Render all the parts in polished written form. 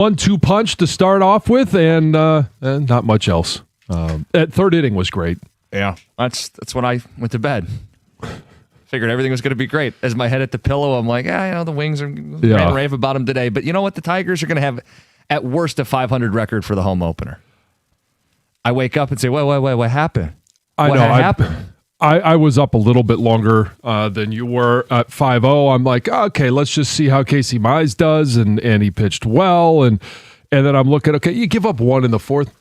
1-2 punch to start off with, and not much else. That third inning was great. Yeah, that's when I went to bed. Figured everything was going to be great. As my head at the pillow, I'm like, the Wings are ran rave about them today. But you know what? The Tigers are going to have, at worst, a 500 record for the home opener. I wake up and say, wait, what happened? What happened? I was up a little bit longer than you were at 5-0. I'm like, okay, let's just see how Casey Mize does, and he pitched well, and then I'm looking, okay, you give up one in the fourth,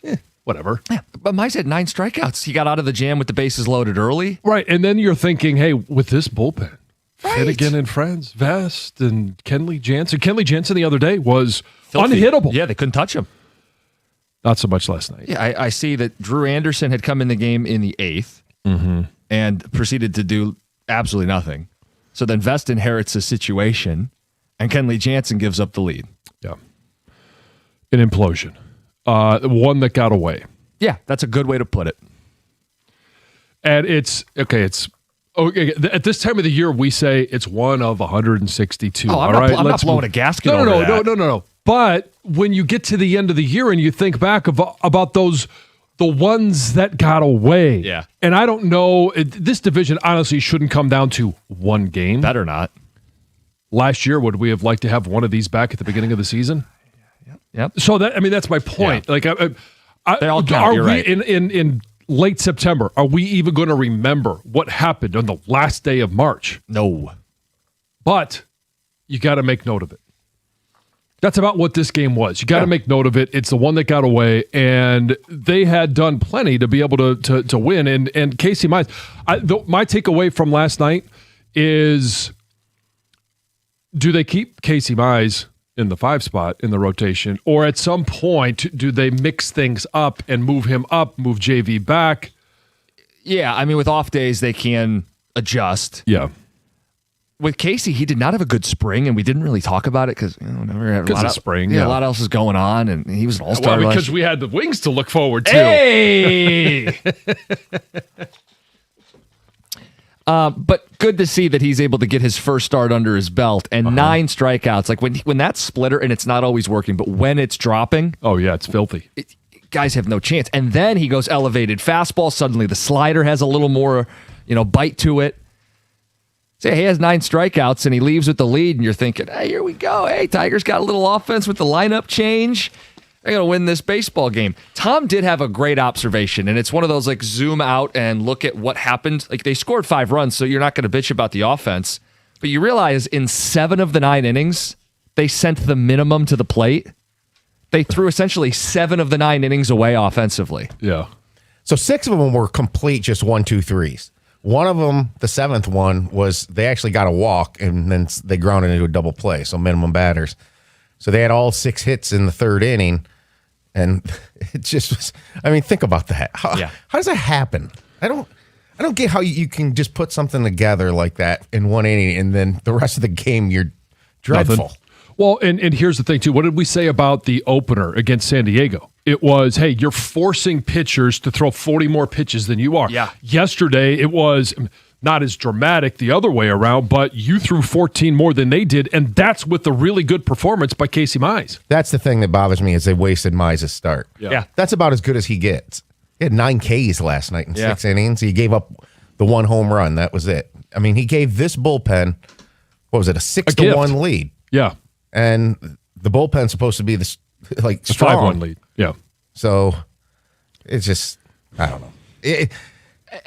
whatever. Yeah, but Mize had 9 strikeouts. He got out of the jam with the bases loaded early. Right, and then you're thinking, hey, with this bullpen, Finnegan and friends, Vest and Kenley Jansen. Kenley Jansen the other day was filthy. Unhittable. Yeah, they couldn't touch him. Not so much last night. Yeah, I see that Drew Anderson had come in the game in the 8th and proceeded to do absolutely nothing. So then Vest inherits the situation, and Kenley Jansen gives up the lead. Yeah. An implosion. One that got away. Yeah, that's a good way to put it. And it's at this time of the year, we say it's one of 162. Oh, I'm not blowing a gasket over that. No. But when you get to the end of the year and you think back about the ones that got away. Yeah. And I don't know, this division honestly shouldn't come down to one game. Better not. Last year, would we have liked to have one of these back at the beginning of the season? Yep. So that's my point. Yeah. Like, they all count. Are You're we right. in late September? Are we even going to remember what happened on the last day of March? No. But you got to make note of it. That's about what this game was. You got to make note of it. It's the one that got away, and they had done plenty to be able to win. And Casey Mize, my takeaway from last night is, do they keep Casey Mize in the 5 spot in the rotation, or at some point do they mix things up and move him up, move JV back? Yeah, I mean, with off days, they can adjust. Yeah. With Casey, he did not have a good spring, and we didn't really talk about it because a lot of spring. A lot else is going on, and he was an all-star. Well, because we had the Wings to look forward to. Hey! But good to see that he's able to get his first start under his belt and 9 strikeouts. Like when that's splitter, and it's not always working, but when it's dropping, oh yeah, it's filthy. Guys have no chance. And then he goes elevated fastball. Suddenly the slider has a little more, bite to it. Say he has 9 strikeouts and he leaves with the lead, and you're thinking, hey, here we go. Hey, Tigers got a little offense with the lineup change. They're going to win this baseball game. Tom did have a great observation, and it's one of those like zoom out and look at what happened. Like they scored 5 runs, so you're not going to bitch about the offense. But you realize in 7 of the 9 innings, they sent the minimum to the plate. They threw essentially 7 of the 9 innings away offensively. Yeah. So 6 of them were complete, just 1, 2, 3s. One of them, the 7th one, was they actually got a walk, and then they grounded into a double play, so minimum batters. So they had all 6 hits in the 3rd inning, and it just was. I mean, think about that. How does that happen? I don't get how you can just put something together like that in 1 inning, and then the rest of the game you're dreadful. Nothing. Well, and here's the thing too. What did we say about the opener against San Diego? It was, hey, you're forcing pitchers to throw 40 more pitches than you are. Yeah. Yesterday, it was not as dramatic the other way around, but you threw 14 more than they did, and that's with the really good performance by Casey Mize. That's the thing that bothers me is they wasted Mize's start. Yeah. That's about as good as he gets. He had 9 Ks last night in 6 innings. He gave up the 1 home run. That was it. I mean, he gave this bullpen, what was it, a 6-1 lead. Yeah. And the bullpen's supposed to be the strong 5-1 lead. Yeah. So it's just, I don't know.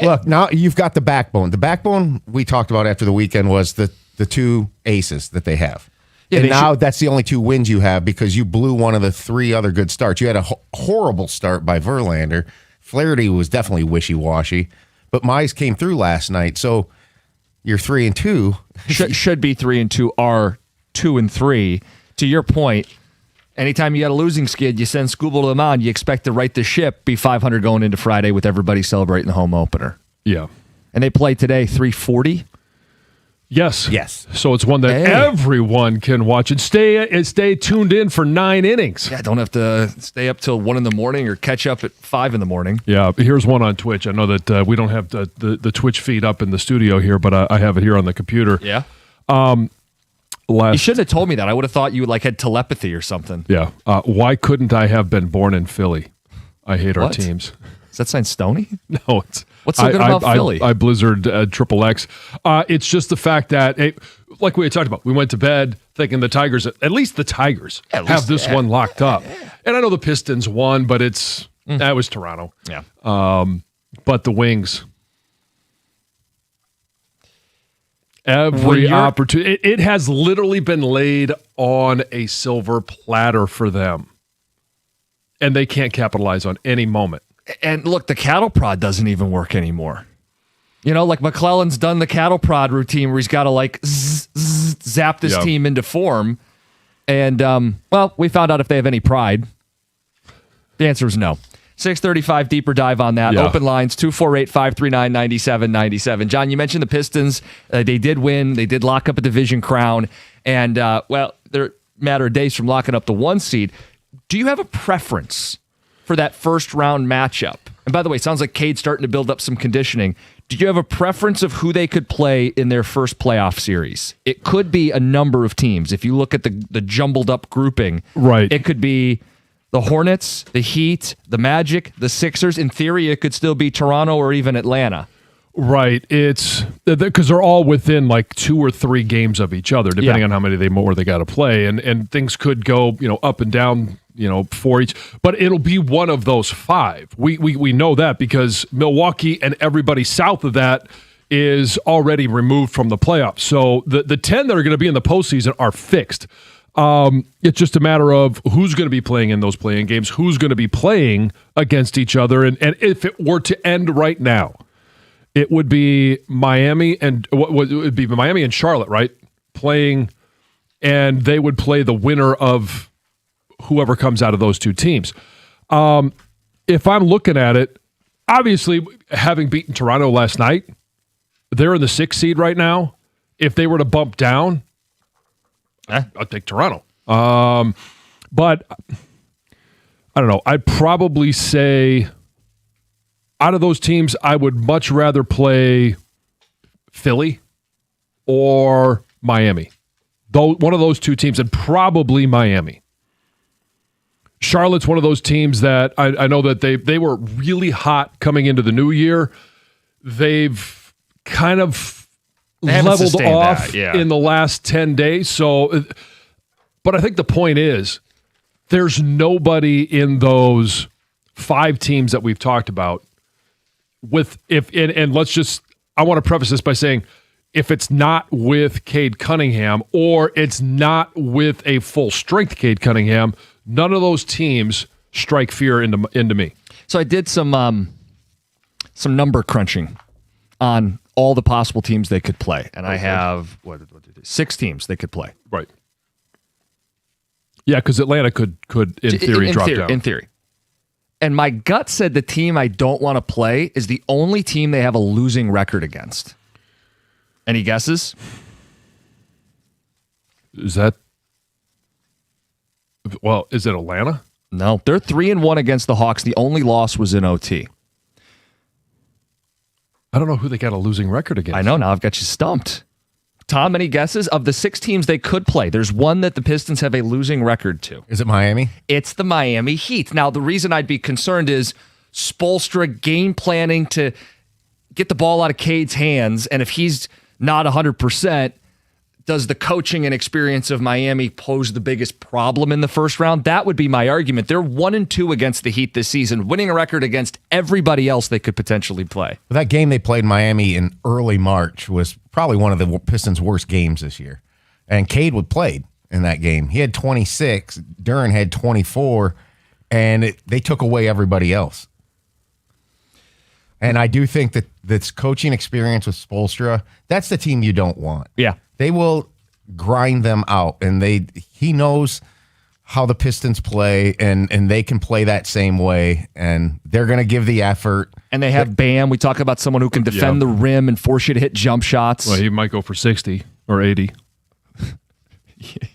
Look, now you've got the backbone. The backbone we talked about after the weekend was the 2 aces that they have. Yeah, and now that's the only 2 wins you have because you blew one of the 3 other good starts. You had a horrible start by Verlander. Flaherty was definitely wishy-washy. But Mize came through last night. So you're 3-2. Should be 3-2, are 2-3. To your point, anytime you got a losing skid, you send Scooble to the mound, you expect to right the ship, be 500 going into Friday with everybody celebrating the home opener. Yeah. And they play today 340? Yes. So it's one that everyone can watch and stay tuned in for 9 innings. Yeah, don't have to stay up till 1 in the morning or catch up at 5 in the morning. Yeah, here's one on Twitch. I know that we don't have the Twitch feed up in the studio here, but I have it here on the computer. Yeah. You shouldn't have told me that. I would have thought you had telepathy or something. Yeah. Why couldn't I have been born in Philly? I hate our teams. Does that sound stony? No, it's what's so good about Philly? I Blizzard XXX. It's just the fact that, like we had talked about, we went to bed thinking the Tigers, at least the Tigers, have this one locked up. And I know the Pistons won, but that was Toronto. Yeah. But the Wings, every opportunity, it has literally been laid on a silver platter for them. And they can't capitalize on any moment. And look, the cattle prod doesn't even work anymore. McClellan's done the cattle prod routine where he's got to zap this team into form. And, we found out if they have any pride. The answer is no. 635, deeper dive on that. Yeah. Open lines, 248-539-9797. John, you mentioned the Pistons. They did win. They did lock up a division crown. And, they're a matter of days from locking up the 1 seed. Do you have a preference for that first round matchup? And by the way, it sounds like Cade's starting to build up some conditioning. Do you have a preference of who they could play in their first playoff series? It could be a number of teams. If you look at the jumbled up grouping, right, it could be the Hornets, the Heat, the Magic, the Sixers. In theory, it could still be Toronto or even Atlanta. Right. It's because they're all within 2 or 3 games of each other, depending on how many more they got to play. And things could go, up and down, for each. But it'll be one of those 5. We know that because Milwaukee and everybody south of that is already removed from the playoffs. So the 10 that are going to be in the postseason are fixed. It's just a matter of who's going to be playing in those playing games, who's going to be playing against each other. And if it were to end right now, it would be Miami and it would be Miami and Charlotte, right? Playing, and they would play the winner of whoever comes out of those 2 teams. If I'm looking at it, obviously having beaten Toronto last night, they're in the 6th seed right now. If they were to bump down, I'll take Toronto. But I don't know. I'd probably say out of those teams, I would much rather play Philly or Miami. One of those 2 teams, and probably Miami. Charlotte's one of those teams that I know that they were really hot coming into the new year. They've kind of leveled off in the last 10 days. So, but I think the point is there's nobody in those 5 teams that we've talked about and let's just, I want to preface this by saying, if it's not with Cade Cunningham or it's not with a full strength Cade Cunningham, none of those teams strike fear into me. So I did some number crunching on all the possible teams they could play, and I have 6 teams they could play. Right. Yeah, because Atlanta could in theory drop down. In theory. And my gut said the team I don't want to play is the only team they have a losing record against. Any guesses? Is it Atlanta? No, they're 3-1 against the Hawks. The only loss was in OT. I don't know who they got a losing record against. I know, now I've got you stumped. Tom, any guesses? Of the 6 teams they could play, there's one that the Pistons have a losing record to. Is it Miami? It's the Miami Heat. Now, the reason I'd be concerned is Spoelstra game planning to get the ball out of Cade's hands, and if he's not 100%, does the coaching and experience of Miami pose the biggest problem in the first round? That would be my argument. They're 1-2 against the Heat this season, winning a record against everybody else they could potentially play. That game they played Miami in early March was probably one of the Pistons' worst games this year. And Cade would played in that game. He had 26. Duren had 24. And they took away everybody else. And I do think that this coaching experience with Spoelstra, that's the team you don't want. Yeah. They will grind them out, and he knows how the Pistons play, and they can play that same way, and they're going to give the effort. And they have Bam. We talk about someone who can defend the rim and force you to hit jump shots. Well, he might go for 60 or 80.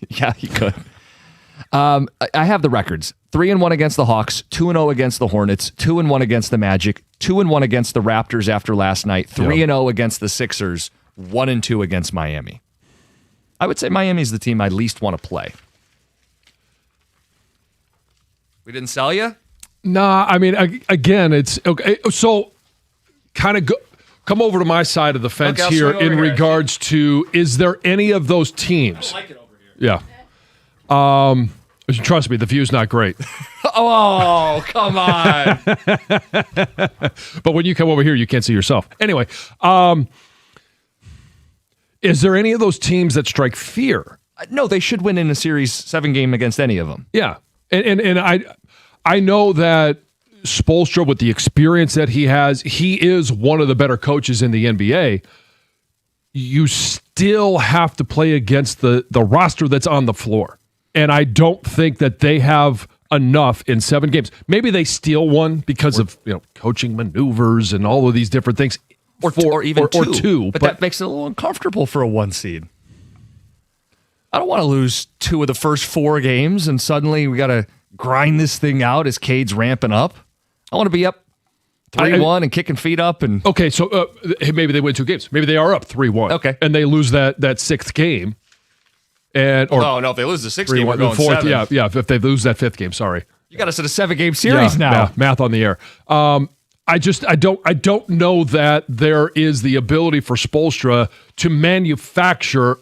Yeah, he could. I have the records. 3-1 against the Hawks, 2-0 against the Hornets, 2-1 against the Magic, 2-1 against the Raptors after last night, 3-0 against the Sixers, 1-2 against Miami. I would say Miami's the team I least want to play. We didn't sell you? Nah, I mean, again, it's okay. So kind of come over to my side of the fence Okay, here I'll swing over in here. regards to, is there any of those teams? I don't like it over here. Yeah. Trust me, the view's not great. Oh, come on. But when you come over here, you can't see yourself. Anyway, is there any of those teams that strike fear? No, they should win in a series 7 game against any of them. Yeah. And I know that Spoelstra, with the experience that he has, he is one of the better coaches in the NBA. You still have to play against the roster that's on the floor. And I don't think that they have enough in 7 games. Maybe they steal one because of coaching maneuvers and all of these different things. Or even two. But that But makes it a little uncomfortable for a 1 seed. I don't want to lose 2 of the first 4 games and suddenly we got to grind this thing out as Cade's ramping up. I want to be up 3-1 and kicking feet up. And okay, so maybe they win 2 games. Maybe they are up 3-1. Okay. And they lose that 6th game. No, if they lose the 6th game, we're going 4th, 7. yeah, if they lose that 5th game, sorry. You got us at a 7-game series now. Yeah, math on the air. I don't know that there is the ability for Spoelstra to manufacture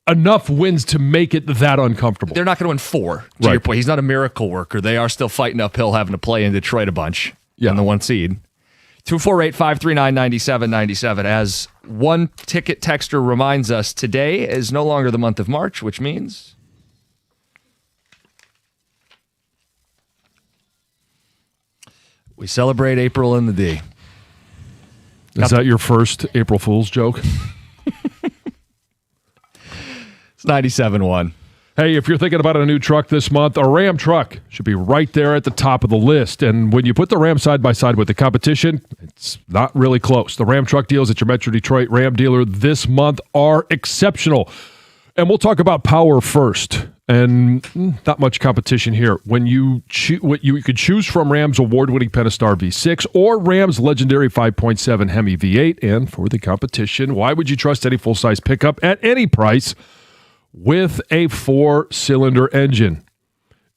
enough wins to make it that uncomfortable. They're not going to win 4, to your point. He's not a miracle worker. They are still fighting uphill, having to play in Detroit a bunch on the 1 seed. 248-539-9797. As one ticket texter reminds us, today is no longer the month of March, which means we celebrate April in the D. Is that your first April Fool's joke? It's 97.1. Hey, if you're thinking about a new truck this month, a Ram truck should be right there at the top of the list. And when you put the Ram side by side with the competition, it's not really close. The Ram truck deals at your Metro Detroit Ram dealer this month are exceptional. And we'll talk about power first. And not much competition here. When you could choose from Ram's award-winning Pentastar V6 or Ram's legendary 5.7 Hemi V8. And for the competition, why would you trust any full-size pickup at any price with a 4-cylinder engine?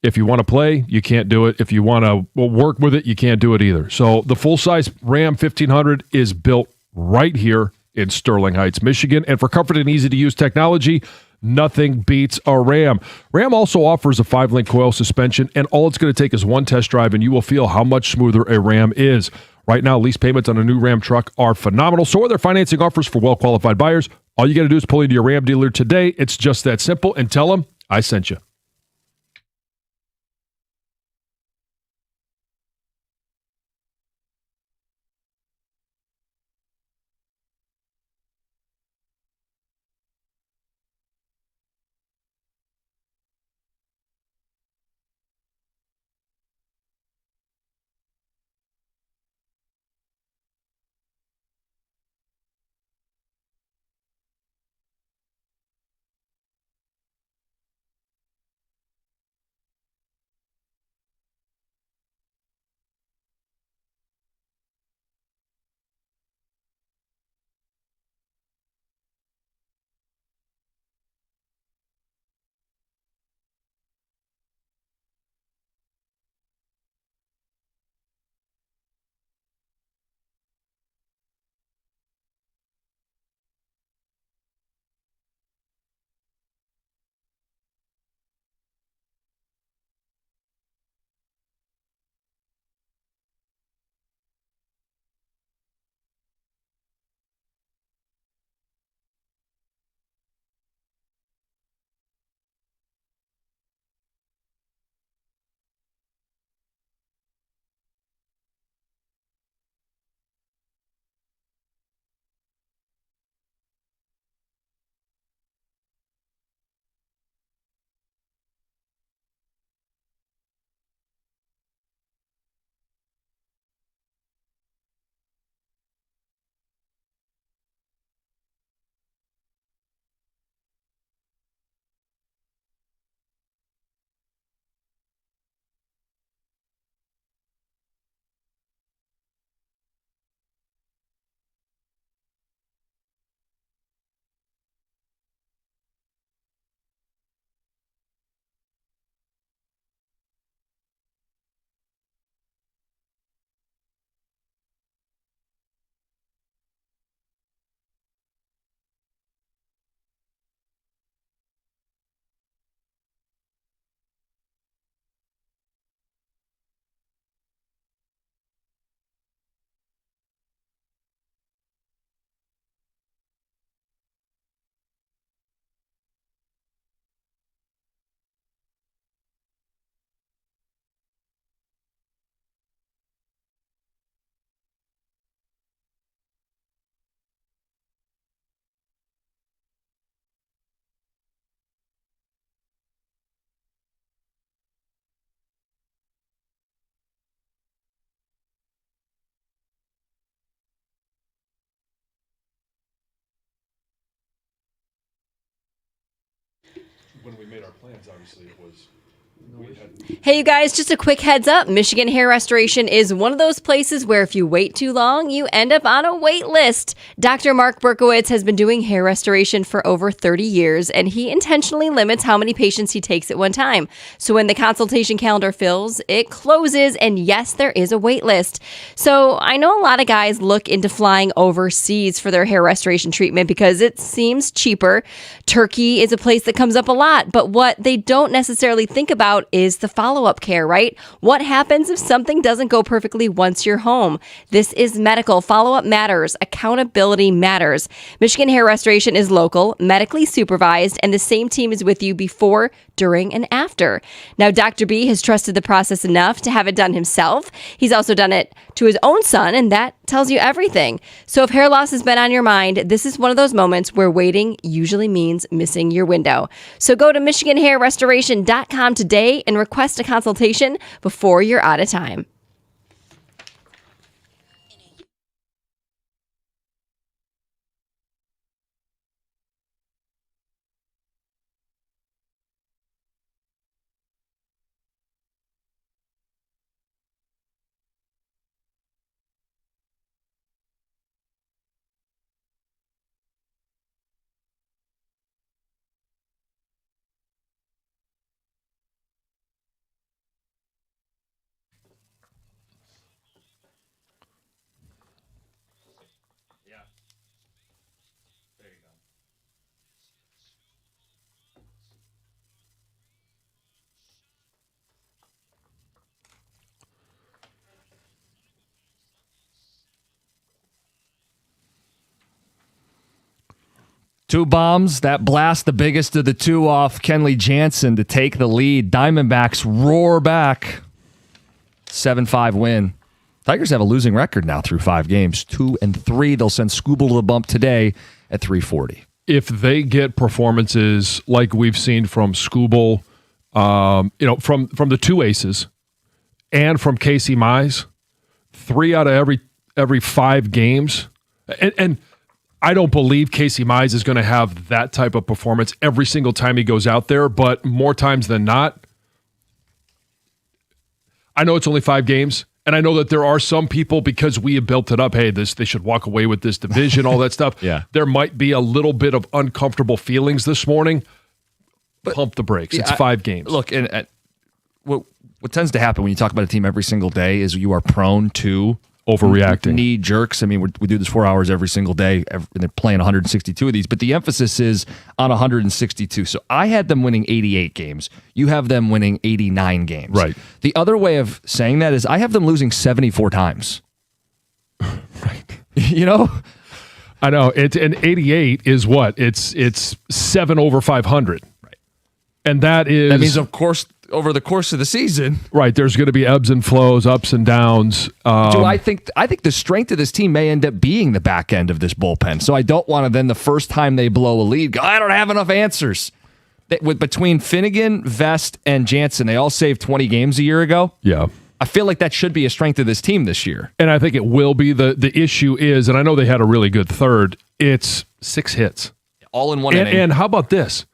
If you want to play, you can't do it. If you want to work with it, you can't do it either. So the full-size Ram 1500 is built right here in Sterling Heights, Michigan. And for comfort and easy-to-use technology, nothing beats a Ram. Ram also offers a 5-link coil suspension, and all it's going to take is one test drive, and you will feel how much smoother a Ram is. Right now, lease payments on a new Ram truck are phenomenal. So are their financing offers for well-qualified buyers. All you got to do is pull into your Ram dealer today. It's just that simple, and tell them I sent you. when we made our plans, obviously, it was. Hey, you guys, just a quick heads up. Michigan Hair Restoration is one of those places where if you wait too long, you end up on a wait list. Dr. Mark Berkowitz has been doing hair restoration for over 30 years, and he intentionally limits how many patients he takes at one time. So when the consultation calendar fills, it closes, and yes, there is a wait list. So I know a lot of guys look into flying overseas for their hair restoration treatment because it seems cheaper. Turkey is a place that comes up a lot, but what they don't necessarily think about is the follow-up care, right? What happens if something doesn't go perfectly once you're home? This is medical. Follow-up matters. Accountability matters. Michigan Hair Restoration is local, medically supervised, and the same team is with you before, during, and after. Now, Dr. B has trusted the process enough to have it done himself. He's also done it to his own son, and that tells you everything. So if hair loss has been on your mind, this is one of those moments where waiting usually means missing your window. So go to MichiganHairRestoration.com today and request a consultation before you're out of time. Two bombs, that blast the biggest of the two off Kenley Jansen to take the lead. Diamondbacks roar back. 7-5 win. Tigers have a losing record now through 5 games. 2-3. They'll send Scooble to the bump today at 340. If they get performances like we've seen from Scooble, from the two aces and from Casey Mize, 3 out of every 5 games, and I don't believe Casey Mize is going to have that type of performance every single time he goes out there, but more times than not, I know it's only 5 games, and I know that there are some people, because we have built it up, hey, they should walk away with this division, all that stuff. Yeah. There might be a little bit of uncomfortable feelings this morning. But pump the brakes. It's 5 games. Look, and what tends to happen when you talk about a team every single day is you are prone to overreacting, knee jerks. I mean, we do this 4 hours every single day, and they're playing 162 of these, but the emphasis is on 162. So I had them winning 88 games. You have them winning 89 games. Right. The other way of saying that is I have them losing 74 times. Right. You know? I know. And 88 is what? It's 7 over 500. Right. And that means, of course, over the course of the season. Right, there's going to be ebbs and flows, ups and downs. I think the strength of this team may end up being the back end of this bullpen. So I don't want to then the first time they blow a lead go, I don't have enough answers. Between Finnegan, Vest, and Jansen, they all saved 20 games a year ago. Yeah. I feel like that should be a strength of this team this year. And I think it will be. The issue is, and I know they had a really good third, it's 6 hits. All in one inning. And how about this?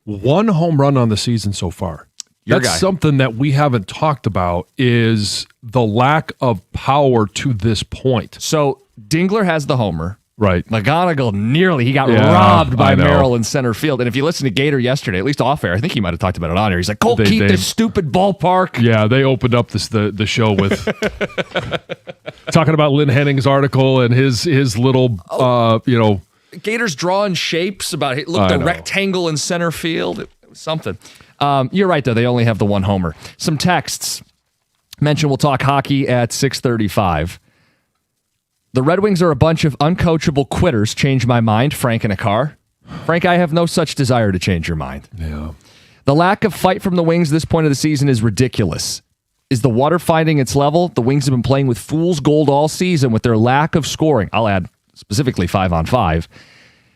1 home run on the season so far. That's something that we haven't talked about is the lack of power to this point. So Dingler has the homer. Right. McGonigal he got robbed by Merrill in center field. And if you listen to Gator yesterday, at least off air, I think he might have talked about it on air. He's like, keep this stupid ballpark. Yeah, they opened up the show with talking about Lynn Henning's article and his little, Gator's drawing shapes about the rectangle in center field. It was something. You're right, though. They only have the 1 homer. Some texts. Mention we'll talk hockey at 6:35. The Red Wings are a bunch of uncoachable quitters. Change my mind, Frank in a car. Frank, I have no such desire to change your mind. Yeah. The lack of fight from the Wings this point of the season is ridiculous. Is the water finding its level? The Wings have been playing with fool's gold all season with their lack of scoring. I'll add specifically 5-on-5.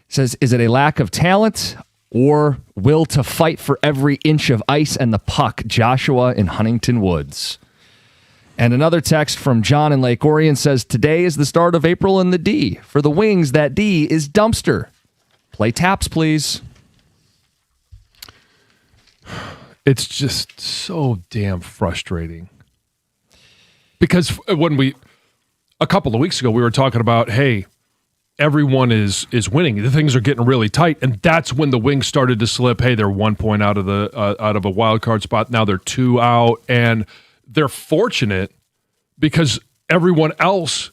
Says, is it a lack of talent or will to fight for every inch of ice and the puck? Joshua in Huntington Woods. And another text from John in Lake Orion says, today is the start of April in the D. For the Wings, that D is dumpster. Play taps, please. It's just so damn frustrating. Because when a couple of weeks ago, we were talking about, hey, everyone is winning. The things are getting really tight, and that's when the Wings started to slip. Hey, they're 1 point out of a wild card spot. Now they're 2 out, and they're fortunate because no one else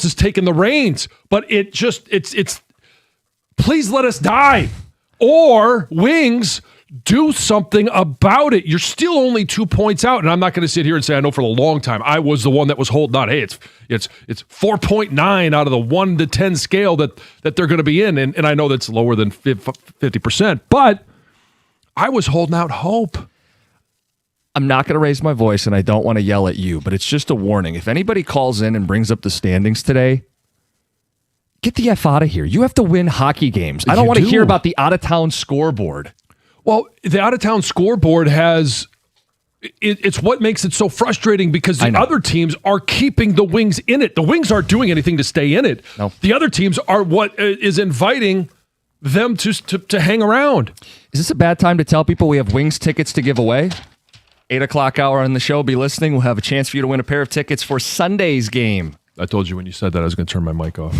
is taking the reins. But it's please let us die, or Wings, do something about it. You're still only 2 points out, and I'm not going to sit here and say I know for a long time I was the one that was holding on. Hey, it's 4.9 out of the 1 to 10 scale that they're going to be in, and I know that's lower than 50%, but I was holding out hope. I'm not going to raise my voice, and I don't want to yell at you, but it's just a warning. If anybody calls in and brings up the standings today, get the F out of here. You have to win hockey games. I don't want to hear about the out-of-town scoreboard. Well, the out-of-town scoreboard it's what makes it so frustrating because the other teams are keeping the Wings in it. The Wings aren't doing anything to stay in it. No. The other teams are what is inviting them to hang around. Is this a bad time to tell people we have Wings tickets to give away? 8 o'clock hour on the show. Be listening. We'll have a chance for you to win a pair of tickets for Sunday's game. I told you when you said that I was going to turn my mic off.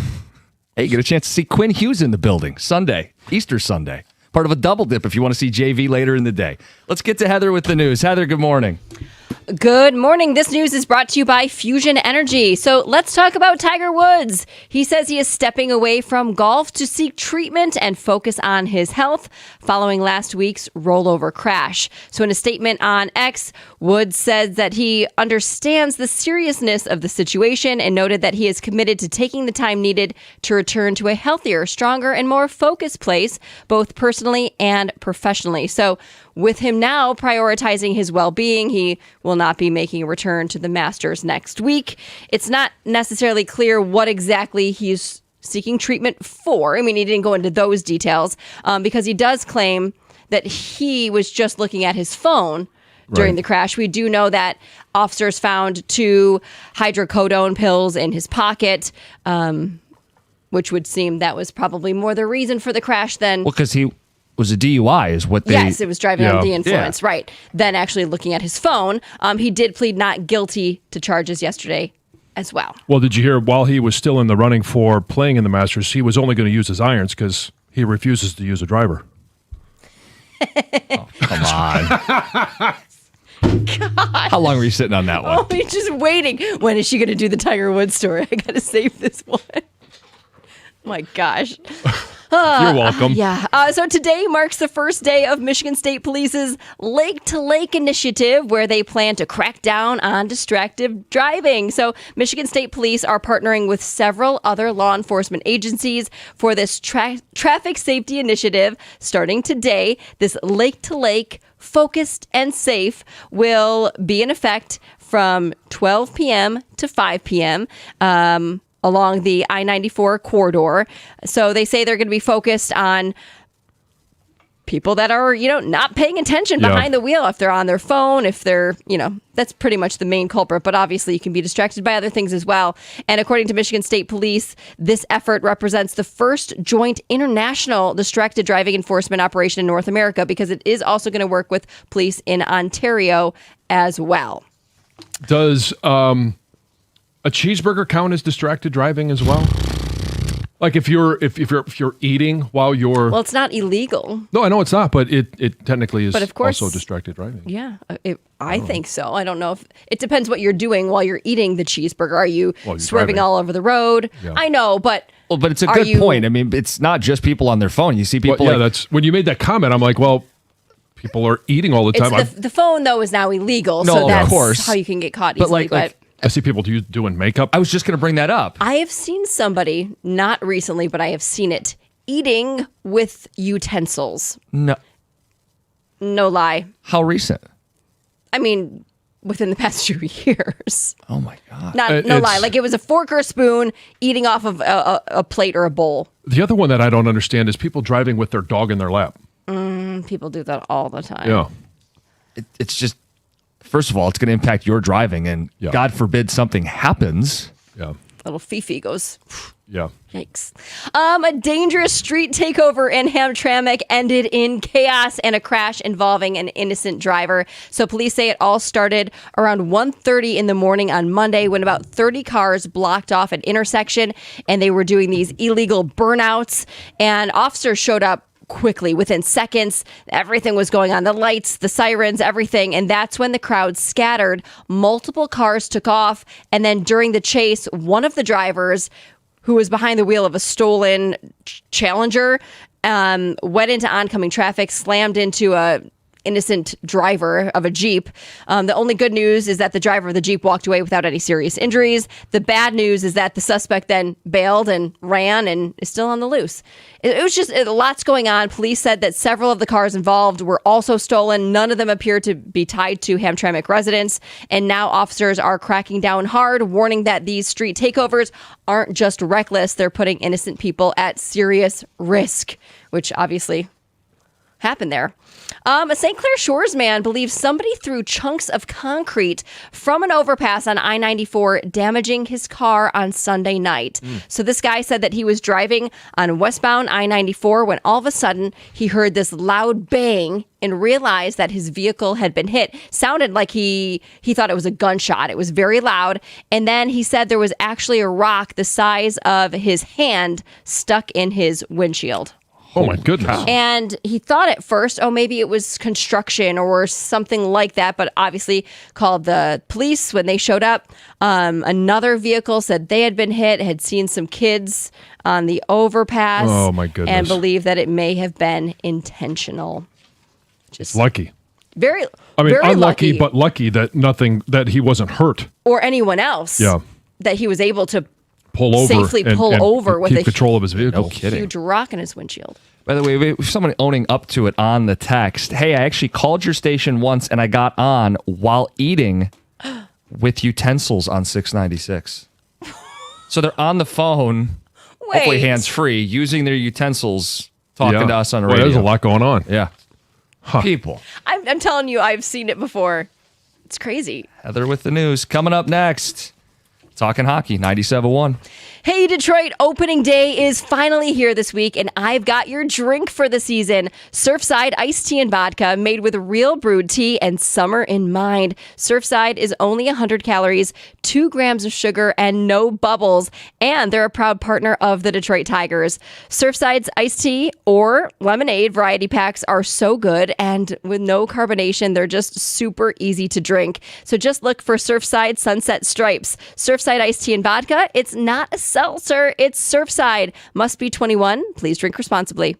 Hey, you get a chance to see Quinn Hughes in the building Sunday, Easter Sunday. Part of a double dip if you want to see JV later in the day. Let's get to Heather with the news. Heather, good morning. Good morning. This news is brought to you by Fusion Energy. So let's talk about Tiger Woods. He says he is stepping away from golf to seek treatment and focus on his health following last week's rollover crash. So in a statement on X, Woods said that he understands the seriousness of the situation and noted that he is committed to taking the time needed to return to a healthier, stronger, and more focused place, both personally and professionally. So with him now prioritizing his well-being, he will not be making a return to the Masters next week. It's not necessarily clear what exactly he's seeking treatment for. I mean, he didn't go into those details because he does claim that he was just looking at his phone during the crash. We do know that officers found 2 hydrocodone pills in his pocket, which would seem that was probably more the reason for the crash than... Well, because he was a DUI is what they... Yes, it was driving under the influence, right. Then actually looking at his phone. He did plead not guilty to charges yesterday as well. Well, did you hear while he was still in the running for playing in the Masters, he was only going to use his irons because he refuses to use a driver. Oh, come on. God. How long were you sitting on that one? Oh, he's just waiting. When is she going to do the Tiger Woods story? I got to save this one. My gosh. You're welcome. Yeah. So today marks the first day of Michigan State Police's Lake to Lake initiative, where they plan to crack down on distracted driving. So Michigan State Police are partnering with several other law enforcement agencies for this traffic safety initiative. Starting today, this Lake to Lake focused and safe will be in effect from 12 p.m. to 5 p.m. Along the I-94 corridor. So they say they're going to be focused on people that are, not paying attention behind the wheel, if they're on their phone, if they're, that's pretty much the main culprit. But obviously you can be distracted by other things as well. And according to Michigan State Police, this effort represents the first joint international distracted driving enforcement operation in North America, because it is also going to work with police in Ontario as well. Does a cheeseburger count as distracted driving as well? Like if you're eating while you're... Well, it's not illegal. No, I know it's not, but it technically is, but of course, also distracted driving. Yeah, I think so. I don't know if... It depends what you're doing while you're eating the cheeseburger. Are you swerving all over the road? Yeah. I know, but... Well, but it's a good point. I mean, it's not just people on their phone. You see people... Well, that's... When you made that comment, I'm like, well... People are eating all the time. The phone, though, is now illegal, no, so that's of course. how you can get caught easily. But I see people doing makeup. I was just going to bring that up. I have seen somebody, not recently, but I have seen it, eating with utensils. No lie. How recent? I mean, within the past few years. Oh, my God. No lie. Like it was a fork or a spoon eating off of a plate or a bowl. The other one that I don't understand is people driving with their dog in their lap. People do that all the time. Yeah. It's just... First of all, it's going to impact your driving, and God forbid something happens. Yeah. Little Fifi goes, Yeah. yikes. A dangerous street takeover in Hamtramck ended in chaos and a crash involving an innocent driver. So police say it all started around 1:30 in the morning on Monday when about 30 cars blocked off an intersection and they were doing these illegal burnouts, and officers showed up quickly within seconds. Everything was going on, the lights, the sirens, everything, and that's when the crowd scattered. Multiple cars took off, and then during the chase, one of the drivers who was behind the wheel of a stolen Challenger went into oncoming traffic, slammed into a innocent driver of a Jeep. The only good news is that the driver of the Jeep walked away without any serious injuries. The bad news is that the suspect then bailed and ran and is still on the loose. It was just lots going on. Police said that several of the cars involved were also stolen. None of them appear to be tied to Hamtramck residents. And now officers are cracking down hard, warning that these street takeovers aren't just reckless. They're putting innocent people at serious risk, which obviously happened there. A St. Clair Shores man believes somebody threw chunks of concrete from an overpass on I-94, damaging his car on Sunday night. So this guy said that he was driving on westbound I-94 when all of a sudden he heard this loud bang and realized that his vehicle had been hit. Sounded like he thought it was a gunshot. It was very loud. And then he said there was actually a rock the size of his hand stuck in his windshield. Oh, my goodness. And he thought at first, maybe it was construction or something like that, but obviously called the police when they showed up. Another vehicle said they had been hit, had seen some kids on the overpass. Oh, my goodness. And believed that it may have been intentional. Just Lucky. very Unlucky, lucky. but lucky that he wasn't hurt. Or anyone else. Yeah. That he was able to Pull over. safely pull over with keep a control of his vehicle. No kidding. huge rock in his windshield. By the way, we have someone owning up to it on the text. Hey, I actually called your station once and I got on while eating with utensils on 696. So they're on the phone, hopefully hands-free, using their utensils, talking to us on the radio. There's a lot going on. Yeah. People. I'm telling you, I've seen it before. It's crazy. Heather with the news. Coming up next, Talking Hockey, 97.1. Hey, Detroit, opening day is finally here this week, and I've got your drink for the season. Surfside iced tea and vodka made with real brewed tea and summer in mind. Surfside is only 100 calories, 2 grams of sugar, and no bubbles, and they're a proud partner of the Detroit Tigers. Surfside's iced tea or lemonade variety packs are so good, and with no carbonation, they're just super easy to drink. So just look for Surfside Sunset Stripes. Surfside iced tea and vodka, it's not a seltzer, it's Surfside. Must be 21. Please drink responsibly.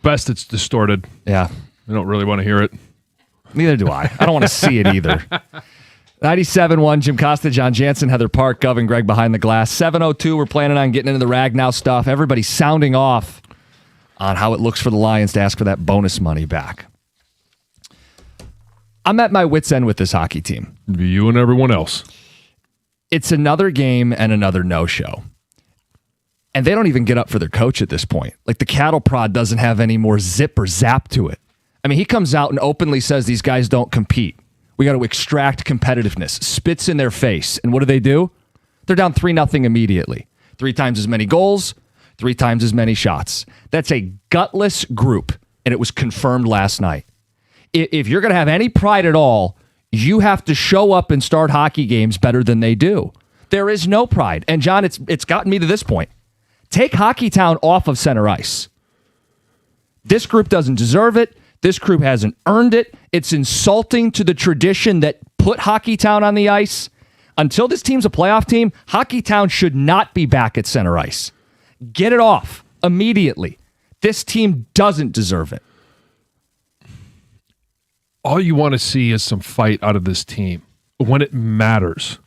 best it's distorted. Yeah. I don't really want to hear it. Neither do I. I don't want to see it either. 97.1, Jim Costa, John Jansen, Heather Park, Gov, and Greg behind the glass. 7:02, we're planning on getting into the Ragnow stuff. Everybody's sounding off on how it looks for the Lions to ask for that bonus money back. I'm at my wit's end with this hockey team. You and everyone else. It's another game and another no-show. And they don't even get up for their coach at this point. Like, the cattle prod doesn't have any more zip or zap to it. I mean, he comes out and openly says these guys don't compete. We got to extract competitiveness, spits in their face. And what do? They're down 3-0 immediately. 3 times as many goals, 3 times as many shots. That's a gutless group, and it was confirmed last night. If you're going to have any pride at all, you have to show up and start hockey games better than they do. There is no pride. And, John, it's gotten me to this point. Take Hockeytown off of center ice. This group doesn't deserve it. This group hasn't earned it. It's insulting to the tradition that put Hockeytown on the ice. Until this team's a playoff team, Hockeytown should not be back at center ice. Get it off immediately. This team doesn't deserve it. All you want to see is some fight out of this team when it matters.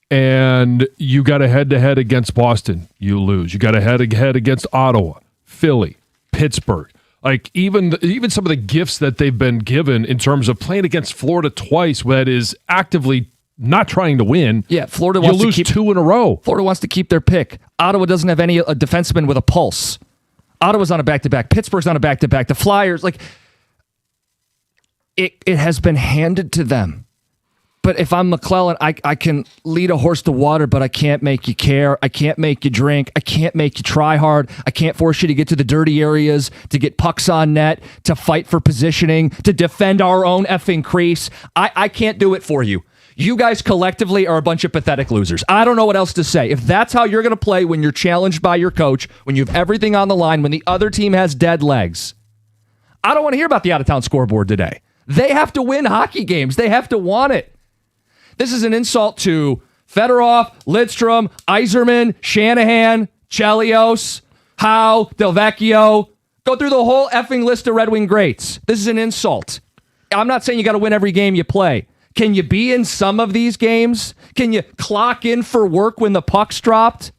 And you got a head-to-head against Boston, you lose. You got a head-to-head against Ottawa, Philly, Pittsburgh. Like, even some of the gifts that they've been given in terms of playing against Florida twice, that is actively not trying to win. Yeah, Florida wants to keep 2 in a row. Florida wants to keep their pick. Ottawa doesn't have any defenseman with a pulse. Ottawa's on a back-to-back. Pittsburgh's on a back-to-back. The Flyers, like, it has been handed to them. But if I'm McClellan, I can lead a horse to water, but I can't make you care. I can't make you drink. I can't make you try hard. I can't force you to get to the dirty areas, to get pucks on net, to fight for positioning, to defend our own effing crease. I can't do it for you. You guys collectively are a bunch of pathetic losers. I don't know what else to say. If that's how you're going to play when you're challenged by your coach, when you have everything on the line, when the other team has dead legs, I don't want to hear about the out-of-town scoreboard today. They have to win hockey games. They have to want it. This is an insult to Fedorov, Lidstrom, Yzerman, Shanahan, Chelios, Howe, Delvecchio. Go through the whole effing list of Red Wing greats. This is an insult. I'm not saying you got to win every game you play. Can you be in some of these games? Can you clock in for work when the puck's dropped?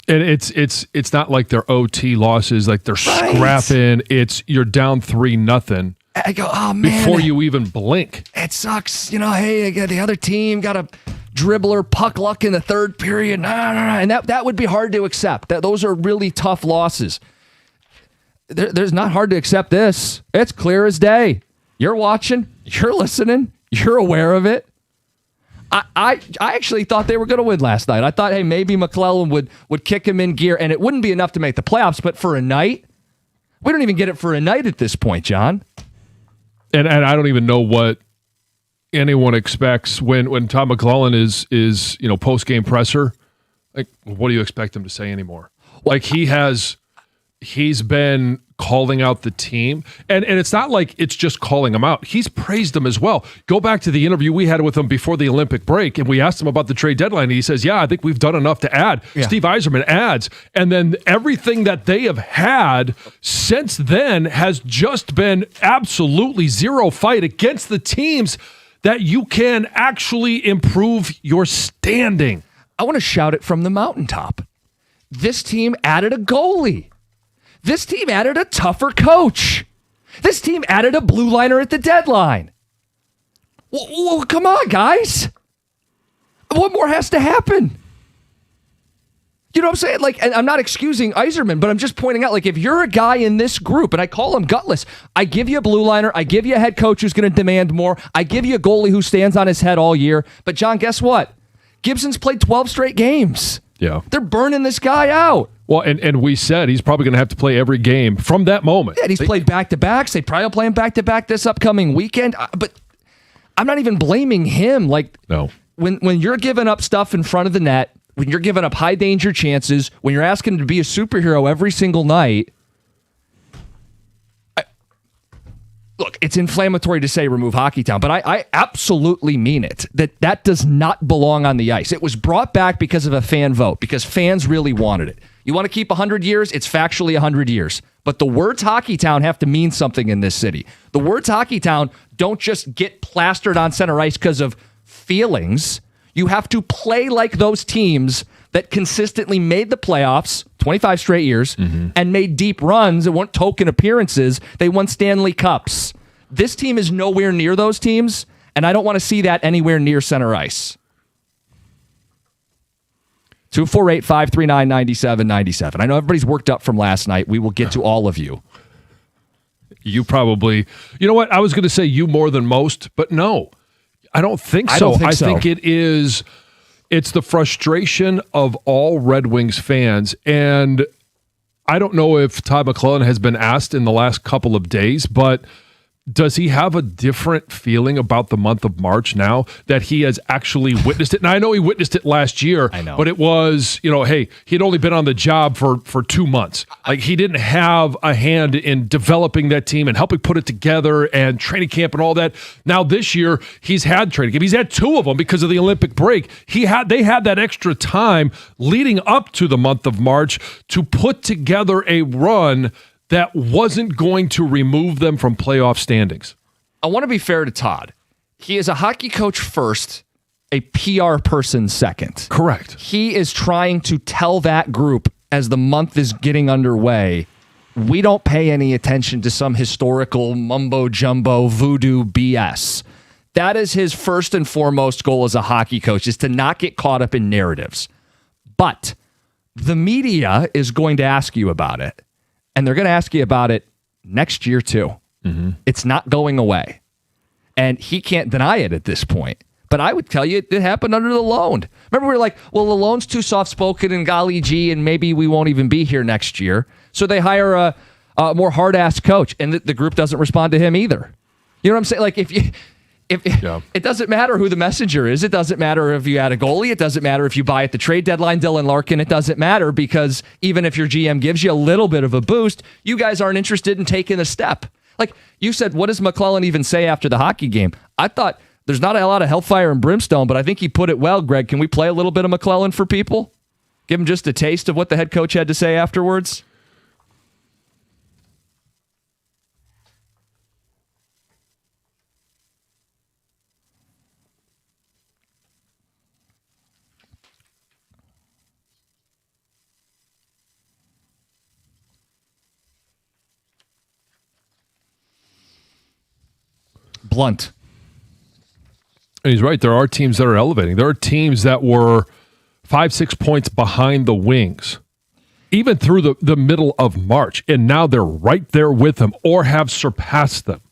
And it's not like they're OT losses, like they're scrapping. It's you're down 3-0. I go, oh man. Before you even blink. It sucks. You know, hey, the other team got a dribbler puck luck in the third period. No. And that would be hard to accept. Those are really tough losses. There's not hard to accept this. It's clear as day. You're watching, you're listening, you're aware of it. I actually thought they were going to win last night. I thought, hey, maybe McClellan would kick him in gear, and it wouldn't be enough to make the playoffs, but for a night, we don't even get it for a night at this point, John. And I don't even know what anyone expects when Tom McClellan is post-game presser. Like, what do you expect him to say anymore? Like, he's been calling out the team, and it's not like it's just calling them out. He's praised them as well. Go back to the interview we had with him before the Olympic break, and we asked him about the trade deadline, and he says, yeah, I think we've done enough to add. Yeah. Steve Yzerman adds, and then everything that they have had since then has just been absolutely zero fight against the teams that you can actually improve your standing. I want to shout it from the mountaintop. This team added a goalie. This team added a tougher coach. This team added a blue liner at the deadline. Well, come on, guys. What more has to happen? You know what I'm saying? Like, and I'm not excusing Yzerman, but I'm just pointing out, like, if you're a guy in this group, and I call him gutless, I give you a blue liner, I give you a head coach who's going to demand more, I give you a goalie who stands on his head all year. But, John, guess what? Gibson's played 12 straight games. Yeah. They're burning this guy out. Well, and we said he's probably going to have to play every game from that moment. Yeah, he's played back-to-backs. They probably will play him back-to-back this upcoming weekend. But I'm not even blaming him. Like, no. When you're giving up stuff in front of the net, when you're giving up high-danger chances, when you're asking him to be a superhero every single night, look, it's inflammatory to say remove Hockeytown, but I absolutely mean it. That does not belong on the ice. It was brought back because of a fan vote, because fans really wanted it. You want to keep 100 years? It's factually 100 years. But the words Hockey Town have to mean something in this city. The words Hockey Town don't just get plastered on center ice because of feelings. You have to play like those teams that consistently made the playoffs 25 straight years and made deep runs and weren't token appearances. They won Stanley Cups. This team is nowhere near those teams, and I don't want to see that anywhere near center ice. 248-539-9797. I know everybody's worked up from last night. We will get to all of you. You probably, you know what? I was going to say you more than most, but no, I don't think so. I think it's the frustration of all Red Wings fans. And I don't know if Todd McClellan has been asked in the last couple of days, but does he have a different feeling about the month of March now that he has actually witnessed it? And I know he witnessed it last year, but it was, hey, he'd only been on the job for 2 months. Like, he didn't have a hand in developing that team and helping put it together and training camp and all that. Now this year, he's had training camp. He's had 2 of them because of the Olympic break. They had that extra time leading up to the month of March to put together a run that wasn't going to remove them from playoff standings. I want to be fair to Todd. He is a hockey coach first, a PR person second. Correct. He is trying to tell that group as the month is getting underway, we don't pay any attention to some historical mumbo-jumbo voodoo BS. That is his first and foremost goal as a hockey coach, is to not get caught up in narratives. But the media is going to ask you about it. And they're going to ask you about it next year, too. It's not going away. And he can't deny it at this point. But I would tell you it happened under the loan. Remember, we were like, well, the loan's too soft-spoken and golly gee, and maybe we won't even be here next year. So they hire a more hard-ass coach, and the group doesn't respond to him either. You know what I'm saying? Like, it doesn't matter who the messenger is. It doesn't matter if you add a goalie. It doesn't matter if you buy at the trade deadline Dylan Larkin. It doesn't matter, because even if your GM gives you a little bit of a boost, you guys aren't interested in taking a step. Like you said, what does McClellan even say after the hockey game? I thought there's not a lot of hellfire and brimstone, but I think he put it well, Greg. Can we play a little bit of McClellan for people? Give them just a taste of what the head coach had to say afterwards? Blunt. And he's right. There are teams that are elevating. There are teams that were 5-6 points behind the Wings, even through the middle of March, and now they're right there with them or have surpassed them.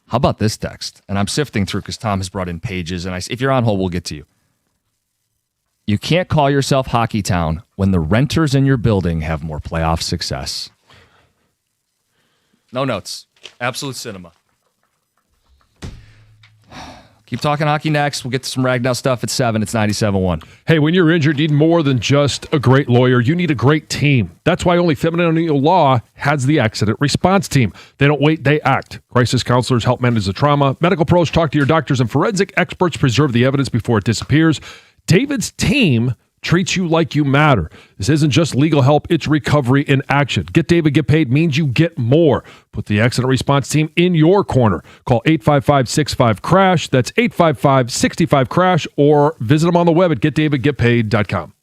How about this text? And I'm sifting through because Tom has brought in pages, and if you're on hold, we'll get to you. You can't call yourself Hockey Town when the renters in your building have more playoff success. No notes. Absolute cinema. Keep talking hockey next. We'll get to some Ragnow stuff at 7. It's 97.1. Hey, when you're injured, you need more than just a great lawyer. You need a great team. That's why only Feminine O'Neill Law has the accident response team. They don't wait, they act. Crisis counselors help manage the trauma. Medical pros talk to your doctors, and forensic experts preserve the evidence before it disappears. David's team treats you like you matter. This isn't just legal help, it's recovery in action. Get David, get paid means you get more. Put the accident response team in your corner. Call 855-65-CRASH. That's 855-65-CRASH, or visit them on the web at getdavidgetpaid.com.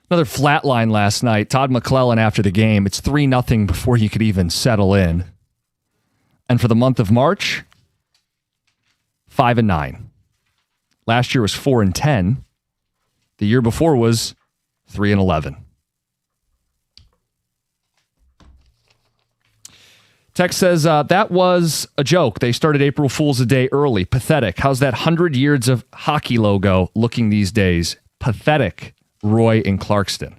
Another flat line last night. Todd McClellan after the game. It's 3-0 before you could even settle in. And for the month of March, 5-9. Last year was 4-10. The year before was 3-11. Text says, that was a joke. They started April Fool's a day early. Pathetic. How's that 100 years of hockey logo looking these days? Pathetic. Roy in Clarkston.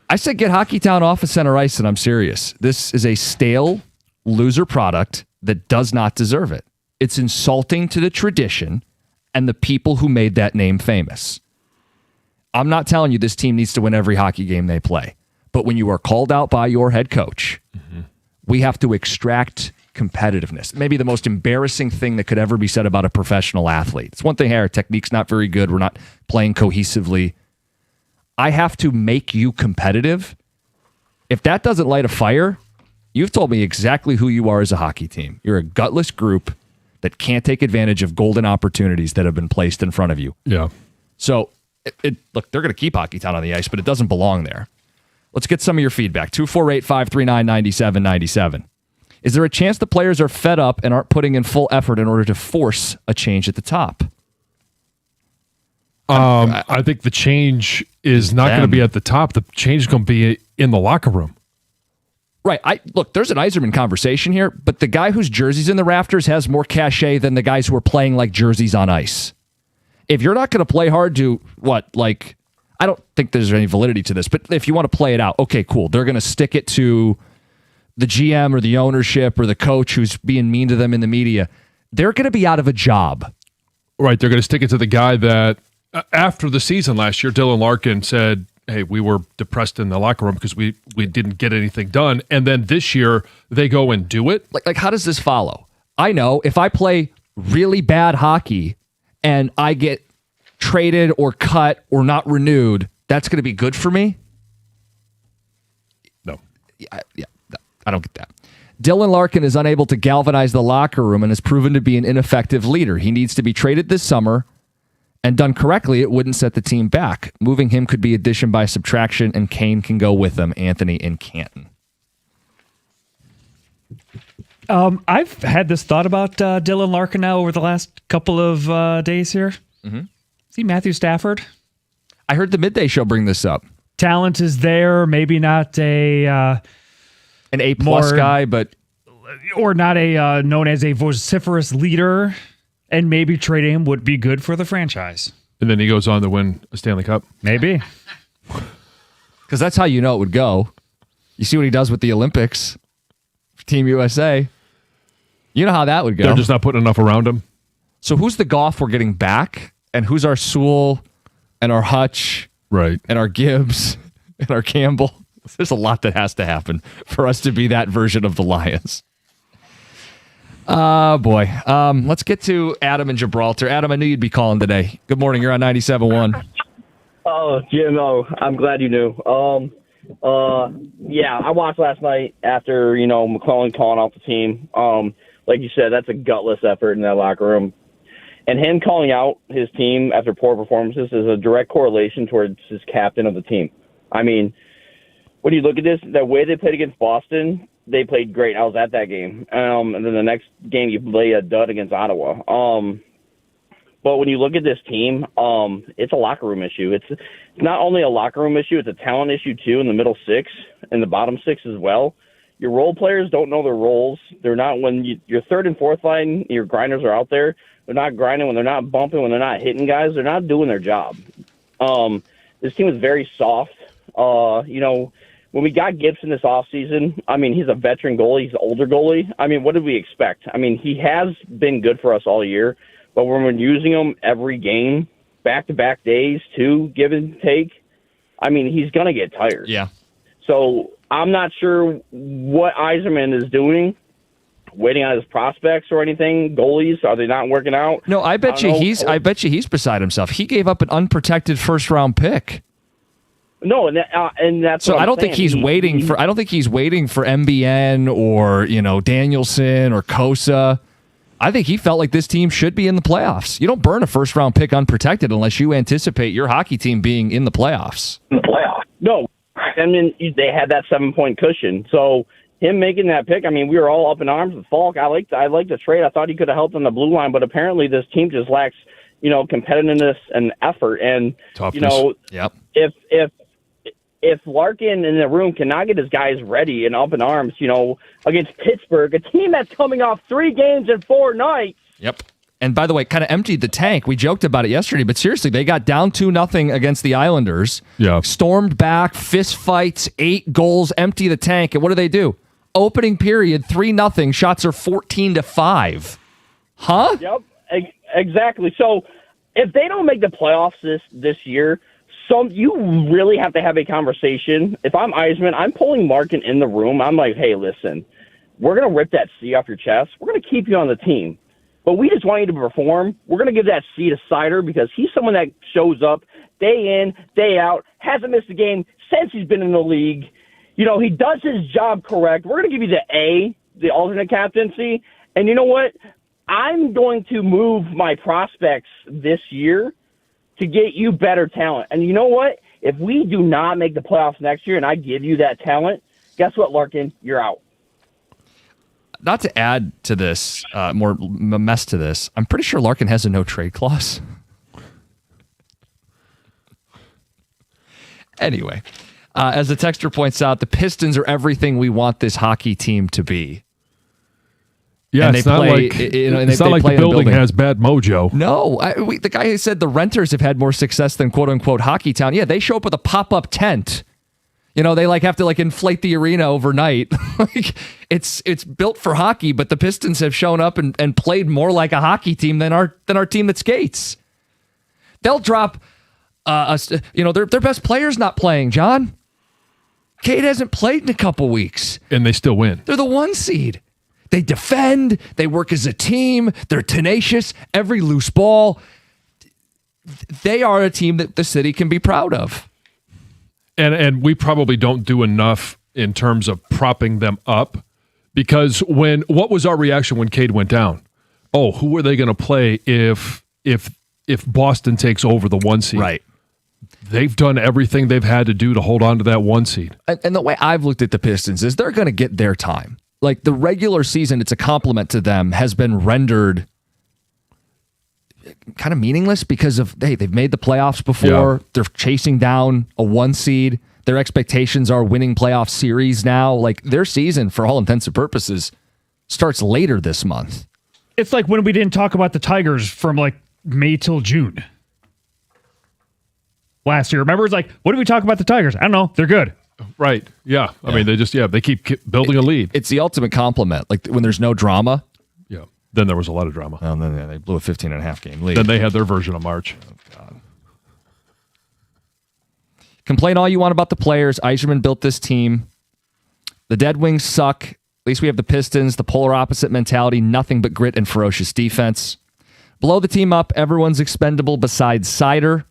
I said get Hockeytown off of center ice, and I'm serious. This is a stale loser product that does not deserve it. It's insulting to the tradition and the people who made that name famous. I'm not telling you this team needs to win every hockey game they play, but when you are called out by your head coach, we have to extract competitiveness. Maybe the most embarrassing thing that could ever be said about a professional athlete. It's one thing, hey, our technique's not very good. We're not playing cohesively. I have to make you competitive. If that doesn't light a fire, you've told me exactly who you are as a hockey team. You're a gutless group that can't take advantage of golden opportunities that have been placed in front of you. Yeah. So, look, they're going to keep Hockeytown on the ice, but it doesn't belong there. Let's get some of your feedback. 248-539-9797. Is there a chance the players are fed up and aren't putting in full effort in order to force a change at the top? I think the change is not going to be at the top. The change is going to be in the locker room. Right. Look, there's an Yzerman conversation here, but the guy whose jersey's in the rafters has more cachet than the guys who are playing like jerseys on ice. If you're not going to play hard to, I don't think there's any validity to this, but if you want to play it out, okay, cool. They're going to stick it to the GM or the ownership or the coach who's being mean to them in the media. They're going to be out of a job. Right. They're going to stick it to the guy that, after the season last year, Dylan Larkin said, hey, we were depressed in the locker room because we didn't get anything done. And then this year, they go and do it. Like how does this follow? I know if I play really bad hockey and I get traded or cut or not renewed, that's going to be good for me? No. Yeah, no, I don't get that. Dylan Larkin is unable to galvanize the locker room and has proven to be an ineffective leader. He needs to be traded this summer, and done correctly, it wouldn't set the team back. Moving him could be addition by subtraction, and Kane can go with him. Anthony in Canton. I've had this thought about Dylan Larkin now over the last couple of days here. Mm-hmm. See Matthew Stafford? I heard the Midday Show bring this up. Talent is there, maybe not an A-plus guy, but... Or not a known as a vociferous leader, and maybe trading him would be good for the franchise. And then he goes on to win a Stanley Cup. Maybe. Because that's how you know it would go. You see what he does with the Olympics for Team USA. You know how that would go. They're just not putting enough around him. So who's the Goff we're getting back? And who's our Sewell and our Hutch? Right. And our Gibbs and our Campbell? There's a lot that has to happen for us to be that version of the Lions. Boy. Let's get to Adam in Gibraltar. Adam, I knew you'd be calling today. Good morning. You're on 97.1. Oh, Jim, I'm glad you knew. Yeah, I watched last night after, McClellan calling out the team. Like you said, that's a gutless effort in that locker room. And him calling out his team after poor performances is a direct correlation towards his captain of the team. I mean, when you look at this, the way they played against Boston, they played great. I was at that game. And then the next game, you play a dud against Ottawa. But when you look at this team, it's a locker room issue. It's not only a locker room issue, it's a talent issue, too, in the middle six and the bottom six as well. Your role players don't know their roles. They're not your third and fourth line, your grinders are out there. They're not grinding when they're not bumping, when they're not hitting guys. They're not doing their job. This team is very soft. When we got Gibson this offseason, I mean, he's a veteran goalie. He's an older goalie. I mean, what did we expect? I mean, he has been good for us all year, but when we're using him every game, back-to-back days, too, give and take, I mean, he's going to get tired. Yeah. So I'm not sure what Yzerman is doing, waiting on his prospects or anything. Goalies, are they not working out? No, I bet you he's beside himself. He gave up an unprotected first-round pick. No, and that's so. What I don't saying. think he's waiting for MBN or Danielson or Kosa. I think he felt like this team should be in the playoffs. You don't burn a first-round pick unprotected unless you anticipate your hockey team being in the playoffs. No, I mean, they had that 7-point cushion. So him making that pick, I mean, we were all up in arms with Falk. I liked the trade. I thought he could have helped on the blue line, but apparently this team just lacks, competitiveness and effort. And, Toughness. Yep. If Larkin in the room cannot get his guys ready and up in arms, against Pittsburgh, a team that's coming off 3 games in 4 nights. Yep. And by the way, kind of emptied the tank. We joked about it yesterday, but seriously, they got down 2-0 against the Islanders. Yeah. Stormed back, fist fights, 8 goals, empty the tank. And what do? Opening period, 3-0. Shots are 14-5. Huh? Yep, exactly. So if they don't make the playoffs this year, you really have to have a conversation. If I'm Yzerman, I'm pulling Larkin in the room. I'm like, hey, listen, we're going to rip that C off your chest. We're going to keep you on the team. But we just want you to perform. We're going to give that C to Seider because he's someone that shows up day in, day out, hasn't missed a game since he's been in the league. He does his job correct. We're going to give you the A, the alternate captaincy. And you know what? I'm going to move my prospects this year to get you better talent. And you know what? If we do not make the playoffs next year and I give you that talent, guess what, Larkin? You're out. Not to add to this, more mess to this, I'm pretty sure Larkin has a no-trade clause. Anyway, as the texter points out, the Pistons are everything we want this hockey team to be. Yeah, and it's not like the building has bad mojo. No, the guy who said the Renters have had more success than quote-unquote Hockey Town. Yeah, they show up with a pop-up tent. They have to inflate the arena overnight. It's built for hockey, but the Pistons have shown up and played more like a hockey team than our team that skates. They'll drop, their best player's not playing, John. Cade hasn't played in a couple weeks. And they still win. They're the 1 seed. They defend. They work as a team. They're tenacious. Every loose ball. They are a team that the city can be proud of. And we probably don't do enough in terms of propping them up because what was our reaction when Cade went down? Oh, who are they going to play if Boston takes over the 1 seed? Right. They've done everything they've had to do to hold on to that 1 seed. And the way I've looked at the Pistons is they're going to get their time. Like the regular season, it's a compliment to them, has been rendered kind of meaningless because of they've made the playoffs before. Yeah. They're chasing down a 1 seed. Their expectations are winning playoff series now. Like their season, for all intents and purposes, starts later this month. It's like when we didn't talk about the Tigers from May till June last year. Remember, it's like, what did we talk about the Tigers? I don't know. They're good. Right. Yeah. I mean, they keep building a lead. It's the ultimate compliment. Like when there's no drama. Yeah. Then there was a lot of drama. And then they blew a 15.5 game lead. Then they had their version of March. Oh, God. Complain all you want about the players. Yzerman built this team. The Dead Wings suck. At least we have the Pistons, the polar opposite mentality, nothing but grit and ferocious defense. Blow the team up. Everyone's expendable besides Seider.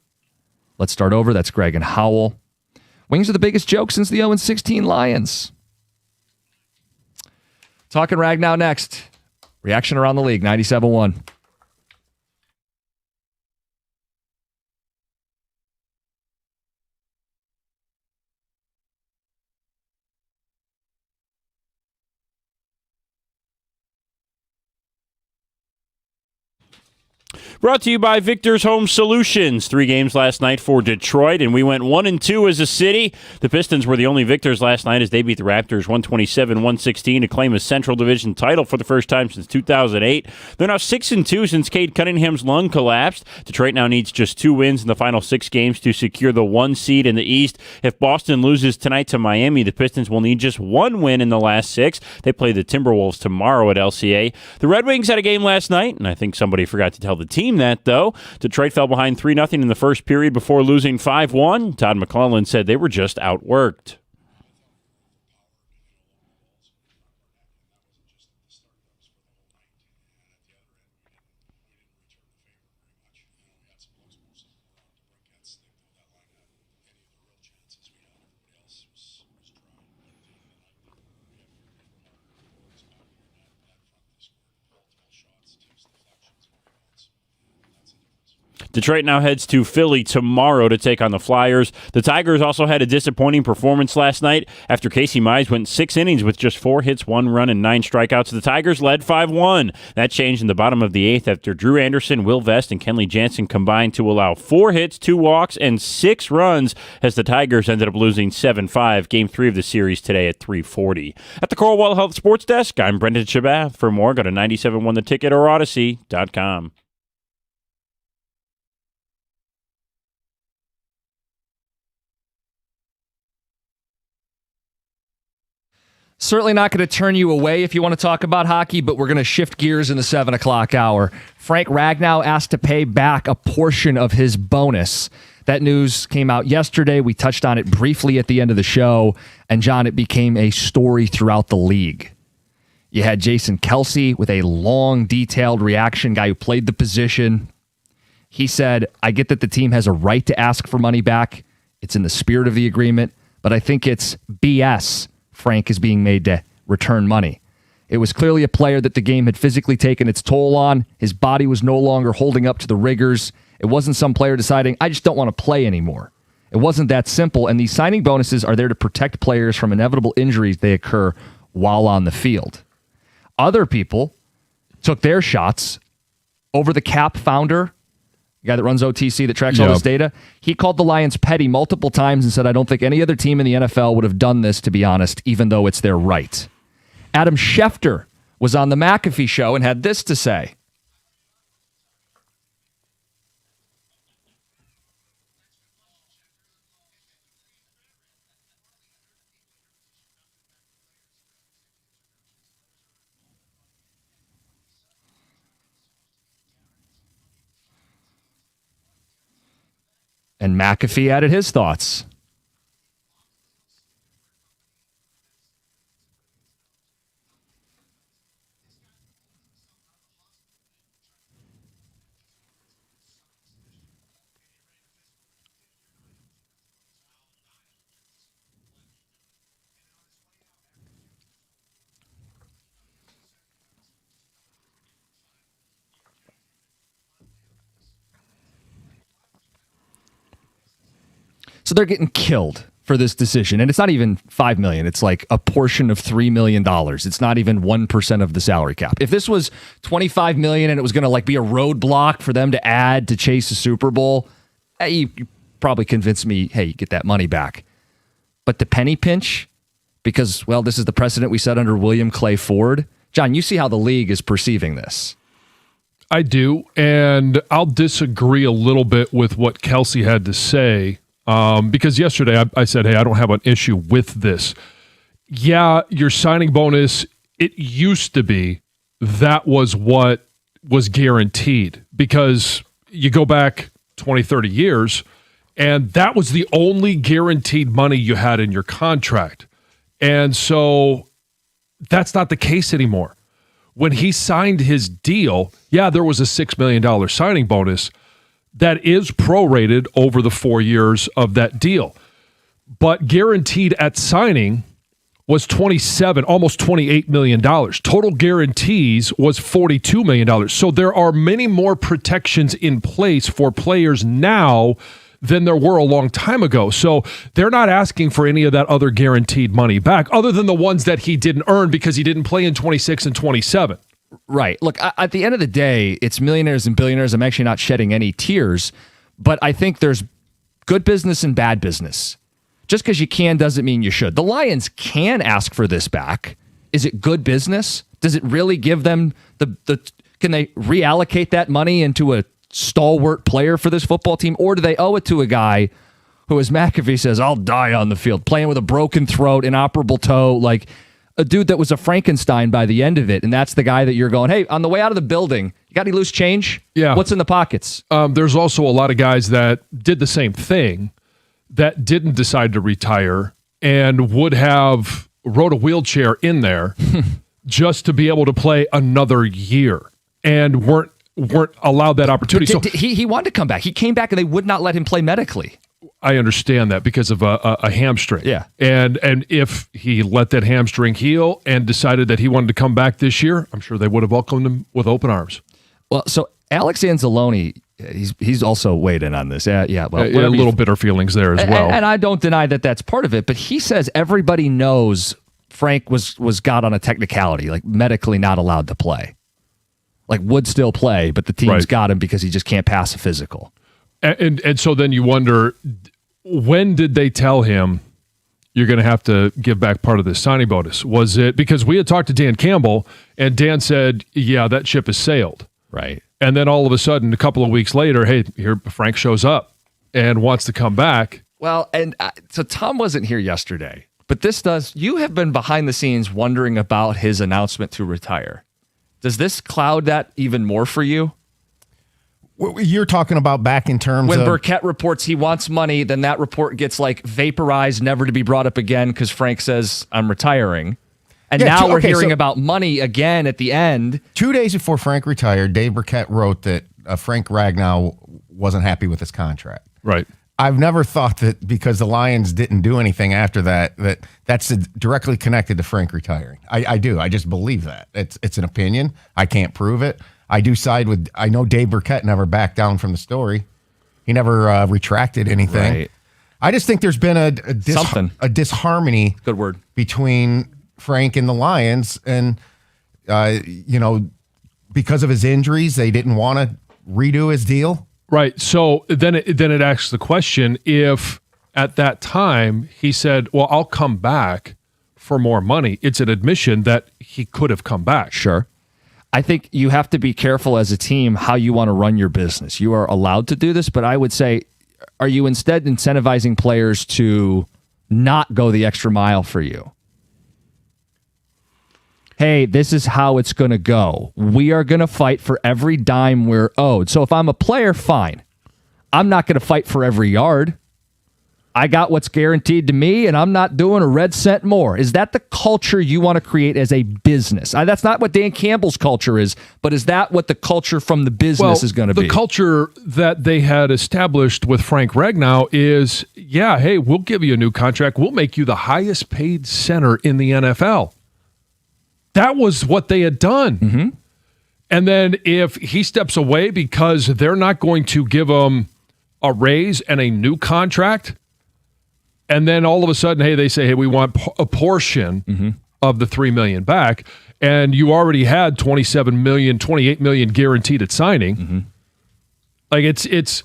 Let's start over. That's Greg and Howell. Wings are the biggest joke since the 0-16 Lions. Talking Ragnow next. Reaction around the league, 97.1. Brought to you by Victor's Home Solutions. 3 games last night for Detroit, and we went 1-2 as a city. The Pistons were the only victors last night as they beat the Raptors 127-116 to claim a Central Division title for the first time since 2008. They're now 6-2 since Cade Cunningham's lung collapsed. Detroit now needs just 2 wins in the final 6 games to secure the 1 seed in the East. If Boston loses tonight to Miami, the Pistons will need just 1 win in the last 6. They play the Timberwolves tomorrow at LCA. The Red Wings had a game last night, and I think somebody forgot to tell the team that, though. Detroit fell behind 3-0 in the first period before losing 5-1. Todd McClellan said they were just outworked. Detroit now heads to Philly tomorrow to take on the Flyers. The Tigers also had a disappointing performance last night after Casey Mize went 6 innings with just 4 hits, 1 run, and 9 strikeouts. The Tigers led 5-1. That changed in the bottom of the 8th after Drew Anderson, Will Vest, and Kenley Jansen combined to allow 4 hits, 2 walks, and 6 runs as the Tigers ended up losing 7-5. Game 3 of the series today at 3:40. At the Coralwell Health Sports Desk, I'm Brendan Shabath. For more, go to 971theticket or Odyssey.com. Certainly not going to turn you away if you want to talk about hockey, but we're going to shift gears in the 7 o'clock hour. Frank Ragnow asked to pay back a portion of his bonus. That news came out yesterday. We touched on it briefly at the end of the show. And, John, it became a story throughout the league. You had Jason Kelsey with a long, detailed reaction, guy who played the position. He said, I get that the team has a right to ask for money back. It's in the spirit of the agreement, but I think it's BS Frank is being made to return money. It was clearly a player that the game had physically taken its toll on. His body was no longer holding up to the rigors. It wasn't some player deciding, I just don't want to play anymore. It wasn't that simple, and these signing bonuses are there to protect players from inevitable injuries they occur while on the field. Other people took their shots. Over the Cap founder, the guy that runs OTC that tracks all this data, he called the Lions petty multiple times and said, I don't think any other team in the NFL would have done this, to be honest, even though it's their right. Adam Schefter was on the McAfee show and had this to say. And McAfee added his thoughts. So they're getting killed for this decision. And it's not even $5 million. It's like a portion of $3 million. It's not even 1% of the salary cap. If this was $25 million and it was going to like be a roadblock for them to add to chase a Super Bowl, you probably convince me, hey, you get that money back. But the penny pinch, because, well, this is the precedent we set under William Clay Ford. John, you see how the league is perceiving this. I do, and I'll disagree a little bit with what Kelsey had to say. Because yesterday I said, hey, I don't have an issue with this. Yeah, your signing bonus, it used to be that was what was guaranteed, because you go back 20, 30 years, and that was the only guaranteed money you had in your contract. And so that's not the case anymore. When he signed his deal, yeah, there was a $6 million signing bonus that is prorated over the 4 years of that deal. But guaranteed at signing was almost $28 million. Total guarantees was $42 million. So there are many more protections in place for players now than there were a long time ago. So they're not asking for any of that other guaranteed money back, other than the ones that he didn't earn because he didn't play in 26 and 27. Right. Look, at the end of the day, it's millionaires and billionaires. I'm actually not shedding any tears, but I think there's good business and bad business. Just because you can doesn't mean you should. The Lions can ask for this back. Is it good business? Does it really give them can they reallocate that money into a stalwart player for this football team? Or do they owe it to a guy who, as McAfee says, I'll die on the field, playing with a broken throat, inoperable toe, like a dude that was a Frankenstein by the end of it, and that's the guy that you're going, hey, on the way out of the building, you got any loose change? Yeah. What's in the pockets? There's also a lot of guys that did the same thing that didn't decide to retire and would have rode a wheelchair in there just to be able to play another year and weren't allowed that opportunity. So he wanted to come back. He came back and they would not let him play medically. I understand that because of a hamstring. Yeah. And if he let that hamstring heal and decided that he wanted to come back this year, I'm sure they would have welcomed him with open arms. Well, so Alex Anzalone he's also weighed in on this. Yeah. Well, a little bitter feelings there as well. And I don't deny that that's part of it. But he says everybody knows Frank was got on a technicality, like medically not allowed to play. Like would still play, but the team's got him because he just can't pass a physical. And so then you wonder, when did they tell him you're going to have to give back part of this signing bonus? Was it because we had talked to Dan Campbell and Dan said, yeah, that ship has sailed. Right. And then all of a sudden, a couple of weeks later, hey, here Frank shows up and wants to come back. Well, and so Tom wasn't here yesterday, but you have been behind the scenes wondering about his announcement to retire. Does this cloud that even more for you? You're talking about back in terms when of... Burkett reports he wants money, then that report gets like vaporized, never to be brought up again because Frank says, I'm retiring. And now we're hearing about money again at the end. 2 days before Frank retired, Dave Burkett wrote that Frank Ragnow wasn't happy with his contract. Right. I've never thought that because the Lions didn't do anything after that's directly connected to Frank retiring. I do. I just believe that. It's an opinion. I can't prove it. I do side with... I know Dave Burkett never backed down from the story. He never retracted anything. Right. I just think there's been a disharmony... Good word. ...between Frank and the Lions, and because of his injuries, they didn't want to redo his deal. Right. So then it asks the question, if at that time he said, well, I'll come back for more money, it's an admission that he could have come back. Sure. I think you have to be careful as a team how you want to run your business. You are allowed to do this, but I would say, are you instead incentivizing players to not go the extra mile for you? Hey, this is how it's going to go. We are going to fight for every dime we're owed. So if I'm a player, fine. I'm not going to fight for every yard. I got what's guaranteed to me, and I'm not doing a red cent more. Is that the culture you want to create as a business? That's not what Dan Campbell's culture is, but is that what the culture from the business is going to be? The culture that they had established with Frank Ragnow is, yeah, hey, we'll give you a new contract. We'll make you the highest paid center in the NFL. That was what they had done. Mm-hmm. And then if he steps away because they're not going to give him a raise and a new contract, and then all of a sudden, hey, they say, hey, we want a portion of the $3 million back, and you already had $27 million, $28 million guaranteed at signing. Mm-hmm. Like it's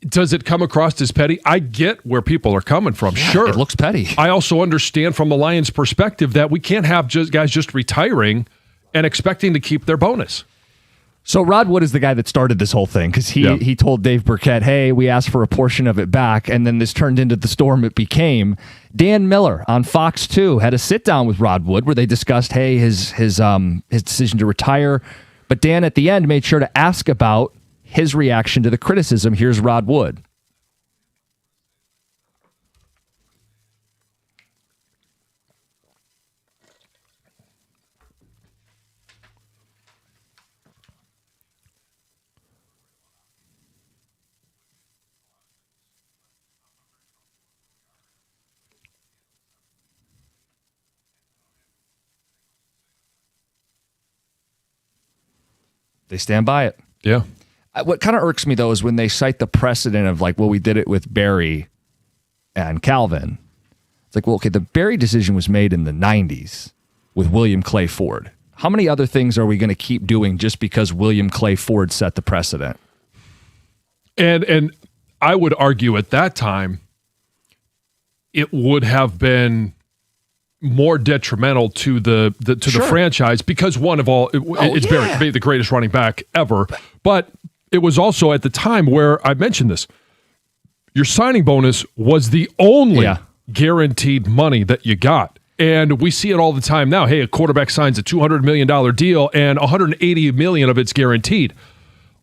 does it come across as petty? I get where people are coming from. Yeah, sure. It looks petty. I also understand from the Lions' perspective that we can't have guys just retiring and expecting to keep their bonus. So Rod Wood is the guy that started this whole thing because he told Dave Burkett, hey, we asked for a portion of it back, and then this turned into the storm it became. Dan Miller on Fox 2 had a sit-down with Rod Wood where they discussed, hey, his decision to retire. But Dan at the end made sure to ask about his reaction to the criticism. Here's Rod Wood. They stand by it. Yeah. What kind of irks me, though, is when they cite the precedent of like, well, we did it with Barry and Calvin. It's like, well, okay, the Barry decision was made in the 90s with William Clay Ford. How many other things are we going to keep doing just because William Clay Ford set the precedent? And I would argue at that time, it would have been more detrimental to the franchise because one of all, it's Barry, the greatest running back ever. But it was also at the time where I mentioned this. Your signing bonus was the only guaranteed money that you got. And we see it all the time now. Hey, a quarterback signs a $200 million deal and $180 million of it's guaranteed.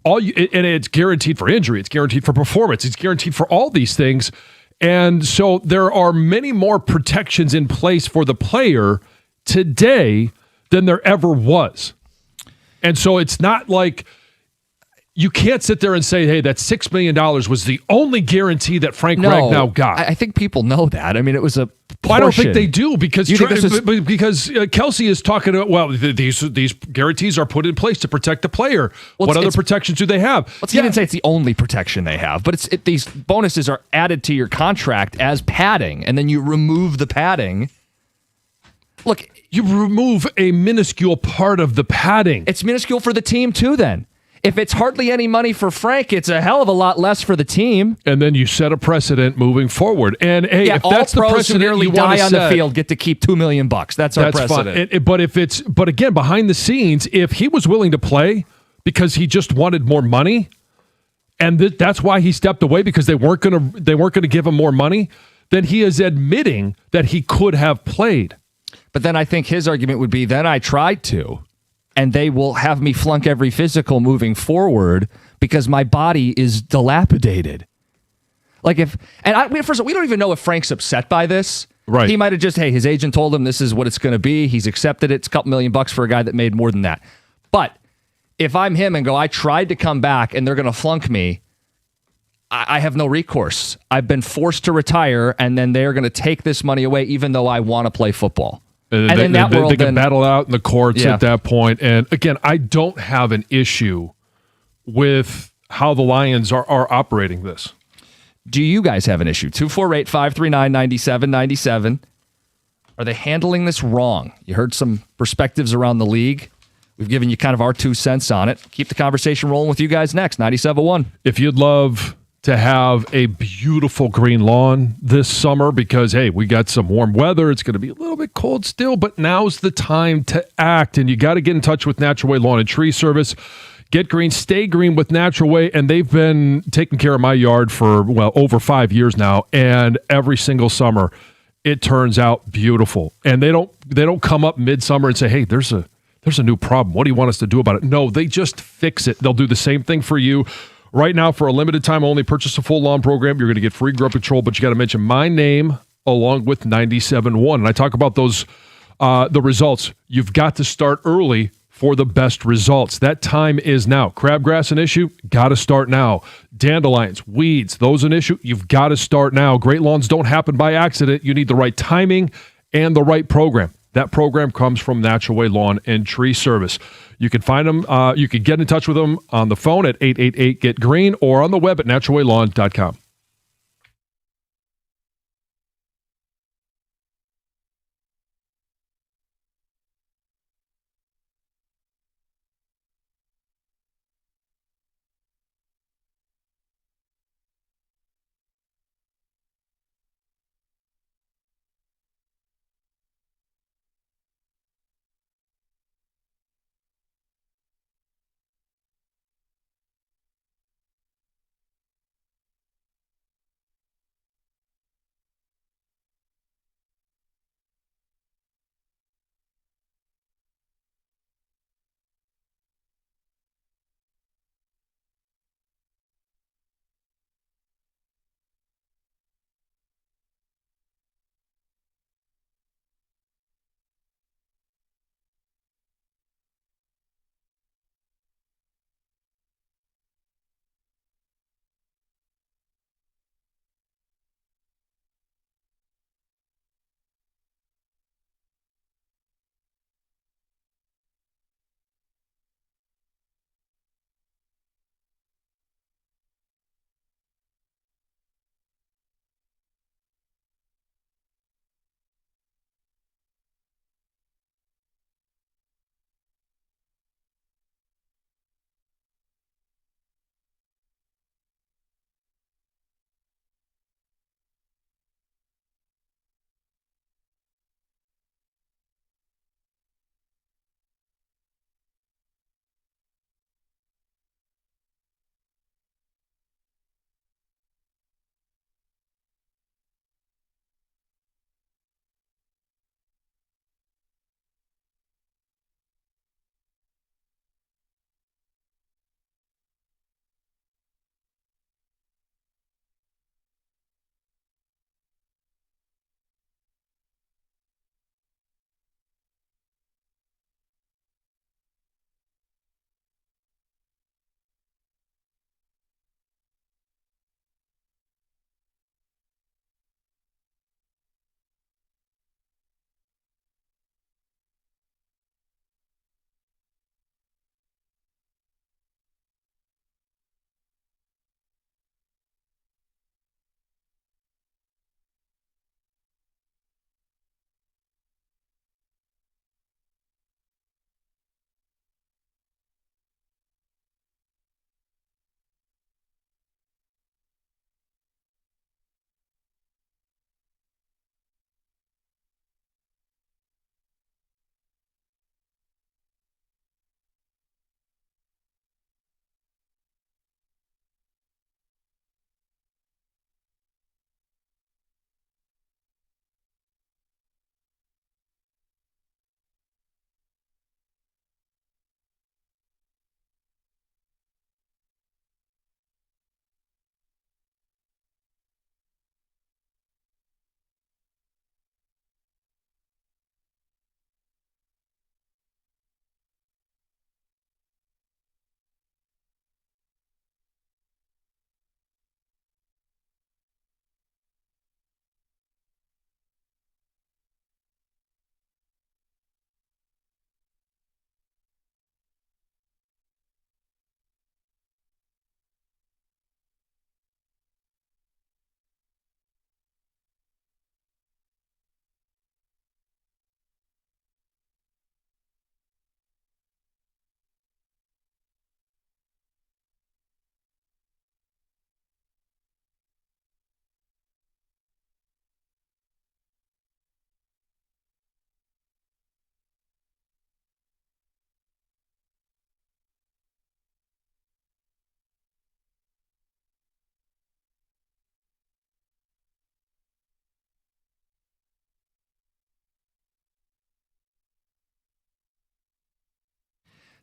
And it's guaranteed for injury. It's guaranteed for performance. It's guaranteed for all these things. And so there are many more protections in place for the player today than there ever was. And so it's not like you can't sit there and say, hey, that $6 million was the only guarantee that Frank Ragnow got. I think people know that. I mean, it was a Well, I don't think they do because You think this is- because Kelsey is talking about, well, these guarantees are put in place to protect the player. Well, what other it's- protections do they have? He didn't say it's the only protection they have, but these bonuses are added to your contract as padding, and then you remove the padding. Look, You remove a minuscule part of the padding. it's minuscule for the team too then. If it's hardly any money for Frank, it's a hell of a lot less for the team. And then you set a precedent moving forward. And hey, Yeah, if all that's the pros who precedent nearly you want die to on set, the field get to keep $2 million. That's our that's precedent. fine. But again, behind the scenes, if he was willing to play because he just wanted more money, and that's why he stepped away because they weren't gonna give him more money, then he is admitting that he could have played. But then I think his argument would be, then I tried to, and they will have me flunk every physical moving forward because my body is dilapidated. First of all, we don't even know if Frank's upset by this. Right. He might have just, his agent told him this is what it's going to be. He's accepted it. It's a couple $1 million for a guy that made more than that. But if I'm him and go, I tried to come back and they're going to flunk me, I have no recourse. I've been forced to retire, and then they're going to take this money away even though I want to play football. And in that world, they can battle out in the courts Yeah. at that point. And again, I don't have an issue with how the Lions are operating this. Do you guys have an issue? 248-539-9797. Are they handling this wrong? You heard some perspectives around the league. We've given you kind of our 2 cents on it. Keep the conversation rolling with you guys next. 97.1. If you'd love to have a beautiful green lawn this summer because, hey, we got some warm weather. It's going to be a little bit cold still, but now's the time to act. And you got to get in touch with Natural Way Lawn and Tree Service. Get green, stay green with Natural Way. And they've been taking care of my yard for, over 5 years now. And every single summer, it turns out beautiful. And they don't come up midsummer and say, hey, there's a new problem. What do you want us to do about it? No, they just fix it. They'll do the same thing for you. Right now, for a limited time only, purchase a full lawn program. You're going to get free grub control, but you got to mention my name along with 97.1. And I talk about those, the results. You've got to start early for the best results. That time is now. Crabgrass an issue? Got to start now. Dandelions, weeds, those an issue? You've got to start now. Great lawns don't happen by accident. You need the right timing and the right program. That program comes from Natural Way Lawn and Tree Service. You can find them. You can get in touch with them on the phone at 888-GET-GREEN or on the web at naturalwaylawn.com.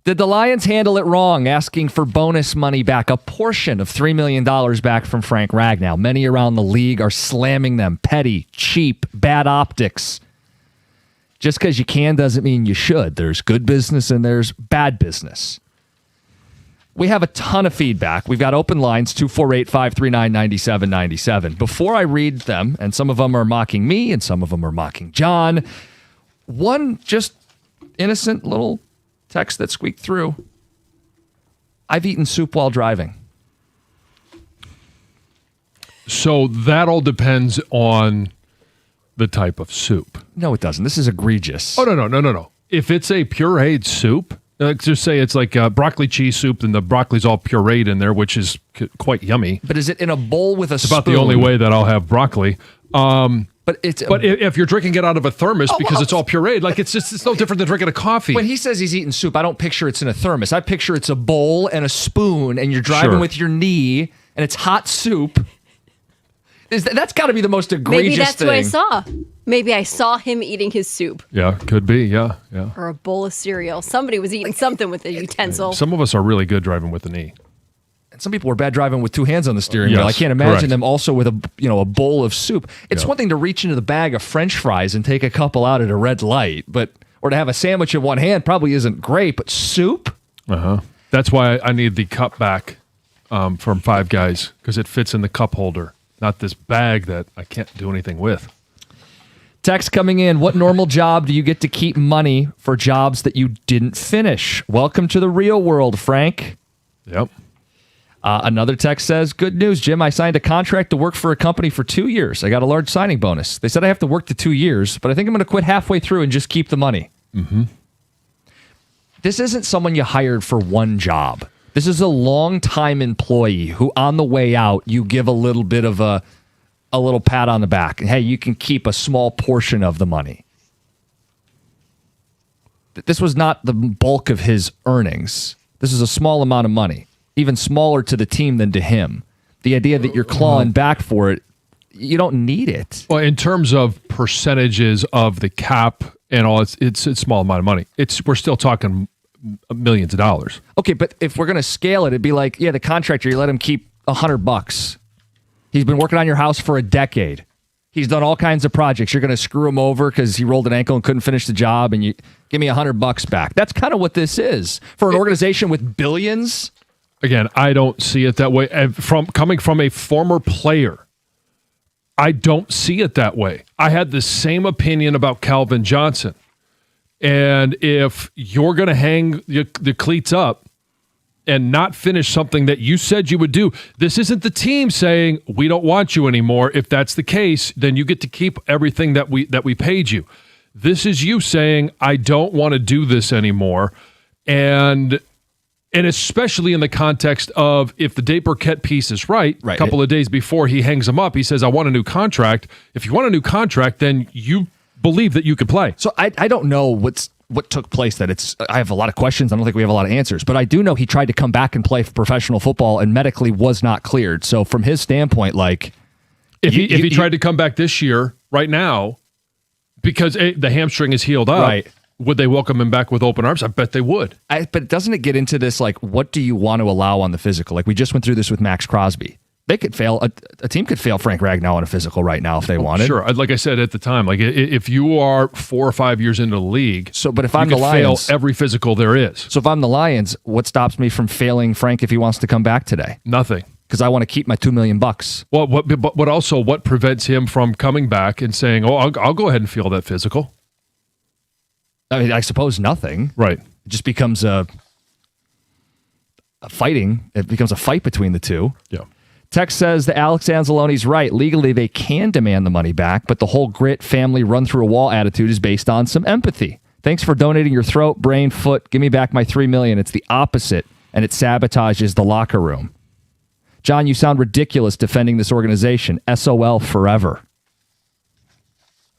Did the Lions handle it wrong, asking for bonus money back, a portion of $3 million back from Frank Ragnow? Many around the league are slamming them. Petty, cheap, bad optics. Just because you can doesn't mean you should. There's good business and there's bad business. We have a ton of feedback. We've got open lines, 248-539-9797. Before I read them, and some of them are mocking me and some of them are mocking John, one just innocent little text that squeaked through. I've eaten soup while driving. So that all depends on the type of soup. No, it doesn't. This is egregious. Oh, no. If it's a pureed soup, let's just say it's like broccoli cheese soup and the broccoli's all pureed in there, which is quite yummy. But is it in a bowl with a spoon? It's about the only way that I'll have broccoli. But if you're drinking it out of a thermos because it's all pureed, like it's no different than drinking a coffee. When he says he's eating soup, I don't picture it's in a thermos. I picture it's a bowl and a spoon, and you're driving with your knee, and it's hot soup. That's got to be the most egregious thing. Maybe that's what I saw. Maybe I saw him eating his soup. Yeah, could be. Yeah. Or a bowl of cereal. Somebody was eating something with a utensil. Some of us are really good driving with the knee. And some people were bad driving with two hands on the steering wheel. I can't imagine them also with a bowl of soup. It's one thing to reach into the bag of French fries and take a couple out at a red light, or to have a sandwich in one hand probably isn't great. But soup? That's why I need the cup back from Five Guys, because it fits in the cup holder, not this bag that I can't do anything with. Text coming in. What normal job do you get to keep money for jobs that you didn't finish? Welcome to the real world, Frank. Yep. Another text says, good news, Jim. I signed a contract to work for a company for 2 years. I got a large signing bonus. They said I have to work to 2 years, but I think I'm going to quit halfway through and just keep the money. Mm-hmm. This isn't someone you hired for one job. This is a long-time employee who, on the way out, you give a little bit of a little pat on the back. Hey, you can keep a small portion of the money. This was not the bulk of his earnings. This is a small amount of money, even smaller to the team than to him. The idea that you're clawing back for it, you don't need it. Well, in terms of percentages of the cap and all, it's a small amount of money. We're still talking millions of dollars. Okay, but if we're going to scale it, it'd be like, the contractor, you let him keep $100. He's been working on your house for a decade. He's done all kinds of projects. You're going to screw him over because he rolled an ankle and couldn't finish the job, and you give me $100 back. That's kind of what this is for an organization with billions. Again, I don't see it that way. Coming from a former player, I don't see it that way. I had the same opinion about Calvin Johnson. And if you're going to hang the cleats up and not finish something that you said you would do, this isn't the team saying, we don't want you anymore. If that's the case, then you get to keep everything that we paid you. This is you saying, I don't want to do this anymore. And especially in the context of if the Dave Burkett piece is right, a couple of days before he hangs him up, he says, I want a new contract. If you want a new contract, then you believe that you could play. So I don't know what took place. I have a lot of questions. I don't think we have a lot of answers. But I do know he tried to come back and play professional football and medically was not cleared. So from his standpoint, if he tried to come back this year, right now, because the hamstring is healed up, would they welcome him back with open arms? I bet they would. But doesn't it get into this, what do you want to allow on the physical? We just went through this with Max Crosby. They could fail. A team could fail Frank Ragnow on a physical right now if they wanted. Sure. Like I said at the time, if you are 4 or 5 years into the league, but if I'm the Lions, fail every physical there is. So if I'm the Lions, what stops me from failing Frank if he wants to come back today? Nothing. Because I want to keep my $2 million. Well, but also what prevents him from coming back and saying, "Oh, I'll go ahead and feel that physical"? I mean, I suppose nothing. Right. It just becomes a fighting. It becomes a fight between the two. Yeah. Text says that Alex Anzalone's right. Legally, they can demand the money back, but the whole grit, family, run-through-a-wall attitude is based on some empathy. Thanks for donating your throat, brain, foot. Give me back my $3 million. It's the opposite, and it sabotages the locker room. John, you sound ridiculous defending this organization. SOL forever.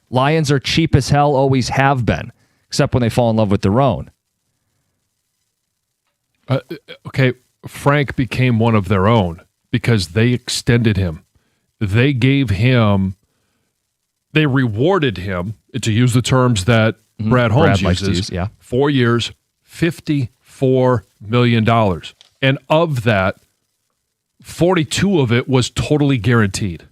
Lions are cheap as hell, always have been, except when they fall in love with their own. Okay, Frank became one of their own because they extended him. They rewarded him, to use the terms that Brad Holmes uses, 4 years, $55 $4 million. And of that, 42 of it was totally guaranteed.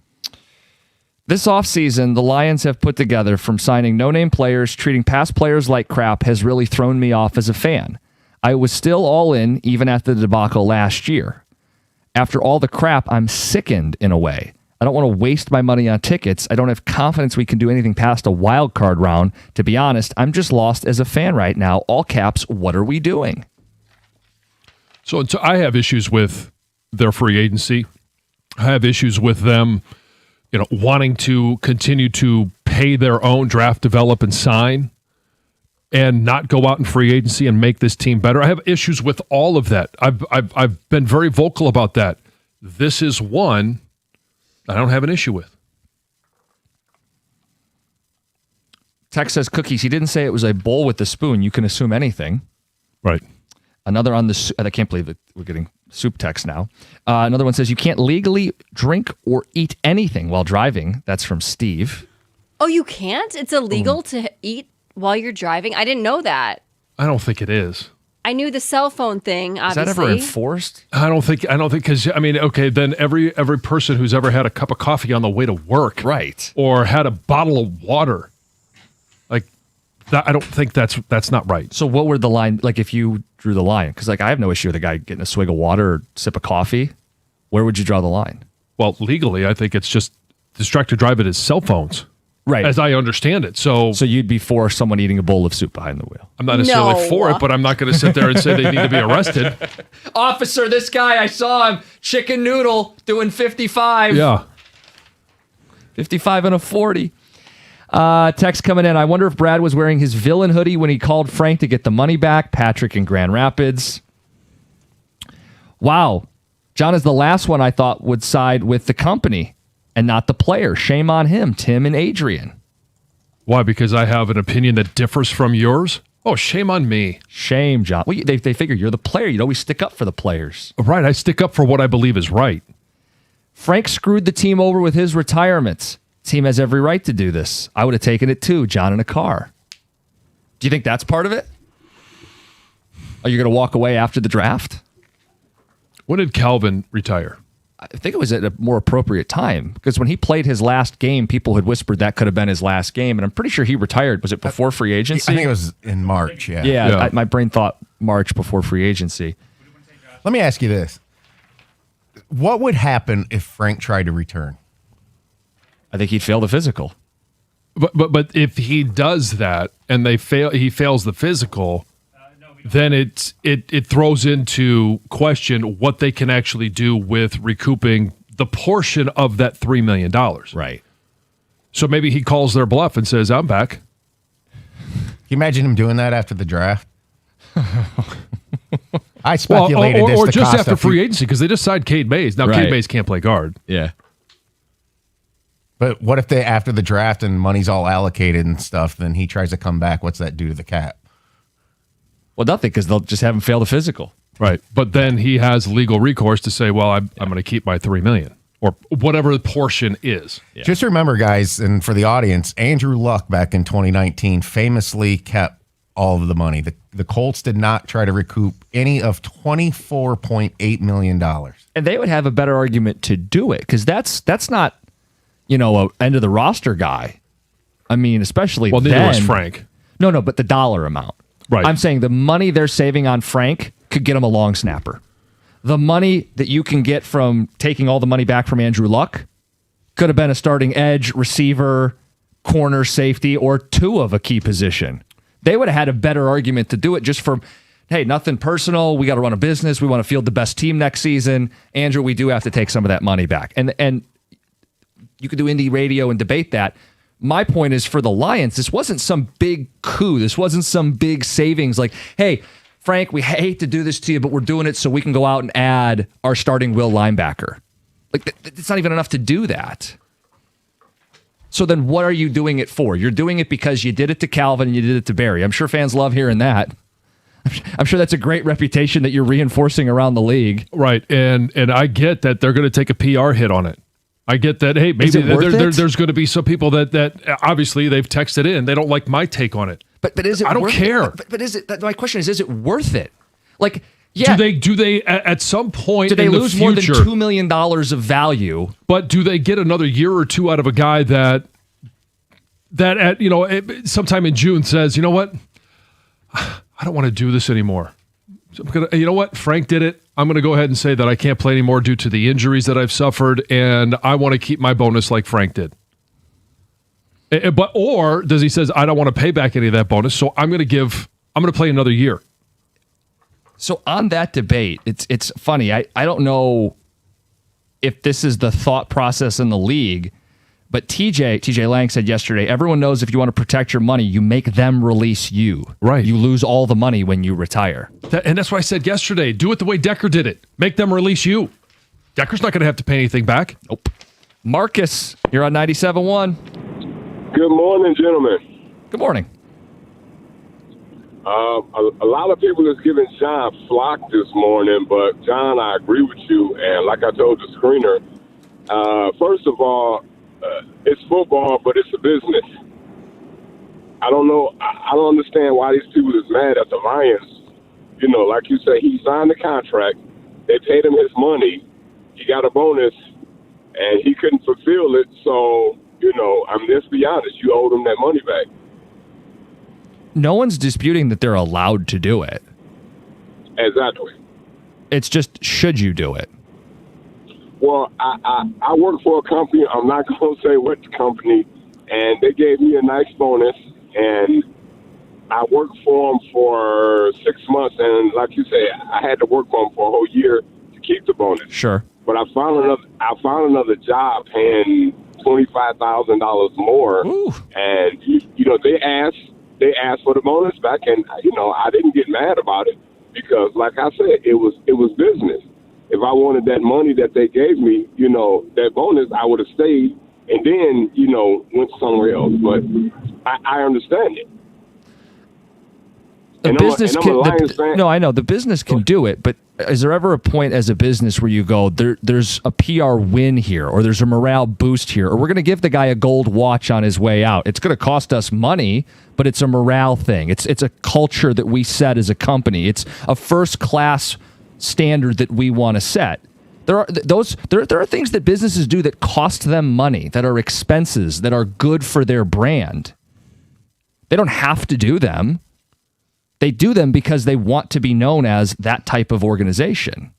This offseason, the Lions have put together from signing no-name players, treating past players like crap has really thrown me off as a fan. I was still all in even after the debacle last year. After all the crap, I'm sickened in a way. I don't want to waste my money on tickets. I don't have confidence we can do anything past a wild card round. To be honest, I'm just lost as a fan right now. All caps, what are we doing? So I have issues with their free agency. I have issues with them, wanting to continue to pay their own, draft, develop, and sign, and not go out in free agency and make this team better. I have issues with all of that. I've been very vocal about that. This is one I don't have an issue with. Tex says, Cookies, he didn't say it was a bowl with the spoon. You can assume anything. Right. Another on the, I can't believe that we're getting soup text now. Another one says, you can't legally drink or eat anything while driving. That's from Steve. Oh, you can't? It's illegal to eat while you're driving? I didn't know that. I don't think it is. I knew the cell phone thing, obviously. Is that ever enforced? I don't think, because, okay, then every person who's ever had a cup of coffee on the way to work. Right. Or had a bottle of water. Like, that, I don't think that's not right. So what were the line, like if you drew the line? Because I have no issue with a guy getting a swig of water or sip of coffee. Where would you draw the line? Well, legally, I think it's just distracted driving is cell phones. Right. As I understand it. So you'd be for someone eating a bowl of soup behind the wheel. I'm not necessarily for it, but I'm not going to sit there and say they need to be arrested. Officer, this guy, I saw him, chicken noodle, doing 55. Yeah. 55 and a 40. Text coming in. I wonder if Brad was wearing his villain hoodie when he called Frank to get the money back. Patrick in Grand Rapids. Wow. John is the last one I thought would side with the company and not the player. Shame on him, Tim and Adrian. Why? Because I have an opinion that differs from yours? Oh, shame on me. Shame, John. Well, they figure you're the player. You'd always stick up for the players. Right. I stick up for what I believe is right. Frank screwed the team over with his retirements. Team has every right to do this. I would have taken it too, John, in a car. Do you think that's part of it? Are you going to walk away after the draft? When did Calvin retire? I think it was at a more appropriate time because when he played his last game, people had whispered that could have been his last game. And I'm pretty sure he retired. Was it before free agency? I think it was in March, yeah. Yeah. My brain thought March before free agency. Let me ask you this. What would happen if Frank tried to return? I think he'd fail the physical. But if he does that and he fails the physical, then it throws into question what they can actually do with recouping the portion of that $3 million. Right. So maybe he calls their bluff and says, I'm back. Can you imagine him doing that after the draft? I speculated this or to just cost after free agency because they just signed Cade Mays. Now, Right. Cade Mays can't play guard. Yeah. But what if they, after the draft and money's all allocated and stuff, then he tries to come back? What's that do to the cap? Well, nothing because they'll just have him fail the physical. Right. But then he has legal recourse to say, well, I'm going to keep my $3 million or whatever the portion is. Yeah. Just remember, guys, and for the audience, Andrew Luck back in 2019 famously kept all of the money. The Colts did not try to recoup any of $24.8 million. And they would have a better argument to do it because that's not, a end of the roster guy. I mean, especially well, neither then, was Frank. No, but the dollar amount. Right. I'm saying the money they're saving on Frank could get him a long snapper. The money that you can get from taking all the money back from Andrew Luck could have been a starting edge, receiver, corner, safety, or two of a key position. They would have had a better argument to do it just for, hey, nothing personal. We got to run a business. We want to field the best team next season. Andrew, we do have to take some of that money back. And you could do indie radio and debate that. My point is for the Lions, this wasn't some big coup. This wasn't some big savings like, hey, Frank, we hate to do this to you, but we're doing it so we can go out and add our starting will linebacker. Like, it's not even enough to do that. So then what are you doing it for? You're doing it because you did it to Calvin and you did it to Barry. I'm sure fans love hearing that. I'm sure that's a great reputation that you're reinforcing around the league. Right. And I get that they're going to take a PR hit on it. I get that, hey, maybe there's going to be some people that obviously they've texted in. They don't like my take on it. But is it I don't worth care. It? But is it, my question is it worth it? Like, yeah. Do they at some point do they in the lose future, more than $2 million of value? But do they get another year or two out of a guy that at sometime in June says, you know what, I don't want to do this anymore. So I'm gonna, you know what, Frank did it. I'm going to go ahead and say that I can't play anymore due to the injuries that I've suffered, and I want to keep my bonus like Frank did. Or does he says I don't want to pay back any of that bonus, so I'm going to play another year. So on that debate, it's funny. I don't know if this is the thought process in the league, but TJ Lang said yesterday, everyone knows if you want to protect your money, you make them release you. Right. You lose all the money when you retire. And that's why I said yesterday, do it the way Decker did it. Make them release you. Decker's not going to have to pay anything back. Nope. Marcus, you're on 97.1. Good morning, gentlemen. Good morning. A lot of people is giving John flack this morning, but John, I agree with you. And like I told the screener, first of all, it's football, but it's a business. I don't know. I don't understand why these people is mad at the Lions. You know, like you say, he signed the contract. They paid him his money. He got a bonus, and he couldn't fulfill it. So, let's be honest. You owed him that money back. No one's disputing that they're allowed to do it. Exactly. It's just, should you do it? Well, I work for a company. I'm not going to say what company, and they gave me a nice bonus, and I worked for them for 6 months, and like you say, I had to work for them for a whole year to keep the bonus. Sure. But I found another job paying $25,000 more, Ooh. and they asked for the bonus back, and I didn't get mad about it because, like I said, it was business. If I wanted that money that they gave me, that bonus, I would have stayed and then, went somewhere else. But I understand it. The business I know the business can do it, but is there ever a point as a business where you go, there's a PR win here, or there's a morale boost here, or we're going to give the guy a gold watch on his way out? It's going to cost us money, but it's a morale thing. It's a culture that we set as a company. It's a first class standard that we want to set. There are things that businesses do that cost them money, that are expenses, that are good for their brand. They don't have to do them. They do them because they want to be known as that type of organization.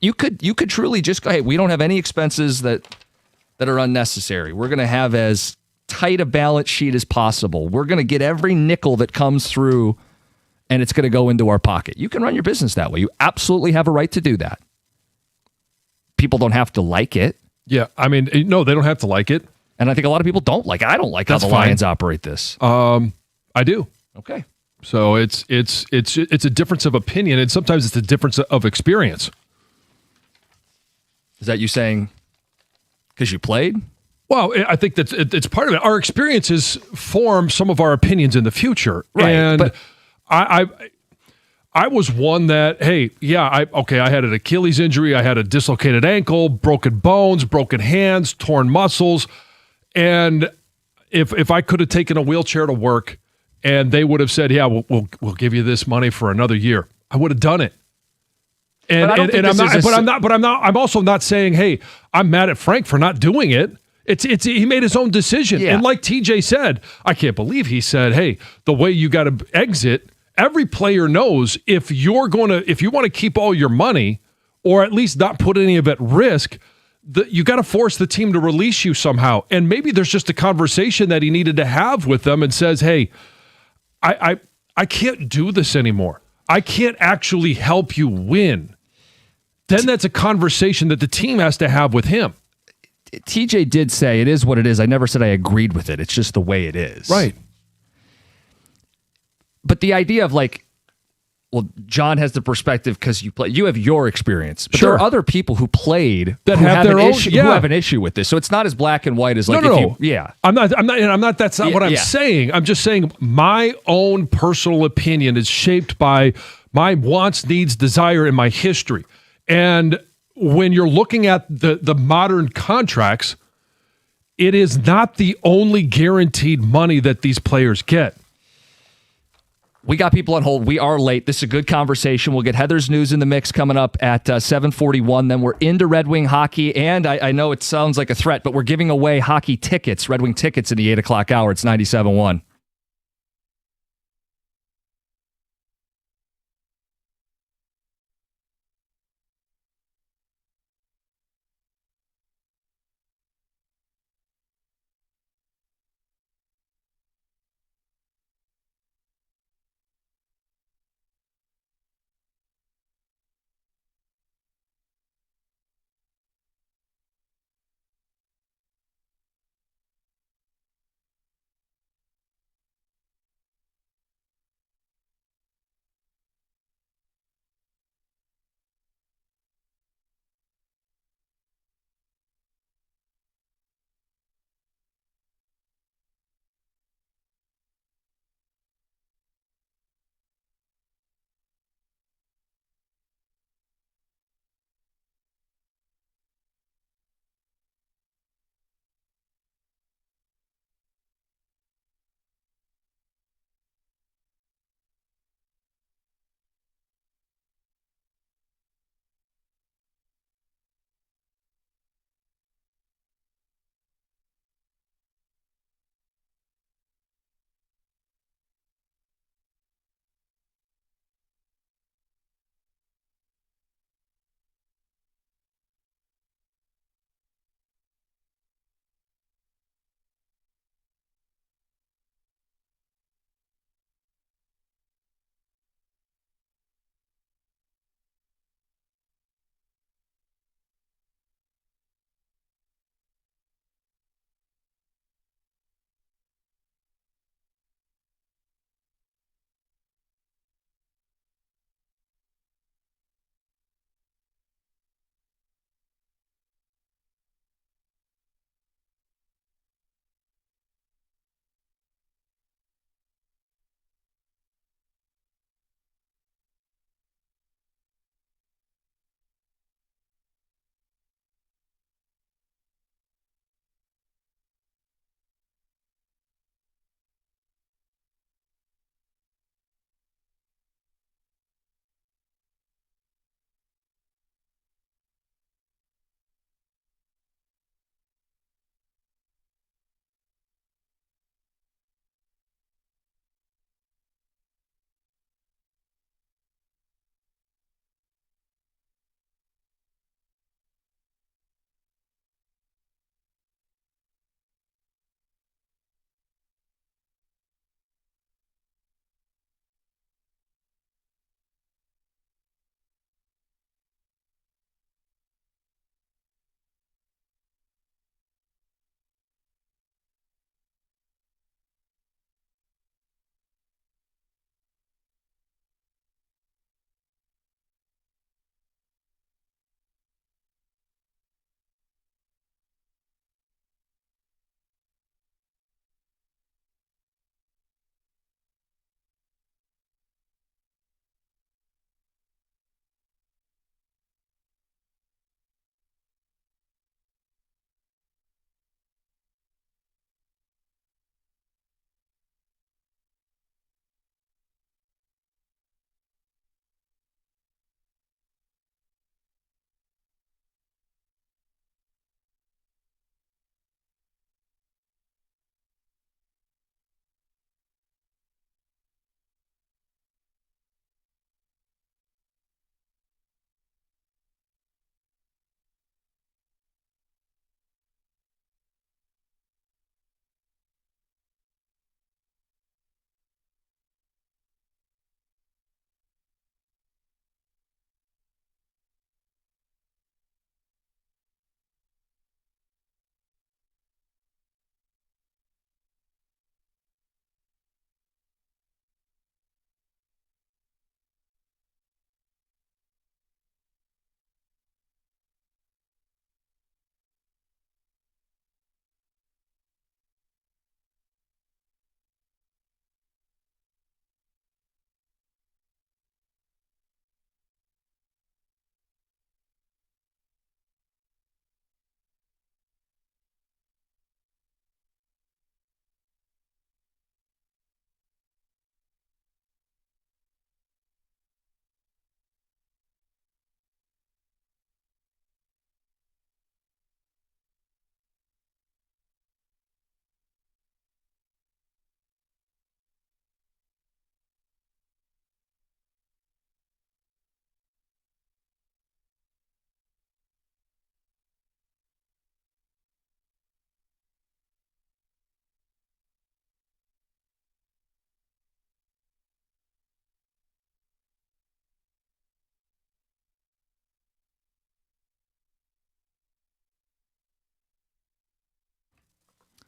You could truly just go, hey, we don't have any expenses that are unnecessary. We're going to have as tight a balance sheet as possible. We're going to get every nickel that comes through, and it's going to go into our pocket. You can run your business that way. You absolutely have a right to do that. People don't have to like it. Yeah, I mean, no, they don't have to like it. And I think a lot of people don't like it. I don't like That's how the fine. Lions operate this. I do. Okay. So it's a difference of opinion, and sometimes it's a difference of experience. Is that you saying because you played? Well, I think that it's part of it. Our experiences form some of our opinions in the future. Right, and but I was one that, hey, yeah, I had an Achilles injury, I had a dislocated ankle, broken bones, broken hands, torn muscles, and if I could have taken a wheelchair to work and they would have said, yeah, we'll give you this money for another year, I would have done it. I'm also not saying, hey, I'm mad at Frank for not doing it. He made his own decision. Yeah. And like TJ said, I can't believe he said, hey, the way you got to exit, every player knows if you want to keep all your money or at least not put any of it at risk, you got to force the team to release you somehow. And maybe there's just a conversation that he needed to have with them and says, hey, I can't do this anymore. I can't actually help you win. Then that's a conversation that the team has to have with him. TJ did say it is what it is. I never said I agreed with it. It's just the way it is. Right. But the idea of John has the perspective because you have your experience. But Sure. there are other people who played That who have their own- issue, yeah. who have an issue with this. So it's not as black and white as like No. yeah. I'm not. That's not what I'm Yeah. saying. I'm just saying my own personal opinion is shaped by my wants, needs, desire, and my history. And when you're looking at the modern contracts, it is not the only guaranteed money that these players get. We got people on hold. We are late. This is a good conversation. We'll get Heather's news in the mix coming up at 7:41. Then we're into Red Wing hockey. And I know it sounds like a threat, but we're giving away hockey tickets, Red Wing tickets in the 8 o'clock hour. It's 97.1.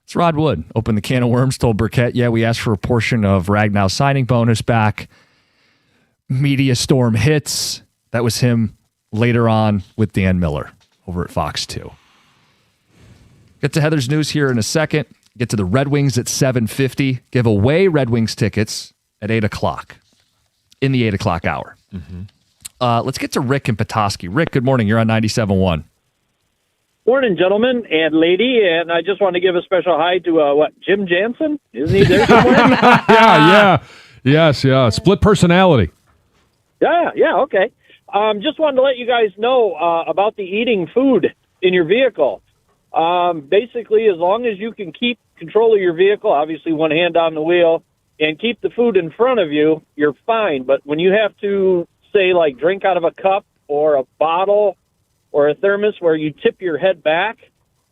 It's Rod Wood. Opened the can of worms, told Burkett, yeah, we asked for a portion of Ragnow signing bonus back. Media storm hits. That was him later on with Dan Miller over at Fox 2. Get to Heather's news here in a second. Get to the Red Wings at 7:50. Give away Red Wings tickets at 8 o'clock in the 8 o'clock hour. Let's get to Rick in Petoskey. Rick, good morning. You're on 97.1. Morning, gentlemen and lady. And I just want to give a special hi to, Jim Jansen? Isn't he there somewhere? Yeah. Yes, yeah. Split personality. Yeah, okay. Just wanted to let you guys know about the eating food in your vehicle. Basically, as long as you can keep control of your vehicle, obviously one hand on the wheel, and keep the food in front of you, you're fine. But when you have to, say, like drink out of a cup or a bottle or a thermos where you tip your head back,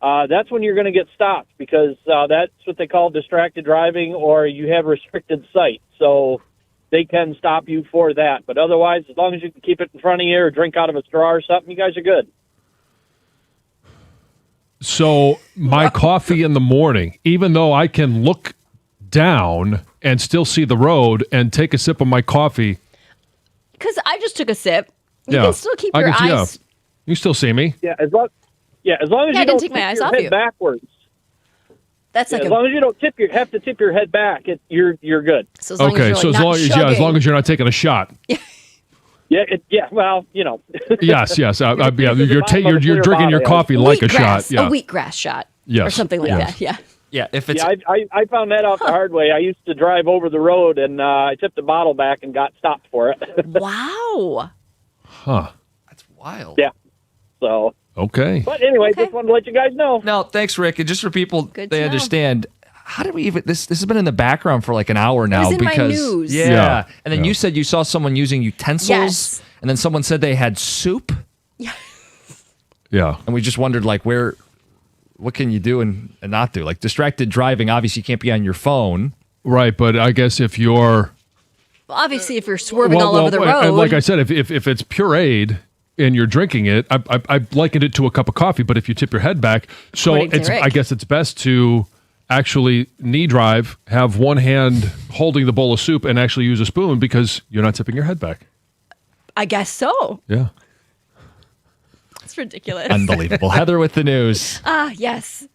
that's when you're going to get stopped, because that's what they call distracted driving, or you have restricted sight. So they can stop you for that. But otherwise, as long as you can keep it in front of you or drink out of a straw or something, you guys are good. So my coffee in the morning, even though I can look down and still see the road and take a sip of my coffee. Because I just took a sip. You can still keep your eyes. Yeah. You still see me. Yeah, as long as you don't tip your head backwards. That's like as long as you don't have to tip your head back, you're good. So as long as you're not taking a shot. Well, you know. Yes. You're drinking your coffee like a shot. Yeah. A wheatgrass shot. Yes. Or something like that. Yeah. Yeah. If it's I found that out the hard way. I used to drive over the road and I tipped the bottle back and got stopped for it. Wow. Huh. That's wild. Yeah. So. Okay. But anyway, just wanted to let you guys know. No, thanks, Rick. And just for people, Good they to understand. How did we even? This has been in the background for like an hour now. It was in because my news. Yeah. And then you said you saw someone using utensils. Yes. And then someone said they had soup. Yeah. And we just wondered, like, what can you do and not do? Like, distracted driving, obviously you can't be on your phone. Right, but I guess if you're... Well, obviously, if you're swerving all over the road. And like I said, if it's pureed and you're drinking it, I likened it to a cup of coffee, but if you tip your head back, so I guess it's best to actually knee drive, have one hand holding the bowl of soup, and actually use a spoon because you're not tipping your head back. I guess so. Yeah. It's ridiculous. Unbelievable. Heather with the news. Yes.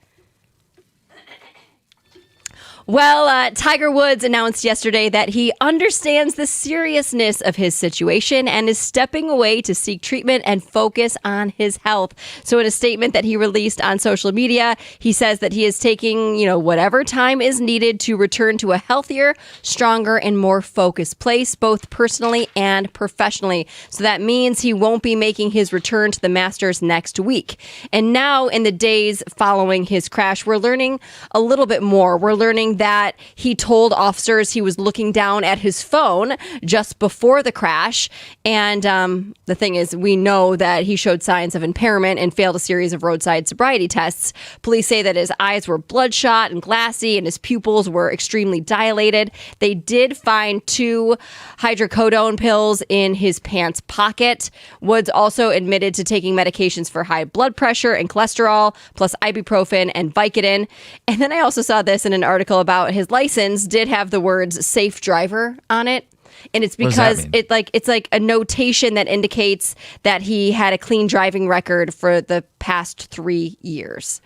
Well, Tiger Woods announced yesterday that he understands the seriousness of his situation and is stepping away to seek treatment and focus on his health. So in a statement that he released on social media, he says that he is taking, whatever time is needed to return to a healthier, stronger, and more focused place, both personally and professionally. So that means he won't be making his return to the Masters next week. And now in the days following his crash, we're learning a little bit more. We're learning that he told officers he was looking down at his phone just before the crash. And the thing is, we know that he showed signs of impairment and failed a series of roadside sobriety tests. Police say that his eyes were bloodshot and glassy and his pupils were extremely dilated. They did find 2 hydrocodone pills in his pants pocket. Woods also admitted to taking medications for high blood pressure and cholesterol, plus ibuprofen and Vicodin. And then I also saw this in an article about his license did have the words safe driver on it. And it's because it's like a notation that indicates that he had a clean driving record for the past 3 years.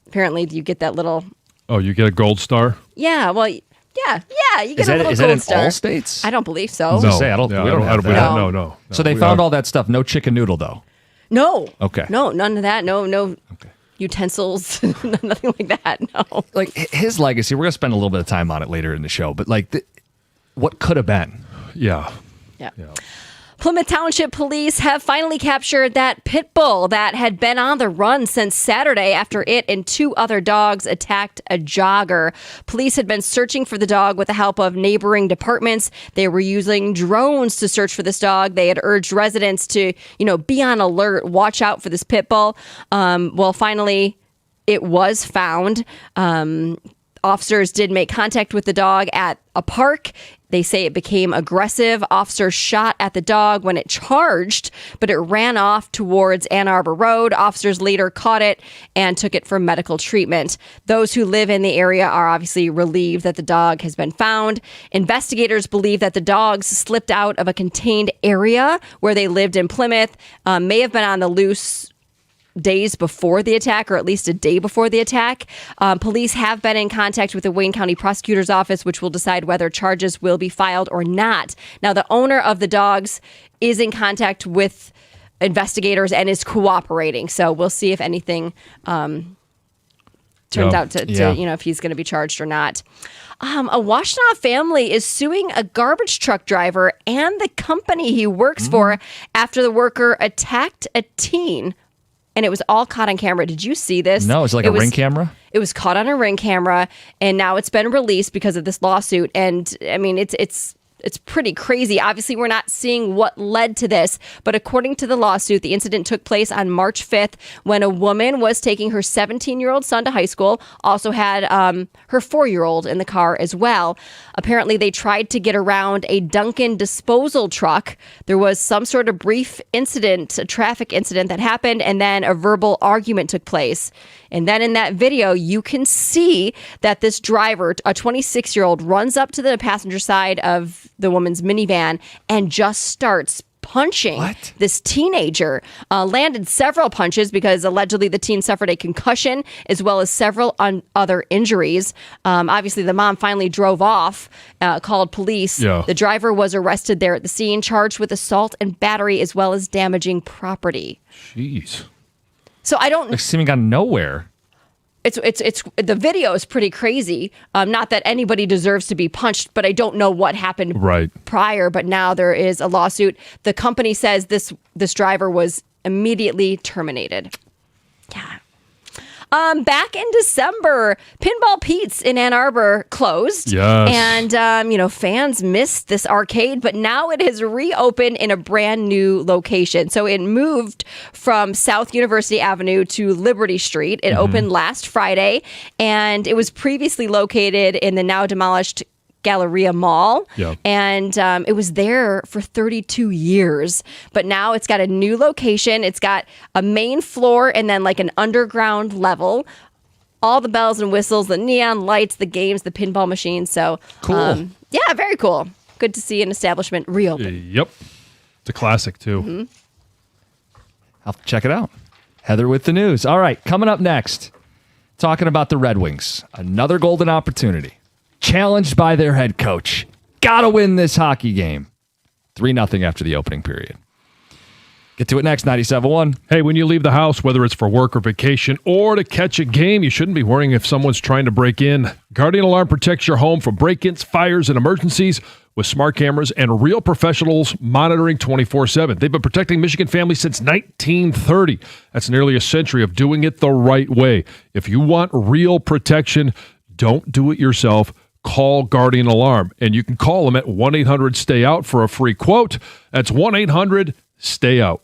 Apparently you get that little... Oh, you get a gold star? Yeah, well, yeah, you get a little is gold that in star. all states? I don't believe so. No. I don't have that. No. So they found all that stuff. No chicken noodle, though? No. Okay. No, none of that. No. Okay. Utensils, nothing like that. No. Like his legacy, we're going to spend a little bit of time on it later in the show, but like what could have been? Yeah. Plymouth Township Police have finally captured that pit bull that had been on the run since Saturday after it and 2 other dogs attacked a jogger. Police had been searching for the dog with the help of neighboring departments. They were using drones to search for this dog. They had urged residents to, be on alert, watch out for this pit bull. Well, finally, it was found. Officers did make contact with the dog at a park. They say it became aggressive. Officers shot at the dog when it charged, but it ran off towards Ann Arbor Road. Officers later caught it and took it for medical treatment. Those who live in the area are obviously relieved that the dog has been found. Investigators believe that the dogs slipped out of a contained area where they lived in Plymouth, may have been on the loose days before the attack, or at least a day before the attack. Police have been in contact with the Wayne County Prosecutor's Office, which will decide whether charges will be filed or not. Now, the owner of the dogs is in contact with investigators and is cooperating. So we'll see if anything turns out to if he's going to be charged or not. A Washtenaw family is suing a garbage truck driver and the company he works for after the worker attacked a teen. And it was all caught on camera. Did you see this? No, it's like a Ring camera? It was caught on a Ring camera, and now it's been released because of this lawsuit. And, I mean, it's pretty crazy. Obviously, we're not seeing what led to this, but according to the lawsuit, the incident took place on March 5th when a woman was taking her 17-year-old son to high school, also had her 4-year-old in the car as well. Apparently, they tried to get around a Duncan disposal truck. There was some sort of brief incident, a traffic incident that happened, and then a verbal argument took place. And then in that video, you can see that this driver, a 26-year-old, runs up to the passenger side of the woman's minivan and just starts punching this teenager. Landed several punches because allegedly the teen suffered a concussion as well as several other injuries. Obviously, the mom finally drove off, called police. Yeah. The driver was arrested there at the scene, charged with assault and battery as well as damaging property. Jeez. So I don't. Like seeming out of nowhere. It's the video is pretty crazy. Not that anybody deserves to be punched, but I don't know what happened prior. But now there is a lawsuit. The company says this driver was immediately terminated. Yeah. Back in December, Pinball Pete's in Ann Arbor closed. Yes. And, fans missed this arcade, but now it has reopened in a brand new location. So it moved from South University Avenue to Liberty Street. It opened last Friday, and it was previously located in the now demolished Galleria Mall. Yep. And it was there for 32 years. But now it's got a new location. It's got a main floor and then like an underground level. All the bells and whistles, the neon lights, the games, the pinball machines. So cool. Yeah, very cool. Good to see an establishment reopen. Yep. It's a classic, too. Mm-hmm. I'll check it out. Heather with the news. All right, coming up next, talking about the Red Wings. Another golden opportunity. Challenged by their head coach. Gotta win this hockey game. 3-0 after the opening period. Get to it next, 97.1. Hey, when you leave the house, whether it's for work or vacation or to catch a game, you shouldn't be worrying if someone's trying to break in. Guardian Alarm protects your home from break-ins, fires, and emergencies with smart cameras and real professionals monitoring 24/7. They've been protecting Michigan families since 1930. That's nearly a century of doing it the right way. If you want real protection, don't do it yourself. Call Guardian Alarm, and you can call them at 1-800-STAY-OUT for a free quote. That's 1-800-STAY-OUT.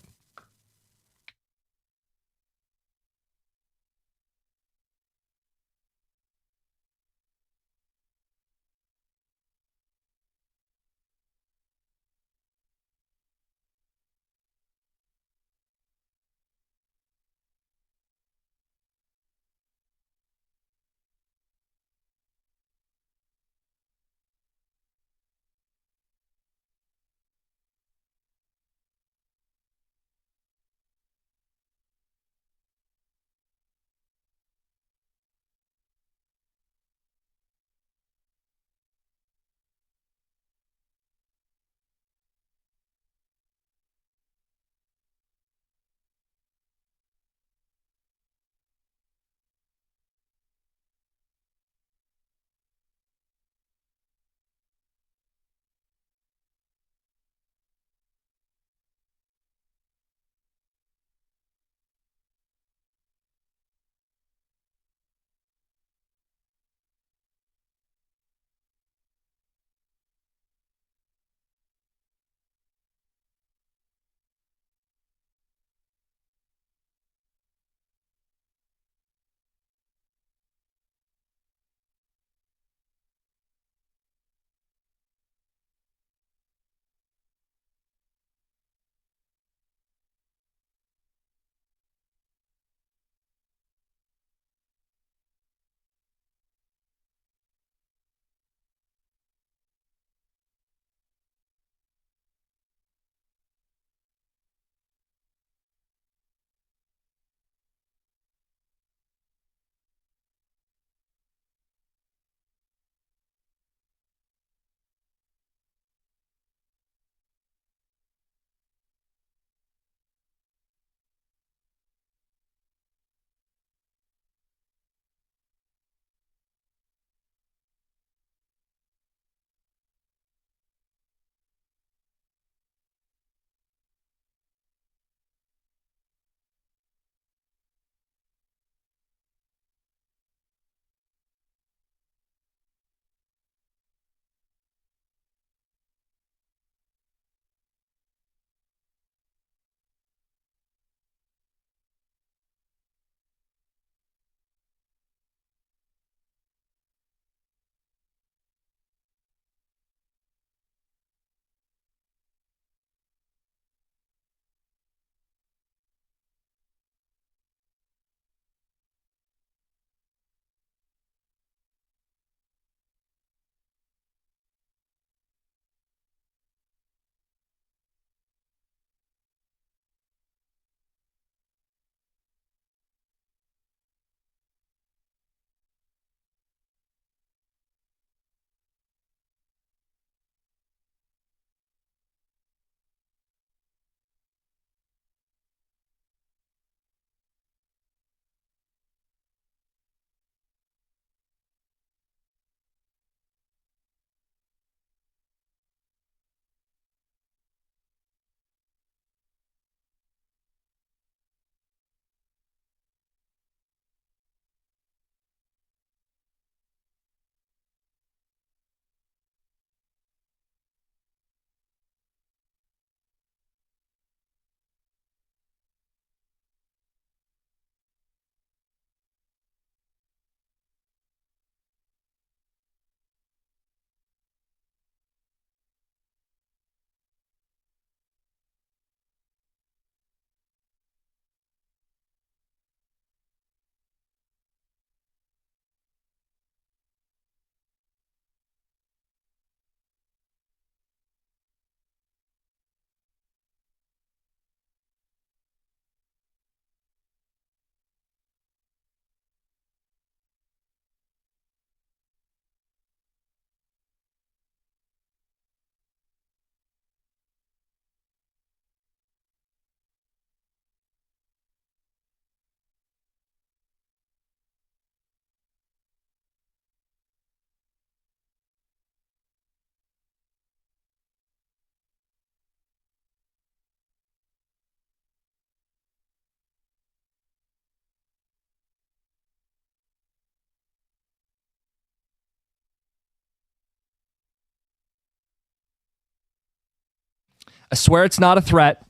I swear it's not a threat.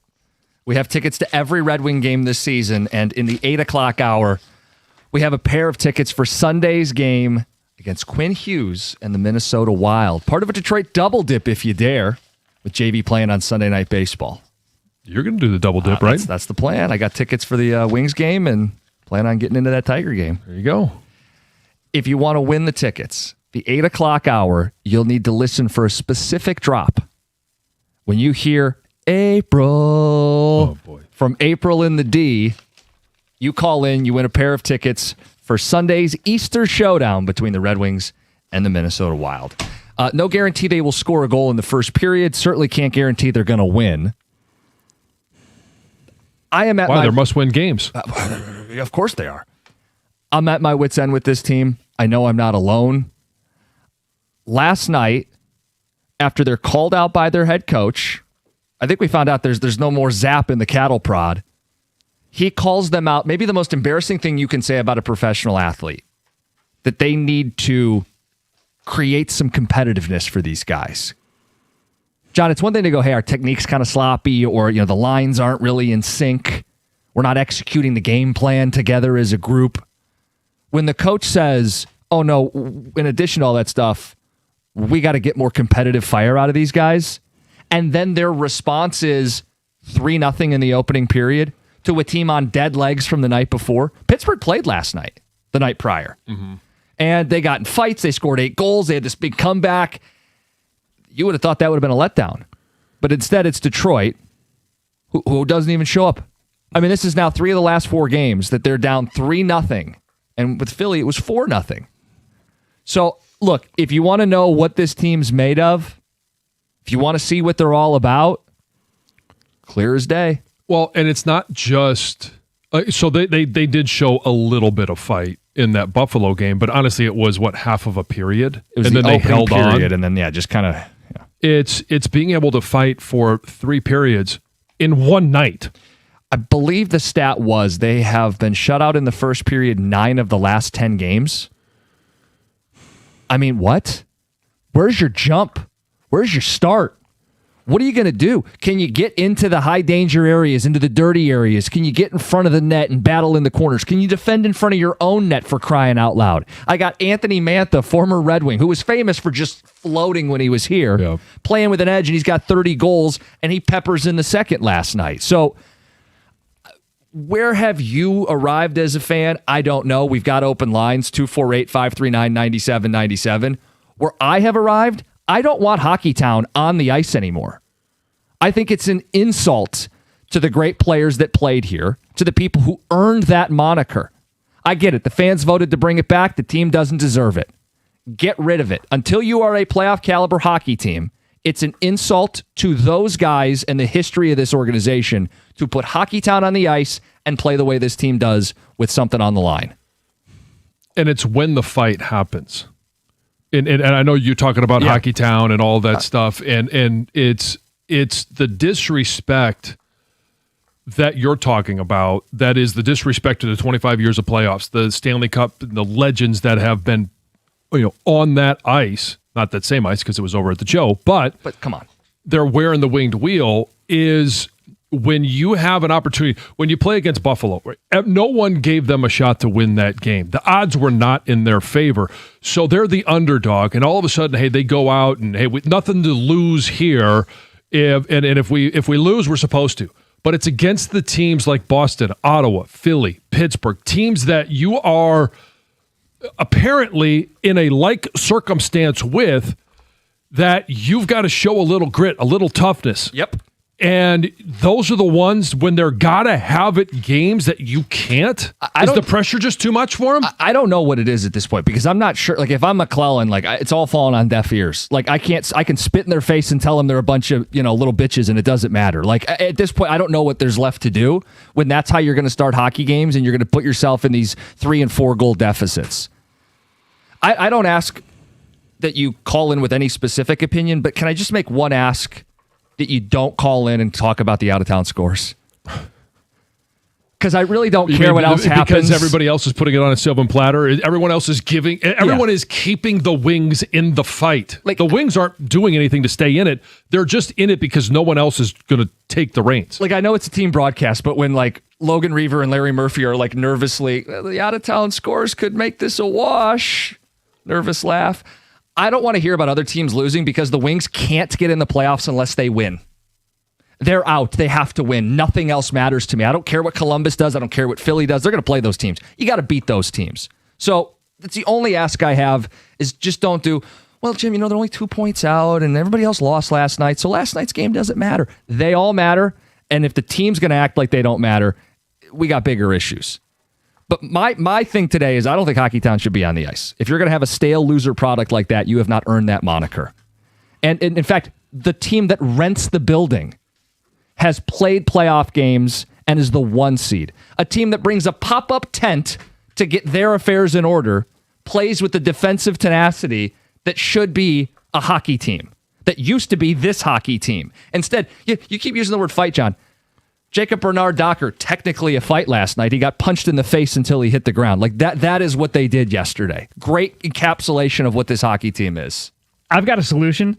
We have tickets to every Red Wing game this season, and in the 8 o'clock hour, we have a pair of tickets for Sunday's game against Quinn Hughes and the Minnesota Wild. Part of a Detroit double dip, if you dare, with JV playing on Sunday Night Baseball. You're going to do the double dip, right? That's the plan. I got tickets for the Wings game and plan on getting into that Tiger game. There you go. If you want to win the tickets, the 8 o'clock hour, you'll need to listen for a specific drop. When you hear April from April in the D, you call in, you win a pair of tickets for Sunday's Easter showdown between the Red Wings and the Minnesota Wild. No guarantee they will score a goal in the first period. Certainly can't guarantee they're going to win. I am at they're must-win games. Of course they are. I'm at my wit's end with this team. I know I'm not alone. Last night, after they're called out by their head coach, I think we found out there's no more zap in the cattle prod. He calls them out. Maybe the most embarrassing thing you can say about a professional athlete, that they need to create some competitiveness for these guys. John, it's one thing to go, hey, our technique's kind of sloppy, or the lines aren't really in sync. We're not executing the game plan together as a group. When the coach says, oh no, in addition to all that stuff, we got to get more competitive fire out of these guys. And then their response is 3-0 in the opening period to a team on dead legs from the night before. Pittsburgh played last night, the night prior. Mm-hmm. And they got in fights. They scored 8 goals. They had this big comeback. You would have thought that would have been a letdown. But instead, it's Detroit, who doesn't even show up. I mean, this is now 3 of the last 4 games that they're down 3-0. And with Philly, it was 4-0. So, look, if you want to know what this team's made of, if you want to see what they're all about, clear as day. Well, and it's not just... so they did show a little bit of fight in that Buffalo game, but honestly, it was, half of a period? It was and then they held period, on. And then, just kind of... Yeah. It's being able to fight for 3 periods in one night. I believe the stat was they have been shut out in the first period 9 of the last 10 games. I mean, what? Where's your jump? Where's your start? What are you going to do? Can you get into the high danger areas, into the dirty areas? Can you get in front of the net and battle in the corners? Can you defend in front of your own net, for crying out loud? I got Anthony Mantha, former Red Wing, who was famous for just floating when he was here, playing with an edge, and he's got 30 goals, and he peppers in the second last night. So where have you arrived as a fan? I don't know. We've got open lines, 248-539-9797. Where I have arrived, I don't want Hockeytown on the ice anymore. I think it's an insult to the great players that played here, to the people who earned that moniker. I get it. The fans voted to bring it back. The team doesn't deserve it. Get rid of it. Until you are a playoff caliber hockey team, it's an insult to those guys and the history of this organization to put Hockeytown on the ice and play the way this team does with something on the line. And it's when the fight happens. And I know you're talking about Hockeytown and all that stuff, and it's the disrespect that you're talking about. That is the disrespect to the 25 years of playoffs, the Stanley Cup, the legends that have been, on that ice. Not that same ice because it was over at the Joe, but come on, they're wearing the winged wheel. Is when you have an opportunity, when you play against Buffalo, right? No one gave them a shot to win that game. The odds were not in their favor. So they're the underdog, and all of a sudden, hey, they go out and, hey, nothing to lose here. If we lose, we're supposed to. But it's against the teams like Boston, Ottawa, Philly, Pittsburgh, teams that you are apparently in a like circumstance with, that you've got to show a little grit, a little toughness. Yep. And those are the ones when they're gotta have it games that you can't. Is the pressure just too much for them? I don't know what it is at this point, because I'm not sure. Like, if I'm McClellan, it's all falling on deaf ears. Like, I can spit in their face and tell them they're a bunch of little bitches, and it doesn't matter. Like, at this point, I don't know what there's left to do when that's how you're going to start hockey games, and you're going to put yourself in these 3 and 4 goal deficits. I don't ask that you call in with any specific opinion, but can I just make one ask? That you don't call in and talk about the out-of-town scores. Because I really don't You care mean what else happens. Because everybody else is putting it on a silver platter. Everyone else is giving. Everyone is keeping the Wings in the fight. Like, the Wings aren't doing anything to stay in it. They're just in it because no one else is going to take the reins. Like, I know it's a team broadcast, but when like Logan Reaver and Larry Murphy are like nervously, the out of town scores could make this a wash. Nervous laugh. I don't want to hear about other teams losing because the Wings can't get in the playoffs unless they win. They're out. They have to win. Nothing else matters to me. I don't care what Columbus does. I don't care what Philly does. They're going to play those teams. You got to beat those teams. So that's the only ask I have is just don't do, well, Jim, they're only 2 points out and everybody else lost last night. So last night's game doesn't matter. They all matter. And if the team's going to act like they don't matter, we got bigger issues. But my thing today is I don't think Hockeytown should be on the ice. If you're going to have a stale loser product like that, you have not earned that moniker. And in fact, the team that rents the building has played playoff games and is the 1 seed. A team that brings a pop-up tent to get their affairs in order plays with the defensive tenacity that should be a hockey team, that used to be this hockey team. Instead, you keep using the word fight, John. Jacob Bernard Docker, technically a fight last night. He got punched in the face until he hit the ground. Like that is what they did yesterday. Great encapsulation of what this hockey team is. I've got a solution.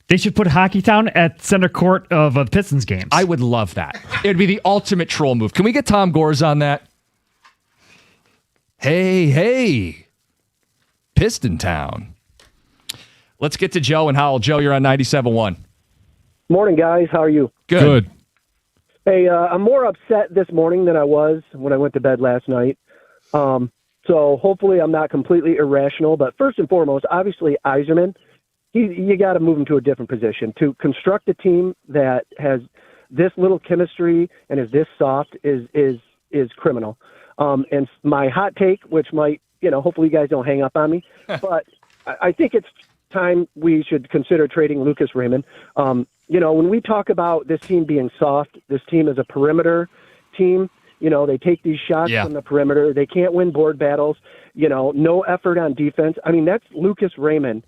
They should put Hockeytown at center court of the Pistons games. I would love that. It would be the ultimate troll move. Can we get Tom Gores on that? Hey, Piston Town. Let's get to Joe and Howell. Joe, you're on 97.1. Morning, guys. How are you? Good. Hey, I'm more upset this morning than I was when I went to bed last night. So hopefully I'm not completely irrational. But first and foremost, obviously, Yzerman, you got to move him to a different position. To construct a team that has this little chemistry and is this soft is criminal. And my hot take, which might, hopefully you guys don't hang up on me, but I think it's time we should consider trading Lucas Raymond. When we talk about this team being soft, this team is a perimeter team. They take these shots from the perimeter. They can't win board battles. No effort on defense. I mean, that's Lucas Raymond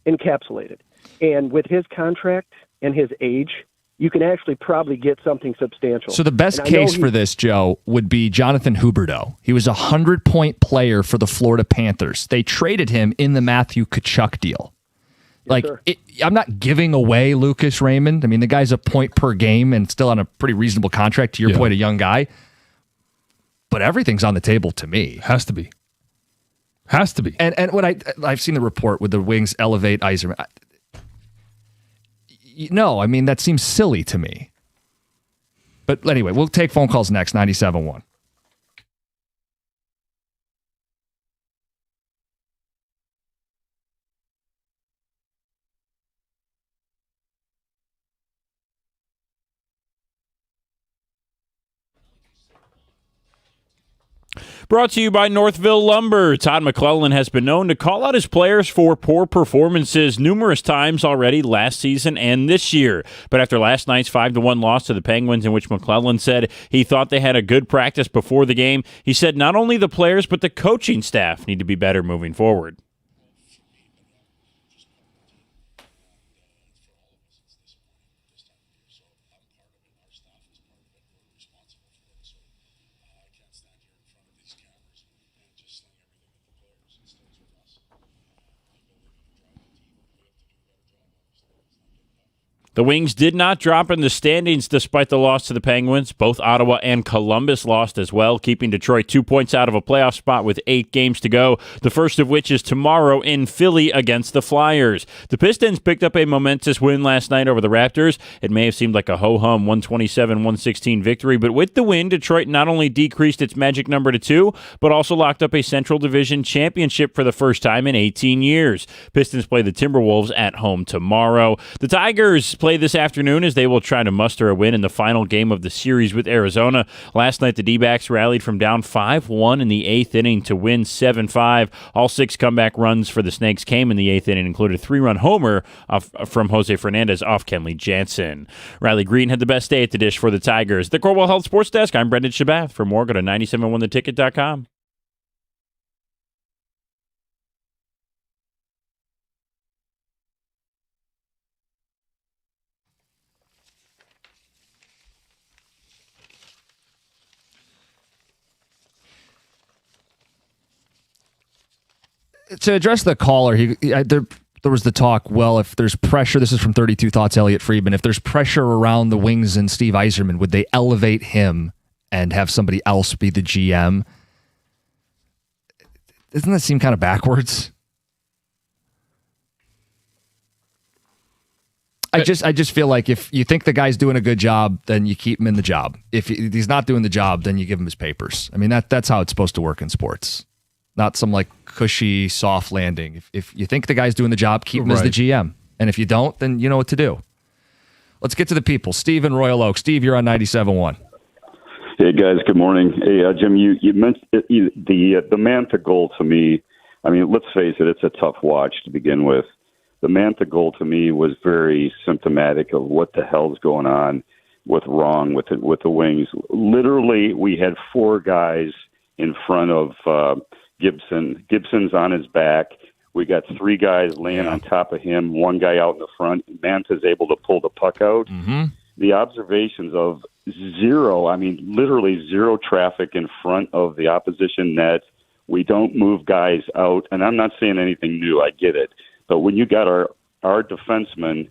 encapsulated. And with his contract and his age, you can actually probably get something substantial. So the best case for this, Joe, would be Jonathan Huberdeau. He was a 100-point player for the Florida Panthers. They traded him in the Matthew Tkachuk deal. I'm not giving away Lucas Raymond. I mean, the guy's a point per game and still on a pretty reasonable contract, to your point, a young guy. But everything's on the table to me. Has to be. And what I've seen the report with the Wings elevate Yzerman. No, I mean, that seems silly to me. But anyway, we'll take phone calls next, 97.1. Brought to you by Northville Lumber. Todd McClellan has been known to call out his players for poor performances numerous times already last season and this year. But after last night's 5-1 loss to the Penguins, in which McClellan said he thought they had a good practice before the game, he said not only the players but the coaching staff need to be better moving forward. The Wings did not drop in the standings despite the loss to the Penguins. Both Ottawa and Columbus lost as well, keeping Detroit 2 points out of a playoff spot with 8 games to go, the first of which is tomorrow in Philly against the Flyers. The Pistons picked up a momentous win last night over the Raptors. It may have seemed like a ho-hum 127-116 victory, but with the win, Detroit not only decreased its magic number to 2, but also locked up a Central Division championship for the first time in 18 years. Pistons play the Timberwolves at home tomorrow. The Tigers play this afternoon as they will try to muster a win in the final game of the series with Arizona. Last night, the D-backs rallied from down 5-1 in the 8th inning to win 7-5. All 6 comeback runs for the Snakes came in the 8th inning, included a 3-run homer from Jose Fernandez off Kenley Jansen. Riley Green had the best day at the dish for the Tigers. The Corwell Health Sports Desk, I'm Brendan Shabath. For more, go to 971theticket.com. To address the caller, there was the talk, well, if there's pressure, this is from 32 Thoughts, Elliot Friedman, if there's pressure around the Wings and Steve Yzerman, would they elevate him and have somebody else be the GM? Doesn't that seem kind of backwards? I just feel like if you think the guy's doing a good job, then you keep him in the job. If he's not doing the job, then you give him his papers. I mean, that's how it's supposed to work in sports. Not some like cushy, soft landing. If you think the guy's doing the job, keep him as the GM. And if you don't, then you know what to do. Let's get to the people. Steve in Royal Oak. Steve, you're on 97.1. Hey, guys. Good morning. Hey, Jim, you mentioned the Manta goal to me. I mean, let's face it, it's a tough watch to begin with. The Manta goal to me was very symptomatic of what the hell's going on with the Wings. Literally, we had 4 guys in front of Gibson. Gibson's on his back. We got 3 guys laying on top of him, 1 guy out in the front. Manta's able to pull the puck out. Mm-hmm. The observations of literally zero traffic in front of the opposition net. We don't move guys out. And I'm not saying anything new. I get it. But when you got our defenseman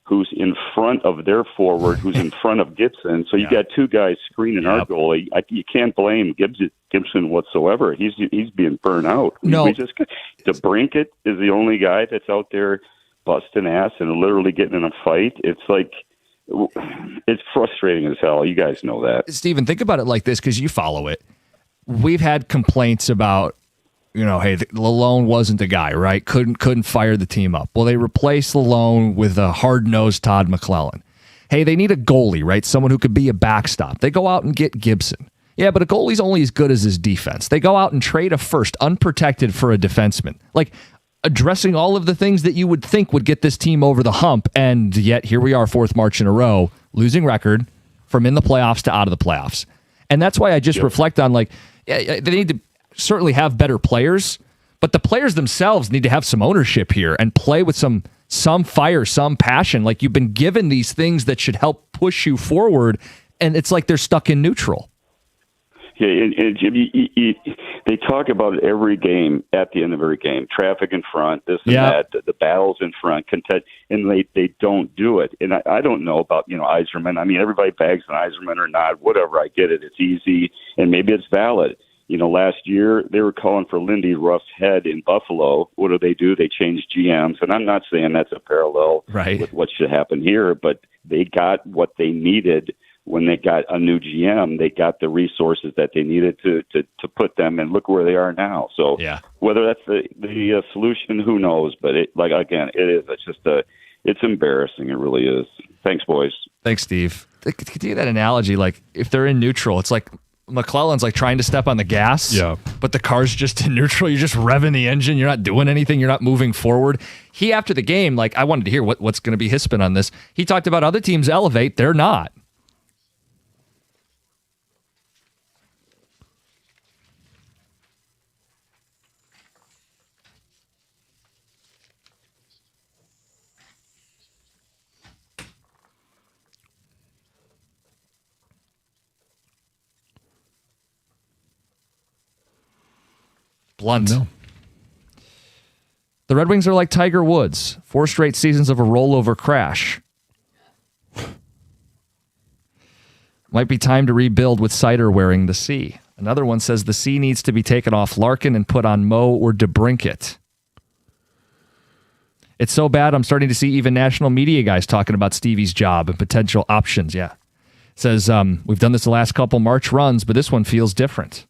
who's in front of their forward, who's in front of Gibson, so you got 2 guys screening our goalie. You can't blame Gibson whatsoever. He's being burnt out. No. DeBrincat is the only guy that's out there busting ass and literally getting in a fight. It's like, it's frustrating as hell. You guys know that. Steven, think about it like this because you follow it. We've had complaints about, hey, Lalone wasn't the guy, right? Couldn't fire the team up. Well, they replaced Lalone with a hard-nosed Todd McClellan. Hey, they need a goalie, right? Someone who could be a backstop. They go out and get Gibson. Yeah, but a goalie's only as good as his defense. They go out and trade a first, unprotected, for a defenseman. Like, addressing all of the things that you would think would get this team over the hump, and yet here we are, 4th March in a row, losing record from in the playoffs to out of the playoffs. And that's why I just reflect on, they need to certainly have better players, but the players themselves need to have some ownership here and play with some fire, some passion. Like, you've been given these things that should help push you forward, and it's like they're stuck in neutral. Yeah, and Jim, they talk about every game, at the end of every game, traffic in front, this and that, the battles in front, and they don't do it. And I don't know about, Yzerman. I mean, everybody bags on Yzerman or not, whatever. I get it. It's easy, and maybe it's valid. Last year they were calling for Lindy Ruff's head in Buffalo. What do? They changed GMs, and I'm not saying that's a parallel with what should happen here, but they got what they needed. When they got a new GM, they got the resources that they needed to put them, and look where they are now. So whether that's the solution, who knows? But it is. It's embarrassing. It really is. Thanks, boys. Thanks, Steve. Could you do that analogy? Like, if they're in neutral, it's like McClellan's like trying to step on the gas, but the car's just in neutral. You're just revving the engine. You're not doing anything. You're not moving forward. He, after the game, I wanted to hear what's going to be his spin on this. He talked about other teams elevate. They're not. Blunt. No. The Red Wings are like Tiger Woods. 4 straight seasons of a rollover crash. Might be time to rebuild with Sider wearing the C. Another one says the C needs to be taken off Larkin and put on Mo or DeBrincat. It's so bad I'm starting to see even national media guys talking about Stevie's job and potential options. Yeah. Says, we've done this the last couple March runs, but this one feels different.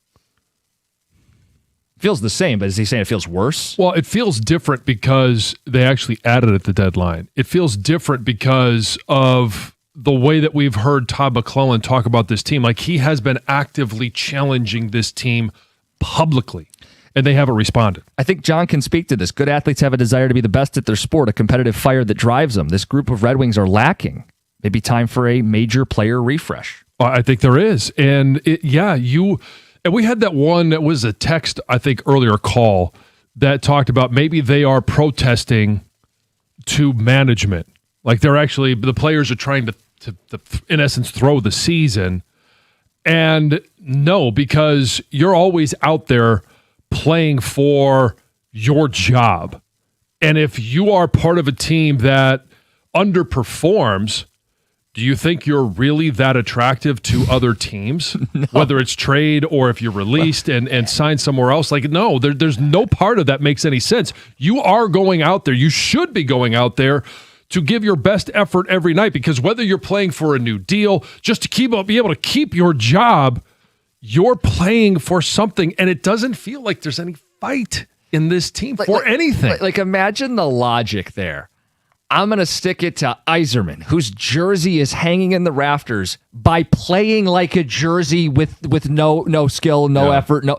Feels the same, but is he saying it feels worse? Well, it feels different because they actually added at the deadline. It feels different because of the way that we've heard Todd McClellan talk about this team. Like, he has been actively challenging this team publicly, and they haven't responded. I think John can speak to this. Good athletes have a desire to be the best at their sport, a competitive fire that drives them. This group of Red Wings are lacking. Maybe time for a major player refresh. I think there is. And and we had that one that was a text, I think, earlier call that talked about maybe they are protesting to management. Like, they're actually, the players are trying to in essence, throw the season. And no, because you're always out there playing for your job. And if you are part of a team that underperforms, do you think you're really that attractive to other teams? No. Whether it's trade or if you're released and signed somewhere else? Like, no, there's no part of that makes any sense. You are going out there. You should be going out there to give your best effort every night, because whether you're playing for a new deal, just to be able to keep your job, you're playing for something, and it doesn't feel like there's any fight in this team for anything. Like, imagine the logic there. I'm going to stick it to Yzerman, whose jersey is hanging in the rafters by playing like a jersey with no skill, no effort. No,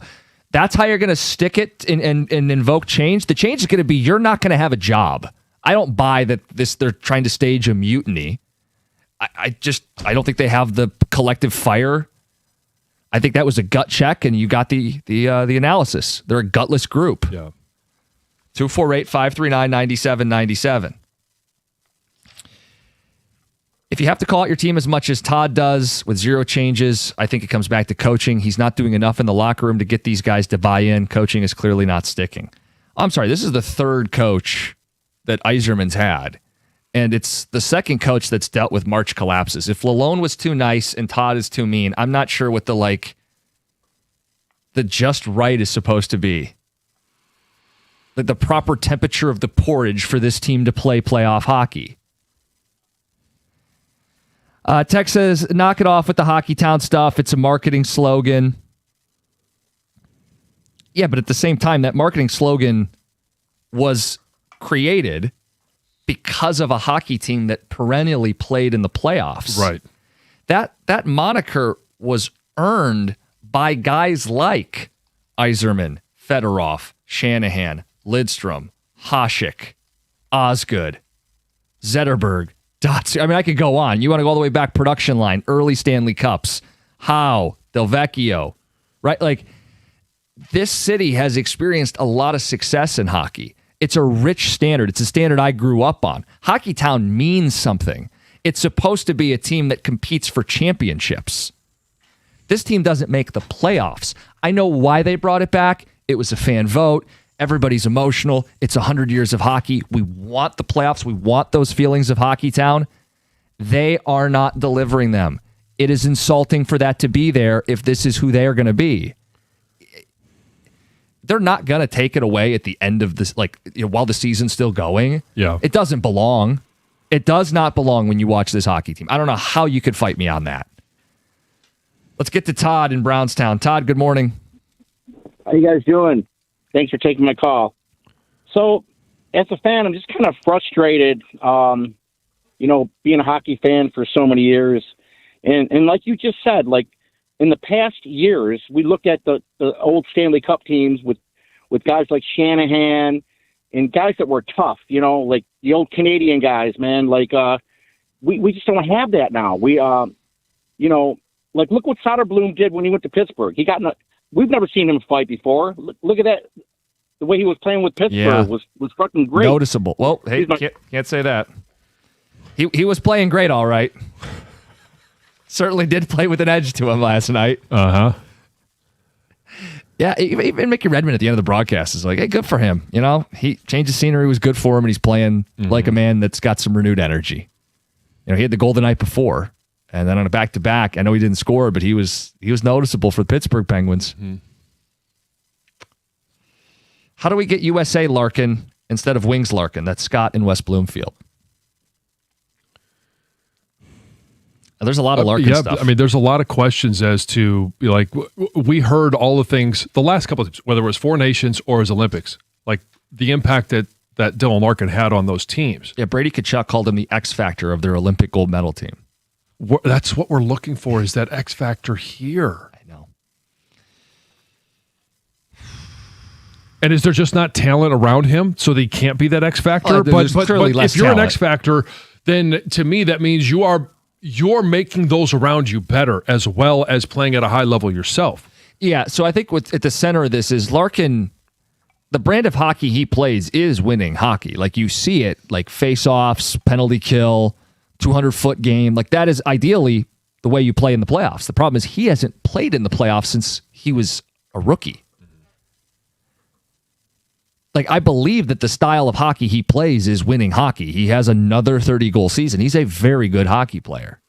that's how you're going to stick it and invoke change. The change is going to be you're not going to have a job. I don't buy that they're trying to stage a mutiny. I don't think they have the collective fire. I think that was a gut check, and you got the analysis. They're a gutless group. Yeah. 248-539-9797. If you have to call out your team as much as Todd does with zero changes, I think it comes back to coaching. He's not doing enough in the locker room to get these guys to buy in. Coaching is clearly not sticking. I'm sorry, this is the third coach that Yzerman's had, and it's the second coach that's dealt with March collapses. If Lalone was too nice and Todd is too mean, I'm not sure what the just right is supposed to be. The proper temperature of the porridge for this team to play playoff hockey. Tech says, knock it off with the Hockey Town stuff. It's a marketing slogan. Yeah, but at the same time, that marketing slogan was created because of a hockey team that perennially played in the playoffs. Right. That moniker was earned by guys like Yzerman, Fedorov, Shanahan, Lidstrom, Hasek, Osgood, Zetterberg, Dotson. I mean, I could go on. You want to go all the way back production line, early Stanley Cups, Howe, Del Vecchio, right? Like, this city has experienced a lot of success in hockey. It's a rich standard. It's a standard I grew up on. Hockey Town means something. It's supposed to be a team that competes for championships. This team doesn't make the playoffs. I know why they brought it back. It was a fan vote. Everybody's emotional. It's 100 years of hockey. We want the playoffs. We want those feelings of Hockey Town. They are not delivering them. It is insulting for that to be there if this is who they are going to be. They're not going to take it away at the end of this, while the season's still going. Yeah. It doesn't belong. It does not belong when you watch this hockey team. I don't know how you could fight me on that. Let's get to Todd in Brownstown. Todd, good morning. How you guys doing? Thanks for taking my call. So, as a fan, I'm just kind of frustrated, being a hockey fan for so many years. And like you just said, in the past years, we look at the old Stanley Cup teams with guys like Shanahan and guys that were tough, like the old Canadian guys, man. We just don't have that now. We, look what Soderblom did when he went to Pittsburgh. We've never seen him fight before. Look at that. The way he was playing with Pittsburgh was fucking great. Noticeable. Well, hey, can't say that. He was playing great, all right. Certainly did play with an edge to him last night. Uh-huh. Yeah, even Mickey Redmond at the end of the broadcast is like, hey, good for him. He changed the scenery, was good for him, and he's playing like a man that's got some renewed energy. He had the goal the night before, and then on a back-to-back, I know he didn't score, but he was noticeable for the Pittsburgh Penguins. Mm-hmm. How do we get USA Larkin instead of Wings Larkin? That's Scott in West Bloomfield. There's a lot of Larkin stuff. I mean, there's a lot of questions as to, we heard all the things, the last couple of teams, whether it was Four Nations or his Olympics, the impact that Dylan Larkin had on those teams. Yeah, Brady Tkachuk called him the X factor of their Olympic gold medal team. That's what we're looking for, is that X factor here. I know. And is there just not talent around him so they can't be that X factor? But if you're an X factor, then to me that means you're making those around you better, as well as playing at a high level yourself. Yeah, so I think what's at the center of this is Larkin, the brand of hockey he plays is winning hockey. You see it, face-offs, penalty kill, 200-foot game. That is ideally the way you play in the playoffs. The problem is he hasn't played in the playoffs since he was a rookie. like, I believe that the style of hockey he plays is winning hockey. He has another 30-goal season. He's a very good hockey player.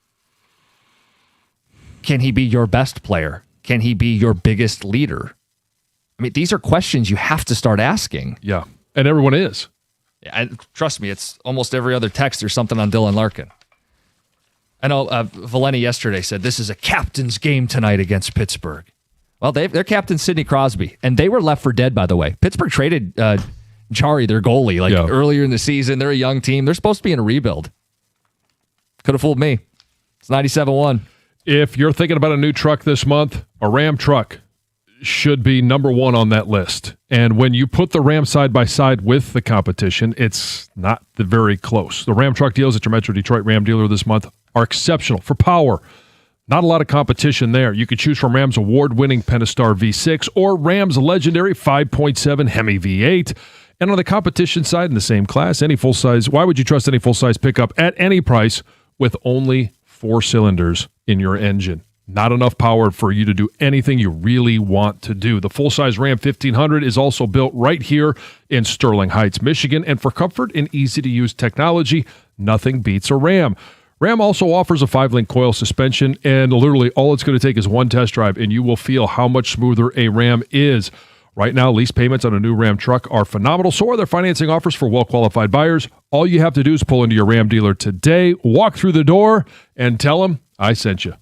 Can he be your best player? Can he be your biggest leader? I mean, these are questions you have to start asking. Yeah, and everyone is. Yeah, and trust me, it's almost every other text or something on Dylan Larkin. I know Valeni yesterday said this is a captain's game tonight against Pittsburgh. Well, their captain Sidney Crosby, and they were left for dead, by the way. Pittsburgh traded Jari, their goalie, earlier in the season. They're a young team. They're supposed to be in a rebuild. Could have fooled me. It's 97-1. If you're thinking about a new truck this month, a Ram truck should be number one on that list. And when you put the Ram side by side with the competition, it's not very close. The Ram truck deals at your Metro Detroit Ram dealer this month are exceptional for power. Not a lot of competition there. You could choose from Ram's award-winning Pentastar V6 or Ram's legendary 5.7 Hemi V8. And on the competition side, in the same class, any full-size, why would you trust any full-size pickup at any price with only 4 cylinders in your engine? Not enough power for you to do anything you really want to do. The full-size Ram 1500 is also built right here in Sterling Heights, Michigan. And for comfort and easy-to-use technology, nothing beats a Ram. Ram also offers a 5-link coil suspension, and literally all it's going to take is one test drive, and you will feel how much smoother a Ram is. Right now, lease payments on a new Ram truck are phenomenal. So are their financing offers for well-qualified buyers. All you have to do is pull into your Ram dealer today, walk through the door, and tell them I sent you.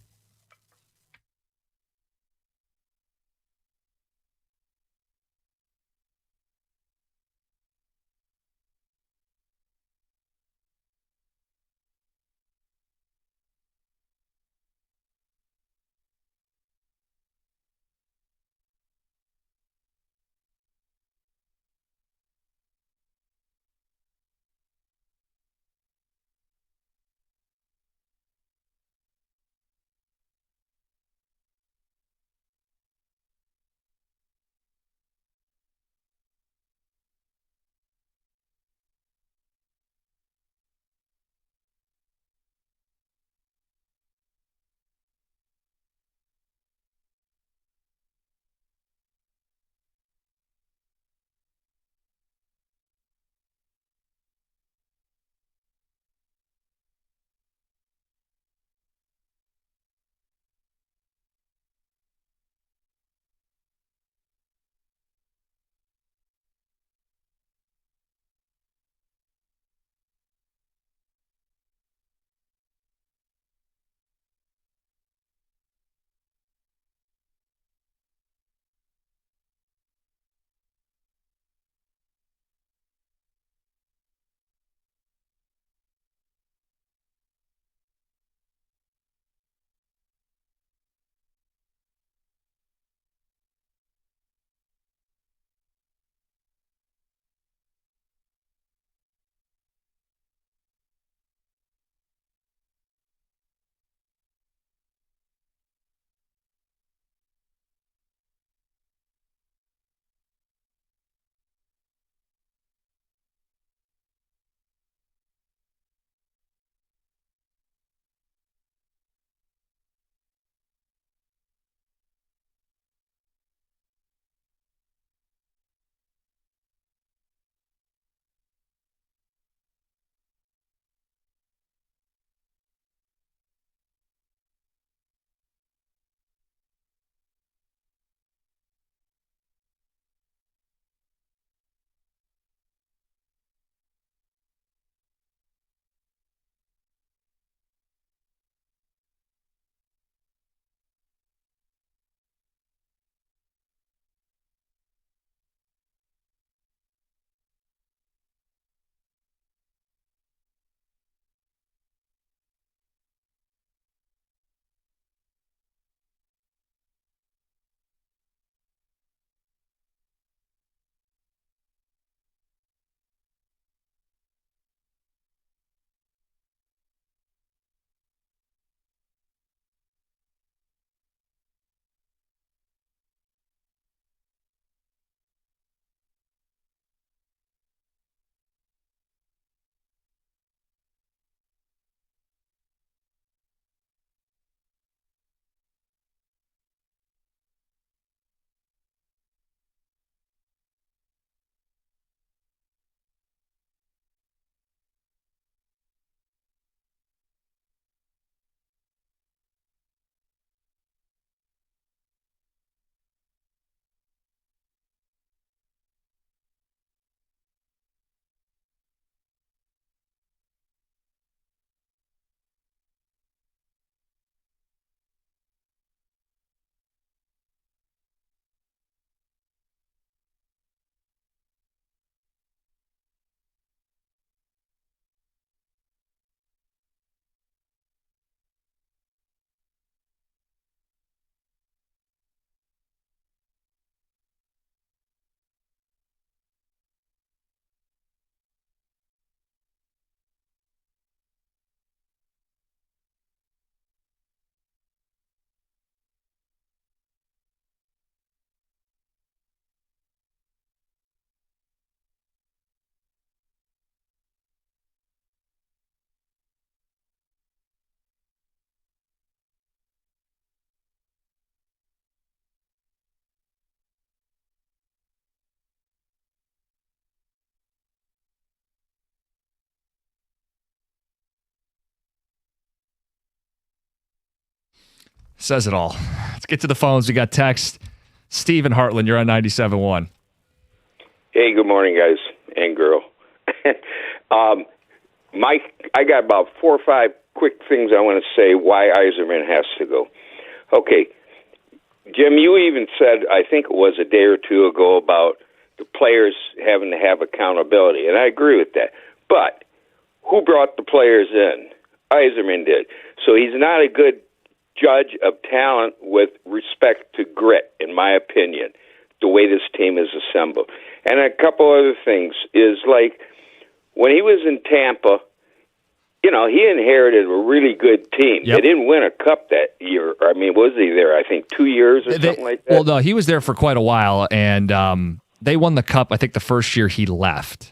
Says it all. Let's get to the phones. We got text. Steve in Heartland, you're on 97.1. Hey, good morning, guys and girl. Mike, I got about 4 or 5 quick things I want to say why Yzerman has to go. Okay, Jim, you even said, I think it was a day or two ago, about the players having to have accountability, and I agree with that. But who brought the players in? Yzerman did. So he's not a good judge of talent with respect to grit, in my opinion, the way this team is assembled. And a couple other things is, like, when he was in Tampa, you know, he inherited a really good team. Yep. They didn't win a cup that year. I mean, was he there, I think, 2 years or something like that? Well, no, he was there for quite a while, and they won the cup, I think, the first year he left.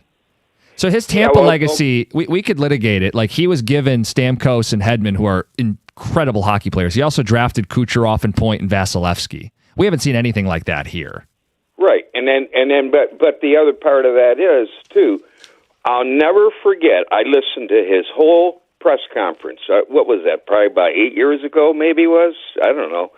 So his Tampa legacy, we could litigate it. Like, he was given Stamkos and Hedman, who are incredible hockey players. He also drafted Kucherov and Point and Vasilevsky. We haven't seen anything like that here. Right, but the other part of that is, too, I'll never forget, I listened to his whole press conference. What was that, probably about 8 years ago, maybe it was? I don't know.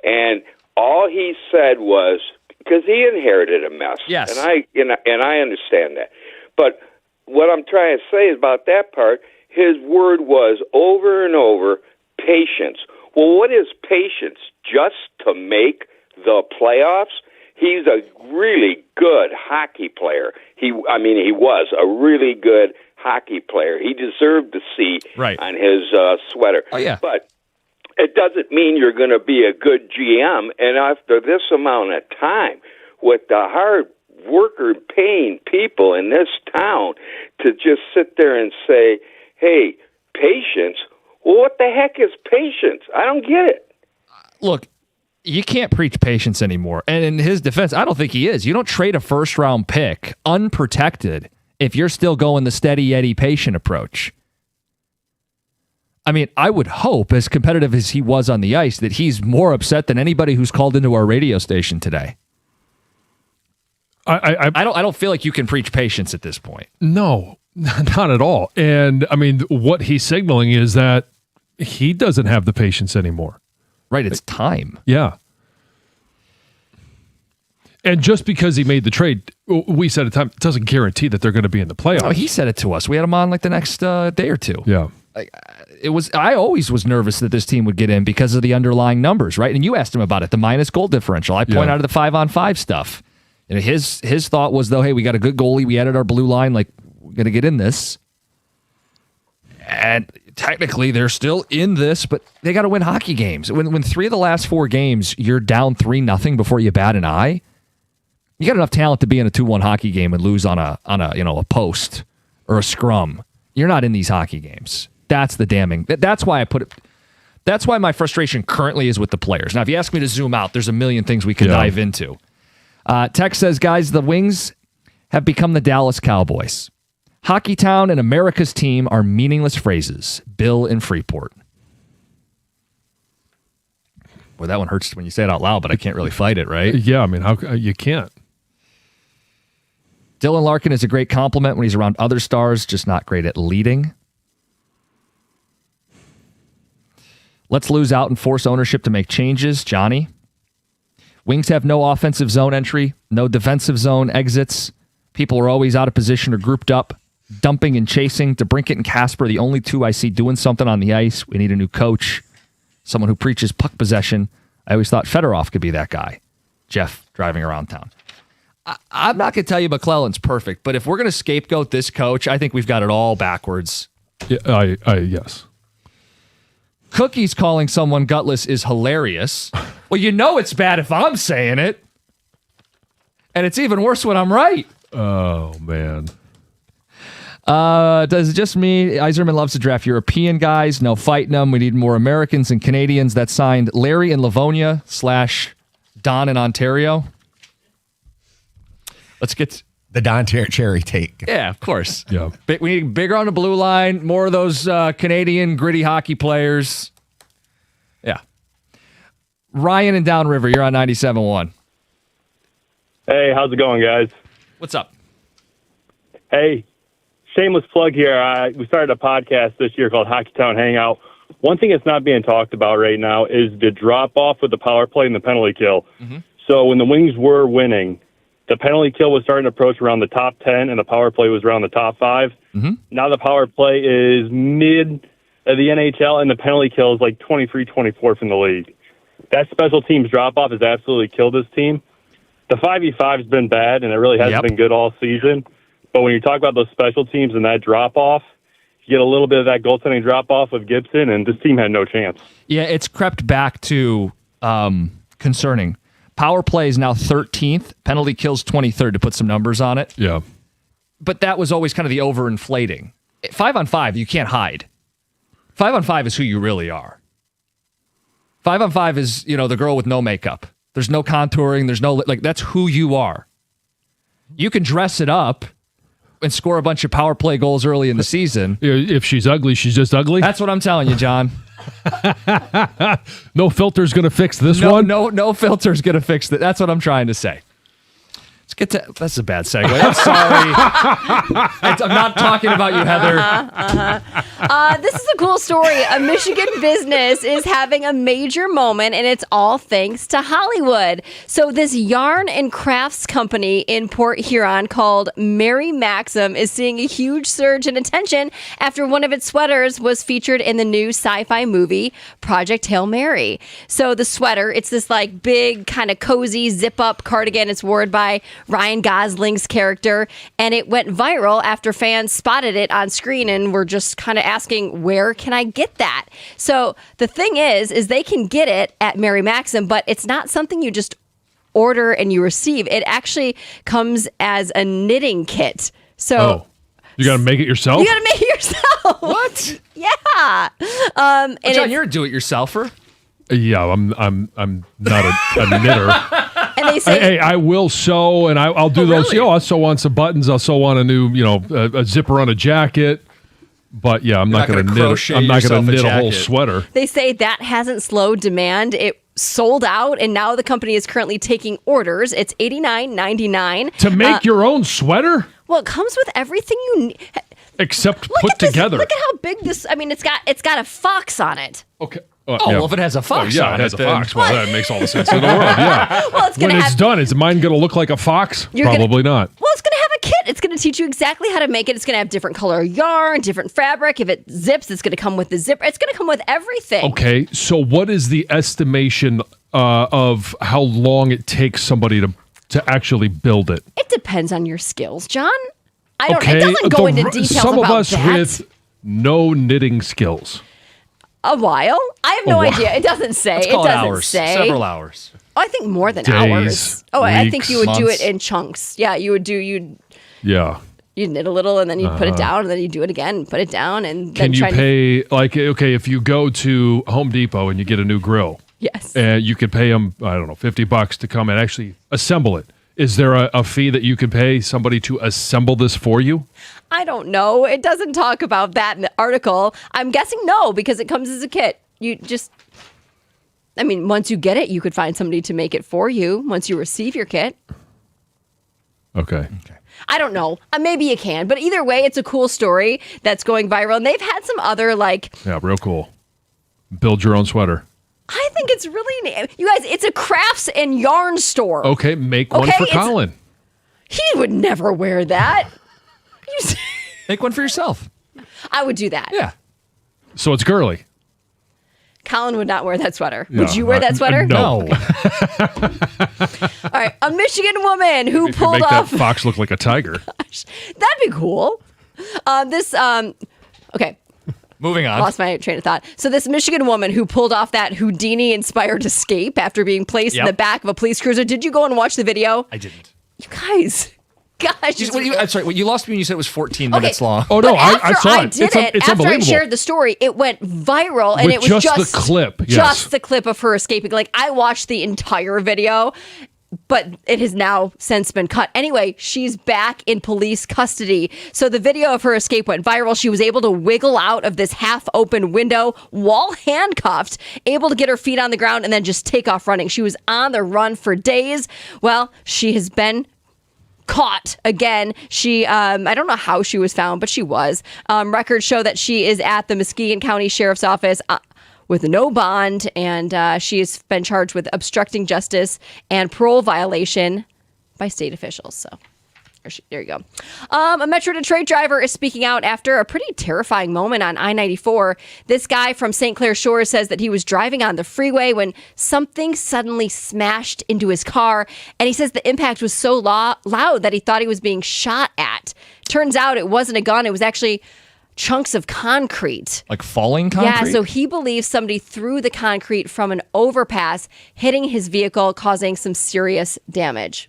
And all he said was, because he inherited a mess. Yes. And I understand that. But what I'm trying to say about that part, his word was over and over, patience. Well, what is patience? Just to make the playoffs? He's a really good hockey player. He was a really good hockey player. He deserved the C on his sweater. Oh, yeah. But it doesn't mean you're going to be a good GM. And after this amount of time, with the hard worker paying people in this town, to just sit there and say, hey, patience? Well, what the heck is patience? I don't get it. Look, you can't preach patience anymore. And in his defense, I don't think he is. You don't trade a first-round pick unprotected if you're still going the steady Eddie patient approach. I mean, I would hope, as competitive as he was on the ice, that he's more upset than anybody who's called into our radio station today. I don't feel like you can preach patience at this point. No, not at all. And I mean, what he's signaling is that he doesn't have the patience anymore. Right, it's time. Yeah. And just because he made the trade, we said at the time, it doesn't guarantee that they're going to be in the playoffs. Oh, he said it to us. We had him on like the next day or two. Yeah. I always was nervous that this team would get in because of the underlying numbers, right? And you asked him about it, the minus goal differential. I point out the 5-on-5 stuff. And his thought was, though, hey, we got a good goalie. We added our blue line. Like, we're going to get in this. And technically, they're still in this, but they got to win hockey games. When 3 of the last 4 games, you're down 3-0 before you bat an eye, you got enough talent to be in a 2-1 hockey game and lose on a post or a scrum. You're not in these hockey games. That's the damning. That's why I put it. That's why my frustration currently is with the players. Now, if you ask me to zoom out, there's a million things we could dive into. Tex says, guys, the Wings have become the Dallas Cowboys. Hockey Town and America's team are meaningless phrases. Bill in Freeport. Boy, that one hurts when you say it out loud, but I can't really fight it, right? Yeah, I mean, you can't. Dylan Larkin is a great compliment when he's around other stars, just not great at leading. Let's lose out and force ownership to make changes. Johnny. Wings have no offensive zone entry, no defensive zone exits. People are always out of position or grouped up, dumping and chasing. DeBrincat and Casper are the only 2 I see doing something on the ice. We need a new coach, someone who preaches puck possession. I always thought Fedorov could be that guy. Jeff driving around town. I'm not going to tell you McClellan's perfect, but if we're going to scapegoat this coach, I think we've got it all backwards. Yeah, yes. Cookies calling someone gutless is hilarious. Well, you know it's bad if I'm saying it. And it's even worse when I'm right. Oh, man. Does it just mean Yzerman loves to draft European guys? No fighting them. We need more Americans and Canadians. That signed Larry in Livonia / Don in Ontario. Let's get the Don Cherry take. Yeah, of course. Yeah. We need bigger on the blue line, more of those Canadian gritty hockey players. Yeah. Ryan in Downriver, you're on 97.1. Hey, how's it going, guys? What's up? Hey, shameless plug here. We started a podcast this year called Hockey Town Hangout. one thing that's not being talked about right now is the drop-off with the power play and the penalty kill. Mm-hmm. So when the Wings were winning, the penalty kill was starting to approach around the top 10, and the power play was around the top 5. Mm-hmm. Now the power play is mid of the NHL, and the penalty kill is like 23, 24th in the league. That special teams drop-off has absolutely killed this team. The 5v5 has been bad, and it really hasn't been good all season. But when you talk about those special teams and that drop-off, you get a little bit of that goaltending drop-off of Gibson, and this team had no chance. Yeah, it's crept back to concerning. Power play is now 13th. Penalty kills 23rd, to put some numbers on it. Yeah. But that was always kind of the overinflating. 5-on-5, you can't hide. 5-on-5 is who you really are. 5-on-5 is, the girl with no makeup. There's no contouring. There's no, that's who you are. You can dress it up and score a bunch of power play goals early in the season. If she's ugly, she's just ugly. That's what I'm telling you, John. No filter's going to fix this one? No filter's going to fix that. That's what I'm trying to say. Let's get to... That's a bad segue. I'm sorry. I'm not talking about you, Heather. This is a cool story. A Michigan business is having a major moment, and it's all thanks to Hollywood. So this yarn and crafts company in Port Huron called Mary Maxim is seeing a huge surge in attention after one of its sweaters was featured in the new sci-fi movie Project Hail Mary. So the sweater, it's this like big kind of cozy zip-up cardigan. It's worn by Ryan Gosling's character, and it went viral after fans spotted it on screen and were just kind of asking, where can I get that? So the thing is they can get it at Mary Maxim, but it's not something you just order and you receive. It actually comes as a knitting kit. So you got to make it yourself? You got to make it yourself. What? Yeah. John, you're a do-it-yourselfer. Yeah, I'm not a knitter. And they say, hey, I will sew, and I'll do those. Really? I'll sew on some buttons. I'll sew on a new, a zipper on a jacket. But yeah, I'm not going to knit. I'm not going to knit a whole sweater. They say that hasn't slowed demand. It sold out, and now the company is currently taking orders. It's $89.99 to make your own sweater. Well, it comes with everything you need, except put together. Look at how big this. I mean, it's got a fox on it. Okay. Well, if it has a fox on it, it has a fox. Well, that makes all the sense in the world. Yeah. Well, when it's done, is mine going to look like a fox? Probably not. Well, it's going to have a kit. It's going to teach you exactly how to make it. It's going to have different color yarn, different fabric. If it zips, it's going to come with the zipper. It's going to come with everything. Okay. So what is the estimation of how long it takes somebody to actually build it? It depends on your skills, John. It doesn't go into details some about of us that. with no knitting skills. A while? I have no idea. It doesn't say. Let's it call doesn't hours. say. Several hours. Oh, I think more than Days, hours. Oh, I think you would do months. it in chunks. Yeah, you'd Yeah. knit a little and then you'd put it down and then you do it again, put it down and then Can you pay if you go to Home Depot and you get a new grill? Yes. And you could pay them, I don't know, $50 to come and actually assemble it. Is there a fee that you could pay somebody to assemble this for you? I don't know. It doesn't talk about that in the article. I'm guessing no, because it comes as a kit. Once you get it, you could find somebody to make it for you once you receive your kit. Okay. I don't know. Maybe you can. But either way, it's a cool story that's going viral. And they've had some other Yeah, real cool. Build your own sweater. I think it's really neat. You guys, it's a crafts and yarn store. Okay, make one for Colin. He would never wear that. Make one for yourself. I would do that. Yeah. So it's girly. Colin would not wear that sweater. Would you wear that sweater? No. All right. A Michigan woman who If you pulled make off. that fox look like a tiger. That'd be cool. Okay. Moving on. Lost my train of thought. So this Michigan woman who pulled off that Houdini-inspired escape after being placed in the back of a police cruiser. Did you go and watch the video? I didn't. You guys. Gosh. I'm sorry. You lost me when you said it was 14 minutes long. Oh, no. I saw it. It's after I unbelievable. shared the story, it went viral. And With it was just the clip, yes. Just the clip of her escaping. Like, I watched the entire video, but it has now since been cut. Anyway, she's back in police custody. So the video of her escape went viral. She was able to wiggle out of this half-open window while handcuffed, able to get her feet on the ground and then just take off running. She was on the run for days. Well, she has been caught again. She, I don't know how she was found, but she was. Records show that she is at the Muskegon County Sheriff's Office with no bond, and she has been charged with obstructing justice and parole violation by state officials. So there you go. A Metro Detroit driver is speaking out after a pretty terrifying moment on I-94. This guy from St. Clair Shores says that he was driving on the freeway when something suddenly smashed into his car. And he says the impact was so loud that he thought he was being shot at. Turns out it wasn't a gun. It was actually chunks of concrete. Like falling concrete? Yeah, so he believes somebody threw the concrete from an overpass, hitting his vehicle, causing some serious damage.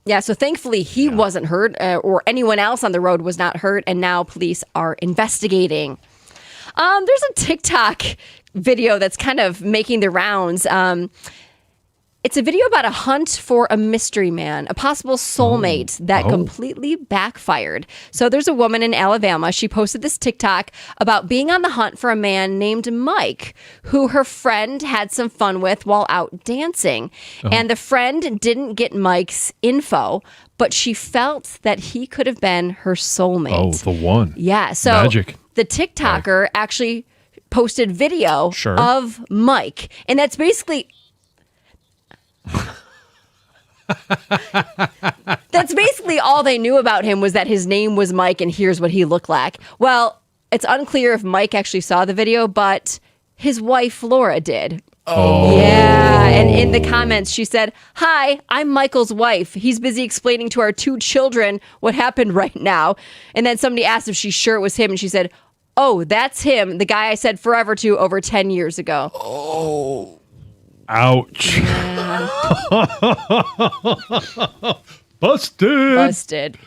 Yeah, so thankfully he wasn't hurt, or anyone else on the road was not hurt, and now police are investigating. There's a TikTok video that's kind of making the rounds. It's a video about a hunt for a mystery man, a possible soulmate that completely backfired. So there's a woman in Alabama. She posted this TikTok about being on the hunt for a man named Mike, who her friend had some fun with while out dancing. And the friend didn't get Mike's info, but she felt that he could have been her soulmate. Oh, the one. Yeah. So Magic. The TikToker actually posted video of Mike. And that's basically... That's basically all they knew about him, was that his name was Mike and here's what he looked like. Well, it's unclear if Mike actually saw the video, but his wife Laura did. Oh. Yeah. And in the comments, she said, "Hi, I'm Michael's wife. He's busy explaining to our 2 children what happened right now." And then somebody asked if she's sure it was him, and she said, "Oh, that's him, the guy I said forever to over 10 years ago." Oh. Ouch. Yeah. Busted.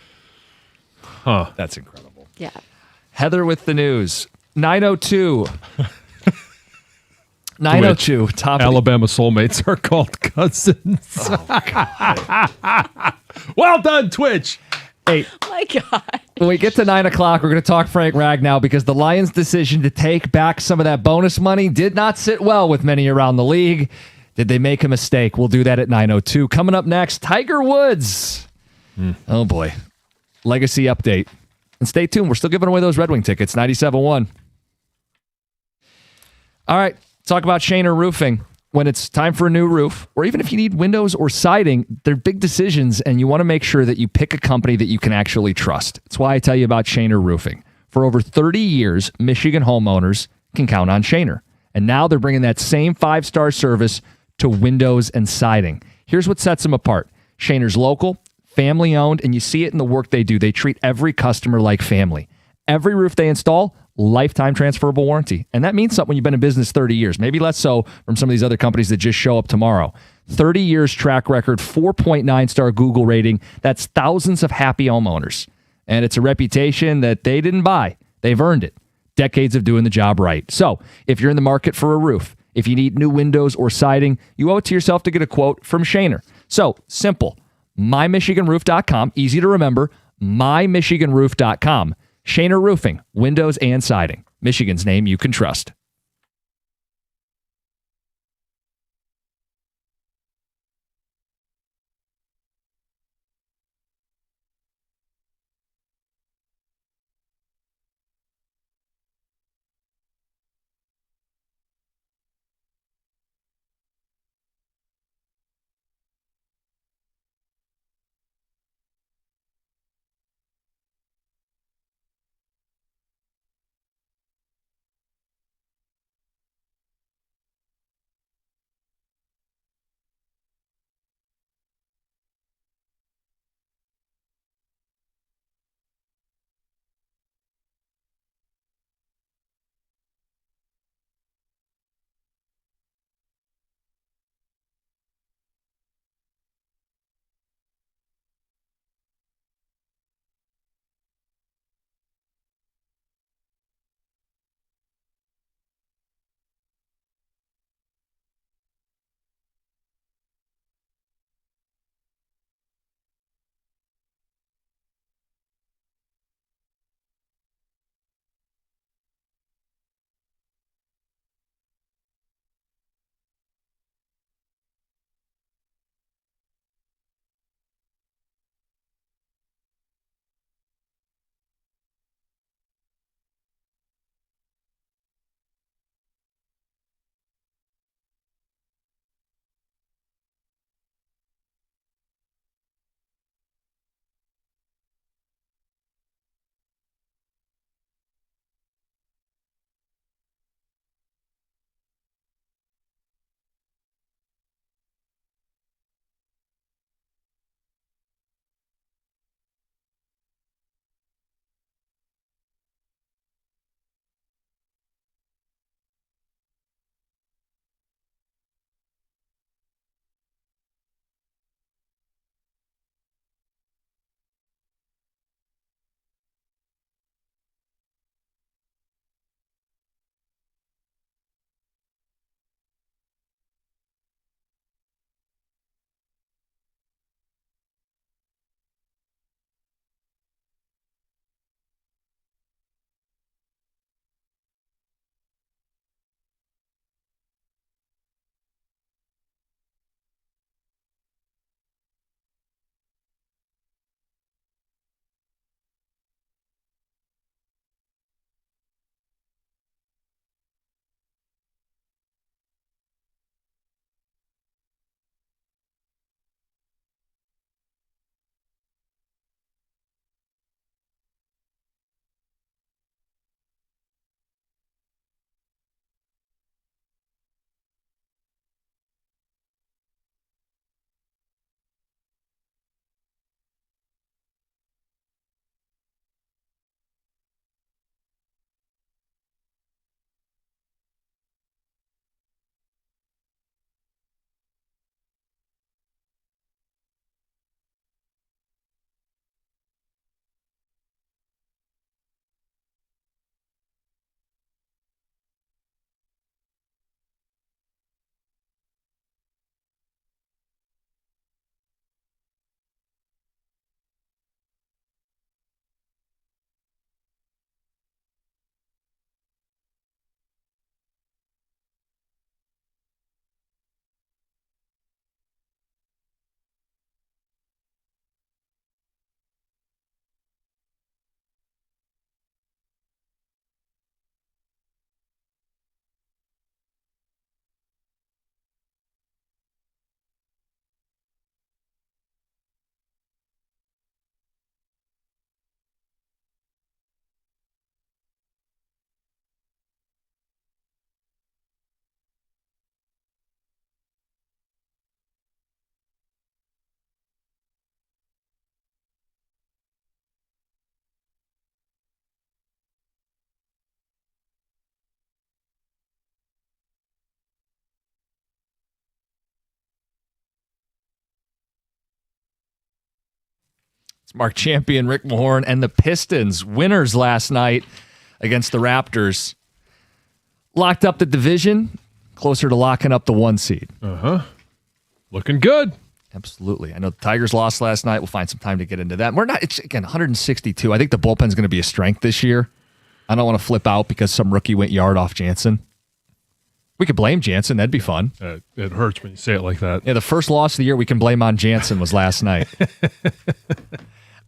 Huh. That's incredible. Yeah. Heather with the news. 902. 902. Top Alabama soulmates are called cousins. Well done, Twitch. Hey, oh my God. When we get to 9 o'clock, we're going to talk Frank Ragnow, because the Lions' decision to take back some of that bonus money did not sit well with many around the league. Did they make a mistake? We'll do that at 9:02. Coming up next, Tiger Woods. Oh, boy. Legacy update. And stay tuned. We're still giving away those Red Wing tickets, 97.1. All right. Talk about Shainer Roofing. When it's time for a new roof, or even if you need windows or siding, they're big decisions, and you want to make sure that you pick a company that you can actually trust. That's why I tell you about Shainer Roofing. For over 30 years, Michigan homeowners can count on Shainer. And now they're bringing that same 5-star service to windows and siding. Here's what sets them apart. Shainer's local, family-owned, and you see it in the work they do. They treat every customer like family. Every roof they install, lifetime transferable warranty. And that means something when you've been in business 30 years. Maybe less so from some of these other companies that just show up tomorrow. 30 years track record, 4.9-star Google rating. That's thousands of happy homeowners. And it's a reputation that they didn't buy. They've earned it. Decades of doing the job right. So if you're in the market for a roof, if you need new windows or siding, you owe it to yourself to get a quote from Shainer. So simple. MyMichiganRoof.com. Easy to remember. MyMichiganRoof.com. Shainer Roofing, windows and siding. Michigan's name you can trust. It's Mark Champion, Rick Mahorn, and the Pistons, winners last night against the Raptors. Locked up the division, closer to locking up the 1 seed. Looking good. Absolutely. I know the Tigers lost last night. We'll find some time to get into that. It's, again, 162. I think the bullpen's going to be a strength this year. I don't want to flip out because some rookie went yard off Jansen. We could blame Jansen. That'd be fun. It hurts when you say it like that. Yeah, the first loss of the year we can blame on Jansen was last night.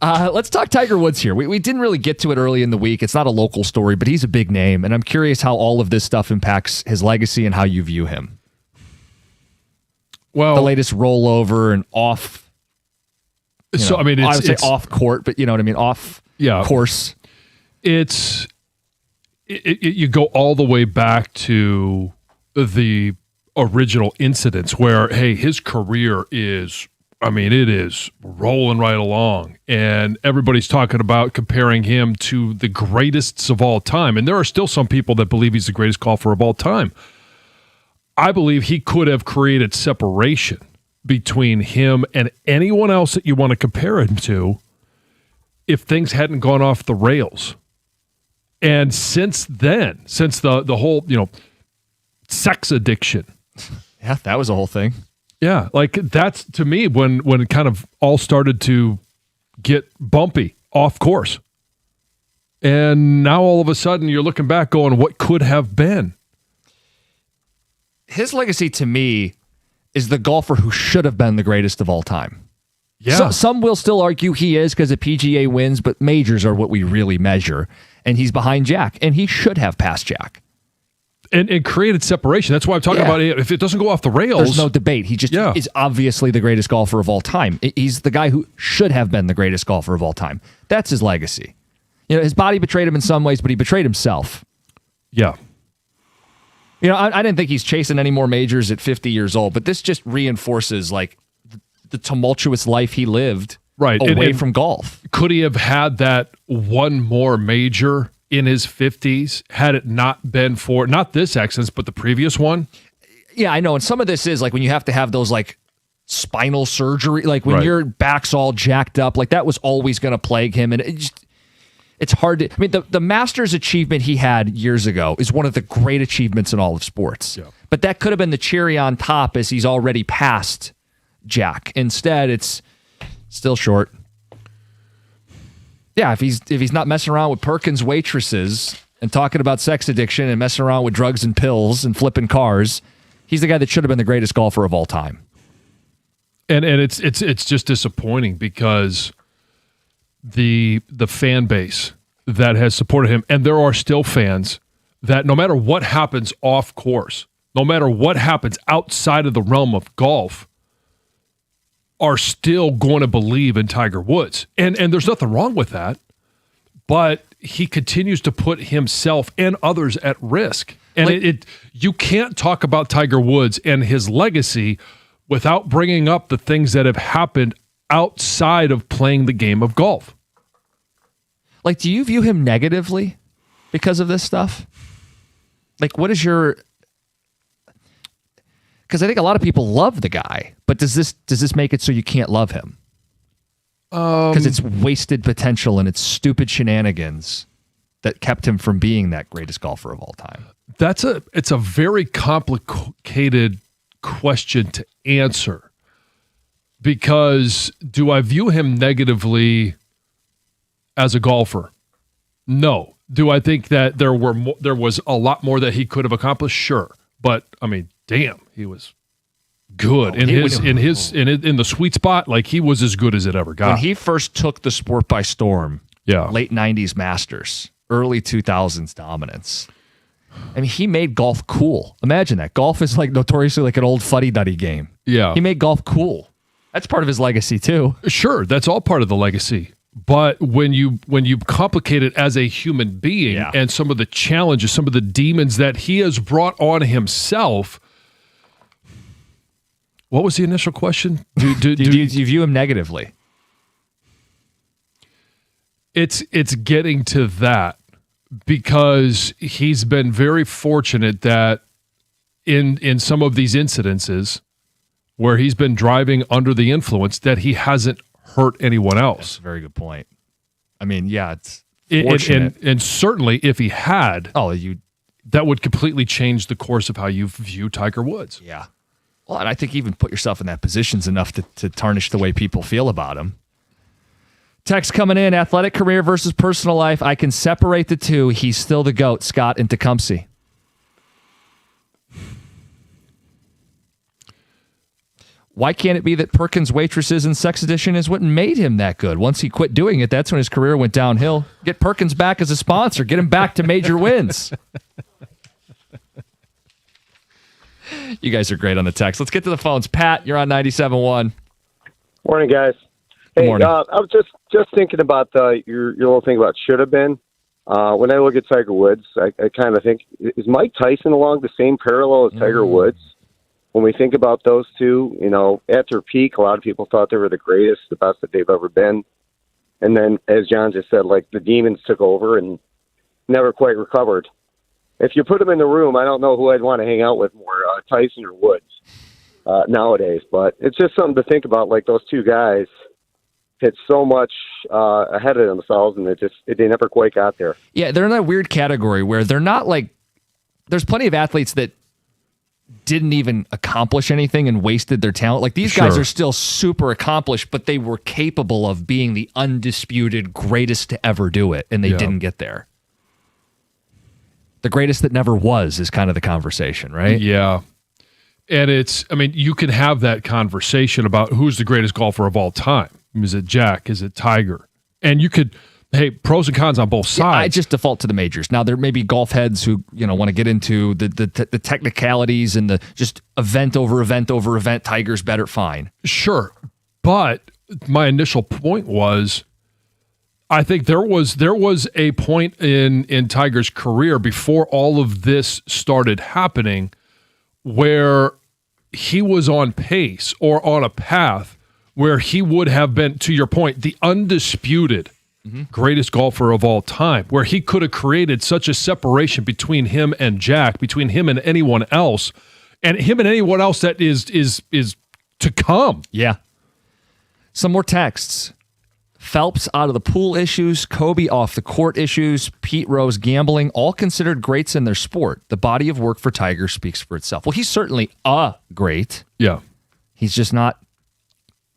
Let's talk Tiger Woods here. We didn't really get to it early in the week. It's not a local story, but he's a big name, and I'm curious how all of this stuff impacts his legacy and how you view him. Well, the latest rollover and off. I would say off court, but you know what I mean, off course. You go all the way back to the original incidents where, hey, his career is, it is rolling right along. And everybody's talking about comparing him to the greatest of all time. And there are still some people that believe he's the greatest golfer of all time. I believe he could have created separation between him and anyone else that you want to compare him to if things hadn't gone off the rails. And since then, since the whole, sex addiction. Yeah, that was a whole thing. Yeah, like that's to me when it kind of all started to get bumpy off course. And now all of a sudden you're looking back going, what could have been? His legacy to me is the golfer who should have been the greatest of all time. Yeah. So, some will still argue he is because of PGA wins, but majors are what we really measure. And he's behind Jack, and he should have passed Jack. And created separation. That's why I'm talking about it. If it doesn't go off the rails. There's no debate. He just is obviously the greatest golfer of all time. He's the guy who should have been the greatest golfer of all time. That's his legacy. His body betrayed him in some ways, but he betrayed himself. Yeah. I didn't think he's chasing any more majors at 50 years old, but this just reinforces like the tumultuous life he lived away from golf. Could he have had that one more major in his 50s had it not been for, not this accident, but the previous one? Yeah, I know. And some of this is like when you have to have those like spinal surgery, like when your back's all jacked up, like that was always going to plague him. And it's hard to, the Masters achievement he had years ago is one of the great achievements in all of sports. Yeah. But that could have been the cherry on top as he's already passed Jack. Instead, it's still short. Yeah, if he's not messing around with Perkins waitresses and talking about sex addiction and messing around with drugs and pills and flipping cars, he's the guy that should have been the greatest golfer of all time. And it's just disappointing because the fan base that has supported him, and there are still fans that no matter what happens off course, no matter what happens outside of the realm of golf, are still going to believe in Tiger Woods. And there's nothing wrong with that, but he continues to put himself and others at risk. And you can't talk about Tiger Woods and his legacy without bringing up the things that have happened outside of playing the game of golf. Like, do you view him negatively because of this stuff? Like, what is your... Because I think a lot of people love the guy, but does this make it so you can't love him? Because it's wasted potential and it's stupid shenanigans that kept him from being that greatest golfer of all time. It's a very complicated question to answer, because do I view him negatively as a golfer? No. Do I think that there was a lot more that he could have accomplished? Sure. But damn, he was good in the sweet spot. Like, he was as good as it ever got. When he first took the sport by storm, late 90s Masters, early 2000s dominance. He made golf cool. Imagine that. Golf is like notoriously like an old fuddy-duddy game. Yeah. He made golf cool. That's part of his legacy too. Sure, that's all part of the legacy. But when you complicate it as a human being and some of the challenges, some of the demons that he has brought on himself. What was the initial question? Do you view him negatively? It's getting to that, because he's been very fortunate that in some of these incidences where he's been driving under the influence, that he hasn't hurt anyone else. That's a very good point. I mean, yeah, it's And fortunate. certainly if he had, that would completely change the course of how you view Tiger Woods. Yeah. Well, and I think even put yourself in that position's enough to tarnish the way people feel about him. Text coming in, athletic career versus personal life. I can separate the two. He's still the GOAT. Scott in Tecumseh. Why can't it be that Perkins' Waitresses and Sex Edition is what made him that good? Once he quit doing it, that's when his career went downhill. Get Perkins back as a sponsor. Get him back to major wins. You guys are great on the text. Let's get to the phones. Pat, you're on 97.1. Morning, guys. Hey, morning. I was just thinking about your little thing about should have been. When I look at Tiger Woods, I kind of think, is Mike Tyson along the same parallel as Tiger Woods? When we think about those two, at their peak, a lot of people thought they were the greatest, the best that they've ever been. And then, as John just said, like the demons took over and never quite recovered. If you put them in the room, I don't know who I'd want to hang out with more, Tyson or Woods nowadays. But it's just something to think about. Like those two guys hit so much ahead of themselves, and they never quite got there. Yeah, they're in that weird category where they're not like. There's plenty of athletes that didn't even accomplish anything and wasted their talent. Like these guys are still super accomplished, but they were capable of being the undisputed greatest to ever do it, and they didn't get there. The greatest that never was is kind of the conversation, right? Yeah. And you can have that conversation about who's the greatest golfer of all time. Is it Jack? Is it Tiger? And you could, pros and cons on both sides. I just default to the majors. Now, there may be golf heads who, want to get into the technicalities and the just event over event over event. Tiger's better, fine. Sure. But my initial point was, I think there was a point in Tiger's career before all of this started happening where he was on pace or on a path where he would have been, to your point, the undisputed greatest golfer of all time, where he could have created such a separation between him and Jack, between him and anyone else, and him and anyone else that is to come. Yeah. Some more texts. Phelps out of the pool issues, Kobe off the court issues, Pete Rose gambling, all considered greats in their sport. The body of work for Tiger speaks for itself. Well, he's certainly a great. Yeah. He's just not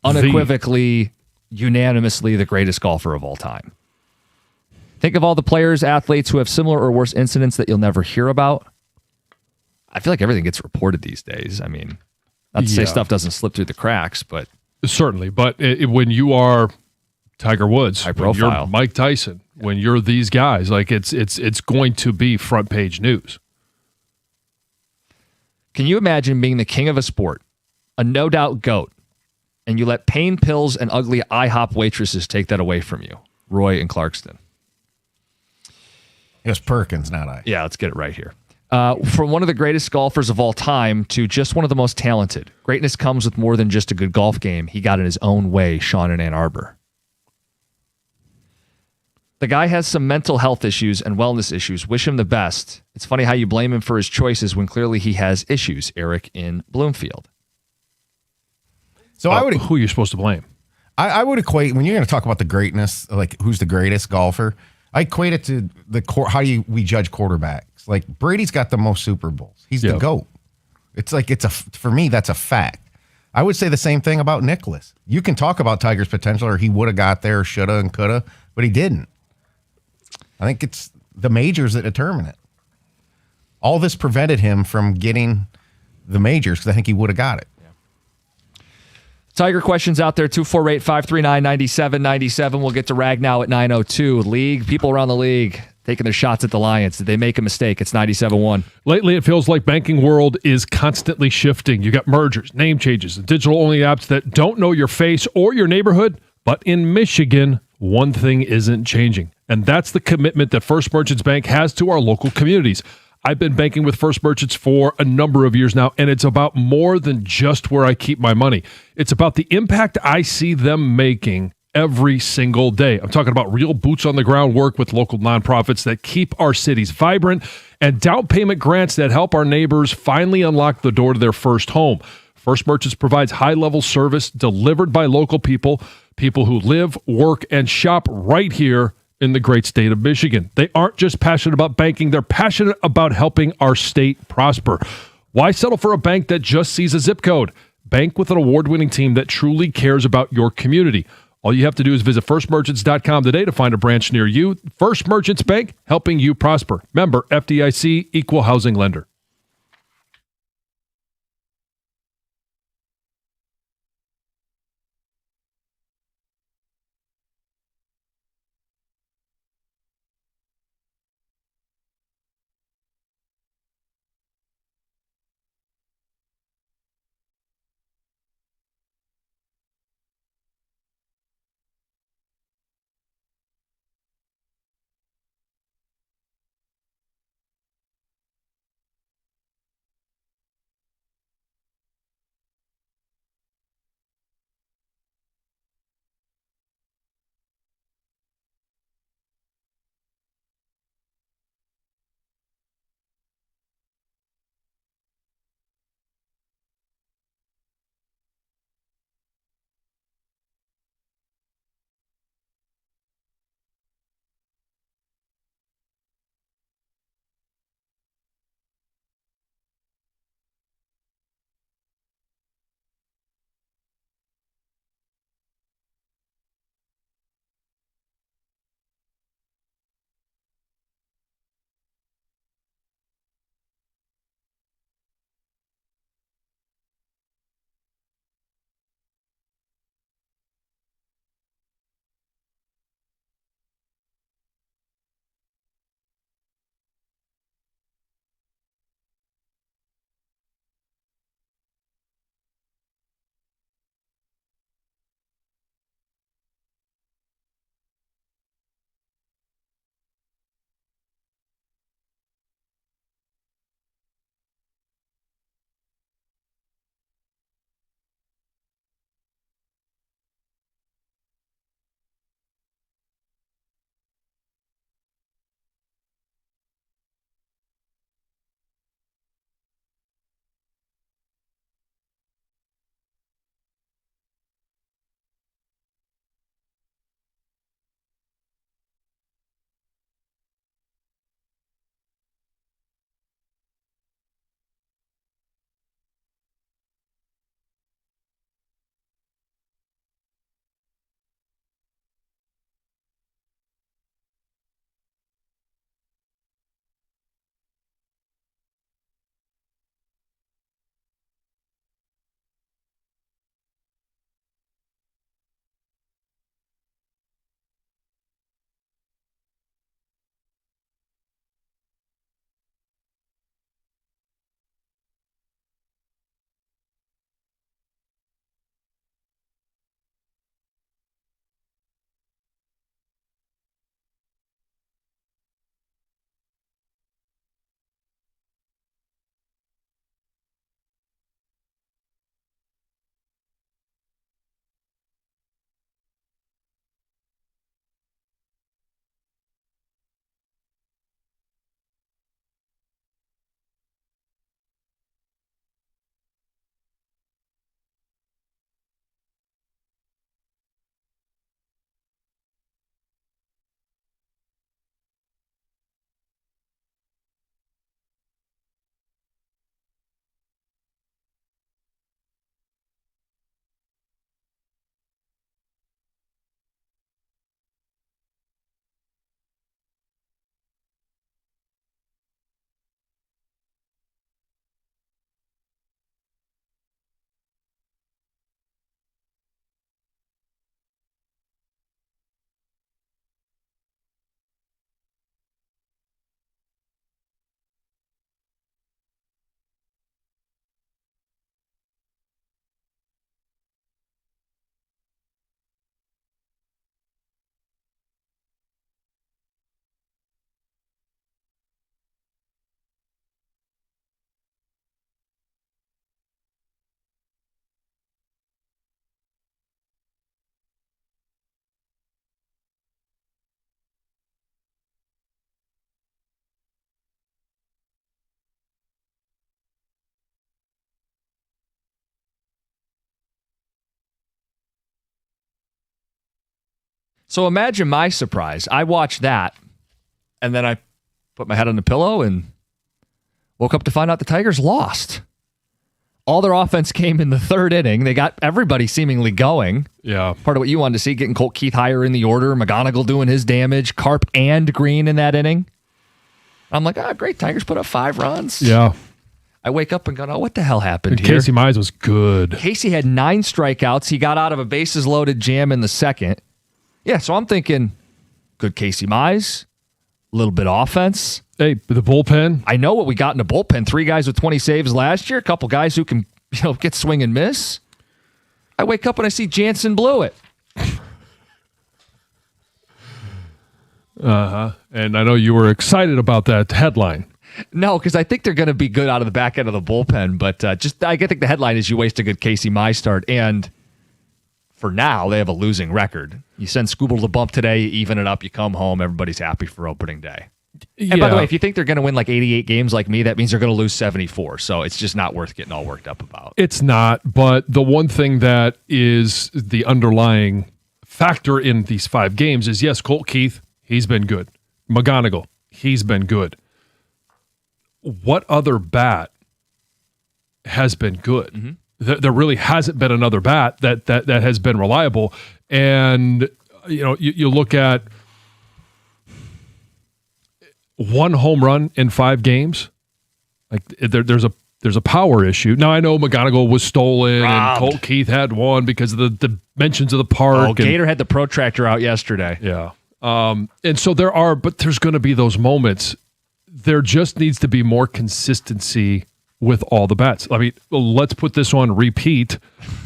unequivocally, unanimously the greatest golfer of all time. Think of all the players, athletes who have similar or worse incidents that you'll never hear about. I feel like everything gets reported these days. I mean, not to say stuff doesn't slip through the cracks, but certainly. But when you are Tiger Woods, high when profile, you're Mike Tyson, when you're these guys, like it's going to be front page news. Can you imagine being the king of a sport, a no doubt GOAT, and you let pain pills and ugly IHOP waitresses take that away from you? Roy in Clarkston. It was Perkins, not I. Yeah, let's get it right here. From one of the greatest golfers of all time to just one of the most talented. Greatness comes with more than just a good golf game. He got in his own way, Sean in Ann Arbor. The guy has some mental health issues and wellness issues. Wish him the best. It's funny how you blame him for his choices when clearly he has issues. Eric in Bloomfield. So who are you supposed to blame? I would equate, when you're going to talk about the greatness, like who's the greatest golfer, I equate it to how we judge quarterbacks. Like Brady's got the most Super Bowls. He's the GOAT. It's like for me, that's a fact. I would say the same thing about Nicklaus. You can talk about Tiger's potential, or he would have got there, shoulda and coulda, but he didn't. I think it's the majors that determine it. All this prevented him from getting the majors because I think he would have got it. Tiger questions out there, 248-539-9797. We'll get to Ragnow at 9:02. League, people around the league taking their shots at the Lions. Did they make a mistake? It's 97.1. Lately, it feels like banking world is constantly shifting. You got mergers, name changes, and digital-only apps that don't know your face or your neighborhood. But in Michigan, one thing isn't changing, and that's the commitment that First Merchants Bank has to our local communities. I've been banking with First Merchants for a number of years now, and it's about more than just where I keep my money. It's about the impact I see them making every single day. I'm talking about real boots on the ground work with local nonprofits that keep our cities vibrant and down payment grants that help our neighbors finally unlock the door to their first home. First Merchants provides high-level service delivered by local people who live, work, and shop right here in the great state of Michigan. They aren't just passionate about banking, they're passionate about helping our state prosper. Why settle for a bank that just sees a zip code? Bank with an award-winning team that truly cares about your community. All you have to do is visit firstmerchants.com today to find a branch near you. First Merchants Bank, helping you prosper. Member FDIC, Equal Housing Lender. So imagine my surprise. I watched that, and then I put my head on the pillow and woke up to find out the Tigers lost. All their offense came in the third inning. They got everybody seemingly going. Yeah. Part of what you wanted to see, getting Colt Keith higher in the order, McGonigal doing his damage, Karp and Green in that inning. I'm like, great, Tigers put up 5 runs. Yeah. I wake up and go, what the hell happened And here? Casey Mize was good. Casey had 9 strikeouts. He got out of a bases loaded jam in the second. Yeah, so I'm thinking, good Casey Mize, a little bit of offense. Hey, the bullpen. I know what we got in the bullpen. 3 guys with 20 saves last year. A couple guys who can get swing and miss. I wake up and I see Jansen blew it. And I know you were excited about that headline. No, because I think they're going to be good out of the back end of the bullpen. But I think the headline is you waste a good Casey Mize start. And for now, they have a losing record. You send Scooble to the bump today, you even it up, you come home, everybody's happy for opening day. And by the way, if you think they're going to win like 88 games like me, that means they're going to lose 74. So it's just not worth getting all worked up about. It's not, but the one thing that is the underlying factor in these 5 games is, yes, Colt Keith, he's been good. McGonigal, he's been good. What other bat has been good? Mm-hmm. There really hasn't been another bat that has been reliable. And, you look at 1 home run in 5 games. Like there's a power issue. Now I know McGonigal was stolen and Colt Keith had 1 because of the dimensions of the park. Oh, Gator had the protractor out yesterday. Yeah. And so there's going to be those moments. There just needs to be more consistency with all the bats. I mean, let's put this on repeat.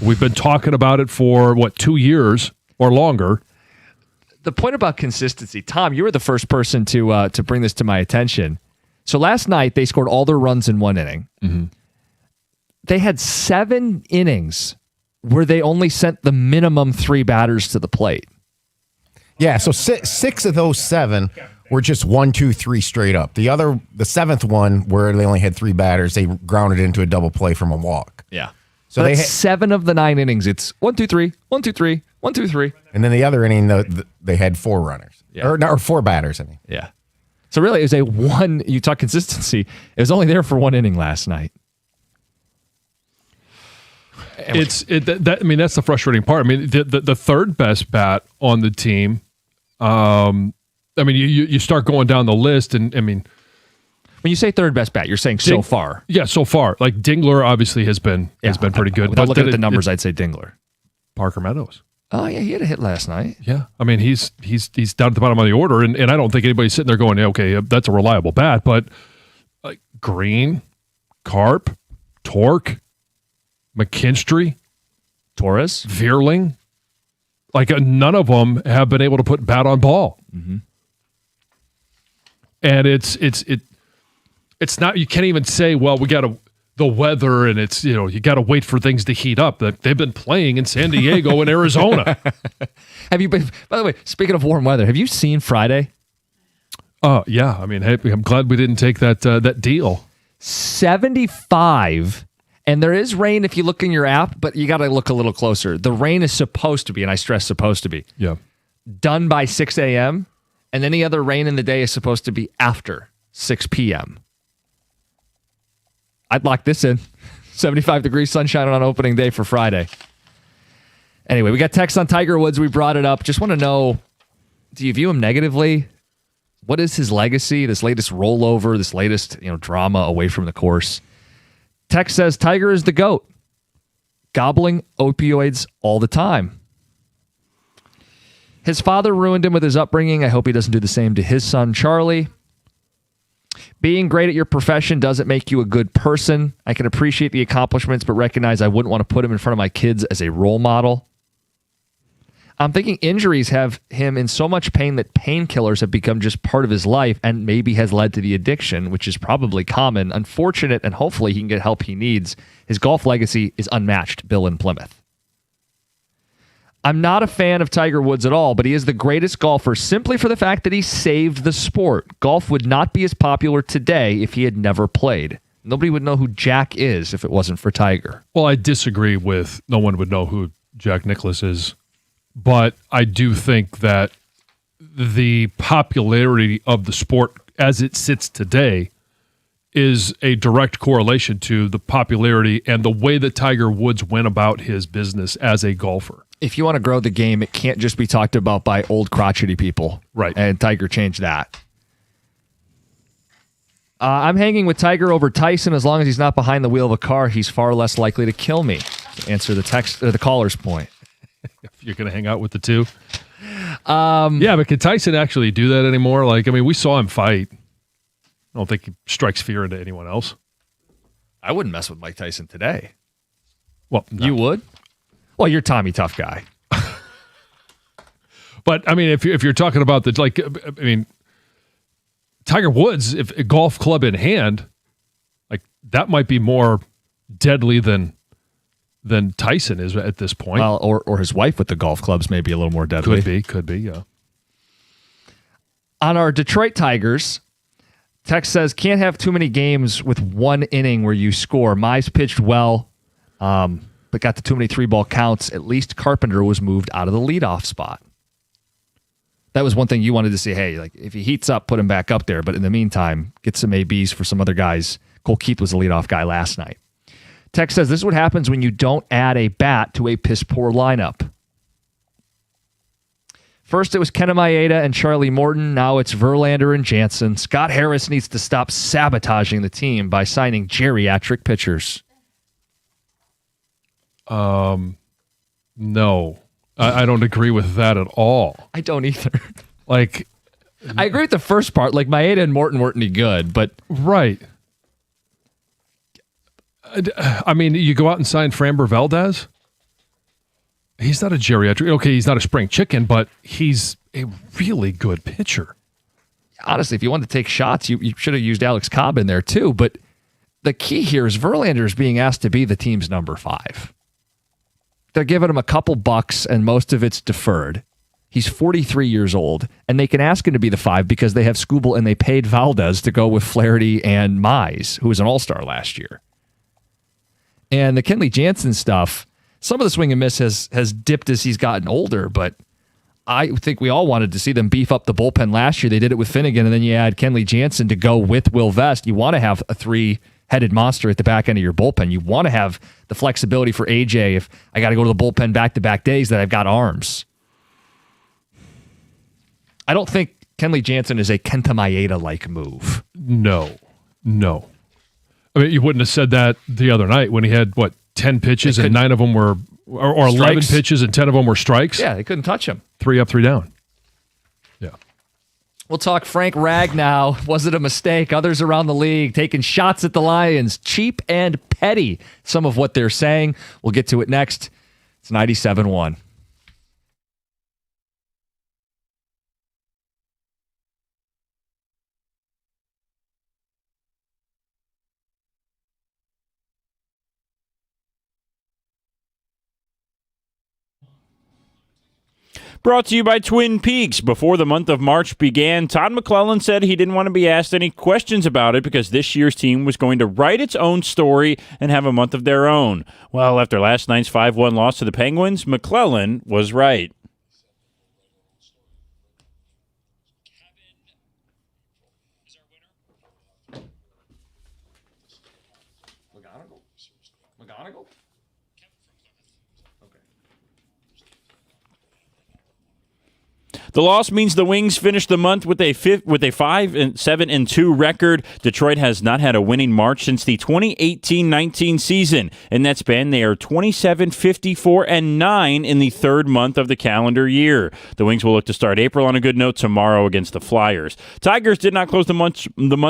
We've been talking about it for 2 years or longer. The point about consistency, Tom, you were the first person to bring this to my attention. So last night they scored all their runs in 1 inning. Mm-hmm. They had 7 innings where they only sent the minimum 3 batters to the plate. Yeah, so 6 of those 7 were just 1, 2, 3 straight up. The 7th one where they only had 3 batters, they grounded into a double play from a walk. Yeah. So they 7 of the 9 innings. It's 1, 2, 3, 1, 2, 3, 1, 2, 3. And then the other inning, they had 4 runners. Yeah. Or 4 batters, I mean. Yeah. So really, it was you talk consistency, it was only there for 1 inning last night. That's the frustrating part. I mean, the third best bat on the team, you start going down the list, and I mean, when you say third best bat, you're saying so far. Yeah, so far. Like Dingler obviously has been pretty good. Without looking at the numbers, I'd say Dingler. Parker Meadows. Oh yeah, he had a hit last night. Yeah, I mean he's down at the bottom of the order, and I don't think anybody's sitting there going, okay, that's a reliable bat. But Green, Karp, Torque, McKinstry, Torres, Veerling, none of them have been able to put bat on ball. Mm-hmm. And it's not, you can't even say, well, we got the weather and it's, you got to wait for things to heat up. They've been playing in San Diego and Arizona. Have you been, by the way, speaking of warm weather, have you seen Friday? Yeah. I mean, hey, I'm glad we didn't take that deal. 75, and there is rain if you look in your app, but you got to look a little closer. The rain is supposed to be, and I stress supposed to be, done by 6 a.m., and any other rain in the day is supposed to be after 6 p.m. I'd lock this in. 75 degrees sunshine on opening day for Friday. Anyway, we got text on Tiger Woods. We brought it up. Just want to know, do you view him negatively? What is his legacy, this latest rollover, this latest drama away from the course? Text says, Tiger is the GOAT. Gobbling opioids all the time. His father ruined him with his upbringing. I hope he doesn't do the same to his son, Charlie. Being great at your profession doesn't make you a good person. I can appreciate the accomplishments, but recognize I wouldn't want to put him in front of my kids as a role model. I'm thinking injuries have him in so much pain that painkillers have become just part of his life and maybe has led to the addiction, which is probably common. Unfortunate, and hopefully he can get help he needs. His golf legacy is unmatched. Bill in Plymouth. I'm not a fan of Tiger Woods at all, but he is the greatest golfer simply for the fact that he saved the sport. Golf would not be as popular today if he had never played. Nobody would know who Jack is if it wasn't for Tiger. Well, I disagree with no one would know who Jack Nicklaus is, but I do think that the popularity of the sport as it sits today is a direct correlation to the popularity and the way that Tiger Woods went about his business as a golfer. If you want to grow the game, it can't just be talked about by old crotchety people. Right. And Tiger changed that. I'm hanging with Tiger over Tyson. As long as he's not behind the wheel of a car, he's far less likely to kill me. To answer the caller's point. If you're going to hang out with the two. Yeah, but can Tyson actually do that anymore? Like, I mean, we saw him fight. I don't think he strikes fear into anyone else. I wouldn't mess with Mike Tyson today. Well, no. You would? Well, you're Tommy Tough Guy. But, I mean, if you're talking about Tiger Woods, if a golf club in hand, like that might be more deadly than Tyson is at this point. Well, or his wife with the golf clubs may be a little more deadly. Could be, yeah. On our Detroit Tigers, text says, can't have too many games with one inning where you score. Mize pitched well, but got to too many 3-ball counts. At least Carpenter was moved out of the leadoff spot. That was one thing you wanted to see. Hey, like if he heats up, put him back up there. But in the meantime, get some ABs for some other guys. Cole Keith was the leadoff guy last night. Text says, this is what happens when you don't add a bat to a piss-poor lineup. First, it was Kenta Maeda and Charlie Morton. Now it's Verlander and Jansen. Scott Harris needs to stop sabotaging the team by signing geriatric pitchers. No. I don't agree with that at all. I don't either. Like, I agree with the first part. Like, Maeda and Morton weren't any good, but... Right. I mean, you go out and sign Framber Valdez? He's not a geriatric. Okay, he's not a spring chicken, but he's a really good pitcher. Honestly, if you wanted to take shots, you should have used Alex Cobb in there too. But the key here is Verlander is being asked to be the team's number 5. They're giving him a couple bucks, and most of it's deferred. He's 43 years old, and they can ask him to be the 5 because they have Skubal and they paid Valdez to go with Flaherty and Mize, who was an all-star last year. And the Kenley Jansen stuff, some of the swing and miss has dipped as he's gotten older, but I think we all wanted to see them beef up the bullpen last year. They did it with Finnegan, and then you add Kenley Jansen to go with Will Vest. You want to have a 3-headed monster at the back end of your bullpen. You want to have the flexibility for AJ if I got to go to the bullpen back-to-back days that I've got arms. I don't think Kenley Jansen is a Kenta Maeda-like move. No. I mean, you wouldn't have said that the other night when he had, 10 pitches and 9 of them were, or 11 pitches and 10 of them were strikes? Yeah, they couldn't touch him. 3 up, 3 down. Yeah. We'll talk Frank Ragnow. Was it a mistake? Others around the league taking shots at the Lions. Cheap and petty, some of what they're saying. We'll get to it next. It's 97.1. Brought to you by Twin Peaks. Before the month of March began, Todd McClellan said he didn't want to be asked any questions about it because this year's team was going to write its own story and have a month of their own. Well, after last night's 5-1 loss to the Penguins, McClellan was right. The loss means the Wings finished the month with a 5-7-2 record. Detroit has not had a winning March since the 2018-19 season. In that span, they are 27-54-9 in the third month of the calendar year. The Wings will look to start April on a good note tomorrow against the Flyers. Tigers did not close the month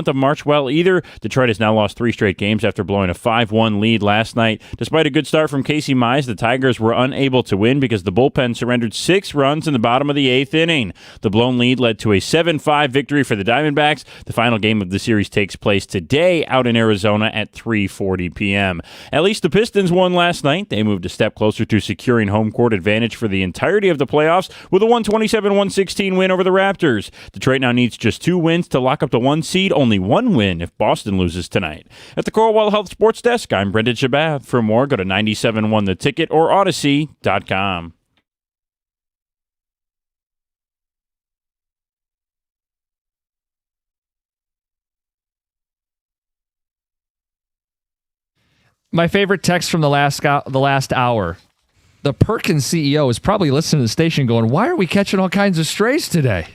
of March well either. Detroit has now lost 3 straight games after blowing a 5-1 lead last night. Despite a good start from Casey Mize, the Tigers were unable to win because the bullpen surrendered 6 runs in the bottom of the 8th inning. The blown lead led to a 7-5 victory for the Diamondbacks. The final game of the series takes place today out in Arizona at 3:40 p.m. At least the Pistons won last night. They moved a step closer to securing home court advantage for the entirety of the playoffs with a 127-116 win over the Raptors. Detroit now needs just 2 wins to lock up the 1 seed, only 1 win if Boston loses tonight. At the Cornwall Health Sports Desk, I'm Brendan Shabath. For more, go to 97.1 The Ticket or Odyssey.com. My favorite text from the last hour. The Perkins CEO is probably listening to the station going, why are we catching all kinds of strays today?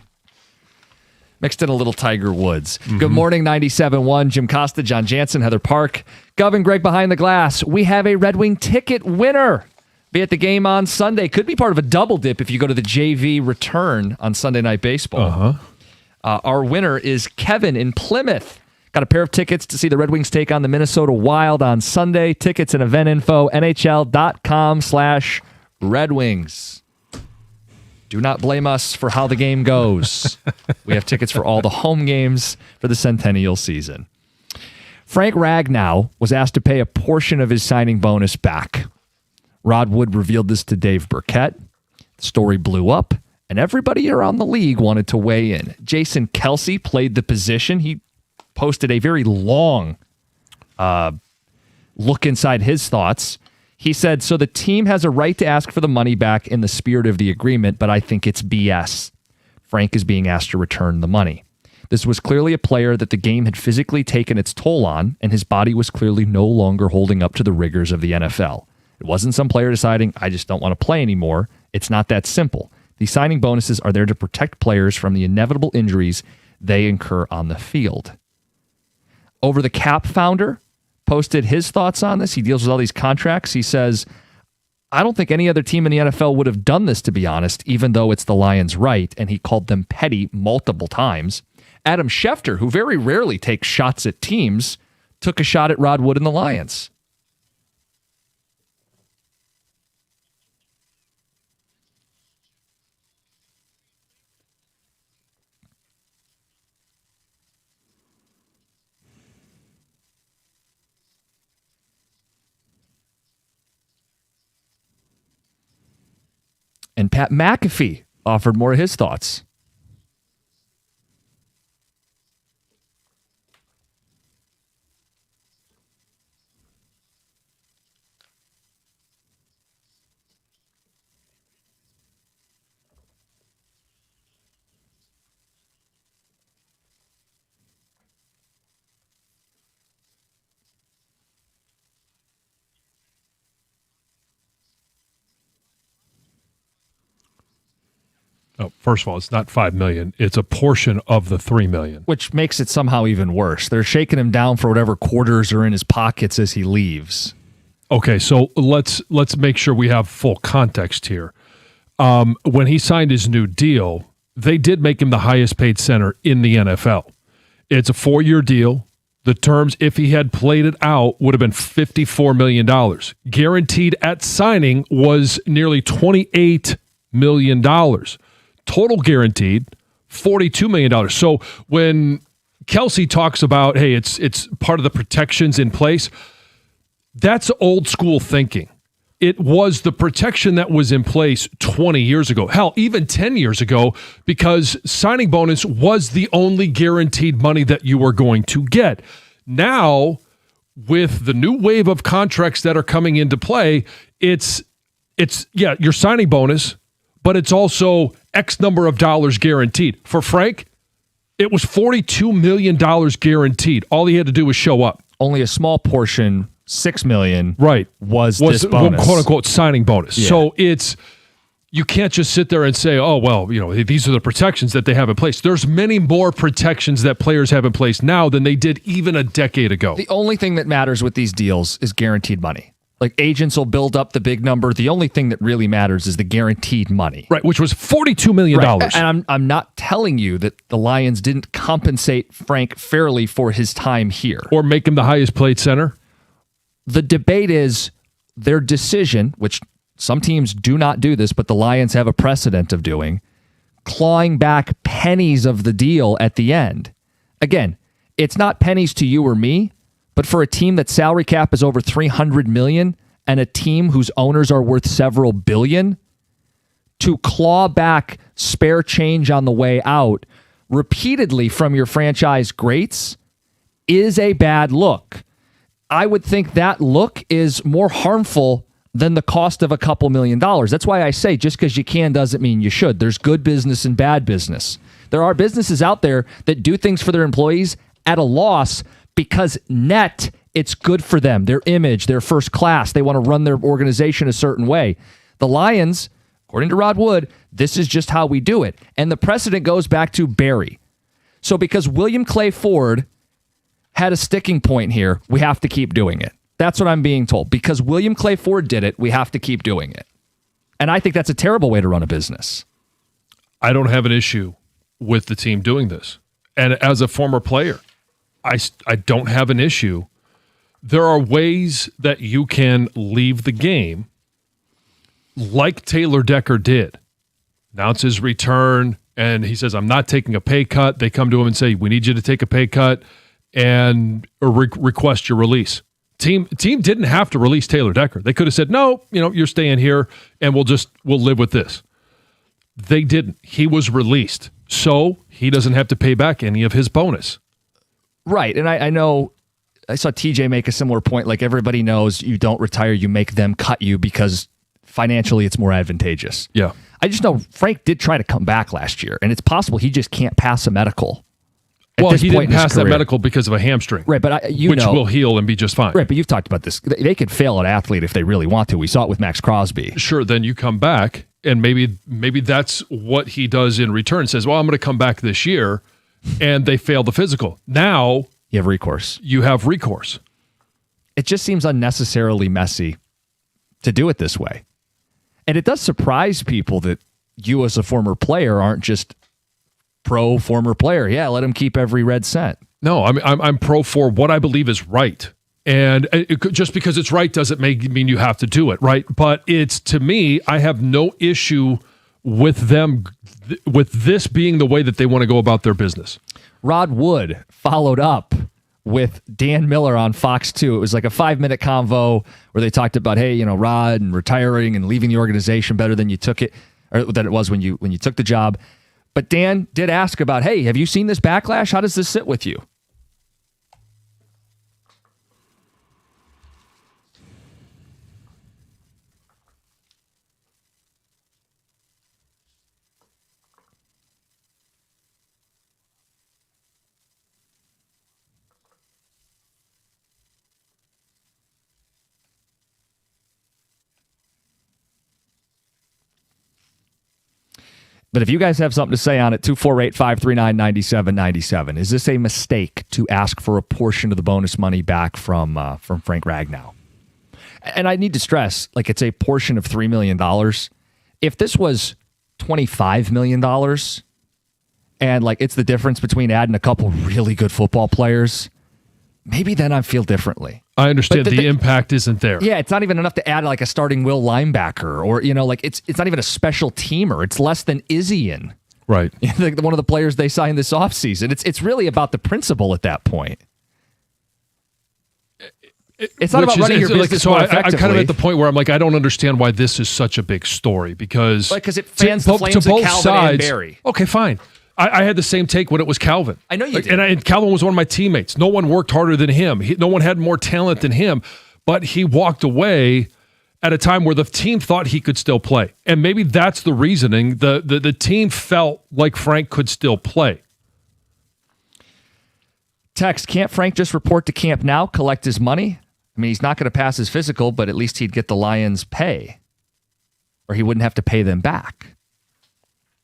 Mixed in a little Tiger Woods. Good morning, 97.1. Jim Costa, John Jansen, Heather Park. Gov and Greg behind the glass. We have a Red Wing ticket winner. Be at the game on Sunday. Could be part of a double dip if you go to the JV return on Sunday Night Baseball. Our winner is Kevin in Plymouth. Got a pair of tickets to see the Red Wings take on the Minnesota Wild on Sunday. Tickets and event info, nhl.com/Red Wings. Do not blame us for how the game goes. We have tickets for all the home games for the Centennial season. Frank Ragnow was asked to pay a portion of his signing bonus back. Rod Wood revealed this to Dave Burkett. The story blew up, and everybody around the league wanted to weigh in. Jason Kelsey played the position. He posted a very long look inside his thoughts. He said, so the team has a right to ask for the money back in the spirit of the agreement, but I think it's BS. Frank is being asked to return the money. This was clearly a player that the game had physically taken its toll on, and his body was clearly no longer holding up to the rigors of the NFL. It wasn't some player deciding, I just don't want to play anymore. It's not that simple. These signing bonuses are there to protect players from the inevitable injuries they incur on the field. Over the Cap founder posted his thoughts on this. He deals with all these contracts. He says, I don't think any other team in the NFL would have done this, to be honest, even though it's the Lions' right, and he called them petty multiple times. Adam Schefter, who very rarely takes shots at teams, took a shot at Rod Wood and the Lions. And Pat McAfee offered more of his thoughts. Oh, first of all, it's not $5 million. It's a portion of the $3 million. Which makes it somehow even worse. They're shaking him down for whatever quarters are in his pockets as he leaves. Okay, so let's make sure we have full context here. When he signed his new deal, they did make him the highest paid center in the NFL. It's a 4-year deal. The terms, if he had played it out, would have been $54 million. Guaranteed at signing was nearly $28 million. Total guaranteed, $42 million. So when Kelsey talks about, hey, it's part of the protections in place, that's old school thinking. It was the protection that was in place 20 years ago. Hell, even 10 years ago, because signing bonus was the only guaranteed money that you were going to get. Now, with the new wave of contracts that are coming into play, it's your signing bonus, but it's also X number of dollars guaranteed. For Frank, it was $42 million guaranteed. All he had to do was show up. Only a small portion, $6 million, right, was this bonus. Quote unquote signing bonus. Yeah. So you can't just sit there and say, oh, well, these are the protections that they have in place. There's many more protections that players have in place now than they did even a decade ago. The only thing that matters with these deals is guaranteed money. Like, agents will build up the big number. The only thing that really matters is the guaranteed money. Right, which was $42 million. Right. And I'm not telling you that the Lions didn't compensate Frank fairly for his time here. Or make him the highest paid center. The debate is their decision, which some teams do not do this, but the Lions have a precedent of doing, clawing back pennies of the deal at the end. Again, it's not pennies to you or me, but for a team that salary cap is over $300 million and a team whose owners are worth several billion, to claw back spare change on the way out repeatedly from your franchise greats is a bad look. I would think that look is more harmful than the cost of a couple $1 million. That's why I say just because you can doesn't mean you should. There's good business and bad business. There are businesses out there that do things for their employees at a loss because net It's good for them, their image, their first class. They want to run their organization a certain way. The Lions, according to Rod Wood, this is just how we do it. And the precedent goes back to Barry. So because William Clay Ford had a sticking point here, we have to keep doing it. That's what I'm being told. Because William Clay Ford did it, we have to keep doing it. And I think that's a terrible way to run a business. I don't have an issue with the team doing this. And as a former player, I don't have an issue. There are ways that you can leave the game like Taylor Decker did. Announce his return, and he says, I'm not taking a pay cut. They come to him and say, we need you to take a pay cut and request your release. Team didn't have to release Taylor Decker. They could have said, no, you're staying here, and we'll live with this. They didn't. He was released, so he doesn't have to pay back any of his bonus. Right, and I know I saw TJ make a similar point. Like, everybody knows you don't retire, you make them cut you because financially it's more advantageous. Yeah. I just know Frank did try to come back last year, and it's possible he just can't pass a medical. Well, he didn't pass that medical because of a hamstring. Right, but which will heal and be just fine. Right, but you've talked about this. They could fail an athlete if they really want to. We saw it with Max Crosby. Sure, then you come back, and maybe that's what he does in return. Says, well, I'm going to come back this year, and they fail the physical. Now you have recourse. It just seems unnecessarily messy to do it this way. And it does surprise people that you as a former player aren't just pro former player. Yeah, let him keep every red cent. No, I'm pro for what I believe is right. And just because it's right doesn't mean you have to do it, right? But it's, to me, I have no issue with them, with this being the way that they want to go about their business. Rod Wood followed up with Dan Miller on Fox 2. It was like a 5-minute convo where they talked about, hey, Rod and retiring and leaving the organization better than you took it, or than it was when you took the job. But Dan did ask about, hey, have you seen this backlash? How does this sit with you? But if you guys have something to say on it, 248-539-9797. Is this a mistake to ask for a portion of the bonus money back from Frank Ragnow? And I need to stress, like, it's a portion of $3 million. If this was $25 million and, like, it's the difference between adding a couple really good football players, maybe then I feel differently. I understand the impact isn't there. Yeah, it's not even enough to add like a starting will linebacker or, like it's not even a special teamer. It's less than Yzerman. Right. One of the players they signed this offseason. It's really about the principle at that point. It's not about running your business more effectively. I'm kind of at the point where I'm like, I don't understand why this is such a big story because it fans the flames of Calvin and Barry. Okay, fine. I had the same take when it was Calvin. I know you did. And Calvin was one of my teammates. No one worked harder than him. No one had more talent than him. But he walked away at a time where the team thought he could still play. And maybe that's the reasoning. The team felt like Frank could still play. Text, can't Frank just report to camp now, collect his money? I mean, he's not going to pass his physical, but at least he'd get the Lions' pay. Or he wouldn't have to pay them back.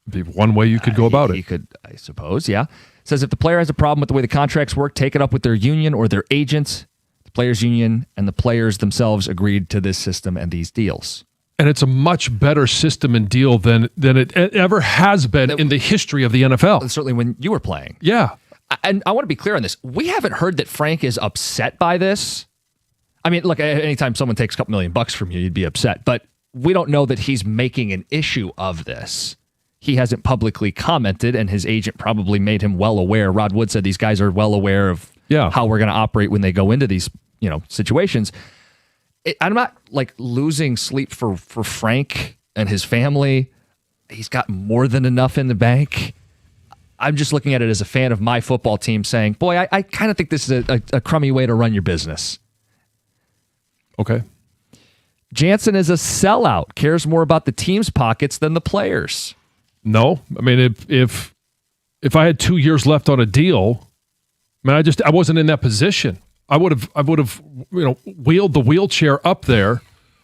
Be one way you could go about it. He could, I suppose, yeah. Says if the player has a problem with the way the contracts work, take it up with their union or their agents. The players' union and the players themselves agreed to this system and these deals. And it's a much better system and deal than it ever has been in the history of the NFL. Certainly when you were playing. Yeah. And I want to be clear on this. We haven't heard that Frank is upset by this. I mean, look, anytime someone takes a couple $1 million from you, you'd be upset. But we don't know that he's making an issue of this. He hasn't publicly commented, and his agent probably made him well aware. Rod Wood said these guys are well aware of how we're going to operate when they go into these, situations. I'm not like losing sleep for Frank and his family. He's got more than enough in the bank. I'm just looking at it as a fan of my football team saying, boy, I kind of think this is a crummy way to run your business. Okay. Jansen is a sellout, cares more about the team's pockets than the players. No, I mean, if I had 2 years left on a deal, I wasn't in that position. I would have, wheeled the wheelchair up there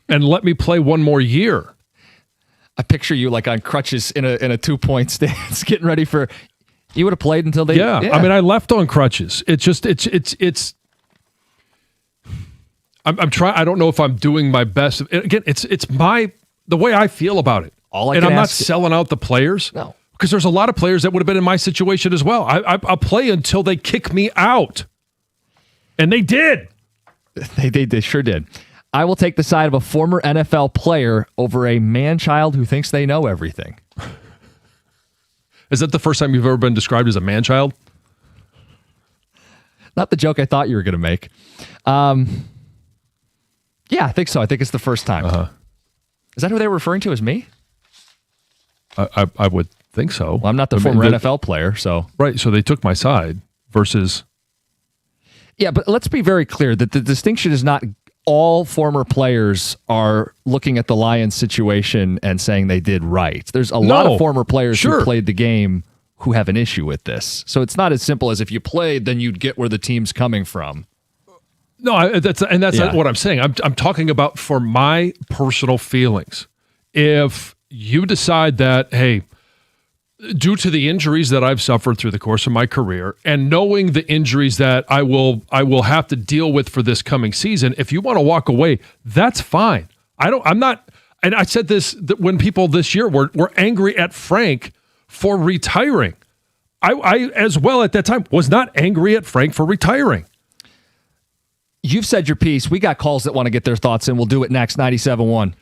and let me play one more year. I picture you like on crutches in a 2-point stance, getting ready for. You would have played until they. Yeah. I mean, I left on crutches. It's just it's. I'm trying. I don't know if I'm doing my best. Again, it's the way I feel about it. And I'm not selling out the players. No, because there's a lot of players that would have been in my situation as well. I'll play until they kick me out, and they did. They sure did. I will take the side of a former NFL player over a man-child who thinks they know everything. Is that the first time you've ever been described as a man-child? Not the joke I thought you were going to make. Yeah, I think so. I think it's the first time. Is that who they were referring to as me? I would think so. Well, I'm not the former NFL player, so. Right, so they took my side versus. Yeah, but let's be very clear that the distinction is not all former players are looking at the Lions situation and saying they did right. There's a lot of former players who played the game who have an issue with this. So it's not as simple as if you played, then you'd get where the team's coming from. No, that's not what I'm saying. I'm talking about for my personal feelings. If you decide that, hey, due to the injuries that I've suffered through the course of my career and knowing the injuries that I will have to deal with for this coming season, if you want to walk away, that's fine. I'm not, and I said this that when people this year were angry at Frank for retiring. I as well at that time was not angry at Frank for retiring. You've said your piece. We got calls that want to get their thoughts in. We'll do it next. 97.1.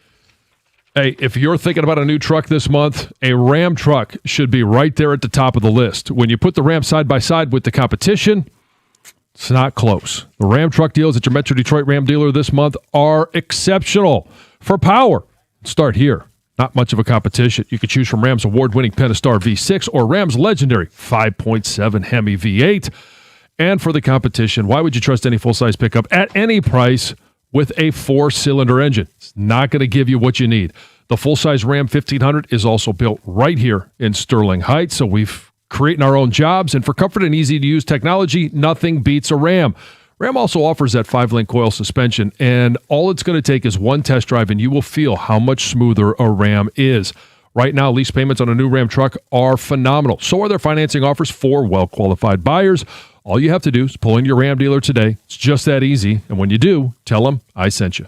Hey, if you're thinking about a new truck this month, a Ram truck should be right there at the top of the list. When you put the Ram side by side with the competition, it's not close. The Ram truck deals at your Metro Detroit Ram dealer this month are exceptional. For power, start here. Not much of a competition. You can choose from Ram's award-winning Pentastar V6 or Ram's legendary 5.7 Hemi V8. And for the competition, why would you trust any full-size pickup at any price with a 4-cylinder engine? It's not going to give you what you need. The full-size Ram 1500 is also built right here in Sterling Heights, so we've creating our own jobs, and for comfort and easy-to-use technology, nothing beats a Ram. Ram also offers that 5-link coil suspension, and all it's going to take is one test drive, and you will feel how much smoother a Ram is. Right now, lease payments on a new Ram truck are phenomenal. So are their financing offers for well-qualified buyers. All you have to do is pull in your Ram dealer today. It's just that easy. And when you do, tell them I sent you.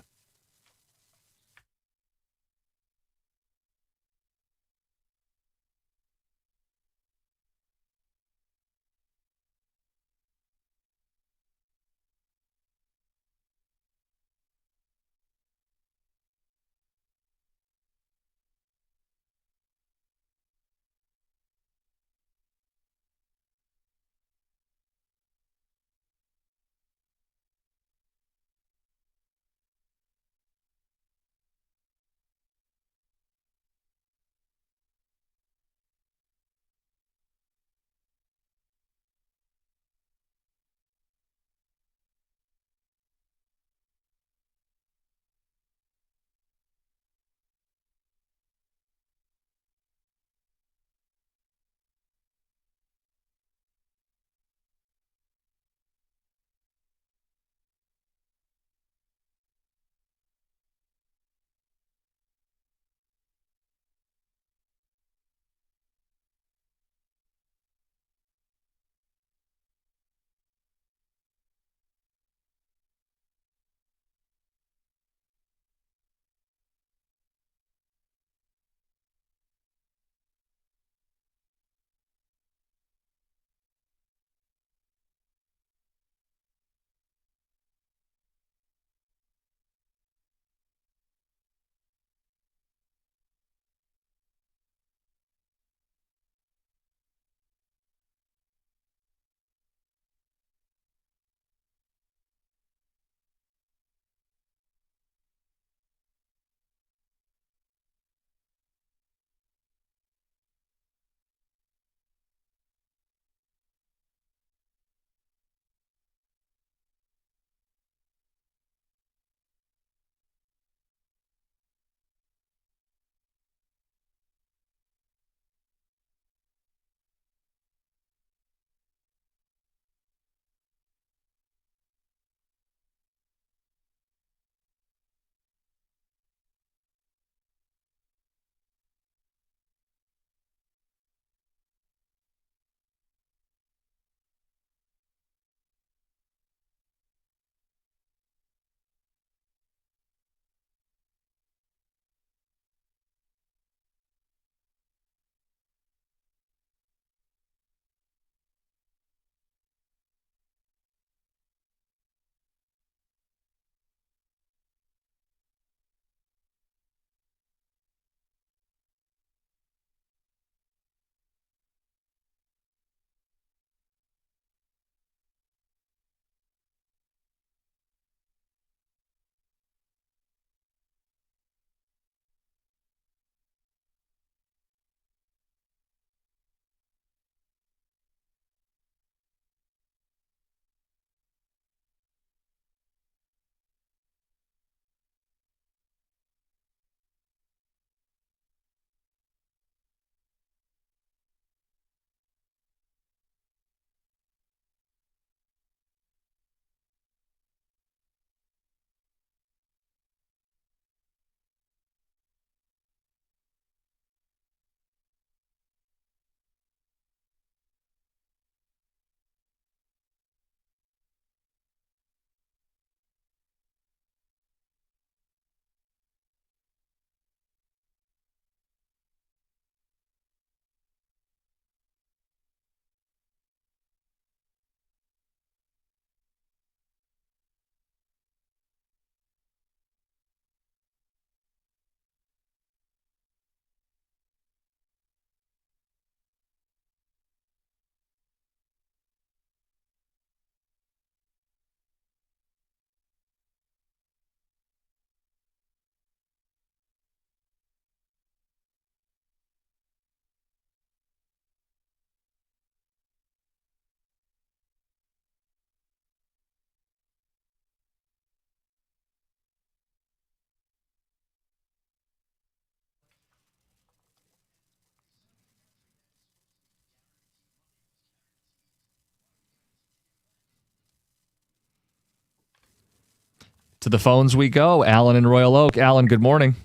To the phones we go. Alan in Royal Oak. Alan, good morning.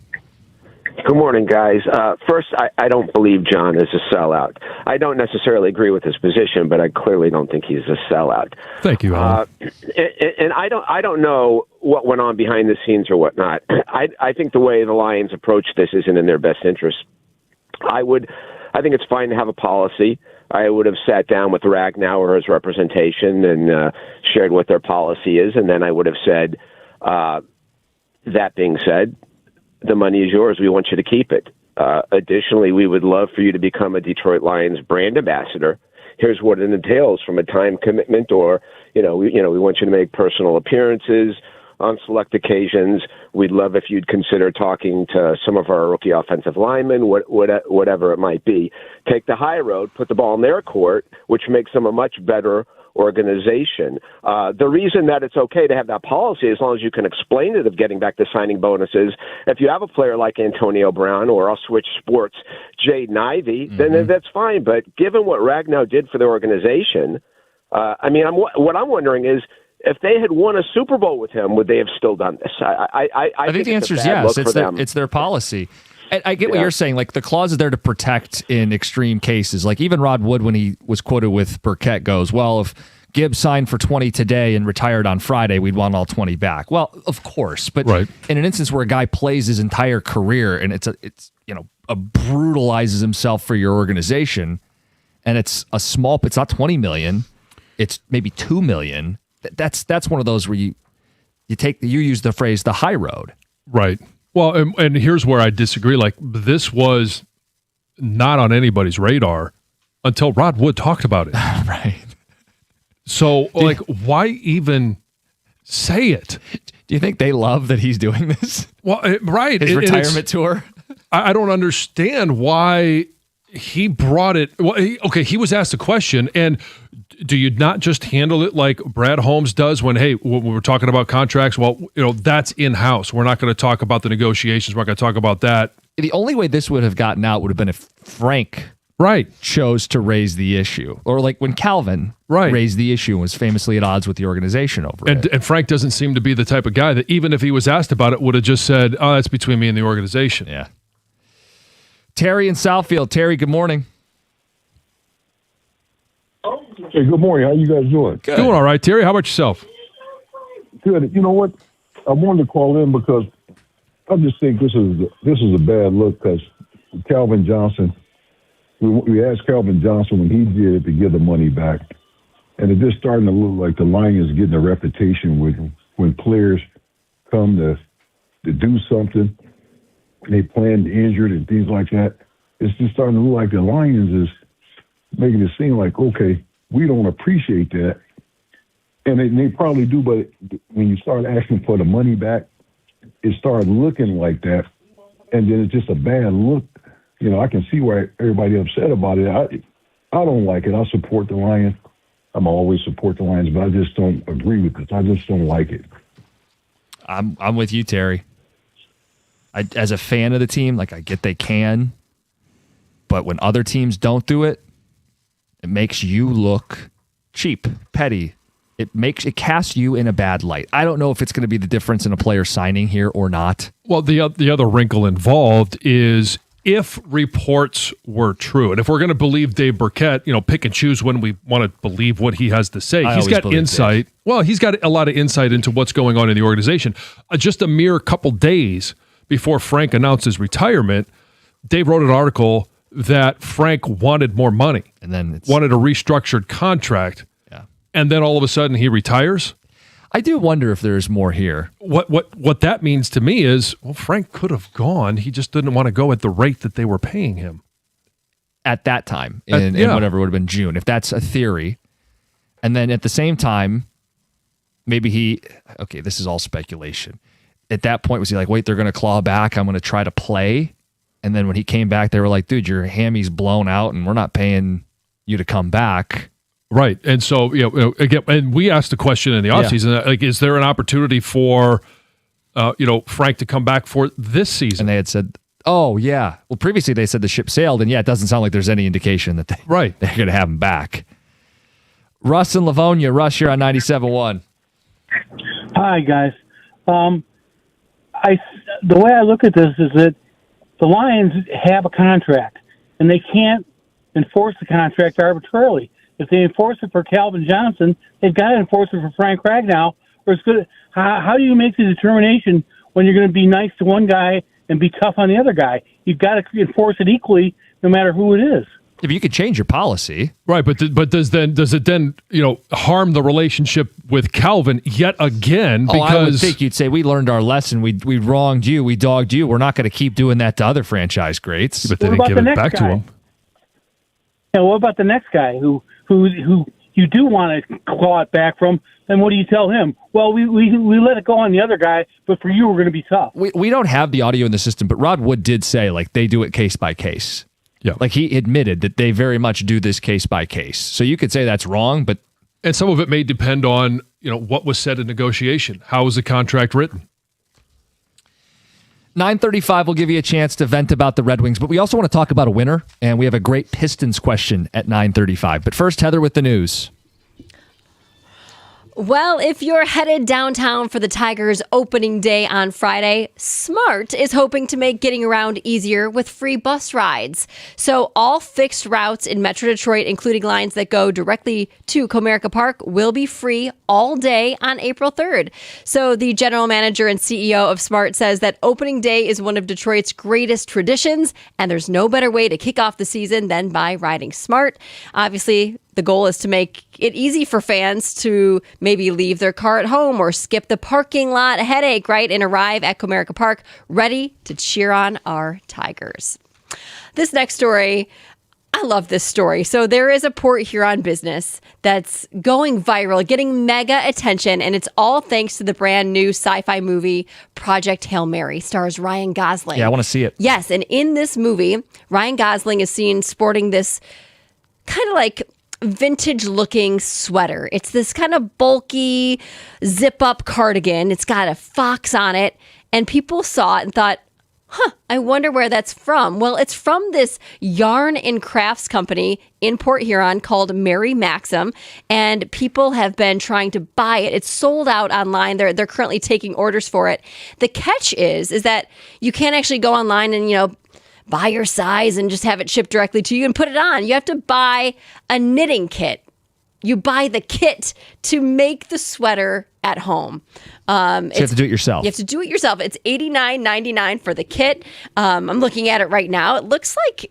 Good morning, guys. First, I don't believe John is a sellout. I don't necessarily agree with his position, but I clearly don't think he's a sellout. Thank you, Alan. And I don't know what went on behind the scenes or whatnot. I think the way the Lions approach this isn't in their best interest. I think it's fine to have a policy. I would have sat down with Ragnow or his representation and shared what their policy is, and then I would have said, that being said, the money is yours. We want you to keep it. Additionally, we would love for you to become a Detroit Lions brand ambassador. Here's what it entails from a time commitment, or we want you to make personal appearances on select occasions. We'd love if you'd consider talking to some of our rookie offensive linemen, whatever it might be. Take the high road, put the ball in their court, which makes them a much better organization. The reason that it's okay to have that policy, as long as you can explain it, of getting back to signing bonuses, if you have a player like Antonio Brown, or I'll switch sports, Jaden Ivey, then that's fine. But given what Ragnow did for the organization, what I'm wondering is, if they had won a Super Bowl with him, would they have still done this? I think the answer is yes. It's their policy. And I get what you're saying. Like, the clause is there to protect in extreme cases. Like, even Rod Wood, when he was quoted with Burkett, goes, well, if Gibbs signed for 20 today and retired on Friday, we'd want all 20 back. Well, of course. But in an instance where a guy plays his entire career and it's brutalizes himself for your organization, and it's not 20 million, it's maybe 2 million. That's one of those where you use the phrase the high road. Right. Well, and here's where I disagree. Like, this was not on anybody's radar until Rod Wood talked about it. Right. So, why even say it? Do you think they love that he's doing this? Well, right. His retirement tour? I don't understand why he brought it. Well, he was asked a question, and do you not just handle it like Brad Holmes does when we're talking about contracts? Well, that's in-house. We're not going to talk about the negotiations. We're not going to talk about that. The only way this would have gotten out would have been if Frank chose to raise the issue. Or like when Calvin raised the issue and was famously at odds with the organization over it. And Frank doesn't seem to be the type of guy that even if he was asked about it, would have just said, oh, that's between me and the organization. Yeah. Terry in Southfield. Terry, good morning. Hey, good morning. How you guys doing? Good. Doing all right, Terry. How about yourself? Good. You know what? I wanted to call in because I just think this is a bad look, because Calvin Johnson, we asked Calvin Johnson when he did to give the money back, and it's just starting to look like the Lions getting a reputation when players come to do something, and they plan injured and things like that. It's just starting to look like the Lions is making it seem like, okay, we don't appreciate that. And they probably do, but when you start asking for the money back, it started looking like that. And then it's just a bad look. I can see why everybody upset about it. I don't like it. I support the Lions. I'm always support the Lions, but I just don't agree with it. I just don't like it. I'm with you, Terry. As a fan of the team, I get they can, but when other teams don't do it, it makes you look cheap, petty. It casts you in a bad light. I don't know if it's going to be the difference in a player signing here or not. Well, the other wrinkle involved is if reports were true, and if we're going to believe Dave Burkett, pick and choose when we want to believe what he has to say. He's got insight. Dave. Well, he's got a lot of insight into what's going on in the organization. Just a mere couple days before Frank announced his retirement, Dave wrote an article that Frank wanted more money and then wanted a restructured contract. Yeah. And then all of a sudden he retires. I do wonder if there's more here. What that means to me is, well, Frank could have gone. He just didn't want to go at the rate that they were paying him. At that time, in whatever would have been June, if that's a theory. And then at the same time, maybe this is all speculation. At that point, was he like, wait, they're going to claw back. I'm going to try to play. And then when he came back, they were like, dude, your hammy's blown out and we're not paying you to come back. Right. And so, again, and we asked the question in the offseason, is there an opportunity for, Frank to come back for this season? And they had said, oh, yeah. Well, previously they said the ship sailed, and it doesn't sound like there's any indication that they're going to have him back. Russ in Livonia. Russ, you're on 97.1. Hi, guys. The way I look at this is that the Lions have a contract, and they can't enforce the contract arbitrarily. If they enforce it for Calvin Johnson, they've got to enforce it for Frank Ragnow. Or it's good. How do you make the determination when you're going to be nice to one guy and be tough on the other guy? You've got to enforce it equally, no matter who it is. If you could change your policy, right? But does it then harm the relationship with Calvin yet again? Because I would think you'd say we learned our lesson. We wronged you. We dogged you. We're not going to keep doing that to other franchise greats. But they didn't give it back to him. Yeah, what about the next guy who you do want to claw it back from? Then what do you tell him? Well, we let it go on the other guy, but for you, we're going to be tough. We don't have the audio in the system, but Rod Wood did say they do it case by case. Yeah, he admitted that they very much do this case by case. So you could say that's wrong, but and some of it may depend on what was said in negotiation. How was the contract written? 9:35 will give you a chance to vent about the Red Wings, but we also want to talk about a winner, and we have a great Pistons question at 9:35. But first, Heather with the news. Well, if you're headed downtown for the Tigers opening day on Friday, Smart is hoping to make getting around easier with free bus rides. So all fixed routes in Metro Detroit, including lines that go directly to Comerica Park, will be free all day on April 3rd. So the general manager and CEO of Smart says that opening day is one of Detroit's greatest traditions, and there's no better way to kick off the season than by riding Smart. Obviously, the goal is to make it easy for fans to maybe leave their car at home or skip the parking lot headache, right? And arrive at Comerica Park ready to cheer on our Tigers. This next story, I love this story. So there is a Port Huron business that's going viral, getting mega attention, and it's all thanks to the brand new sci-fi movie Project Hail Mary, stars Ryan Gosling. Yeah, I want to see it. Yes, and in this movie, Ryan Gosling is seen sporting this kind of like vintage looking sweater. It's this kind of bulky zip up cardigan. It's got a fox on it, and people saw it and thought, I wonder where that's from. Well, it's from this yarn and crafts company in Port Huron called Mary Maxim, and people have been trying to buy it. It's sold out online. They're currently taking orders for it. The catch is that you can't actually go online and, buy your size and just have it shipped directly to you and put it on. You have to buy a knitting kit. You buy the kit to make the sweater at home. So you have to do it yourself. You have to do it yourself. It's $89.99 for the kit. I'm looking at it right now. It looks like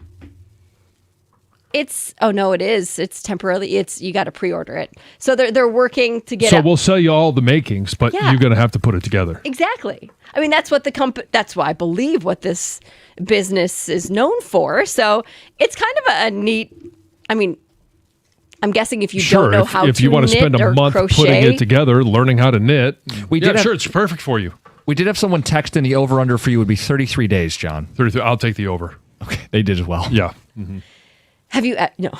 it's it is. It's temporarily. You got to pre-order it. So they're working to get. So we'll sell you all the makings, but you're going to have to put it together. Exactly. I mean, that's what that's why I believe what this business is known for. So it's kind of a neat. I mean, I'm guessing if you don't know how if you want to spend a month putting it together, learning how to knit, it's perfect for you. We did have someone text in the over-under for you would be 33 days, John. 33. I'll take the over. Okay, they did as well. Yeah. Mm-hmm. Have you? No,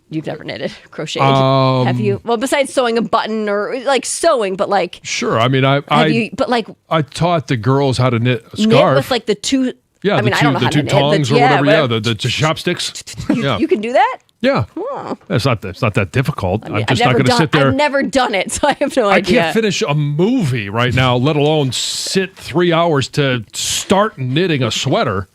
you've never knitted, crocheted. Have you? Well, besides sewing a button or like sewing, but like. Sure. I mean, I taught the girls how to knit a scarf. Knit with like the two. Yeah, I mean, I don't know how to knit. Tongs or whatever. Yeah, the chopsticks. You can do that? Yeah. Oh. It's not that difficult. I mean, I'm just not going to sit there. I've never done it, so I have no idea. I can't finish a movie right now, let alone sit 3 hours to start knitting a sweater.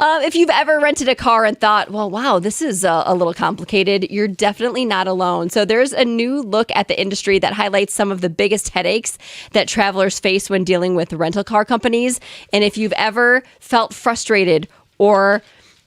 If you've ever rented a car and thought, well, wow, this is a little complicated, you're definitely not alone. So there's a new look at the industry that highlights some of the biggest headaches that travelers face when dealing with rental car companies. And if you've ever felt frustrated or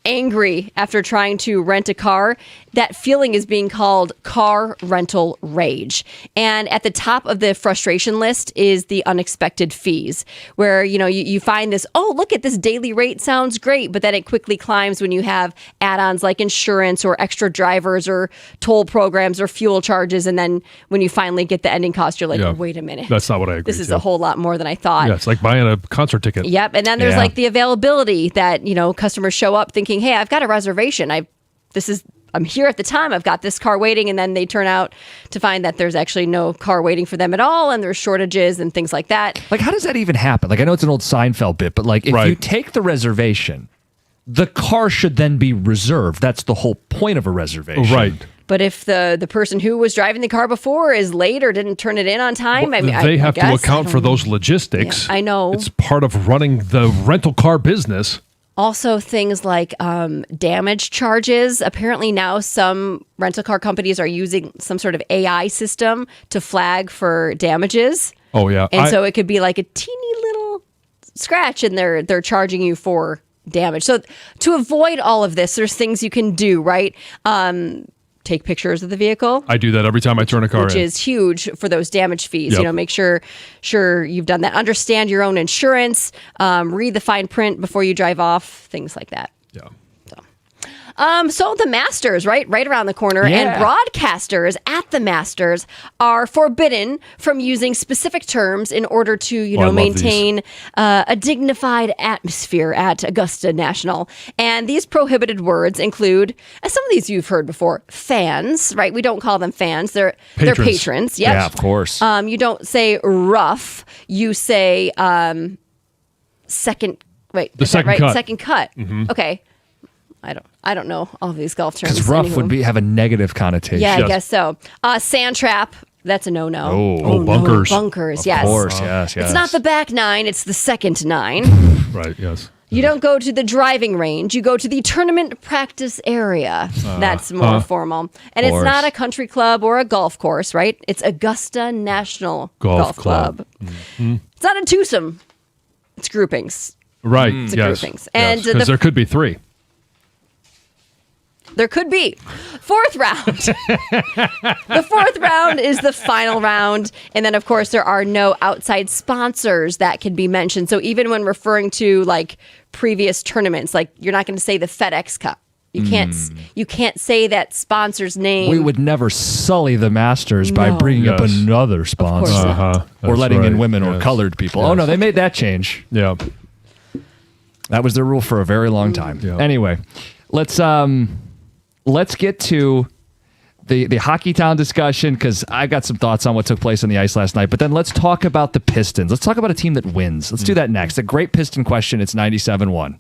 angry after trying to rent a car, that feeling is being called car rental rage. And at the top of the frustration list is the unexpected fees, where you find this, look at this daily rate sounds great, but then it quickly climbs when you have add-ons like insurance or extra drivers or toll programs or fuel charges. And then when you finally get the ending cost, you're like, wait a minute. That's not what I agree This is a whole lot more than I thought. Yeah, it's like buying a concert ticket. Yep. And then there's like the availability that, customers show up thinking, hey, I've got a reservation. I'm here at the time. I've got this car waiting, and then they turn out to find that there's actually no car waiting for them at all, and there's shortages and things like that. Like, how does that even happen? Like, I know it's an old Seinfeld bit, but like, if you take the reservation, the car should then be reserved. That's the whole point of a reservation. Right. But if the person who was driving the car before is late or didn't turn it in on time, they have to account for those logistics. Yeah, I know. It's part of running the rental car business. Also, things like damage charges. Apparently now some rental car companies are using some sort of AI system to flag for damages. Oh, yeah. And so it could be like a teeny little scratch and they're charging you for damage. So to avoid all of this, there's things you can do, right? Take pictures of the vehicle. I do that every time I turn a car which in. is huge for those damage fees. Yep. Make sure you've done that. Understand your own insurance. Read the fine print before you drive off. Things like that. Yeah. So the Masters, right around the corner, Yeah. and broadcasters at the Masters are forbidden from using specific terms in order to, I love maintain a dignified atmosphere at Augusta National. And these prohibited words include, some of these you've heard before, fans, right? We don't call them fans; they're patrons. Yep. Yeah, of course. You don't say rough. You say second. Wait, The is that second right? cut. Second cut. Mhm. Okay. I don't know all these golf terms. Because rough Anywho. would have a negative connotation. Yeah, I guess so. Sand trap. That's a no-no. Oh, bunkers. No, bunkers, Of yes. course, yes. It's not the back nine, it's the second nine. Right, yes. You don't go to the driving range. You go to the tournament practice area. That's more formal. And it's course. not a country club or a golf course, right? It's Augusta National Golf Club. It's not a twosome. It's groupings. Right, It's a yes. groupings. And Because there could be three. There could be. Fourth round. The fourth round is the final round. And then, of course, there are no outside sponsors that can be mentioned. So even when referring to like previous tournaments, like you're not going to say the FedEx Cup. You can't say that sponsor's name. We would never sully the Masters by No. bringing up Yes. another sponsor. course not. Or That's letting in right. women or Yes. colored people. Oh, Yes. no, they made that change. Yeah. That was their rule for a very long time. Yeah. Anyway, let's get to the Hockey Town discussion because I got some thoughts on what took place on the ice last night. But then let's talk about the Pistons. Let's talk about a team that wins. Let's do that next. A great Piston question. It's 97-1.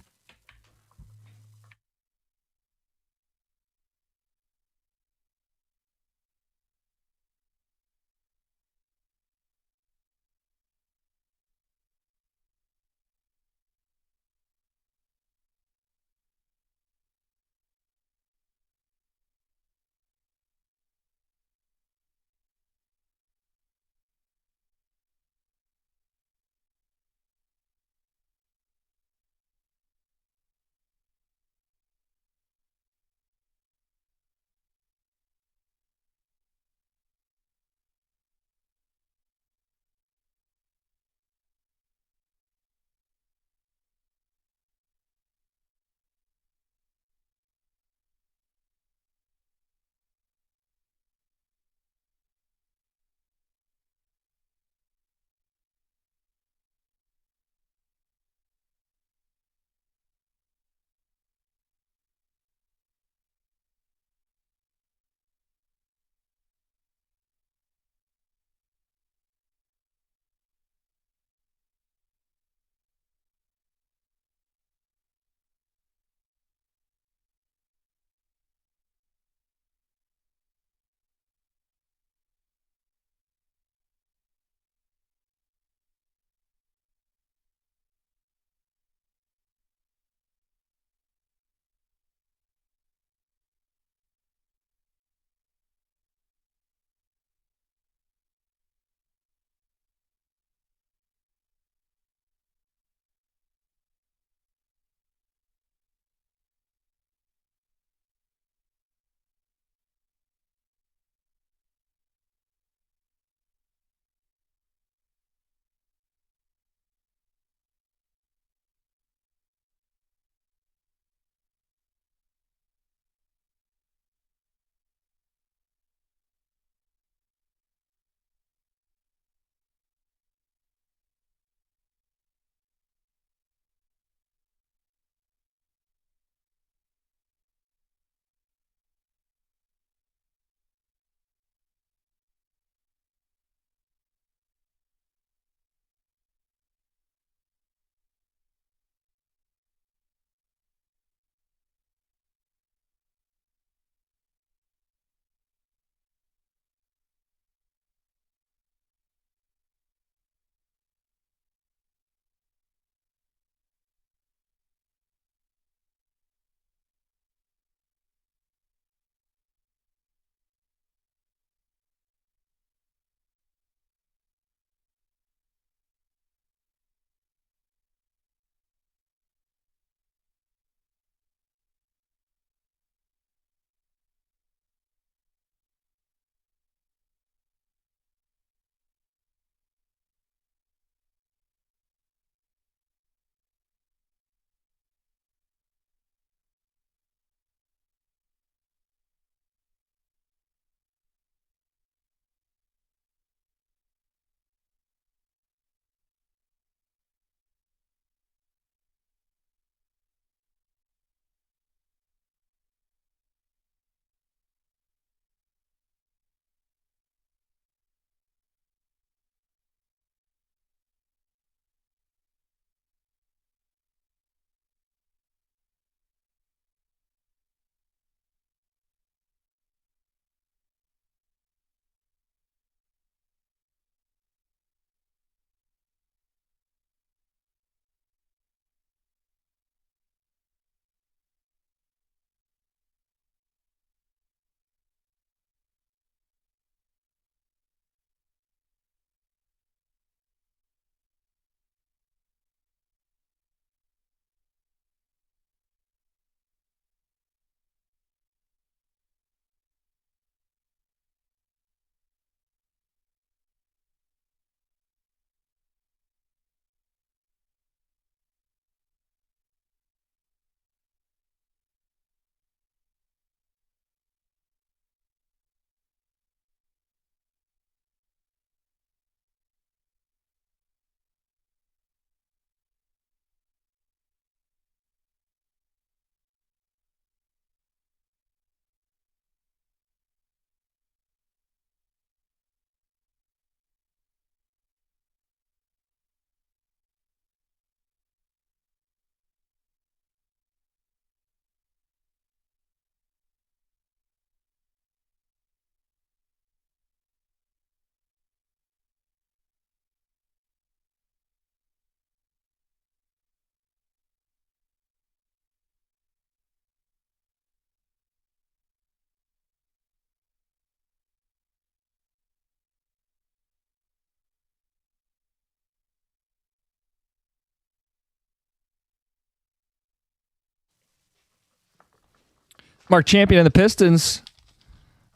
Mark Champion and the Pistons,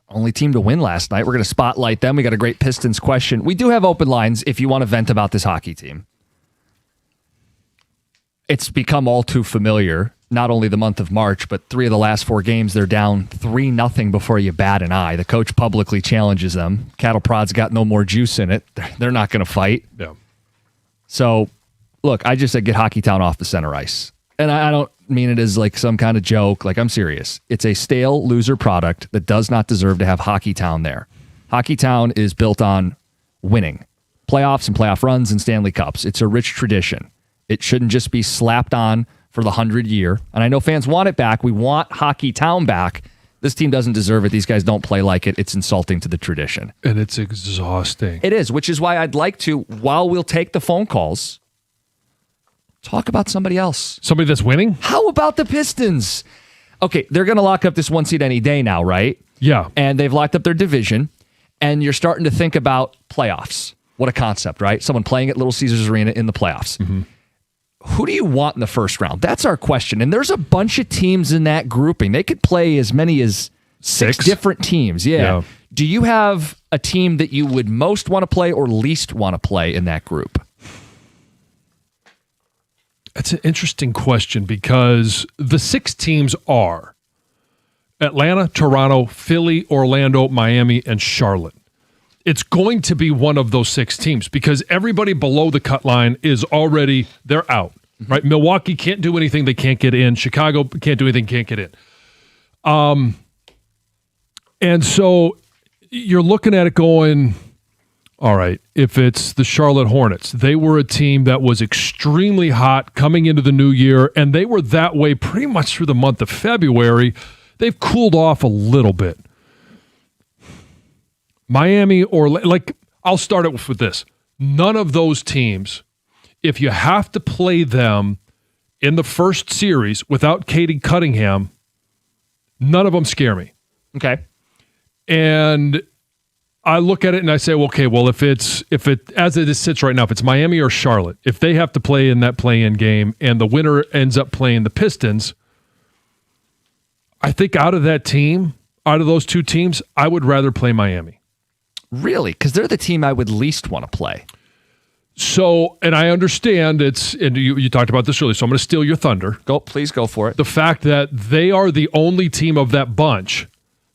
only team to win last night. We're going to spotlight them. We got a great Pistons question. We do have open lines if you want to vent about this hockey team. It's become all too familiar, not only the month of March, but 3 of the last 4 games, they're down 3-0 before you bat an eye. The coach publicly challenges them. Cattle Prod's got no more juice in it. They're not going to fight. Yeah. So, look, I just said get Hockey Town off the center ice. And I don't mean it as like some kind of joke. Like, I'm serious. It's a stale loser product that does not deserve to have Hockey Town there. Hockey Town is built on winning. Playoffs and playoff runs and Stanley Cups. It's a rich tradition. It shouldn't just be slapped on for the 100th year. And I know fans want it back. We want Hockey Town back. This team doesn't deserve it. These guys don't play like it. It's insulting to the tradition. And it's exhausting. It is, which is why I'd like to, while we'll take the phone calls, talk about somebody else. Somebody that's winning? How about the Pistons? Okay, they're going to lock up this 1 seed any day now, right? Yeah. And they've locked up their division. And you're starting to think about playoffs. What a concept, right? Someone playing at Little Caesars Arena in the playoffs. Mm-hmm. Who do you want in the first round? That's our question. And there's a bunch of teams in that grouping. They could play as many as 6 different teams. Yeah. Do you have a team that you would most want to play or least want to play in that group? That's an interesting question because the 6 teams are Atlanta, Toronto, Philly, Orlando, Miami, and Charlotte. It's going to be one of those 6 teams because everybody below the cut line is already, they're out, right? Milwaukee can't do anything. They can't get in. Chicago can't do anything, can't get in. And so you're looking at it going, all right, if it's the Charlotte Hornets, they were a team that was extremely hot coming into the new year, and they were that way pretty much through the month of February. They've cooled off a little bit. Miami, or like, I'll start it with this. None of those teams, if you have to play them in the first series without Katie Cunningham, none of them scare me. Okay. And I look at it and I say, well, okay, well, if it as it sits right now, if it's Miami or Charlotte, if they have to play in that play-in game and the winner ends up playing the Pistons, I think out of that team, out of those 2 teams, I would rather play Miami. Really? Because they're the team I would least want to play. So, and I understand and you talked about this earlier, so I'm going to steal your thunder. Please go for it. The fact that they are the only team of that bunch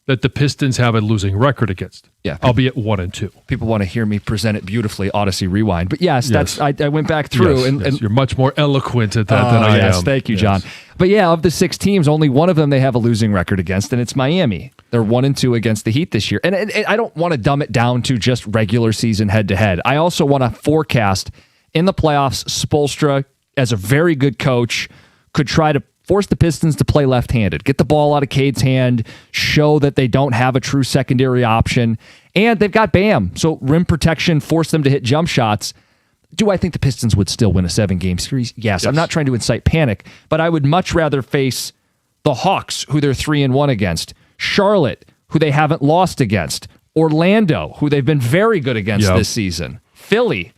that the Pistons have a losing record against. Yeah. Albeit 1-2. People want to hear me present it beautifully, Odyssey Rewind. But yes. That's I went back through. And you're much more eloquent at that than I am. Thank you, John. But yeah, of the 6 teams, only one of them they have a losing record against, and it's Miami. They're 1-2 against the Heat this year. And I don't want to dumb it down to just regular season head-to-head. I also want to forecast in the playoffs, Spoelstra, as a very good coach, could try to force the Pistons to play left-handed, get the ball out of Cade's hand, show that they don't have a true secondary option, and they've got Bam, so rim protection, force them to hit jump shots. Do I think the Pistons would still win a 7-game series? Yes. I'm not trying to incite panic, but I would much rather face the Hawks, who they're 3-1 against, Charlotte, who they haven't lost against, Orlando, who they've been very good against this season, Philly.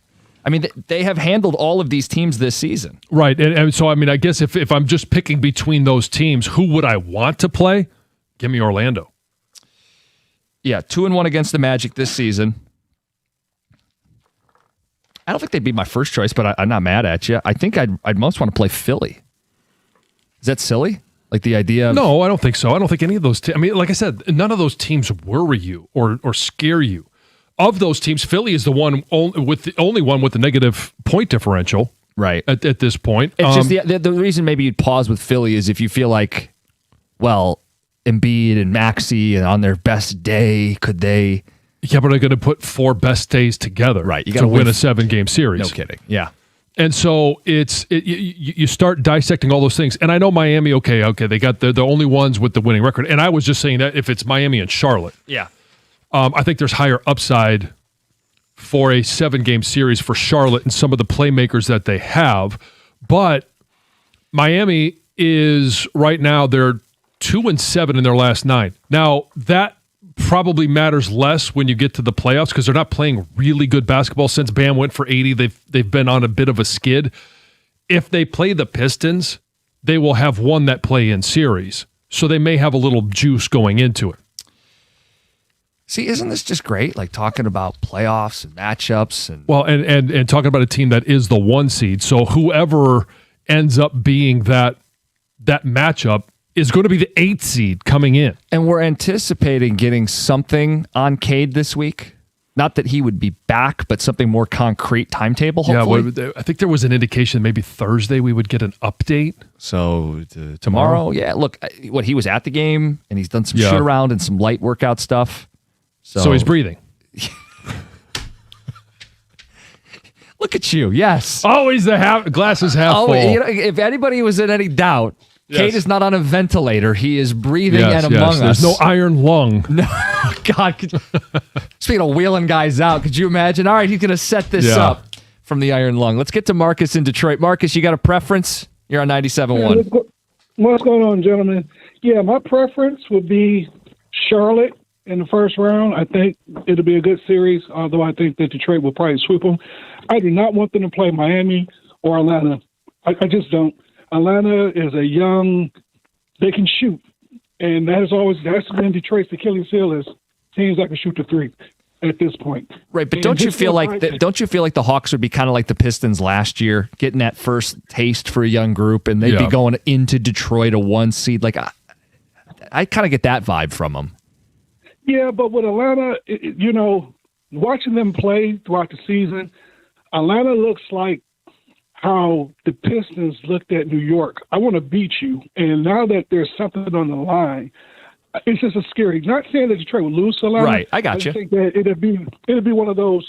I mean, they have handled all of these teams this season. Right. And so, I mean, I guess if I'm just picking between those teams, who would I want to play? Give me Orlando. Yeah, 2-1 against the Magic this season. I don't think they'd be my first choice, but I'm not mad at you. I think I'd most want to play Philly. Is that silly? Like the idea of... No, I don't think so. I don't think any of those I mean, like I said, none of those teams worry you or scare you. Of those teams, Philly is the only one with the negative point differential. Right. At this point. It's just the reason maybe you'd pause with Philly is if you feel like, well, Embiid and Maxey and on their best day, could they... Yeah, but they're going to put 4 best days together right. to win a 7-game series. No kidding. Yeah. And so you start dissecting all those things. And I know Miami, okay, they got the only ones with the winning record. And I was just saying that if it's Miami and Charlotte. Yeah. I think there's higher upside for a 7-game series for Charlotte and some of the playmakers that they have. But Miami is right now, they're 2-7 in their last 9. Now, that probably matters less when you get to the playoffs because they're not playing really good basketball since Bam went for 80. They've been on a bit of a skid. If they play the Pistons, they will have won that play-in series. So they may have a little juice going into it. See, isn't this just great? Like talking about playoffs and matchups and and talking about a team that is the 1 seed. So whoever ends up being that matchup is going to be the 8th seed coming in. And we're anticipating getting something on Cade this week. Not that he would be back, but something more concrete timetable, hopefully. Yeah, I think there was an indication maybe Thursday we would get an update. So tomorrow, yeah, look, he was at the game, and he's done some shoot around and some light workout stuff. So he's breathing. Look at you, yes. Always the glass is half full. If anybody was in any doubt, Yes. Cade is not on a ventilator. He is breathing and among us. There's no iron lung. No, God. Speaking of wheeling guys out, could you imagine? All right, he's going to set this up from the iron lung. Let's get to Marcus in Detroit. Marcus, you got a preference? You're on 97.1. What's going on, gentlemen? Yeah, my preference would be Charlotte in the first round. I think it'll be a good series, although I think that Detroit will probably sweep them. I do not want them to play Miami or Atlanta. I just don't. Atlanta is a young, they can shoot. And that's been Detroit's Achilles heel is teams that can shoot the three at this point. Right, but don't you feel like the Hawks would be kind of like the Pistons last year, getting that first taste for a young group, and they'd be going into Detroit a 1 seed? Like I kind of get that vibe from them. Yeah, but with Atlanta, watching them play throughout the season, Atlanta looks like how the Pistons looked at New York. I want to beat you. And now that there's something on the line, it's just a scary. Not saying that Detroit would lose to Atlanta. Right, I got you. I think that it'd be one of those,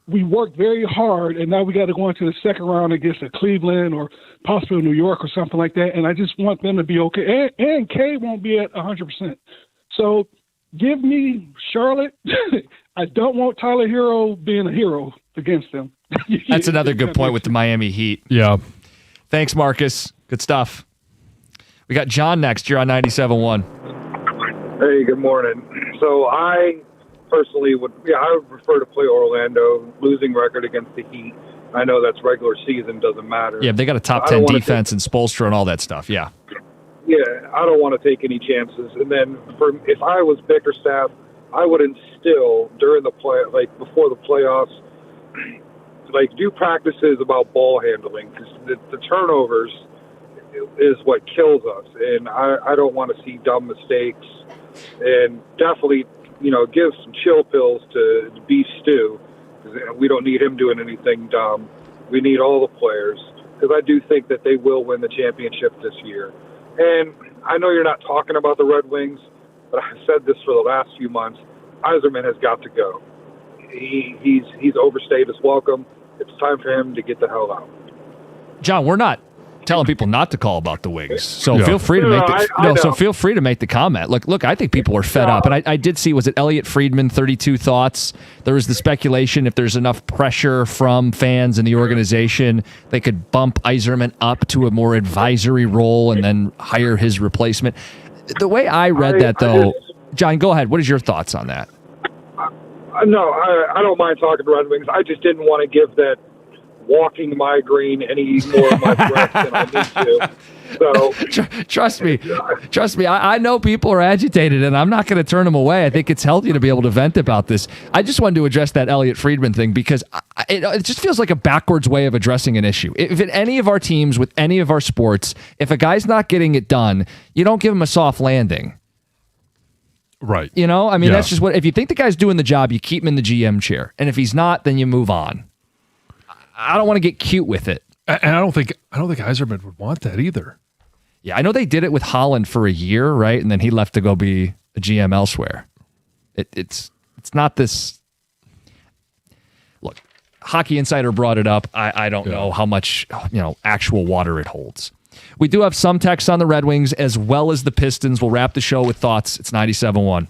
we worked very hard, and now we got to go into the second round against a Cleveland or possibly New York or something like that. And I just want them to be okay. And K won't be at 100%. So give me Charlotte. I don't want Tyler Hero being a hero against them. That's another good point with the Miami Heat. Yeah. Thanks, Marcus. Good stuff. We got John next. You're on 97.1. Hey, good morning. So I personally would prefer to play Orlando, losing record against the Heat. I know that's regular season, doesn't matter. Yeah, they got a top 10 defense and Spoelstra and all that stuff. Yeah. Yeah, I don't want to take any chances. And then if I was Bickerstaff, I would instill during the before the playoffs, do practices about ball handling, because the turnovers is what kills us, and I don't want to see dumb mistakes. And definitely, give some chill pills to B Stu, because we don't need him doing anything dumb. We need all the players, because I do think that they will win the championship this year. And I know you're not talking about the Red Wings, but I've said this for the last few months. Yzerman has got to go. He's overstayed his welcome. It's time for him to get the hell out. John, we're not telling people not to call about the Wings, so feel free to make the comment. Look, I think people are fed up, and I did see, was it Elliot Friedman, 32 Thoughts? There was the speculation if there's enough pressure from fans in the organization, they could bump Yzerman up to a more advisory role and then hire his replacement. The way I read that, though, John, go ahead. What is your thoughts on that? No, I don't mind talking to Red Wings. I just didn't want to give that walking migraine any more of my breath than I need to. So trust me. I know people are agitated, and I'm not going to turn them away. I think it's healthy to be able to vent about this. I just wanted to address that Elliot Friedman thing, because it just feels like a backwards way of addressing an issue. If in any of our teams with any of our sports, if a guy's not getting it done, you don't give him a soft landing. Right. That's just what, if you think the guy's doing the job, you keep him in the GM chair. And if he's not, then you move on. I don't want to get cute with it. And I don't think Yzerman would want that either. Yeah, I know they did it with Holland for a year, right? And then he left to go be a GM elsewhere. It's not this. Look, Hockey Insider brought it up. I don't know how much actual water it holds. We do have some text on the Red Wings as well as the Pistons. We'll wrap the show with thoughts. It's 97.1.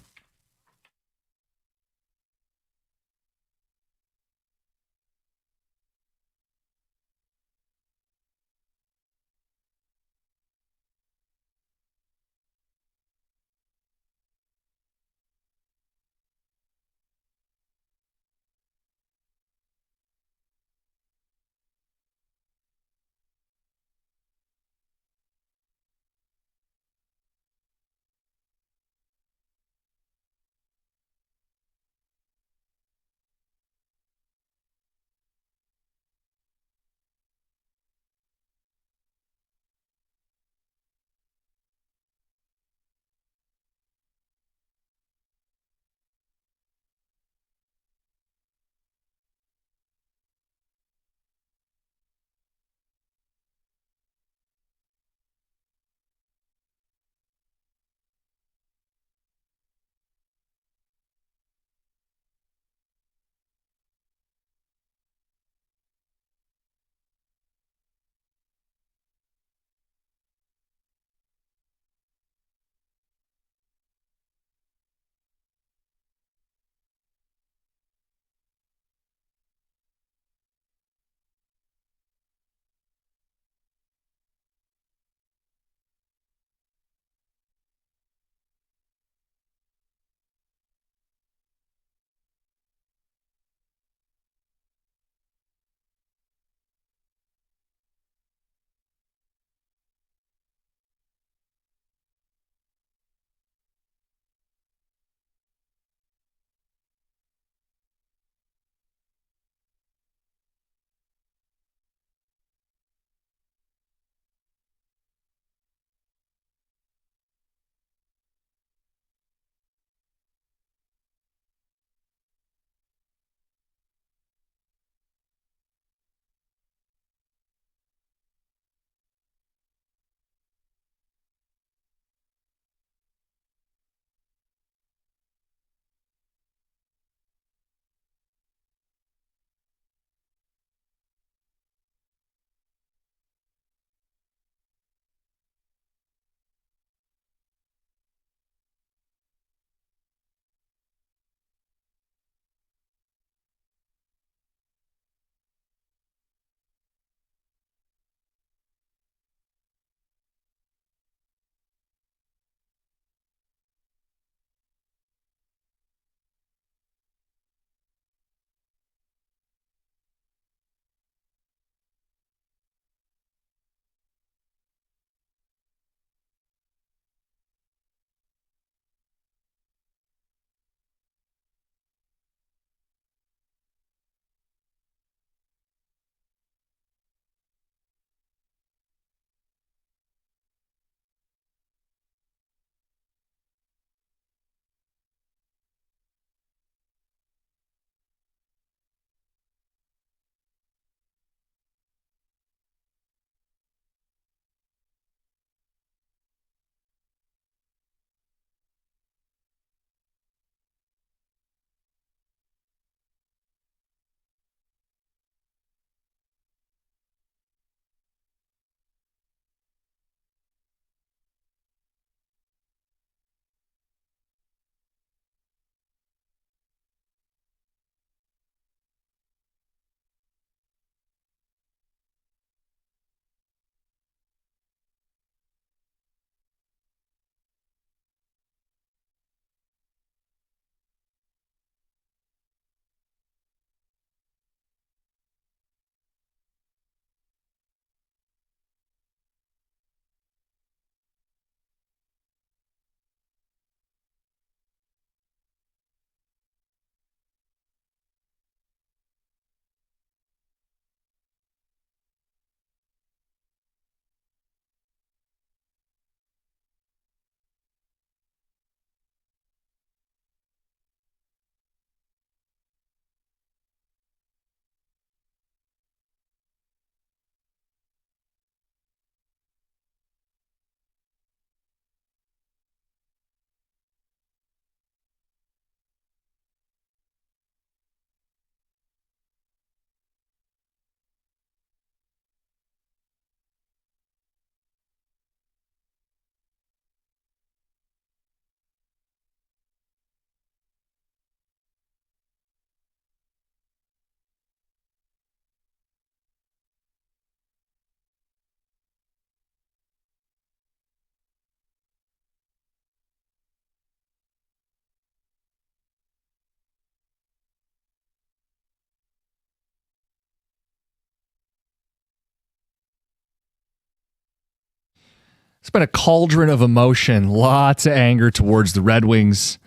It's been a cauldron of emotion, lots of anger towards the Red Wings.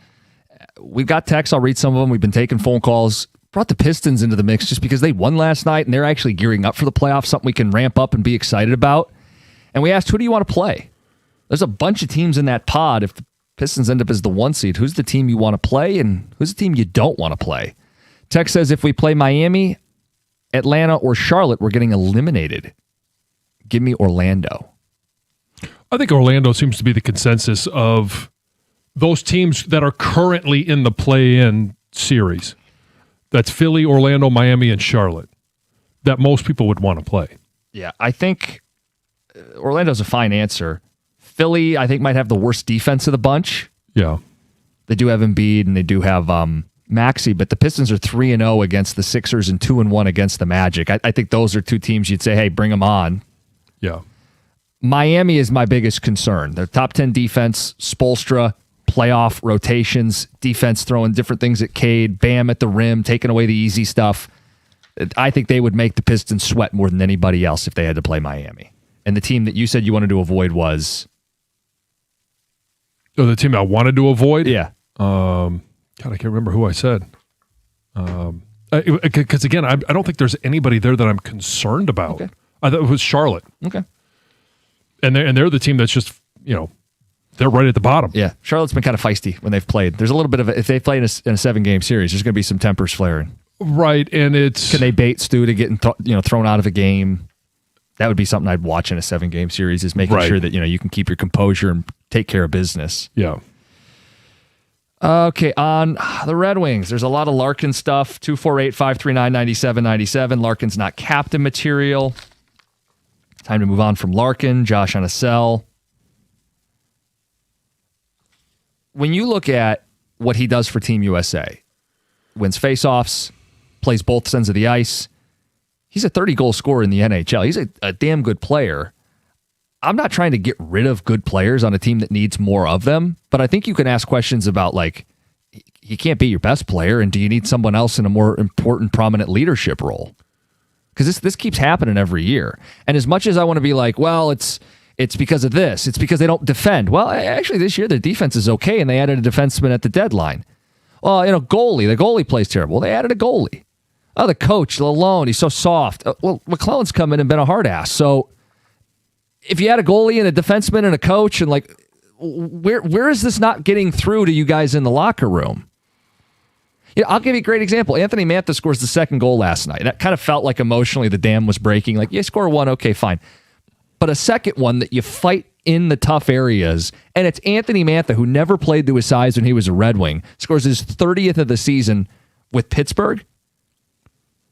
We've got texts. I'll read some of them. We've been taking phone calls. Brought the Pistons into the mix just because they won last night and they're actually gearing up for the playoffs, something we can ramp up and be excited about. And we asked, who do you want to play? There's a bunch of teams in that pod. If the Pistons end up as the 1 seed, who's the team you want to play and who's the team you don't want to play? Tex says if we play Miami, Atlanta, or Charlotte, we're getting eliminated. Give me Orlando. I think Orlando seems to be the consensus of those teams that are currently in the play-in series. That's Philly, Orlando, Miami, and Charlotte that most people would want to play. Yeah, I think Orlando's a fine answer. Philly, I think, might have the worst defense of the bunch. Yeah. They do have Embiid and they do have Maxey, but the Pistons are 3-0 against the Sixers and 2-1 against the Magic. I think those are two teams you'd say, hey, bring them on. Yeah. Miami is my biggest concern. Their top 10 defense, Spoelstra, playoff rotations, defense throwing different things at Cade, Bam at the rim, taking away the easy stuff. I think they would make the Pistons sweat more than anybody else if they had to play Miami. And the team that you said you wanted to avoid was? Oh, the team I wanted to avoid? Yeah. God, I can't remember who I said. Because again, I don't think there's anybody there that I'm concerned about. Okay. I thought it was Charlotte. Okay. And they're the team that's just, they're right at the bottom. Yeah, Charlotte's been kind of feisty when they've played. There's a little bit of if they play in a 7-game series, there's going to be some tempers flaring. Right, and it's can they bait Stu to get thrown out of a game? That would be something I'd watch in a 7-game series. Is making sure that you can keep your composure and take care of business. Yeah. Okay, on the Red Wings, there's a lot of Larkin stuff. 248-539-9797. Larkin's not captain material. Time to move on from Larkin. Josh on a cell. When you look at what he does for Team USA, wins faceoffs, plays both ends of the ice, he's a 30-goal scorer in the NHL. He's a damn good player. I'm not trying to get rid of good players on a team that needs more of them, but I think you can ask questions about, he can't be your best player, and do you need someone else in a more important, prominent leadership role? Because this keeps happening every year. And as much as I want to be it's because of this. It's because they don't defend. Well, actually, this year their defense is okay, and they added a defenseman at the deadline. Well, goalie. The goalie plays terrible. Well, they added a goalie. Oh, the coach, Lalone, he's so soft. Well, McClellan's come in and been a hard ass. So if you had a goalie and a defenseman and a coach, and where is this not getting through to you guys in the locker room? I'll give you a great example. Anthony Mantha scores the second goal last night. That kind of felt like emotionally the dam was breaking. You score one, okay, fine. But a second one that you fight in the tough areas, and it's Anthony Mantha, who never played to his size when he was a Red Wing, scores his 30th of the season with Pittsburgh.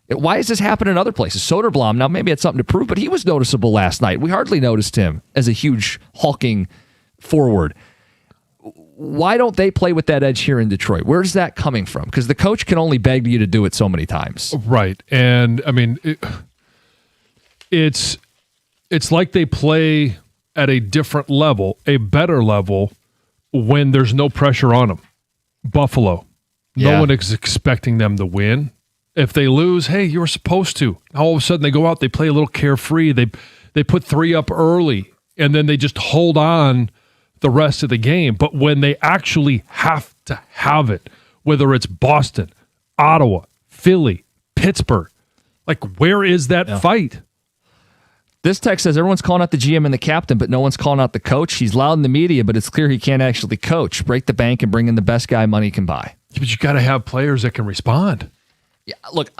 Why is this happening in other places? Soderblom, now maybe had something to prove, but he was noticeable last night. We hardly noticed him as a huge hulking forward. Why don't they play with that edge here in Detroit? Where's that coming from? Because the coach can only beg you to do it so many times. Right. And, I mean, it's like they play at a different level, a better level, when there's no pressure on them. Buffalo. No one is expecting them to win. If they lose, hey, you were supposed to. All of a sudden, they go out, they play a little carefree. They put 3 up early, and then they just hold on the rest of the game. But when they actually have to have it, whether it's Boston, Ottawa, Philly, Pittsburgh, where is that fight? This text says everyone's calling out the GM and the captain, but no one's calling out the coach. He's loud in the media, but it's clear he can't actually coach. Break the bank and bring in the best guy money can buy. But you got to have players that can respond. Yeah, look,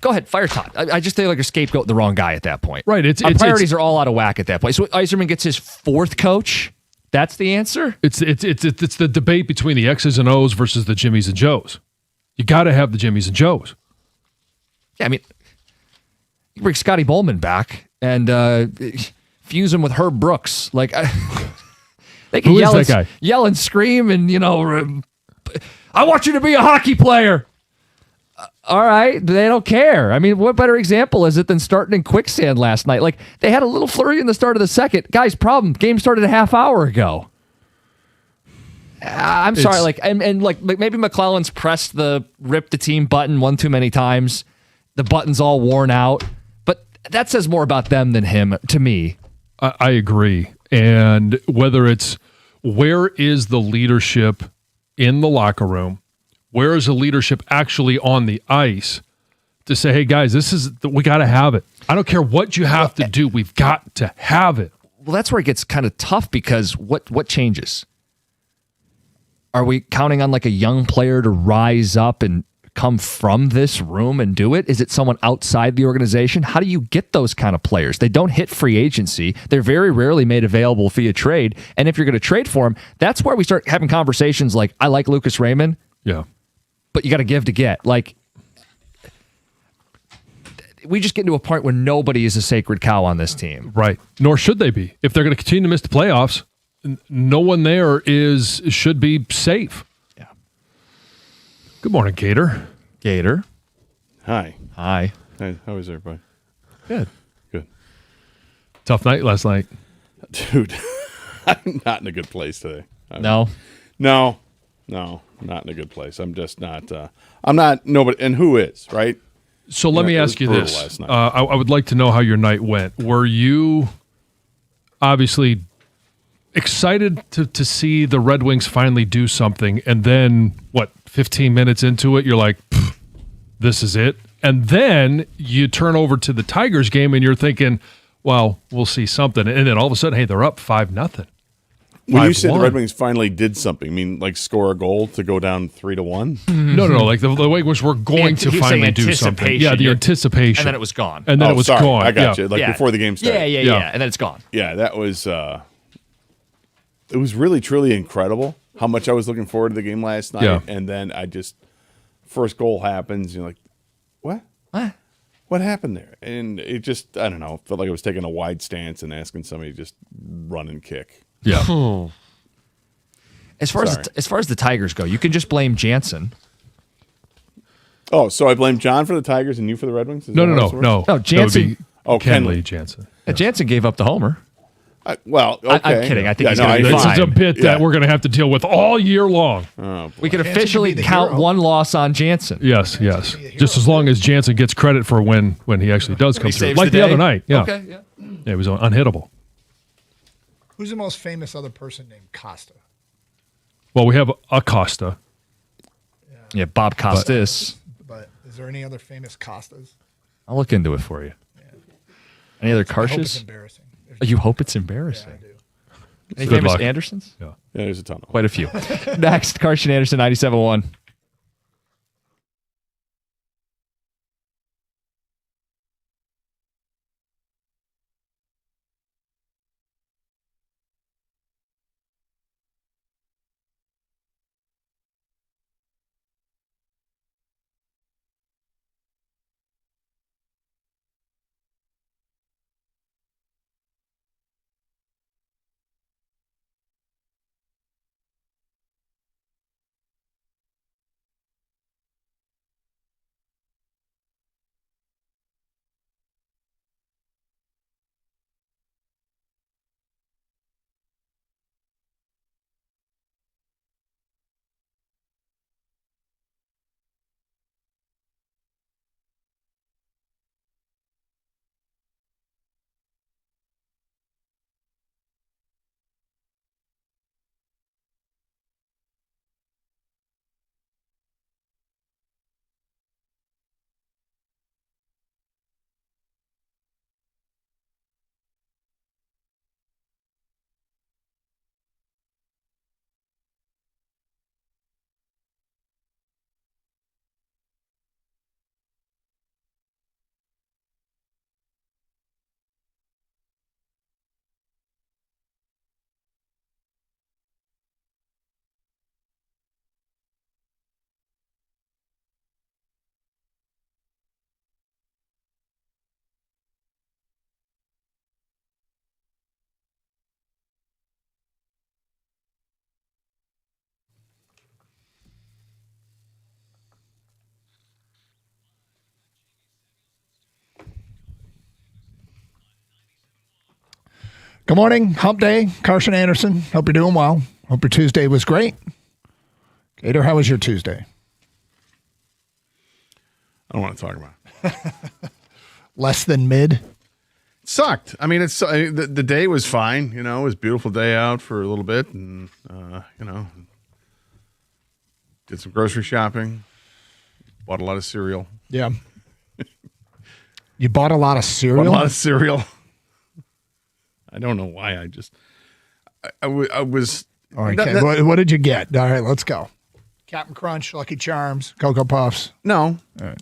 go ahead, fire Todd. I just feel like a scapegoat the wrong guy at that point. Right. Our priorities are all out of whack at that point. So Yzerman gets his 4th coach. That's the answer? It's the debate between the X's and O's versus the Jimmies and Joes. You got to have the Jimmies and Joes. Yeah, I mean, you bring Scotty Bowman back and fuse him with Herb Brooks. They can yell and scream and, I want you to be a hockey player. All right, they don't care. I mean, what better example is it than starting in quicksand last night? They had a little flurry in the start of the second. Guys, problem, game started a half hour ago. I'm sorry, maybe McClellan's pressed the rip the team button one too many times. The button's all worn out. But that says more about them than him, to me. I agree. And whether it's where is the leadership in the locker room, where is the leadership actually on the ice to say, hey, guys, we got to have it. I don't care what you have to do. We've got to have it. Well, that's where it gets kind of tough because what changes? Are we counting on like a young player to rise up and come from this room and do it? Is it someone outside the organization? How do you get those kind of players? They don't hit free agency. They're very rarely made available via trade. And if you're going to trade for them, that's where we start having conversations like, I like Lucas Raymond. Yeah. But you got to give to get. Like, we just get to a point where nobody is a sacred cow on this team. Right. Nor should they be. If they're going to continue to miss the playoffs, no one there should be safe. Yeah. Good morning, Gator. Gator. Hi. Hi. Hey, how is everybody? Good. Good. Tough night last night. Dude, I'm not in a good place today. No, not in a good place. I'm just not. I'm not. Nobody. And who is, right? So let me ask you this. Last night. I would like to know how your night went. Were you obviously excited to see the Red Wings finally do something, and then, 15 minutes into it, you're like, this is it? And then you turn over to the Tigers game, and you're thinking, well, we'll see something. And then all of a sudden, hey, they're up 5-0. When you said the Red Wings finally did something, I mean, like score a goal to go down 3-1? No, like the Wings were going to finally do something. Yeah, the anticipation. And then it was gone. And then it was gone. I got you. Like before the game started. Yeah. And then it's gone. Yeah, that was it was really, truly incredible how much I was looking forward to the game last night. Yeah. And then first goal happens, you're like, what? What happened there? And it just, I don't know, felt like I was taking a wide stance and asking somebody to just run and kick. Yeah. As far as the Tigers go, you can just blame Jansen. Oh, so I blame John for the Tigers and you for the Red Wings? No, Jansen. Kenley Jansen. Yeah. Jansen gave up the homer. Okay. I'm kidding. I think he's going to be This fine. is a bit that we're going to have to deal with all year long. Oh, we can officially count one loss on Jansen. Yes. Just as long as Jansen gets credit for when he actually does come through. Like the other night. Yeah. Okay, yeah. It was unhittable. Who's the most famous other person named Costa? Well, we have Acosta. Yeah, Bob Costas. But is there any other famous Costas? I'll look into it for you. Any other Karshes? I hope it's embarrassing. You hope it's embarrassing? Yeah, I do. Any Good famous luck. Andersons? Yeah, there's a ton. Quite a few. Next, Carson Anderson, 97.1. Good morning. Hump Day. Carson Anderson. Hope you're doing well. Hope your Tuesday was great. Gator, how was your Tuesday? I don't want to talk about it. Less than mid? Sucked. I mean, the day was fine. You know, it was a beautiful day out for a little bit, and you know, did some grocery shopping, bought a lot of cereal. Yeah. You bought a lot of cereal? Bought a lot of cereal. I don't know why. I was. All right, what did you get? All right, let's go. Captain Crunch, Lucky Charms, Cocoa Puffs. No. All right.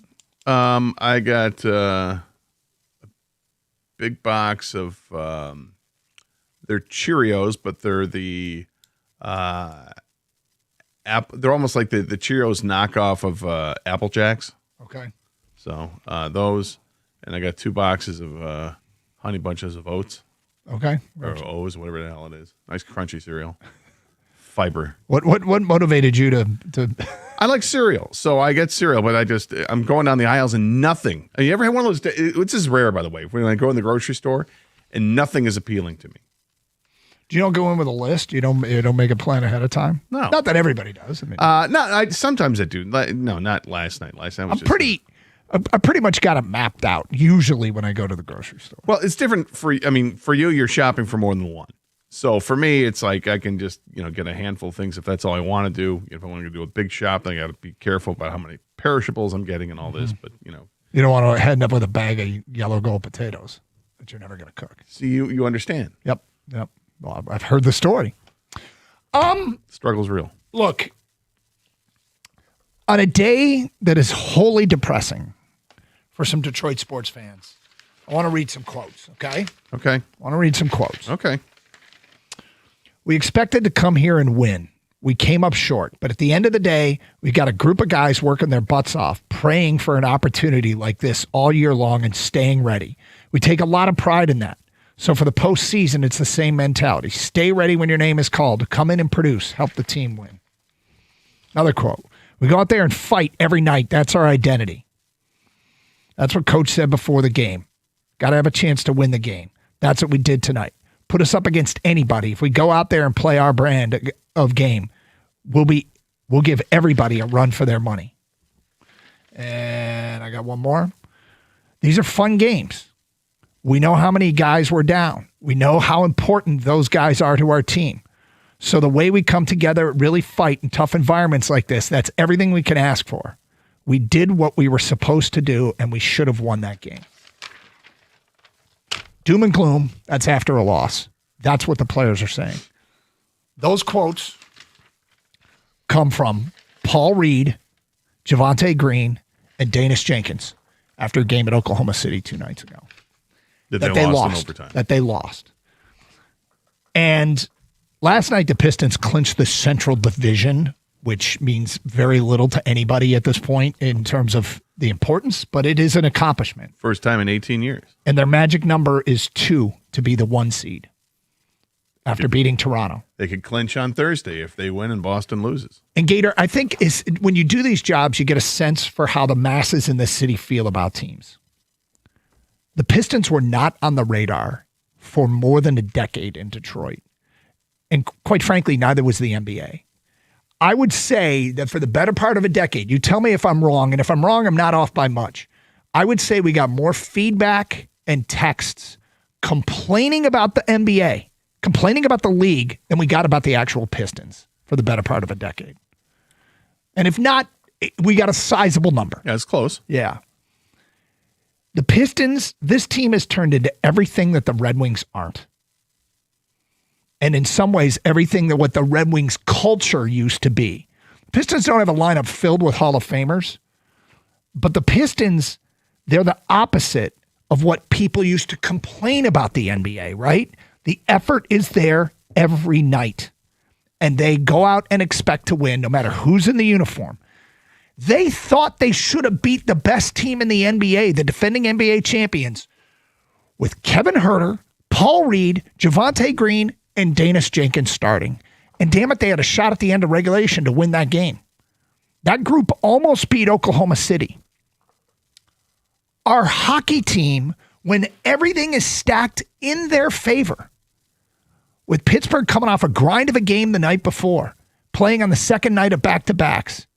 I got a big box of they're Cheerios, but they're the they're almost like the Cheerios knockoff of Apple Jacks. Okay. So those, and I got 2 boxes of Honey Bunches of Oats. Okay. Or O's, whatever the hell it is. Nice crunchy cereal. Fiber. What motivated you to I like cereal, so I get cereal, but I'm going down the aisles and nothing. You ever had one of those? This is rare, by the way. When I go in the grocery store and nothing is appealing to me. Do you don't go in with a list? You don't make a plan ahead of time? No. Not that everybody does. I mean, sometimes I do. No, not last night. Last night was I pretty much got it mapped out usually when I go to the grocery store. Well, it's different for you, you're shopping for more than one. So for me, it's like I can just, get a handful of things if that's all I want to do. If I want to do a big shop, then I got to be careful about how many perishables I'm getting and all this. But, you don't want to end up with a bag of yellow gold potatoes that you're never going to cook. So you understand. Yep. Well, I've heard the story. Struggle's real. Look, on a day that is wholly depressing for some Detroit sports fans, I want to read some quotes, okay? Okay. I want to read some quotes. Okay. We expected to come here and win. We came up short. But at the end of the day, we got a group of guys working their butts off, praying for an opportunity like this all year long and staying ready. We take a lot of pride in that. So for the postseason, it's the same mentality. Stay ready when your name is called. Come in and produce. Help the team win. Another quote. We go out there and fight every night. That's our identity. That's what Coach said before the game. Got to have a chance to win the game. That's what we did tonight. Put us up against anybody. If we go out there and play our brand of game, we'll give everybody a run for their money. And I got one more. These are fun games. We know how many guys were down. We know how important those guys are to our team. So the way we come together, really fight in tough environments like this, that's everything we can ask for. We did what we were supposed to do, and we should have won that game. Doom and gloom, that's after a loss. That's what the players are saying. Those quotes come from Paul Reed, Javonte Green, and Danis Jenkins after a game at Oklahoma City 2 nights ago. That they lost in overtime. That they lost. And last night, the Pistons clinched the Central Division, which means very little to anybody at this point in terms of the importance, but it is an accomplishment. First time in 18 years. And their magic number is 2 to be the 1 seed after beating Toronto. They could clinch on Thursday if they win and Boston loses. And Gator, I think when you do these jobs, you get a sense for how the masses in this city feel about teams. The Pistons were not on the radar for more than a decade in Detroit. And quite frankly, neither was the NBA. I would say that for the better part of a decade, you tell me if I'm wrong, and if I'm wrong, I'm not off by much. I would say we got more feedback and texts complaining about the NBA, complaining about the league, than we got about the actual Pistons for the better part of a decade. And if not, we got a sizable number. Yeah, it's close. Yeah. The Pistons, this team has turned into everything that the Red Wings aren't. And in some ways, everything that what the Red Wings culture used to be. Pistons don't have a lineup filled with Hall of Famers, but the Pistons, they're the opposite of what people used to complain about the NBA, right? The effort is there every night, and they go out and expect to win no matter who's in the uniform. They thought they should have beat the best team in the NBA, the defending NBA champions, with Kevin Huerter, Paul Reed, Javonte Green, and Danis Jenkins starting. And damn it, they had a shot at the end of regulation to win that game. That group almost beat Oklahoma City. Our hockey team, when everything is stacked in their favor, with Pittsburgh coming off a grind of a game the night before, playing on the second night of back-to-backs,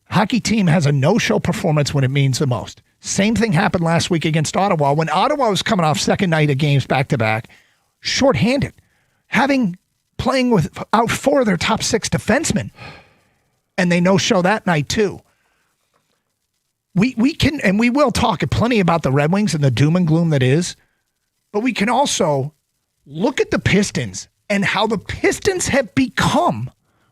hockey team has a no-show performance when it means the most. Same thing happened last week against Ottawa when Ottawa was coming off second night of games back-to-back, shorthanded, playing without 4 of their top 6 defensemen. And they no-show that night too. We can, and we will talk plenty about the Red Wings and the doom and gloom that is, but we can also look at the Pistons and how the Pistons have become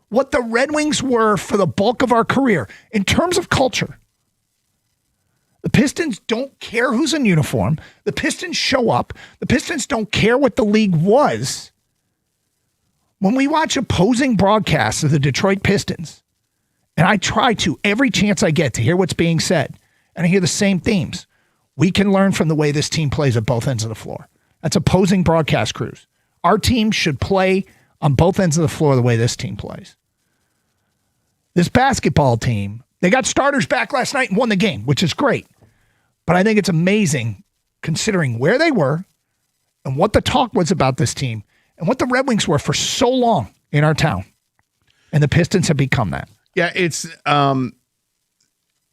what the Red Wings were for the bulk of our career in terms of culture. The Pistons don't care who's in uniform. The Pistons show up. The Pistons don't care what the league was. When we watch opposing broadcasts of the Detroit Pistons, and I try to every chance I get to hear what's being said, and I hear the same themes, we can learn from the way this team plays at both ends of the floor. That's opposing broadcast crews. Our team should play on both ends of the floor the way this team plays. This basketball team, they got starters back last night and won the game, which is great. But I think it's amazing considering where they were and what the talk was about this team and what the Red Wings were for so long in our town. And the Pistons have become that. Yeah, it's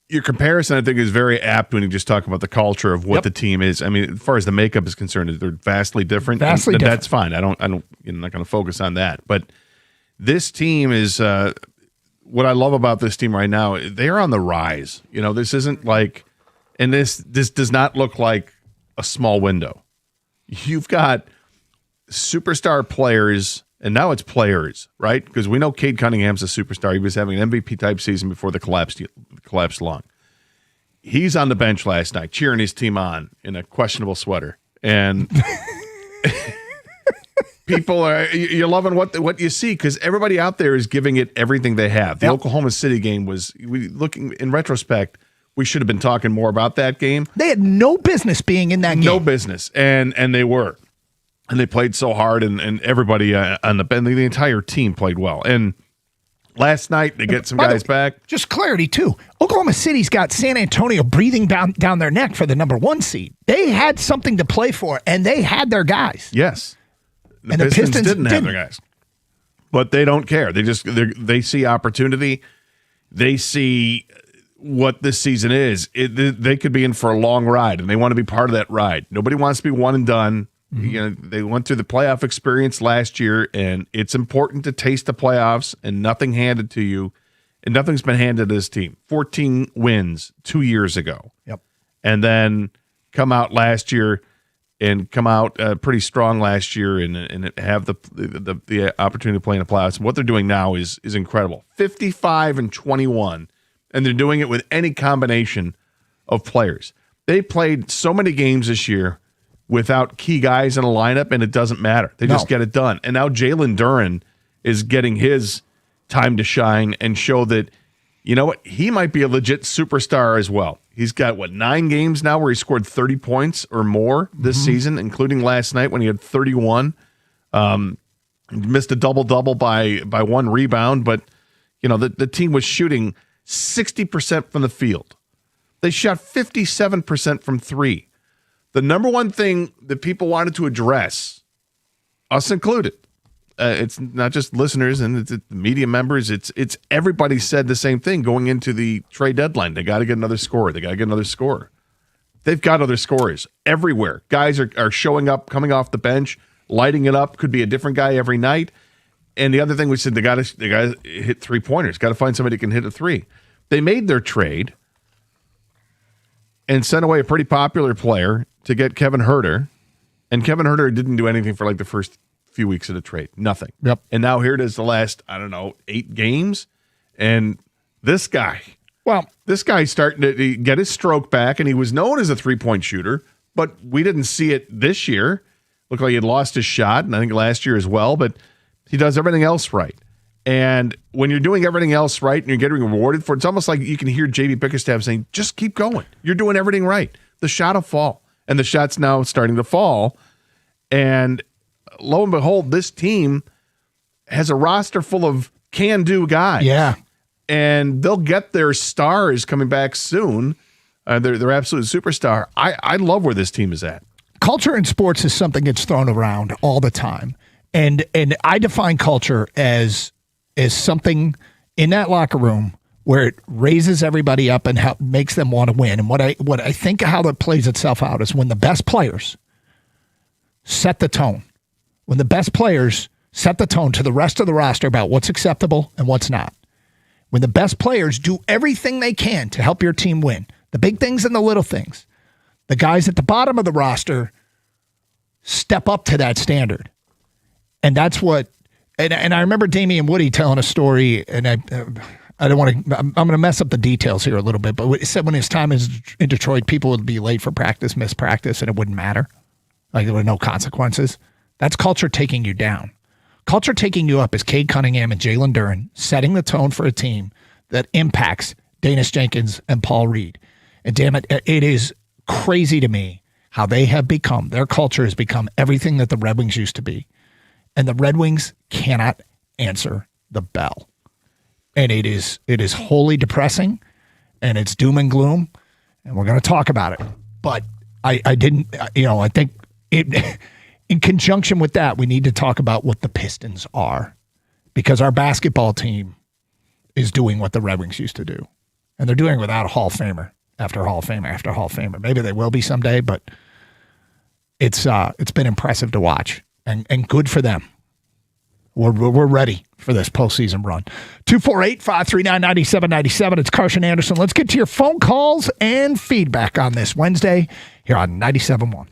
your comparison, I think, is very apt when you just talk about the culture of what the team is. I mean, as far as the makeup is concerned, they're vastly different. Vastly different. That's fine. I'm not going to focus on that. But this team is what I love about this team right now. They are on the rise. You know, this isn't like, and this does not look like a small window. You've got superstar players. And now it's players, right? Because we know Cade Cunningham's a superstar. He was having an MVP-type season before the collapsed lung. He's on the bench last night, cheering his team on in a questionable sweater. And you're loving what you see because everybody out there is giving it everything they have. The Oklahoma City game looking in retrospect, we should have been talking more about that game. They had no business being in that game. No business, and they were. And they played so hard, and everybody on the bench, the entire team played well. And last night, they get some guys back. Just clarity, too. Oklahoma City's got San Antonio breathing down their neck for the number 1 seed. They had something to play for, and they had their guys. Yes. The Pistons didn't have their guys. But they don't care. They see opportunity. They see what this season is. They could be in for a long ride, and they want to be part of that ride. Nobody wants to be one and done. Mm-hmm. You know, they went through the playoff experience last year, and it's important to taste the playoffs and nothing handed to you. And nothing's been handed to this team. 14 wins 2 years ago. Yep. And then come out last year and come out pretty strong last year and have the opportunity to play in the playoffs. And what they're doing now is incredible. 55-21, and they're doing it with any combination of players. They played so many games this year without key guys in a lineup, and it doesn't matter. They just get it done. And now Jalen Duren is getting his time to shine and show that, you know what, he might be a legit superstar as well. He's got, 9 games now where he scored 30 points or more this season, including last night when he had 31. Missed a double-double by 1 rebound, but, you know, the team was shooting 60% from the field. They shot 57% from 3. The number one thing that people wanted to address, us included, it's not just listeners and it's media members, it's everybody said the same thing going into the trade deadline. They got to get another scorer. They've got other scorers everywhere. Guys are showing up, coming off the bench, lighting it up. Could be a different guy every night. And the other thing we said, they got to hit 3-pointers. Got to find somebody who can hit a 3. They made their trade and sent away a pretty popular player to get Kevin Huerter, and Kevin Huerter didn't do anything for like the first few weeks of the trade. Nothing. Yep. And now here it is the last, 8 games, and this guy's starting to get his stroke back, and he was known as a 3-point shooter, but we didn't see it this year. Looked like he had lost his shot, and I think last year as well, but he does everything else right. And when you're doing everything else right and you're getting rewarded for it, it's almost like you can hear J.B. Bickerstaff saying, just keep going. You're doing everything right. The shot will fall. And the shot's now starting to fall. And lo and behold, this team has a roster full of can-do guys. Yeah. And they'll get their stars coming back soon. They're absolute superstar. I love where this team is at. Culture in sports is something that's thrown around all the time. And I define culture as something in that locker room where it raises everybody up and makes them want to win. And what I think how that plays itself out is when the best players set the tone, when the best players set the tone to the rest of the roster about what's acceptable and what's not. When the best players do everything they can to help your team win, the big things and the little things, the guys at the bottom of the roster step up to that standard. And that's what, and I remember Damian Woody telling a story, and I don't want to, I'm going to mess up the details here a little bit, but he said when his time is in Detroit, people would be late for practice, miss practice, and it wouldn't matter. Like there were no consequences. That's culture taking you down. Culture taking you up is Cade Cunningham and Jalen Duren setting the tone for a team that impacts Danis Jenkins and Paul Reed. And damn it, it is crazy to me how they have become, their culture has become everything that the Red Wings used to be. And the Red Wings cannot answer the bell. And it is wholly depressing, and it's doom and gloom, and we're going to talk about it. But I think it, in conjunction with that, we need to talk about what the Pistons are, because our basketball team is doing what the Red Wings used to do, and they're doing it without a Hall of Famer after Hall of Famer after Hall of Famer. Maybe they will be someday, but it's been impressive to watch, and good for them. We're ready for this postseason run. 248-539-9797. It's Carson Anderson. Let's get to your phone calls and feedback on this Wednesday here on 97.1.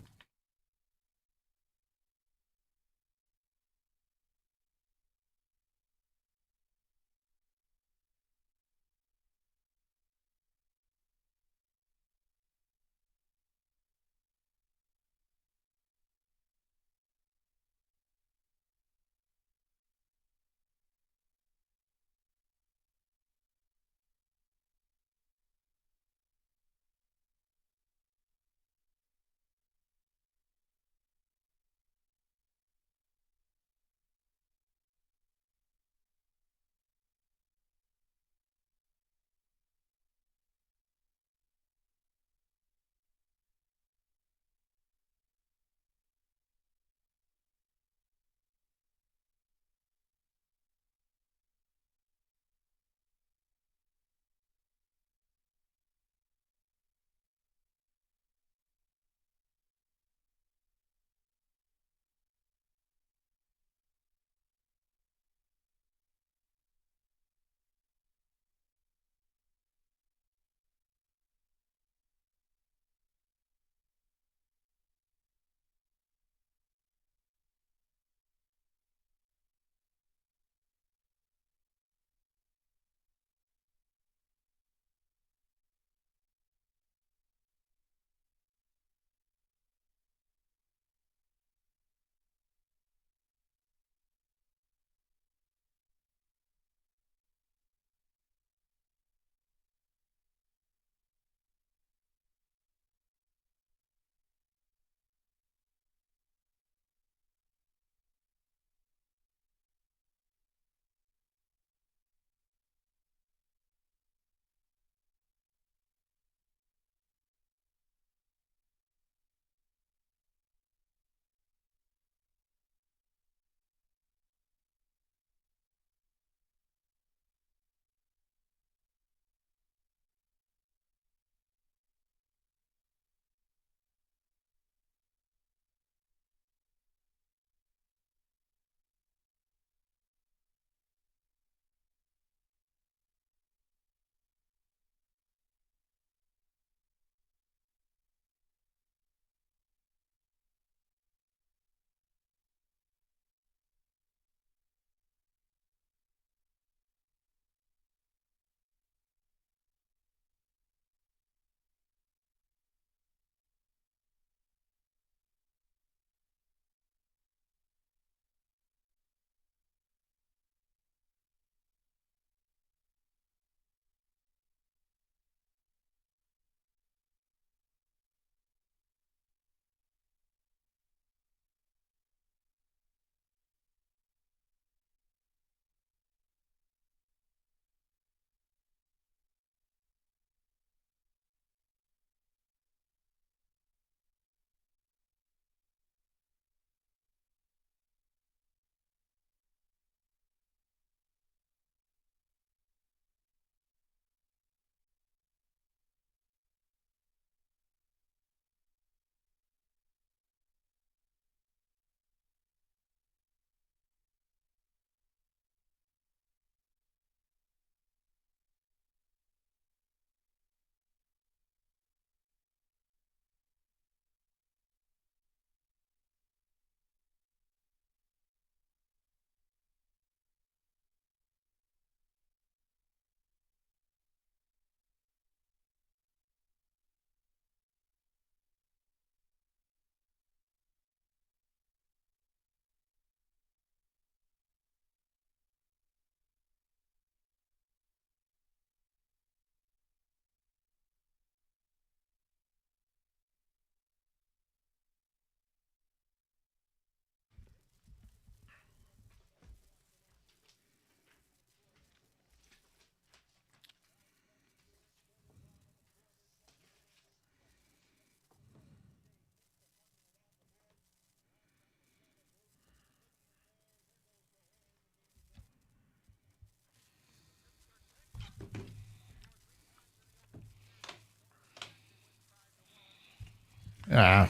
All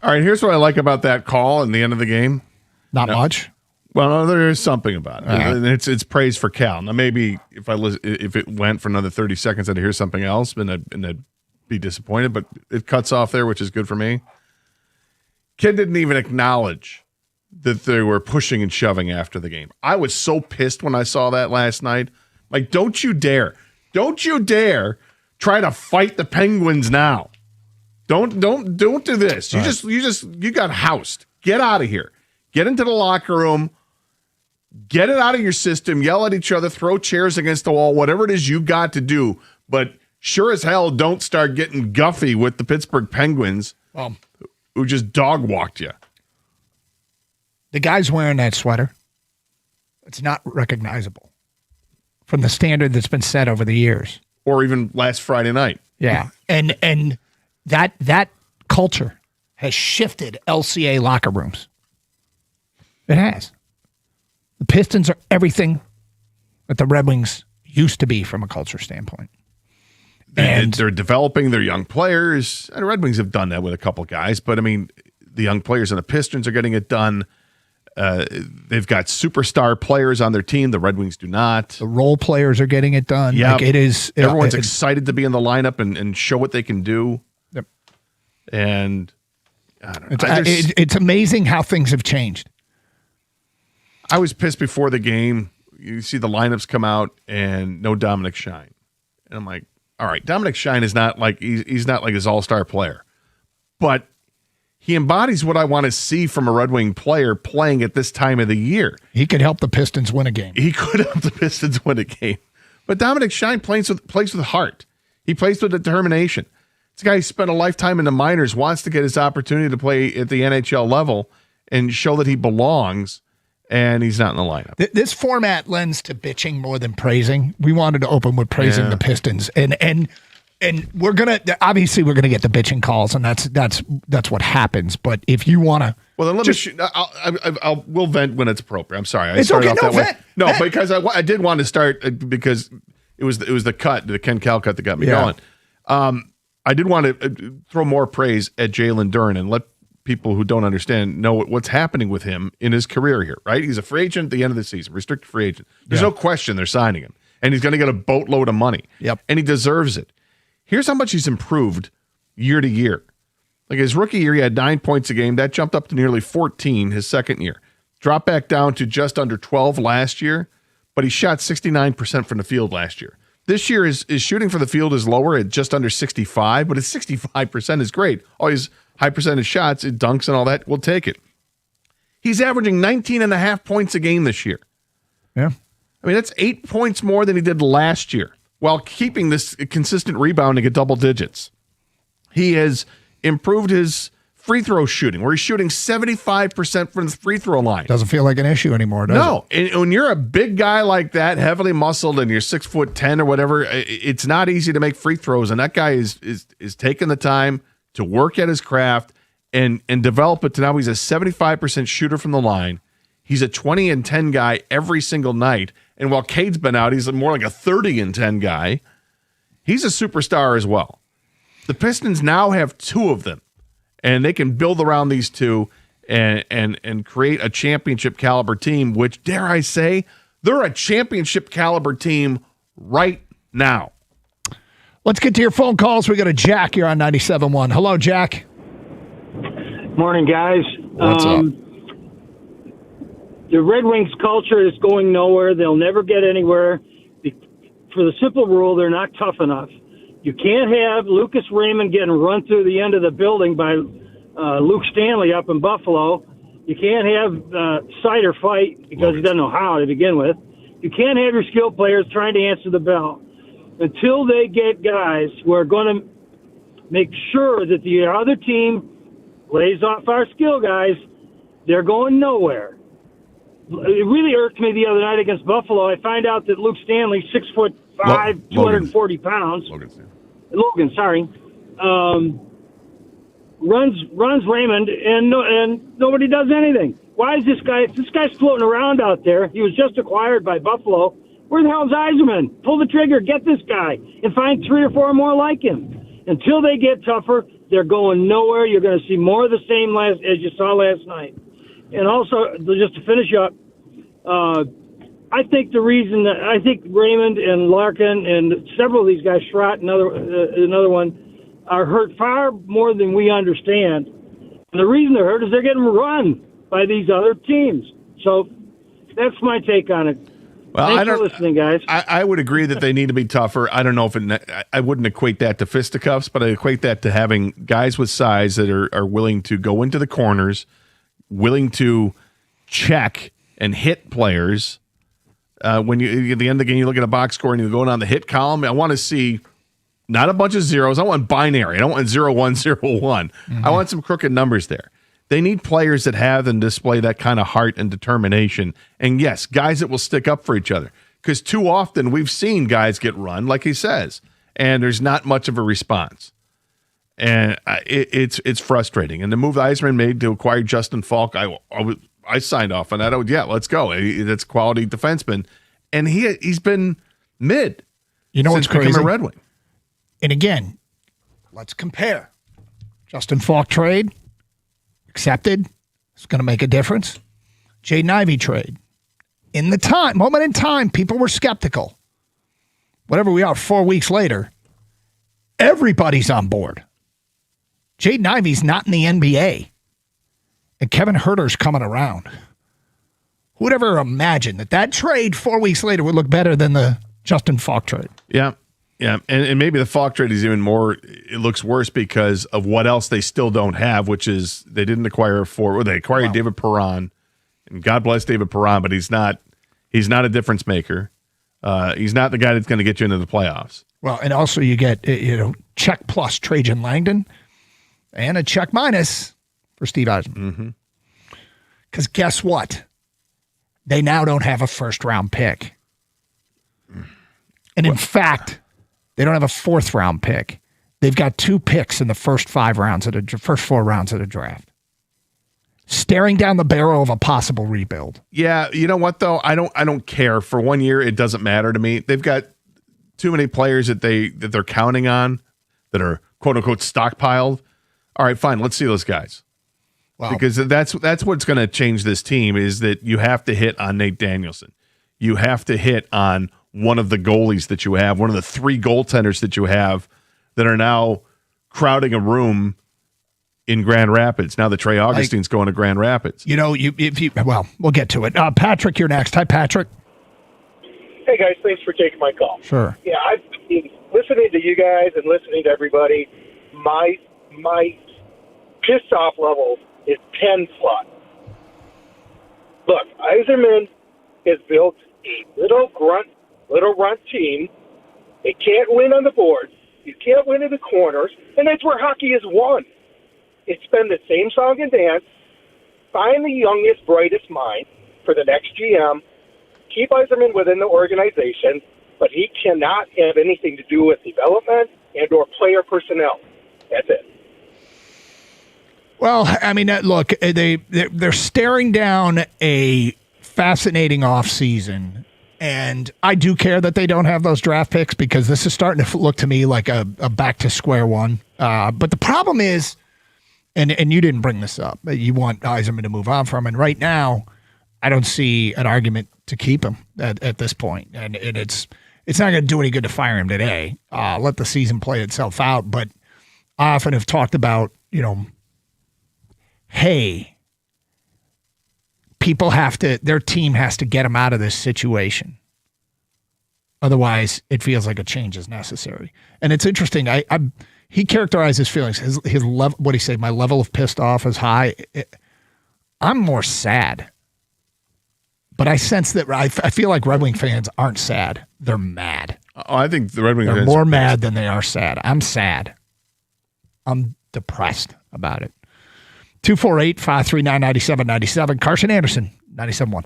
right, here's what I like about that call in the end of the game. Not much. Well, no, there is something about it. All right. And it's praise for Cal. Now, maybe if it went for another 30 seconds, I'd hear something else, and I'd be disappointed. But it cuts off there, which is good for me. Kid didn't even acknowledge that they were pushing and shoving after the game. I was so pissed when I saw that last night. Like, don't you dare try to fight the Penguins now. Don't do this. You got housed. Get out of here. Get into the locker room. Get it out of your system. Yell at each other. Throw chairs against the wall. Whatever it is you got to do. But sure as hell, don't start getting guffy with the Pittsburgh Penguins, who just dog walked you. The guy's wearing that sweater. It's not recognizable from the standard that's been set over the years. Or even last Friday night. Yeah. And that culture has shifted LCA locker rooms. It has. The Pistons are everything that the Red Wings used to be from a culture standpoint. And they're developing their young players. And the Red Wings have done that with a couple guys. But, I mean, the young players and the Pistons are getting it done. They've got superstar players on their team. The Red Wings do not. The role players are getting it done. Yeah, like it is. Everyone's excited to be in the lineup and show what they can do. Yep. And I don't know. It's amazing how things have changed. I was pissed before the game. You see the lineups come out and no Dominic Shine. And I'm like, all right, Dominic Shine is not like he's not like his all-star player. But he embodies what I want to see from a Red Wing player playing at this time of the year. He could help the Pistons win a game. He could help the Pistons win a game. But Dominic Shine plays with heart. He plays with determination. This guy spent a lifetime in the minors, wants to get his opportunity to play at the NHL level and show that he belongs, and he's not in the lineup. This format lends to bitching more than praising. We wanted to open with praising the Pistons, and we're gonna get the bitching calls, and that's what happens. But if you want to, well, then let me. We'll vent when it's appropriate. I'm sorry. It's okay. No, vent. No, because I did want to start because it was the Ken Cal cut that got me going. I did want to throw more praise at Jalen Duren and let people who don't understand know what's happening with him in his career here, right? He's a free agent at the end of the season, restricted free agent. There's no question they're signing him, and he's going to get a boatload of money. Yep. And he deserves it. Here's how much he's improved year to year. Like his rookie year, he had 9 points a game. That jumped up to nearly 14 his second year. Dropped back down to just under 12 last year, but he shot 69% from the field last year. This year, his shooting for the field is lower at just under 65, but his 65% is great. All his high percentage shots, dunks and all that, we'll take it. He's averaging 19.5 points a game this year. Yeah. I mean, that's 8 points more than he did last year while keeping this consistent rebounding at double digits. He has improved his free throw shooting, where he's shooting 75% from the free throw line. Doesn't feel like an issue anymore, does it? No. And when you're a big guy like that, heavily muscled, and you're 6'10" or whatever, it's not easy to make free throws. And that guy is taking the time to work at his craft and develop it to now he's a 75% shooter from the line. He's a 20 and 10 guy every single night. And while Cade's been out, he's more like a 30 and 10 guy. He's a superstar as well. The Pistons now have two of them, and they can build around these two and create a championship caliber team, which, dare I say, they're a championship caliber team right now. Let's get to your phone calls. We got a Jack here on 97.1. Hello, Jack. Morning, guys. What's up? The Red Wings culture is going nowhere. They'll never get anywhere. For the simple rule, they're not tough enough. You can't have Lucas Raymond getting run through the end of the building by Luke Stanley up in Buffalo. You can't have Cider fight because he doesn't know how to begin with. You can't have your skill players trying to answer the bell. Until they get guys who are going to make sure that the other team lays off our skill guys, they're going nowhere. It really irked me the other night against Buffalo. I find out that Luke Stanley, 6'5", 240 pounds. Logan, sorry. Runs Raymond, and nobody does anything. Why is this guy? This guy's floating around out there. He was just acquired by Buffalo Where the hell's Yzerman? Pull the trigger, get this guy, and find 3 or 4 more like him. Until they get tougher, they're going nowhere. You're going to see more of the same as you saw last night. And also, just to finish up, I think the reason that I think Raymond and Larkin and several of these guys, Schrott, another one, are hurt far more than we understand. And the reason they're hurt is they're getting run by these other teams. So that's my take on it. Well, Thanks for listening, guys. I would agree that they need to be tougher. I don't know if I wouldn't equate that to fisticuffs, but I equate that to having guys with size that are willing to go into the corners, willing to check and hit players. When you at the end of the game, you look at a box score and you go down the hit column. I want to see not a bunch of zeros. I want binary. I don't want 0, 1, 0, 1. I want some crooked numbers there. They need players that have and display that kind of heart and determination. And yes, guys that will stick up for each other. Because too often we've seen guys get run, like he says, and there's not much of a response. And it's frustrating. And the move Yzerman made to acquire Justin Falk, I signed off on that. Yeah, let's go. That's quality defenseman. And he's been mid. You know what's crazy? Becoming a Red Wing. And again, let's compare. Justin Falk trade. Accepted. It's going to make a difference. Jaden Ivey trade. In the moment in time, people were skeptical. Whatever we are, 4 weeks later, everybody's on board. Jaden Ivey's not in the NBA. And Kevin Huerter's coming around. Who'd ever imagine that trade 4 weeks later would look better than the Justin Falk trade? Yeah. Yeah, and maybe the Falk trade is even more, it looks worse because of what else they still don't have, which is they didn't acquire they acquired David Perron, and God bless David Perron, but he's not a difference maker. He's not the guy that's going to get you into the playoffs. Well, and also you get, check plus Trajan Langdon and a check minus for Steve Yzerman. Because guess what? They now don't have a first-round pick. And in fact, they don't have a 4th-round pick. They've got 2 picks in the first 4 rounds of the draft. Staring down the barrel of a possible rebuild. Yeah, you know what though? I don't care. For 1 year, it doesn't matter to me. They've got too many players that they're counting on that are quote unquote stockpiled. All right, fine. Let's see those guys. Wow. Because that's what's going to change this team is that you have to hit on Nate Danielson. You have to hit on one of the goalies that you have, one of the 3 goaltenders that you have that are now crowding a room in Grand Rapids. Now that Trey Augustine's going to Grand Rapids. We'll get to it. Patrick, you're next. Hi, Patrick. Hey, guys. Thanks for taking my call. Sure. Yeah, I've been listening to you guys and listening to everybody. My pissed off level is 10 plus. Look, Yzerman has built a little runt team. It can't win on the boards. You can't win in the corners. And that's where hockey is won. It's been the same song and dance. Find the youngest, brightest mind for the next GM. Keep Yzerman within the organization, but he cannot have anything to do with development and or player personnel. That's it. Well, I mean, look, they're staring down a fascinating offseason. And I do care that they don't have those draft picks because this is starting to look to me like a back to square one. But the problem is, and you didn't bring this up, but you want Yzerman to move on from him. And right now, I don't see an argument to keep him at this point. And it's not going to do any good to fire him today. Let the season play itself out. But I often have talked about, hey, their team has to get him out of this situation. Otherwise, it feels like a change is necessary. And it's interesting. He characterized his feelings. His level. What do you say? My level of pissed off is high. I'm more sad. But I sense that I feel like Red Wing fans aren't sad. They're mad. Oh, I think the Red Wing They're fans more mad than they are sad. I'm sad. I'm depressed about it. 248-539-9797. Carson Anderson, 97.1.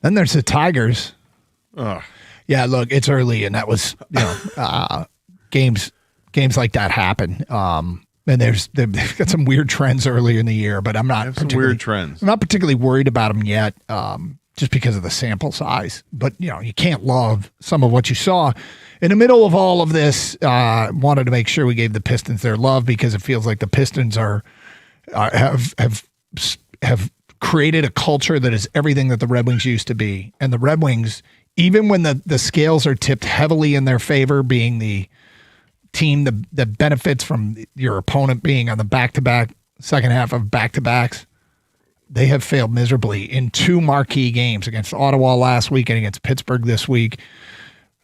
Then there's the Tigers. Ugh. Yeah, look, it's early, and that was games like that happen. And they've got some weird trends early in the year, but I'm not some weird trends. I'm not particularly worried about them yet, just because of the sample size. But you can't love some of what you saw in the middle of all of this. Wanted to make sure we gave the Pistons their love because it feels like the Pistons have created a culture that is everything that the Red Wings used to be, and the Red Wings, even when the scales are tipped heavily in their favor, being the team that benefits from your opponent being on the back-to-back second half of back-to-backs, they have failed miserably in two marquee games against Ottawa last week and against Pittsburgh this week.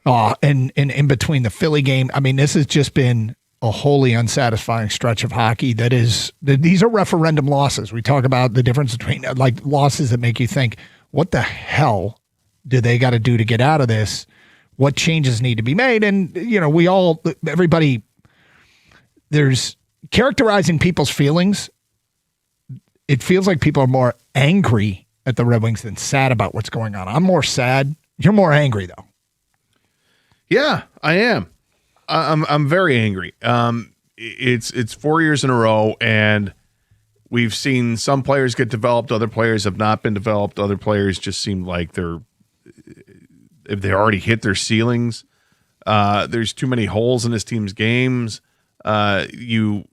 And in between the Philly game, I mean, this has just been a wholly unsatisfying stretch of hockey. These are referendum losses. We talk about the difference between like losses that make you think, what the hell do they got to do to get out of this? What changes need to be made? And, everybody, there's characterizing people's feelings. It feels like people are more angry at the Red Wings than sad about what's going on. I'm more sad. You're more angry, though. Yeah, I am. I'm very angry. It's 4 years in a row, and we've seen some players get developed. Other players have not been developed. Other players just seem like if they already hit their ceilings. There's too many holes in this team's games. You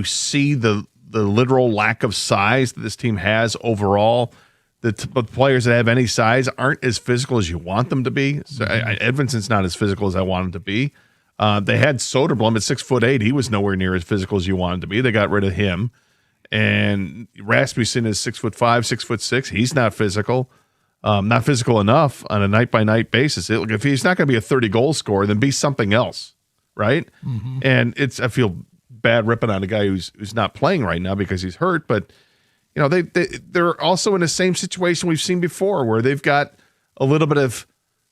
see the literal lack of size that this team has overall. The players that have any size aren't as physical as you want them to be. So Edvinson's not as physical as I want him to be. They had Soderblom at 6'8". He was nowhere near as physical as you want him to be. They got rid of him. And Rasmussen is 6'5", 6'6". He's not physical. Not physical enough on a night-by-night basis. If he's not going to be a 30-goal scorer, then be something else, right? Mm-hmm. And I feel bad ripping on a guy who's not playing right now because he's hurt, but they're also in the same situation we've seen before, where they've got a little bit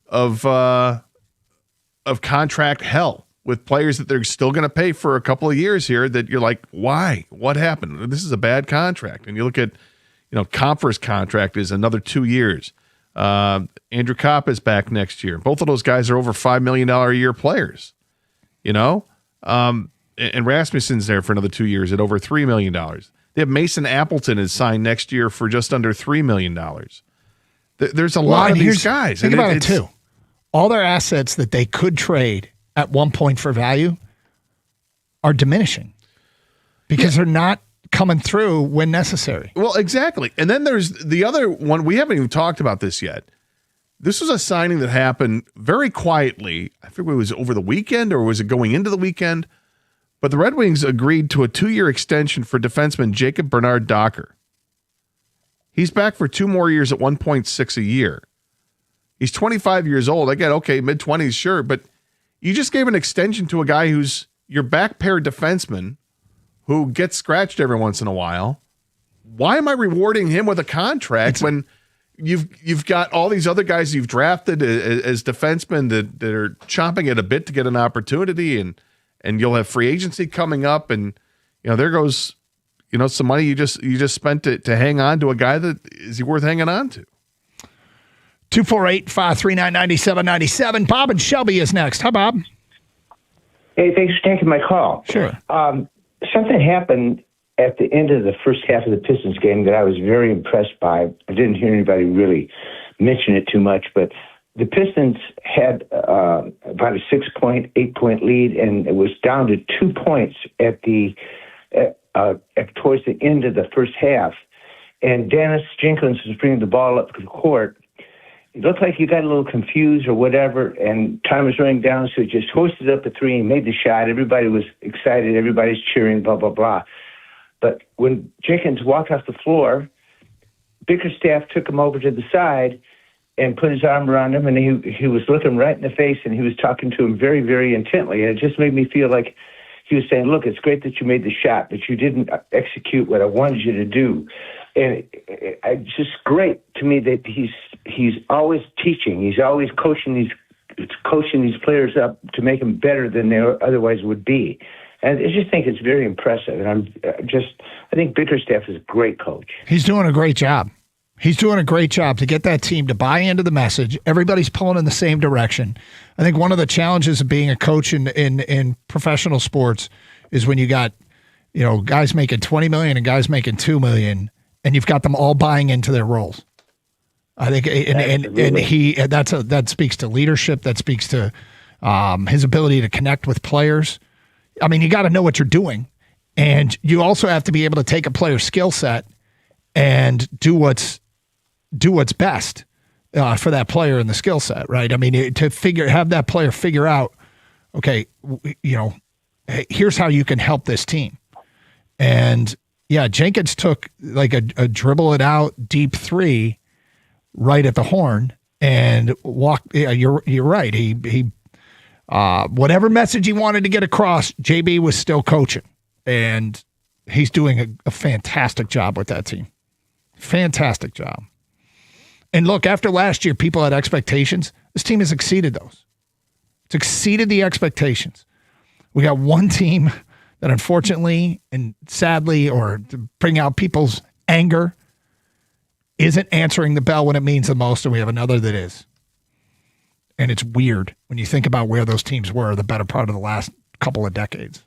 of contract hell with players that they're still going to pay for a couple of years here. That you're like, why? What happened? This is a bad contract. And you look at, Comfort's contract is another 2 years. Andrew Kopp is back next year. Both of those guys are over $5 million a year players, and Rasmussen's there for another 2 years at over $3 million. They have Mason Appleton is signed next year for just under $3 million. There's a lot of these guys. Think about it too. All their assets that they could trade at one point for value are diminishing because they're not coming through when necessary. Well, exactly. And then there's the other one. We haven't even talked about this yet. This was a signing that happened very quietly. I forget if it was over the weekend or was it going into the weekend? But the Red Wings agreed to a 2-year extension for defenseman Jacob Bernard Docker. He's back for 2 more years at 1.6 a year. He's 25 years old. I get, okay, mid-20s, sure. But you just gave an extension to a guy who's your back pair defenseman who gets scratched every once in a while. Why am I rewarding him with a contract when you've got all these other guys you've drafted as defensemen that are chomping at a bit to get an opportunity, and you'll have free agency coming up, and there goes some money you just spent to hang on to a guy that is he worth hanging on to. 248-539-9797. Bob and Shelby is next. Hi, Bob. Hey, thanks for taking my call. Sure. Something happened at the end of the first half of the Pistons game that I was very impressed by. I didn't hear anybody really mention it too much, but the Pistons had about a 6-point, 8-point lead, and it was down to 2 points at towards the end of the first half. And Dennis Jenkins was bringing the ball up to the court. It looked like he got a little confused or whatever, and time was running down, so he just hoisted up a 3 and made the shot. Everybody was excited. Everybody's cheering, blah, blah, blah. But when Jenkins walked off the floor, Bickerstaff took him over to the side and put his arm around him, and he was looking right in the face, and he was talking to him very, very intently. And it just made me feel like he was saying, look, it's great that you made the shot, but you didn't execute what I wanted you to do. And it's just great to me that he's always teaching. He's always coaching these players up to make them better than they otherwise would be. And I just think it's very impressive. And I think Bickerstaff is a great coach. He's doing a great job. He's doing a great job to get that team to buy into the message. Everybody's pulling in the same direction. I think one of the challenges of being a coach in professional sports is when you got, guys making $20 million and guys making $2 million, and you've got them all buying into their roles. I think, that speaks to leadership. That speaks to his ability to connect with players. I mean, you got to know what you're doing, and you also have to be able to take a player's skill set and do what's best for that player in the skill set, right? I mean, have that player figure out, okay, hey, here's how you can help this team. And yeah, Jenkins took like a dribble it out deep three right at the horn and walked. Yeah, you're right. He whatever message he wanted to get across, JB was still coaching, and he's doing a fantastic job with that team. Fantastic job. And look, after last year, people had expectations. This team has exceeded those. It's exceeded the expectations. We got one team that unfortunately and sadly, or to bring out people's anger, isn't answering the bell when it means the most, and we have another that is. And it's weird when you think about where those teams were the better part of the last couple of decades.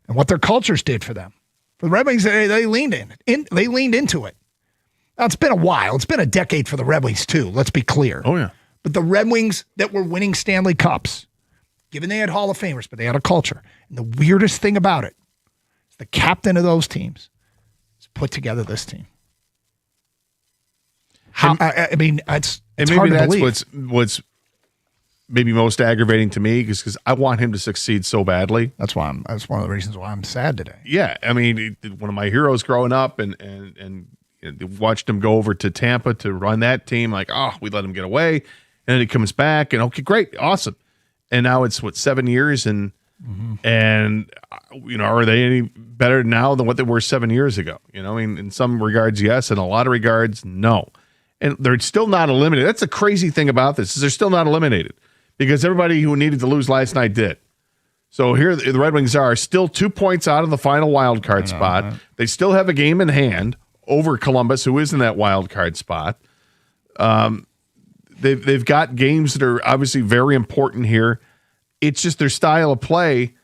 And what their cultures did for them. For the Red Wings, they leaned they leaned into it. Now, it's been a while. It's been a decade for the Red Wings, too. Let's be clear. Oh, yeah. But the Red Wings that were winning Stanley Cups, given they had Hall of Famers, but they had a culture. And the weirdest thing about it is the captain of those teams has put together this team. I mean, it's hard to believe. That's what's maybe most aggravating to me, because I want him to succeed so badly. That's one of the reasons why I'm sad today. Yeah, I mean, one of my heroes growing up, and watched him go over to Tampa to run that team. Like, we let him get away, and then he comes back, and okay, great, awesome. And now it's 7 years, and are they any better now than what they were 7 years ago? I mean, in some regards, yes. In a lot of regards, no. And they're still not eliminated. That's the crazy thing about this, is they're still not eliminated, because everybody who needed to lose last night did. So here the Red Wings are still 2 points out of the final wild card spot. Right. They still have a game in hand over Columbus, who is in that wild card spot. They've got games that are obviously very important here. It's just their style of play.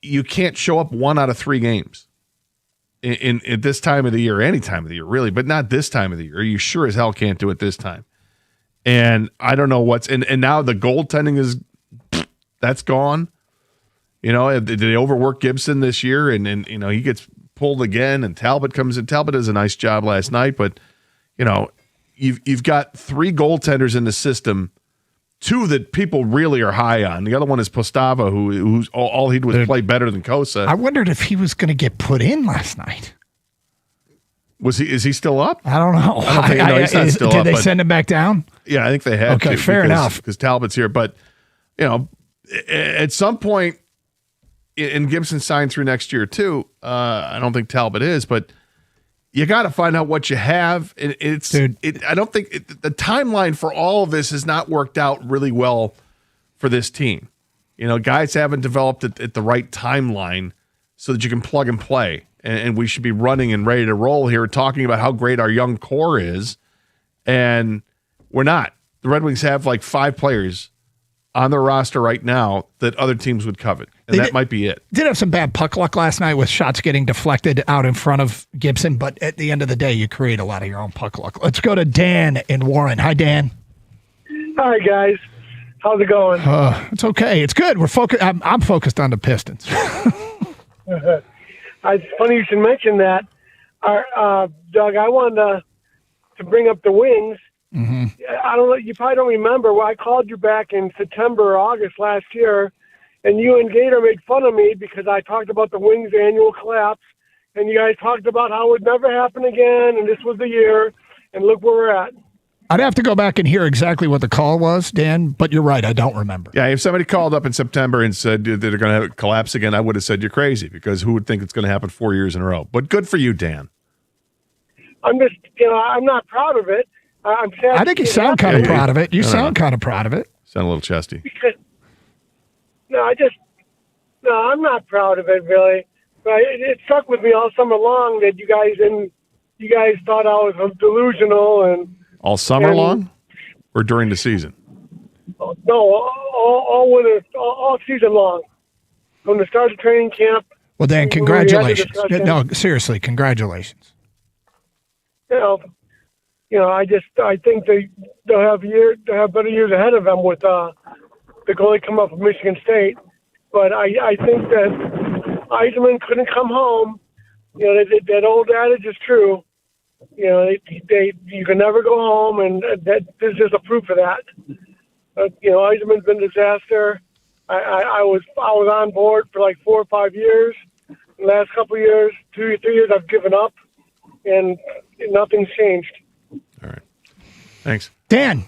You can't show up 1 out of 3 games in this time of the year, any time of the year, really, but not this time of the year. You sure as hell can't do it this time. And I don't know and now the goaltending that's gone. Did they overwork Gibson this year? And he gets pulled again, and Talbot comes in. Talbot does a nice job last night, but you've got 3 goaltenders in the system, 2 that people really are high on. The other one is Postava, who's all he did was play better than Kosa. I wondered if he was going to get put in last night. Is he still up? I don't know. I don't think, no, he's not still up. Did they send him back down? Yeah, I think they had to. Okay, fair enough. Because Talbot's here. But, at some point, and Gibson signed through next year too. I don't think Talbot is, but you got to find out what you have. I don't think the timeline for all of this has not worked out really well for this team. Guys haven't developed it at the right timeline so that you can plug and play. And we should be running and ready to roll here, talking about how great our young core is. And we're not. The Red Wings have like 5 players on their roster right now that other teams would covet. And that might be it. Did have some bad puck luck last night with shots getting deflected out in front of Gibson, but at the end of the day, you create a lot of your own puck luck. Let's go to Dan in Warren. Hi, Dan. Hi, guys. How's it going? It's okay. It's good. We're focused. I'm focused on the Pistons. It's funny you should mention that. Doug, I wanted to bring up the Wings. Mm-hmm. I don't know. You probably don't remember. Well, I called you back in September or August last year, and you and Gator made fun of me because I talked about the Wings' annual collapse, and you guys talked about how it would never happen again, and this was the year, and look where we're at. I'd have to go back and hear exactly what the call was, Dan, but you're right. I don't remember. Yeah, if somebody called up in September and said that they're going to have it collapse again, I would have said you're crazy, because who would think it's going to happen 4 years in a row? But good for you, Dan. I'm just, I'm not proud of it. I'm sad. I think you sound kind of proud of it. You sound kind of proud of it. Sound a little chesty. Because, I'm not proud of it, really. But it stuck with me all summer long that you guys you guys thought I was delusional and All summer And- long or during the season? no, all winter, all season long, from the start of training camp. Well, Dan, when we had the congratulations. discussion. No, seriously, congratulations. I think they'll have better years ahead of them with the goalie come up from Michigan State. But I think that Yzerman couldn't come home. That old adage is true. You can never go home, and that this is a proof of that. Yzerman's been a disaster. I was on board for like 4 or 5 years. The last couple of years, 2 or 3 years, I've given up, and nothing's changed. Thanks. Dan,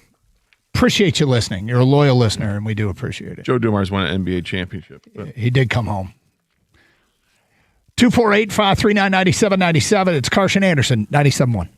appreciate you listening. You're a loyal listener, and we do appreciate it. Joe Dumars won an NBA championship. He did come home. 248-539-9797. It's Carson Anderson, 97.1.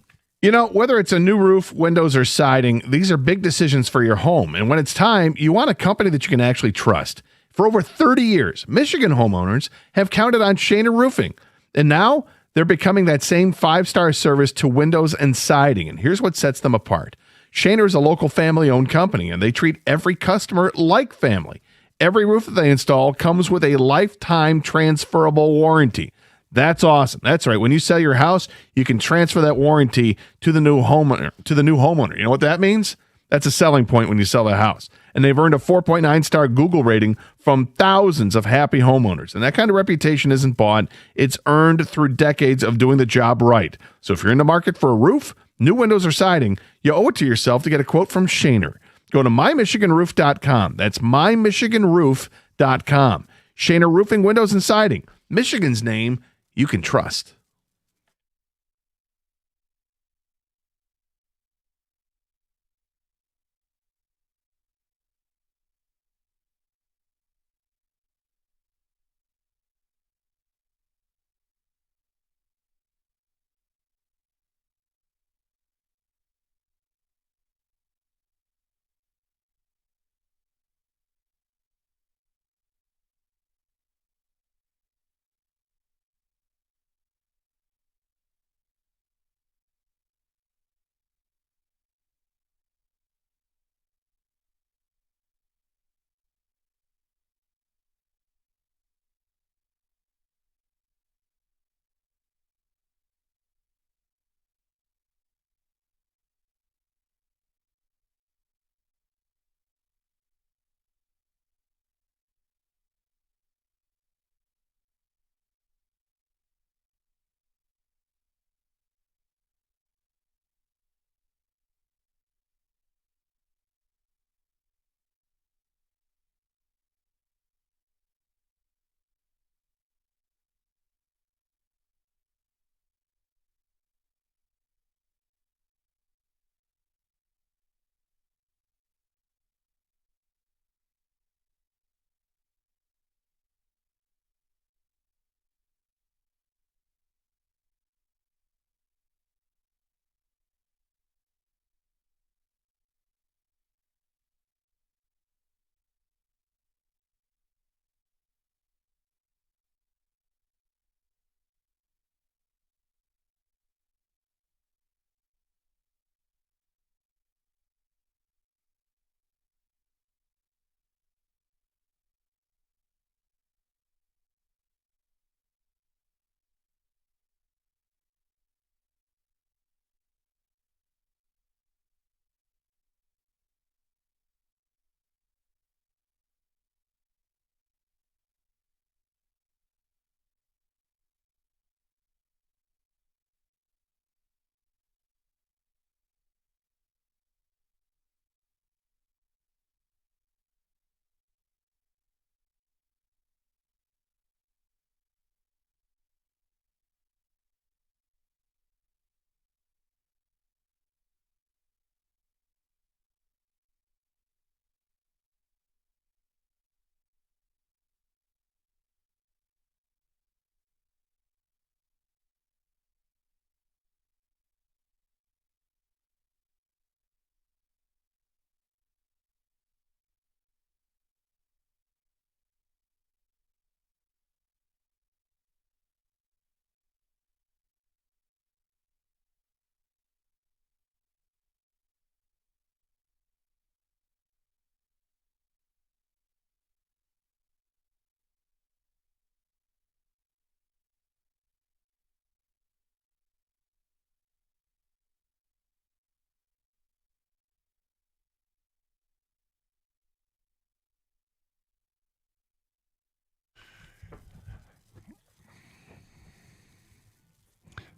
You know, whether it's a new roof, windows, or siding, these are big decisions for your home. And when it's time, you want a company that you can actually trust. For over 30 years, Michigan homeowners have counted on Shainer Roofing. And now they're becoming that same 5-star service to windows and siding. And here's what sets them apart. Shainer is a local family-owned company, and they treat every customer like family. Every roof that they install comes with a lifetime transferable warranty. That's awesome. That's right. When you sell your house, you can transfer that warranty to the new homeowner. You know what that means? That's a selling point when you sell the house. And they've earned a 4.9-star Google rating from thousands of happy homeowners. And that kind of reputation isn't bought. It's earned through decades of doing the job right. So if you're in the market for a roof, new windows, or siding, you owe it to yourself to get a quote from Shainer. Go to mymichiganroof.com. That's mymichiganroof.com. Shainer Roofing, Windows, and Siding. Michigan's name you can trust.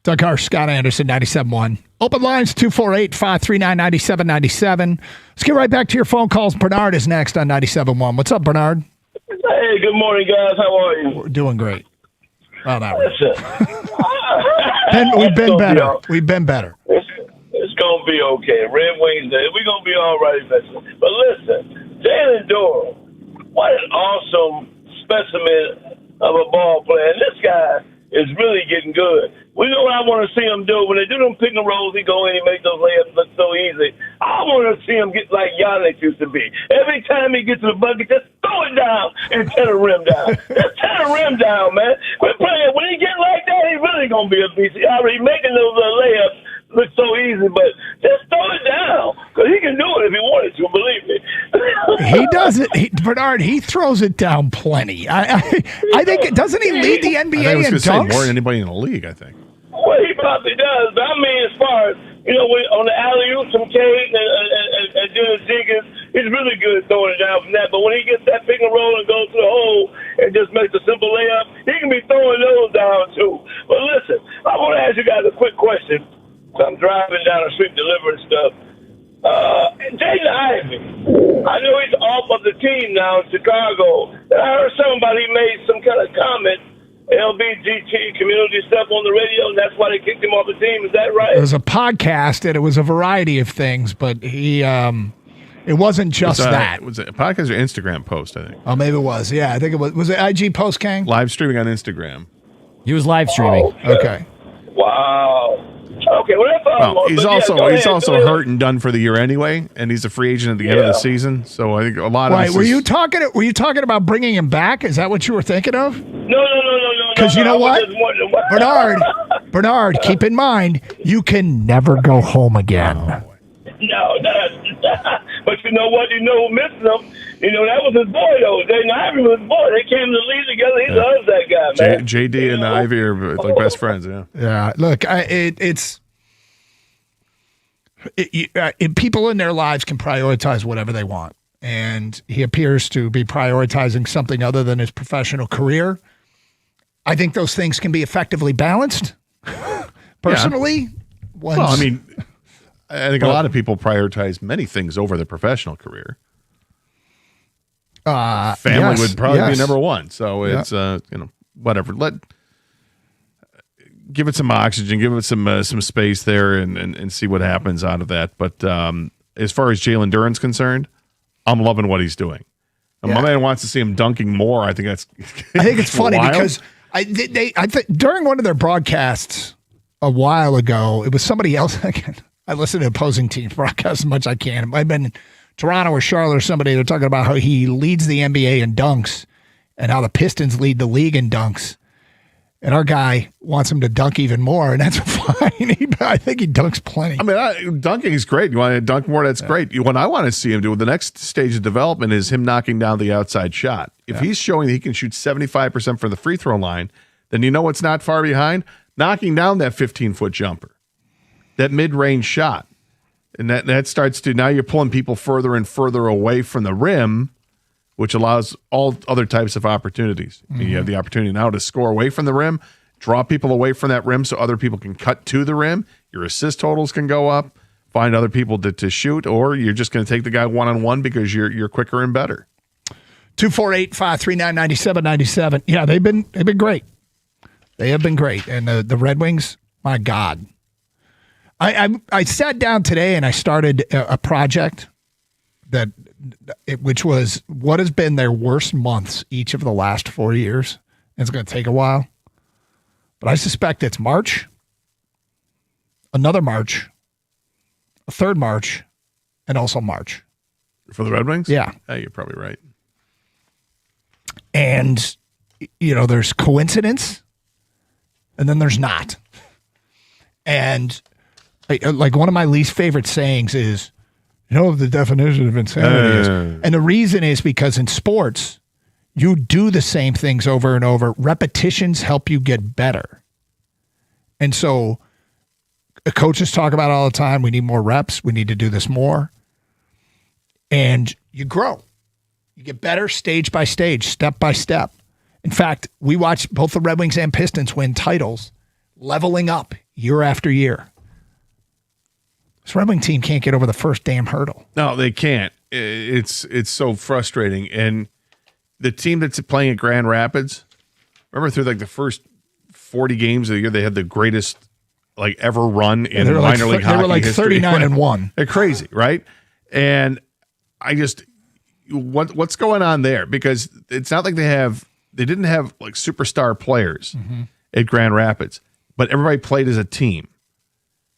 Doug Harsh, Scott Anderson, 97.1. Open lines, 248-539-9797. Let's get right back to your phone calls. Bernard is next on 97.1. What's up, Bernard? Hey, good morning, guys. How are you? We're doing great. Well, not really. Listen, We've been better. We've been better. it's going to be okay. Red Wings, we're going to be all right eventually. But listen, Jalen Durham, what an awesome specimen of a ball player. And this guy is really getting good. We know what I want to see him do. When they do them pick and rolls, he go in and make those layups look so easy. I want to see him get like Giannis used to be. Every time he gets to the bucket, just throw it down and tear the rim down. Just tear the rim down, man. We're playing. When he get like that, he's really going to be a beast. He's already making those layups look so easy, but just throw it down because he can do it if he wanted to, believe me. He does it. Bernard, he throws it down plenty. I think, doesn't he lead the NBA in dunks? More than anybody in the league, I think. Well, he probably does. But I mean, as far as, on the alley-oop from Cade and Dennis Jenkins, he's really good throwing it down from that. But when he gets that pick and roll and goes to the hole and just makes a simple layup, he can be throwing those down, too. But listen, I want to ask you guys a quick question. I'm driving down the street delivering stuff. Jaden Ivey, I know he's off of the team now in Chicago. And I heard somebody made some kind of comment, LBGT community stuff on the radio, and that's why they kicked him off the team. Is that right? It was a podcast, and it was a variety of things, but he, it wasn't just that. Was it a podcast or Instagram post, I think? Oh, maybe it was. Yeah, I think it was. Was it IG post, Kang? Live streaming on Instagram. He was live streaming. Okay. Wow. Okay, well, that's all. Well, he's also hurt and done for the year anyway, and he's a free agent at the end of the season. So I think a lot of this were you talking about bringing him back? Is that what you were thinking of? No. Because you know what, Bernard, keep in mind you can never go home again. No, but you know what? You know who missed him? That was his boy, though. Jaden Ivey was his boy. They came to the league together. He loves that guy, man. JD and Ivy are like best friends, yeah. Yeah, look, people in their lives can prioritize whatever they want. And he appears to be prioritizing something other than his professional career. I think those things can be effectively balanced. Personally, well, I mean, I think a lot of people prioritize many things over their professional career. Family would probably be number one. So it's whatever. Give it some oxygen, give it some space there, and see what happens out of that. But as far as Jalen Duren's concerned, I'm loving what he's doing. My man wants to see him dunking more. I think it's funny wild. because during one of their broadcasts a while ago, it was somebody else. I listen to opposing teams broadcasts as much as I can. It might have been Toronto or Charlotte or somebody. They're talking about how he leads the NBA in dunks and how the Pistons lead the league in dunks. And our guy wants him to dunk even more, and that's fine. I think he dunks plenty. I mean, dunking is great. You want to dunk more, that's great. What I want to see him do, the next stage of development is him knocking down the outside shot. If he's showing that he can shoot 75% from the free throw line, then you know what's not far behind? Knocking down that 15-foot jumper, that mid-range shot. And that starts to, now you're pulling people further and further away from the rim, which allows all other types of opportunities. Mm-hmm. You have the opportunity now to score away from the rim, draw people away from that rim so other people can cut to the rim. Your assist totals can go up, find other people to shoot, or you're just going to take the guy one-on-one because you're quicker and better. 248-539-9797. Yeah, they've been great. They have been great. And the Red Wings, my God. I sat down today and I started a project which was what has been their worst months each of the last 4 years. And it's going to take a while. But I suspect it's March, another March, a third March, and also March. For the Red Wings? Yeah. You're probably right. And, there's coincidence, and then there's not. And like one of my least favorite sayings is, the definition of insanity is. And the reason is because in sports, you do the same things over and over. Repetitions help you get better. And so coaches talk about it all the time. We need more reps. We need to do this more. And you grow. You get better stage by stage, step by step. In fact, we watched both the Red Wings and Pistons win titles, leveling up year after year. This Red Wing team can't get over the first damn hurdle. No, they can't. It's so frustrating. And the team that's playing at Grand Rapids, remember through like the first 40 games of the year, they had the greatest like ever run in minor league hockey. They were like history. 39-1. They're crazy, right? And I just what's going on there? Because it's not like they didn't have like superstar players at Grand Rapids, but everybody played as a team.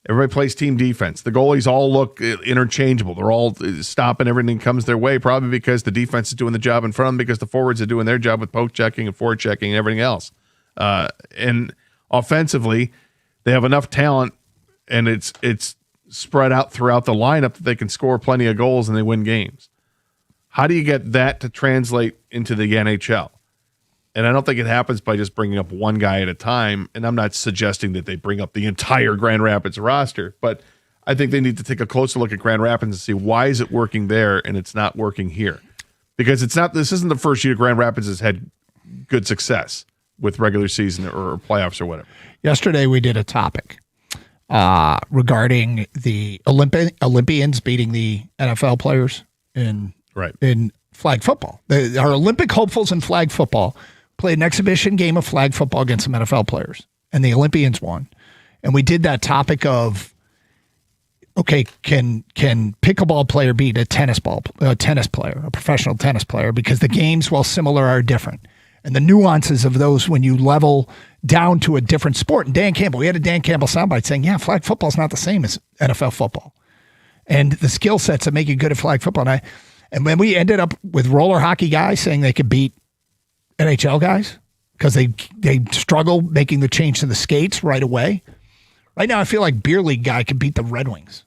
Everybody plays team defense. The goalies all look interchangeable. They're all stopping everything that comes their way, probably because the defense is doing the job in front of them, because the forwards are doing their job with poke checking and forward checking and everything else. And offensively, they have enough talent, and it's spread out throughout the lineup that they can score plenty of goals and they win games. How do you get that to translate into the NHL? And I don't think it happens by just bringing up one guy at a time. And I'm not suggesting that they bring up the entire Grand Rapids roster, but I think they need to take a closer look at Grand Rapids and see why is it working there and it's not working here. Because this isn't the first year Grand Rapids has had good success with regular season or playoffs or whatever. Yesterday we did a topic regarding the Olympians beating the NFL players in flag football. Our Olympic hopefuls in flag football played an exhibition game of flag football against some NFL players, and the Olympians won. And we did that topic of, okay, can pickleball player beat a tennis player, a professional tennis player? Because the games, while similar, are different. And the nuances of those when you level down to a different sport. And we had a Dan Campbell soundbite saying, yeah, flag football is not the same as NFL football. And the skill sets that make it good at flag football. And when we ended up with roller hockey guys saying they could beat NHL guys because they struggle making the change to the skates right away. Right now, I feel like beer league guy could beat the Red Wings.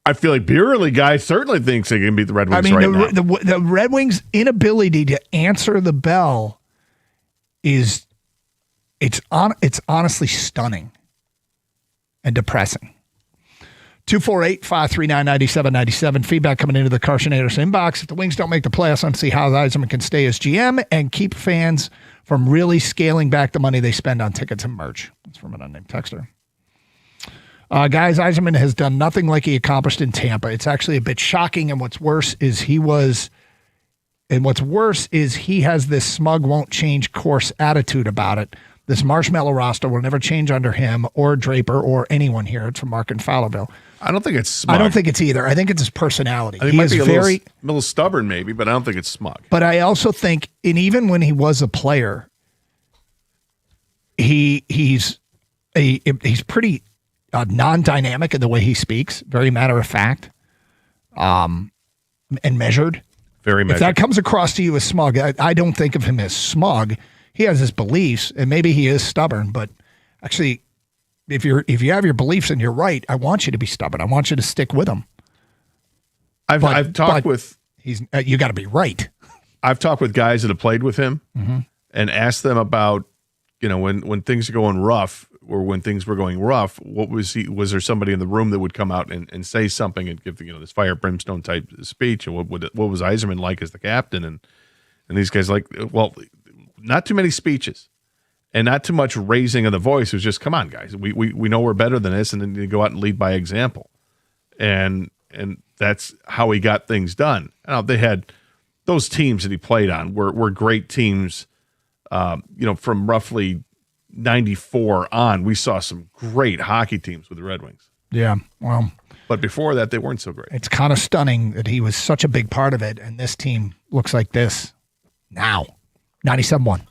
I feel like beer league guy certainly thinks they can beat the Red Wings now. The Red Wings' inability to answer the bell it's honestly stunning and depressing. 248-539-9797. Feedback coming into the Carsonators inbox. If the Wings don't make the playoffs, let's see how Yzerman can stay as GM and keep fans from really scaling back the money they spend on tickets and merch. That's from an unnamed texter. Guys, Yzerman has done nothing like he accomplished in Tampa. It's actually a bit shocking, and what's worse is he has this smug won't change course attitude about it. This marshmallow roster will never change under him or Draper or anyone here. It's from Mark in Fowlerville. I don't think it's smug. I don't think it's either. I think it's his personality. I think he might be a little stubborn maybe, but I don't think it's smug. But I also think, and even when he was a player, he's pretty non-dynamic in the way he speaks, very matter of fact, and measured. Very measured. If that comes across to you as smug, I don't think of him as smug. He has his beliefs, and maybe he is stubborn, but actually, if you have your beliefs and you're right, I want you to be stubborn. I want you to stick with them. I've talked with you got to be right. I've talked with guys that have played with him and asked them about, when things are going rough or when things were going rough, was there somebody in the room that would come out and say something and give this fire brimstone type speech? And what was Yzerman like as the captain? And these guys not too many speeches and not too much raising of the voice. It was just, come on, guys. We know we're better than this, and then you go out and lead by example. And that's how he got things done. They had those teams that he played on were great teams. From roughly 94 on, we saw some great hockey teams with the Red Wings. Yeah, well. But before that, they weren't so great. It's kind of stunning that he was such a big part of it, and this team looks like this now. 97-1.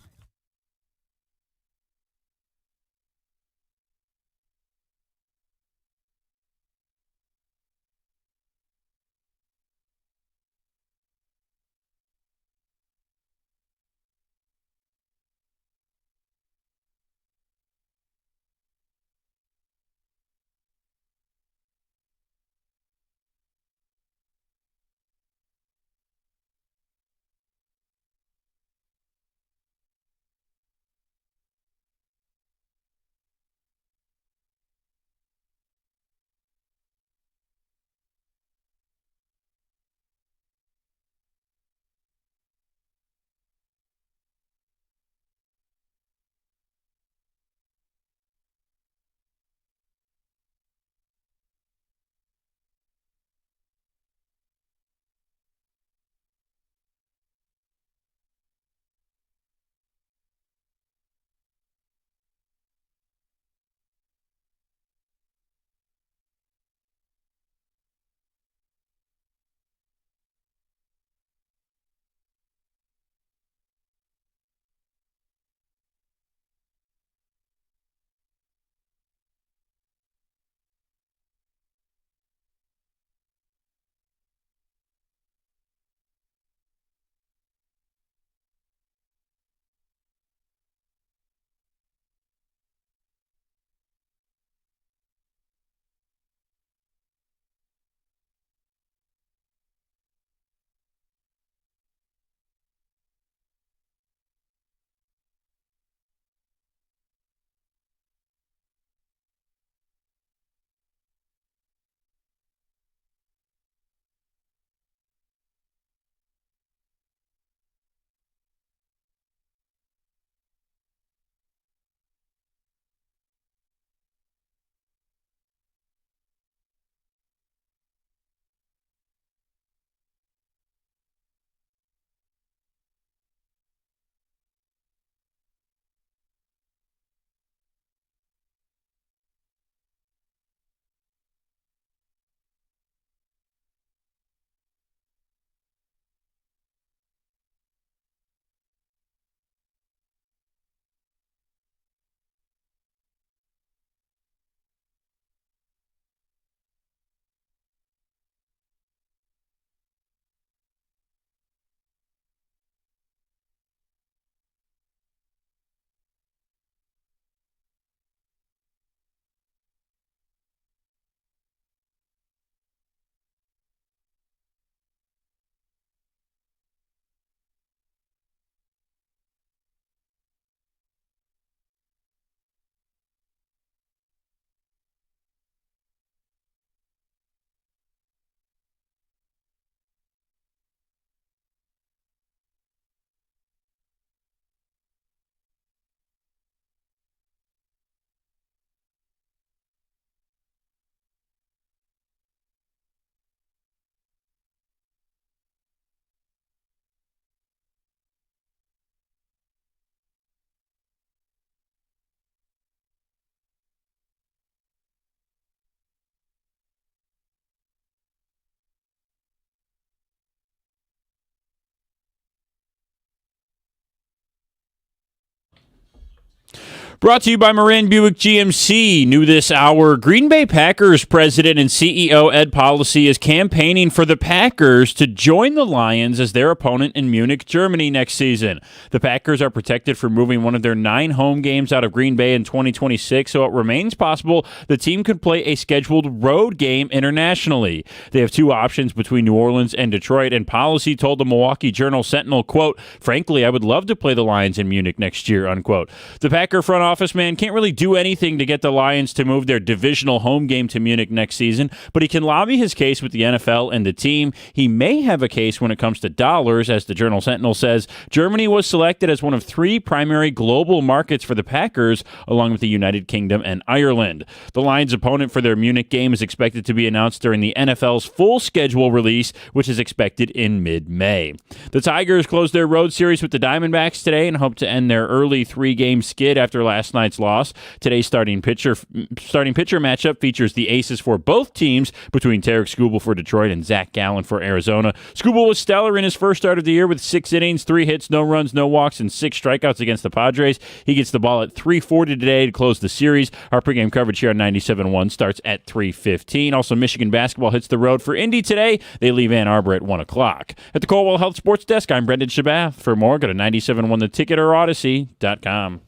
Brought to you by Moran Buick GMC. New this hour, Green Bay Packers president and CEO Ed Policy is campaigning for the Packers to join the Lions as their opponent in Munich, Germany next season. The Packers are protected for moving one of their 9 home games out of Green Bay in 2026, so it remains possible the team could play a scheduled road game internationally. They have 2 options between New Orleans and Detroit, and Policy told the Milwaukee Journal-Sentinel, quote, "Frankly, I would love to play the Lions in Munich next year," unquote. The Packer front office man can't really do anything to get the Lions to move their divisional home game to Munich next season, but he can lobby his case with the NFL and the team. He may have a case when it comes to dollars, as the Journal-Sentinel says. Germany was selected as one of 3 primary global markets for the Packers, along with the United Kingdom and Ireland. The Lions' opponent for their Munich game is expected to be announced during the NFL's full schedule release, which is expected in mid-May. The Tigers closed their road series with the Diamondbacks today and hope to end their early 3-game skid after last night's loss. Today's starting pitcher matchup features the aces for both teams between Tarek Skubal for Detroit and Zach Gallen for Arizona. Skubal was stellar in his first start of the year with 6 innings, 3 hits, no runs, no walks, and 6 strikeouts against the Padres. He gets the ball at 3:40 today to close the series. Our pregame coverage here on 97.1 starts at 3:15. Also, Michigan basketball hits the road for Indy today. They leave Ann Arbor at 1 o'clock. At the Colwell Health Sports Desk, I'm Brendan Shabath. For more, go to 97.1theticket or Odyssey.com.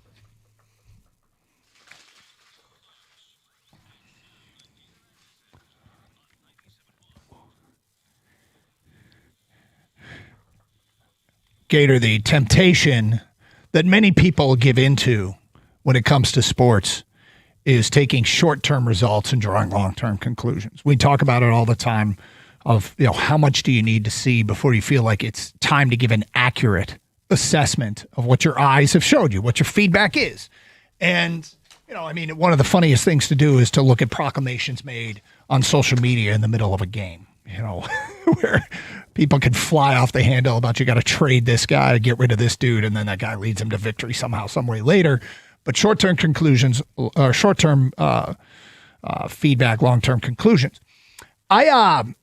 Gator, the temptation that many people give into when it comes to sports is taking short-term results and drawing long-term conclusions. We talk about it all the time of, how much do you need to see before you feel like it's time to give an accurate assessment of what your eyes have showed you, what your feedback is. And, one of the funniest things to do is to look at proclamations made on social media in the middle of a game, where people can fly off the handle about you got to trade this guy, get rid of this dude, and then that guy leads them to victory somehow, some way later. But short-term conclusions, or short-term feedback, long-term conclusions. I'm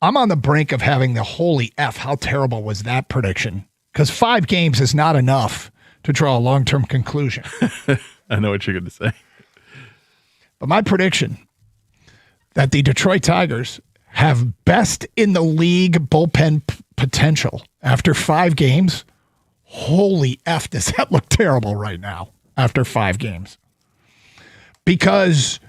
on the brink of having the holy F, how terrible was that prediction? Because 5 games is not enough to draw a long-term conclusion. I know what you're going to say. But my prediction that the Detroit Tigers have best in the league bullpen potential after 5 games. Holy F, does that look terrible right now after 5 games? Because,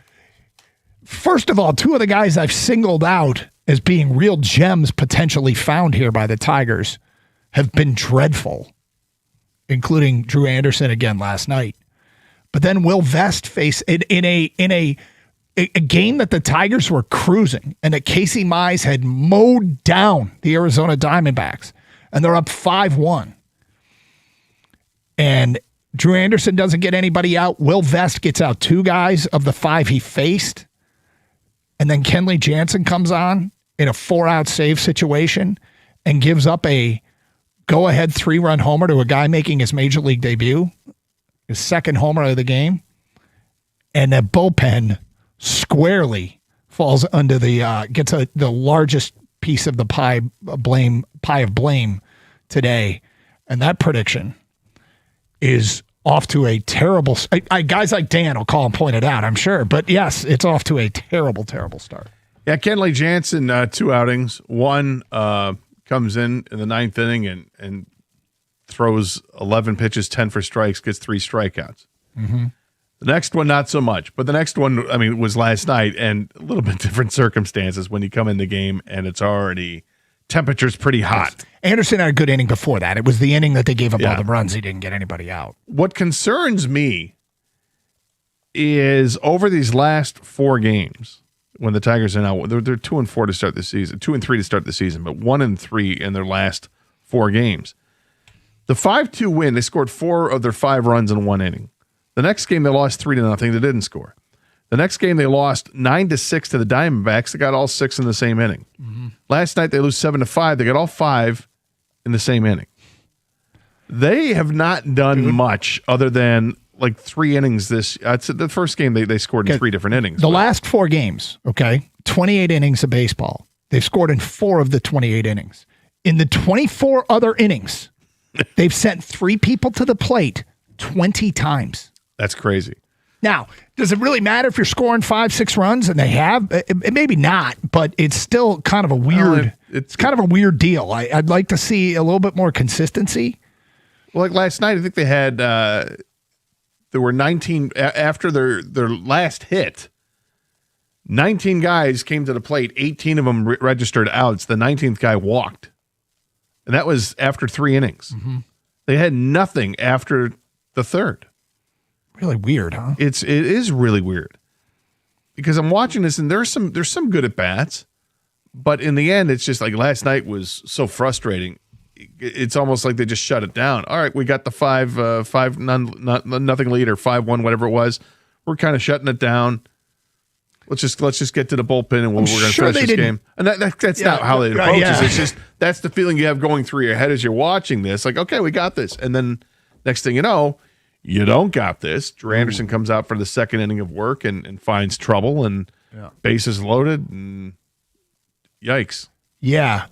first of all, 2 of the guys I've singled out as being real gems potentially found here by the Tigers have been dreadful, including Drew Anderson again last night. But then Will Vest faced in a game that the Tigers were cruising and that Casey Mize had mowed down the Arizona Diamondbacks, and they're up 5-1. And Drew Anderson doesn't get anybody out. Will Vest gets out 2 guys of the 5 he faced. And then Kenley Jansen comes on in a 4-out save situation and gives up a go-ahead 3-run homer to a guy making his major league debut, his 2nd homer of the game. And the bullpen squarely falls under the gets the largest piece of the pie of blame today, and that prediction is off to a terrible. Guys like Dan will call and point it out, I'm sure, but yes, it's off to a terrible start. Yeah, Kenley Jansen, 2 outings. One comes in the 9th inning and throws 11 pitches, 10 for strikes, gets 3 strikeouts. Mm-hmm. The next one, not so much. But the next one, was last night, and a little bit different circumstances when you come in the game and it's already temperature's pretty hot. Anderson had a good inning before that. It was the inning that they gave up all the runs. He didn't get anybody out. What concerns me is over these last 4 games, when the Tigers are now, they're 2-4 to start the season, 2-3 to start the season, but 1-3 in their last 4 games. The 5-2 win, they scored 4 of their 5 runs in 1 inning. The next game, they lost 3-0. They didn't score. The next game, they lost 9-6 to the Diamondbacks. They got all 6 in the same inning. Mm-hmm. Last night, they lose 7-5. They got all 5 in the same inning. They have not done much other than 3 innings this. The first game, they scored in 3 different innings. The last 4 games, 28 innings of baseball. They've scored in 4 of the 28 innings. In the 24 other innings, they've sent 3 people to the plate 20 times. That's crazy. Now, does it really matter if you're scoring 5-6 runs? And they have? Maybe not, but it's still kind of a weird. It's kind of a weird deal. I'd like to see a little bit more consistency. Well, like last night, I think they had there were 19 after their last hit. 19 guys came to the plate. 18 of them registered outs. The 19th guy walked, and that was after 3 innings. Mm-hmm. They had nothing after the third. Really weird, huh? It is really weird because I'm watching this and there's some good at bats, but in the end, it's just like last night was so frustrating. It's almost like they just shut it down. All right, we got the nothing lead or 5-1, whatever it was. We're kind of shutting it down. Let's just get to the bullpen and we're going to finish this game. And that's not how it approaches. Yeah. It's just that's the feeling you have going through your head as you're watching this. Like, okay, we got this, and then next thing you know, you don't got this. Drew Anderson comes out for the second inning of work and finds trouble and bases loaded and yikes. Yeah.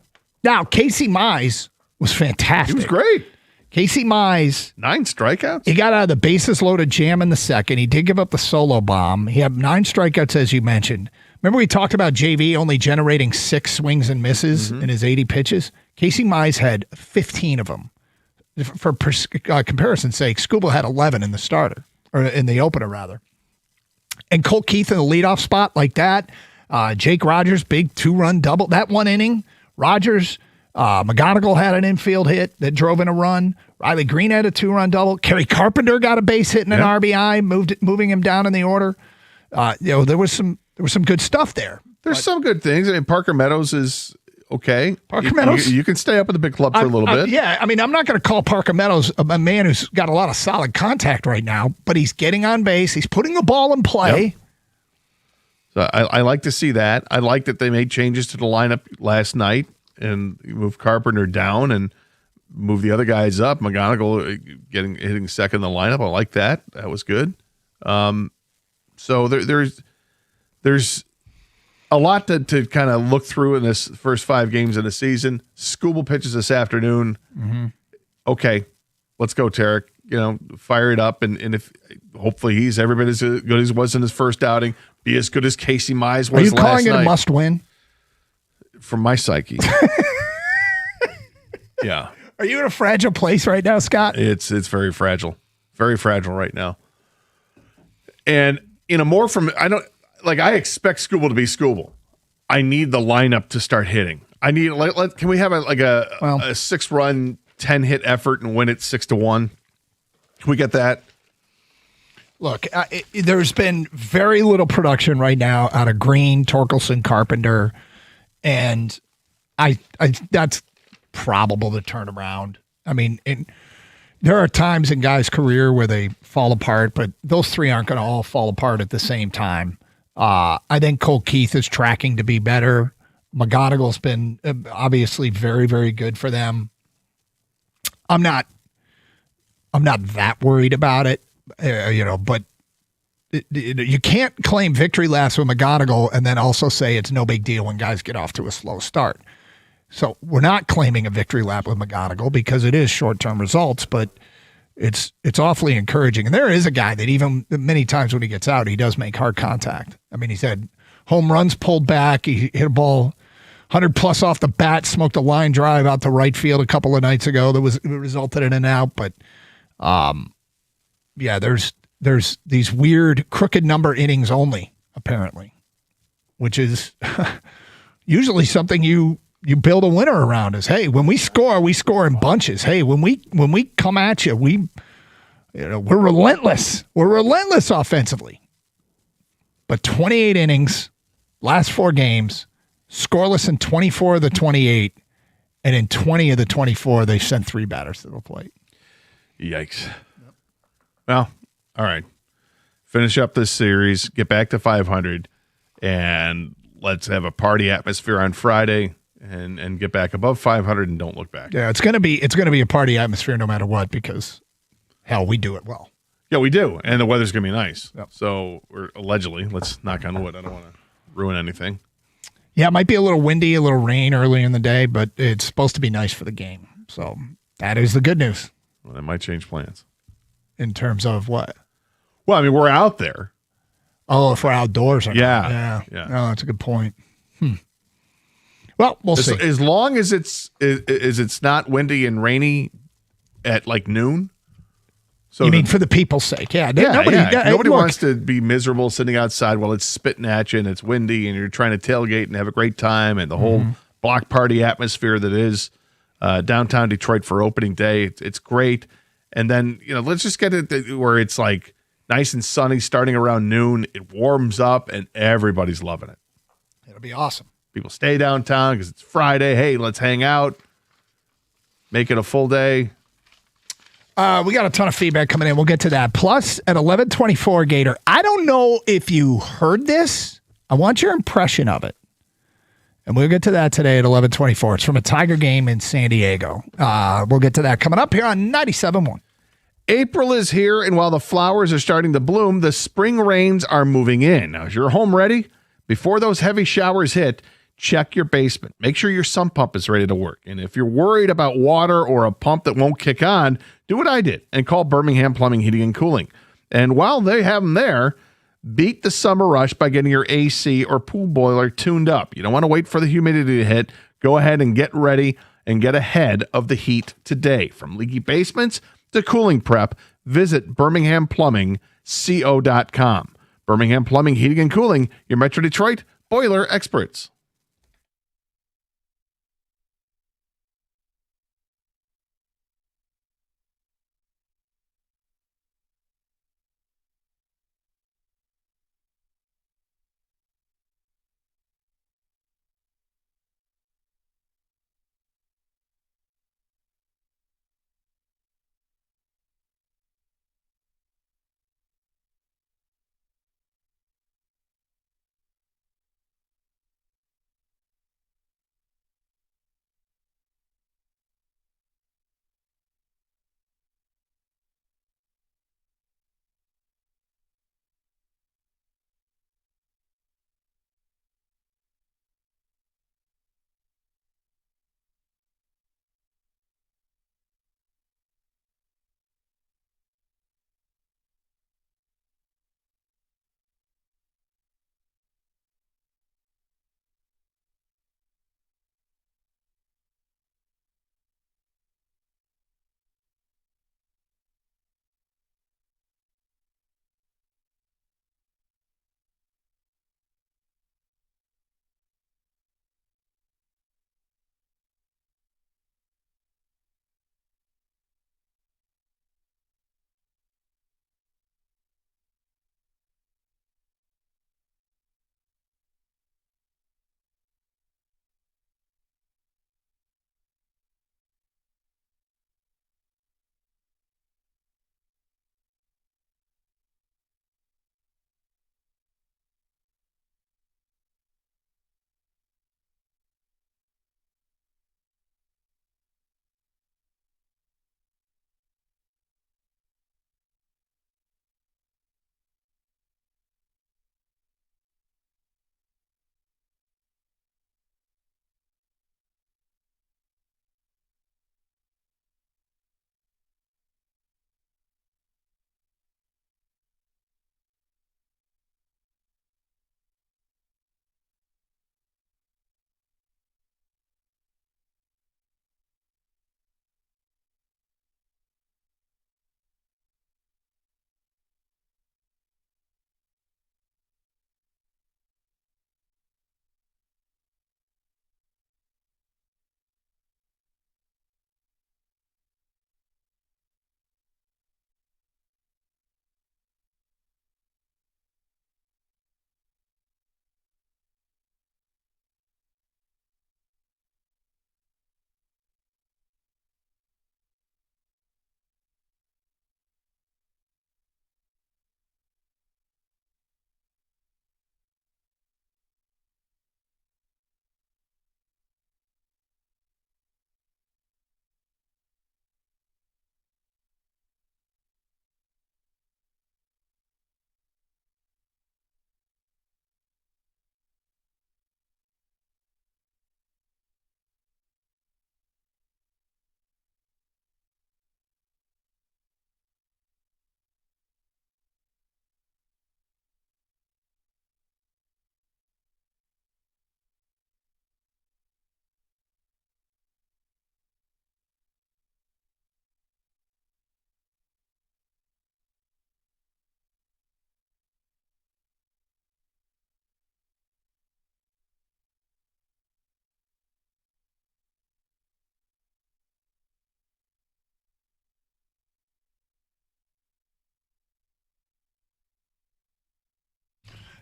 Now, Casey Mize was fantastic. He was great. Casey Mize. 9 strikeouts. He got out of the bases loaded jam in the second. He did give up the solo bomb. He had 9 strikeouts, as you mentioned. Remember we talked about JV only generating 6 swings and misses in his 80 pitches? Casey Mize had 15 of them. For comparison's sake, Skubal had 11 in the starter, or in the opener, rather. And Colt Keith in the leadoff spot like that. Jake Rogers, big 2-run double. That 1 inning, Rogers, McGonigal had an infield hit that drove in a run. Riley Green had a 2-run double. Kerry Carpenter got a base hit and an RBI, moving him down in the order. There was some good stuff there. There's some good things. I mean, Parker Meadows is okay. Parker Meadows? You can stay up at the big club for a little bit. Yeah, I mean, I'm not going to call Parker Meadows a man who's got a lot of solid contact right now, but he's getting on base. He's putting the ball in play. Yep. So I like to see that. I like that they made changes to the lineup last night and moved Carpenter down and moved the other guys up. McGonigal hitting second in the lineup. I like that. That was good. So there's a lot to kind of look through in this first 5 games of the season. Skubal pitches this afternoon. Mm-hmm. Okay, let's go, Tarek. Fire it up, and if hopefully he's every bit as good as he was in his first outing, be as good as Casey Mize was last night. Are you calling it a must-win? From my psyche. Yeah. Are you in a fragile place right now, Scott? It's very fragile. Very fragile right now. And I expect Skubal to be Skubal. I need the lineup to start hitting. I need can we have a 6-run 10-hit effort and win it 6-1? Can we get that? Look, there's been very little production right now out of Green, Torkelson, Carpenter, and I that's probable to turn around. I mean, there are times in guys' career where they fall apart, but those 3 aren't going to all fall apart at the same time. I think Colt Keith is tracking to be better. McGonigal's been obviously very, very good for them. I'm not that worried about it, but you can't claim victory laps with McGonigal and then also say it's no big deal when guys get off to a slow start. So we're not claiming a victory lap with McGonigal because it is short-term results, but it's awfully encouraging. And there is a guy that even many times when he gets out, he does make hard contact. I mean, he's had home runs pulled back. He hit a ball 100-plus off the bat, smoked a line drive out to right field a couple of nights ago that resulted in an out. But, there's these weird crooked number innings only, apparently, which is usually something you build a winner around is, hey, when we score in bunches. Hey, when we come at you, we're relentless. We're relentless offensively. But 28 innings, last 4 games, scoreless in 24 of the 28, and in 20 of the 24, they sent 3 batters to the plate. Yikes. Well, all right. Finish up this series, get back to 500, and let's have a party atmosphere on Friday. And get back above 500 and don't look back. Yeah, it's gonna be a party atmosphere no matter what because hell, we do it well. Yeah, we do, and the weather's gonna be nice. Yep. So, or allegedly, let's knock on wood. I don't want to ruin anything. Yeah, it might be a little windy, a little rain early in the day, but it's supposed to be nice for the game. So that is the good news. Well, that might change plans. in terms of what? Well, I mean, we're out there. Oh, if we're outdoors. Or Yeah. Yeah. Oh, that's a good point. Well, we'll see. As long as it's not windy and rainy at like noon. So you mean for the people's sake? Yeah. Nobody wants to be miserable sitting outside while it's spitting at you and it's windy and you're trying to tailgate and have a great time and the whole block party atmosphere that is downtown Detroit for opening day. It's great. And then, let's just get it where it's like nice and sunny starting around noon. It warms up and everybody's loving it. It'll be awesome. People stay downtown because it's Friday. Hey, let's hang out. Make it a full day. We got a ton of feedback coming in. We'll get to that. Plus, at 11:24, Gator, I don't know if you heard this. I want your impression of it. And we'll get to that today at 11:24. It's from a Tiger game in San Diego. We'll get to that coming up here on 97.1. April is here, and while the flowers are starting to bloom, the spring rains are moving in. Now, is your home ready? Before those heavy showers hit, check your basement. Make sure your sump pump is ready to work. And if you're worried about water or a pump that won't kick on, do what I did and call Birmingham Plumbing, Heating, and Cooling. And while they have them there, beat the summer rush by getting your AC or pool boiler tuned up. You don't want to wait for the humidity to hit. Go ahead and get ready and get ahead of the heat today. From leaky basements to cooling prep, visit BirminghamPlumbingCo.com. Birmingham Plumbing, Heating, and Cooling, your Metro Detroit boiler experts.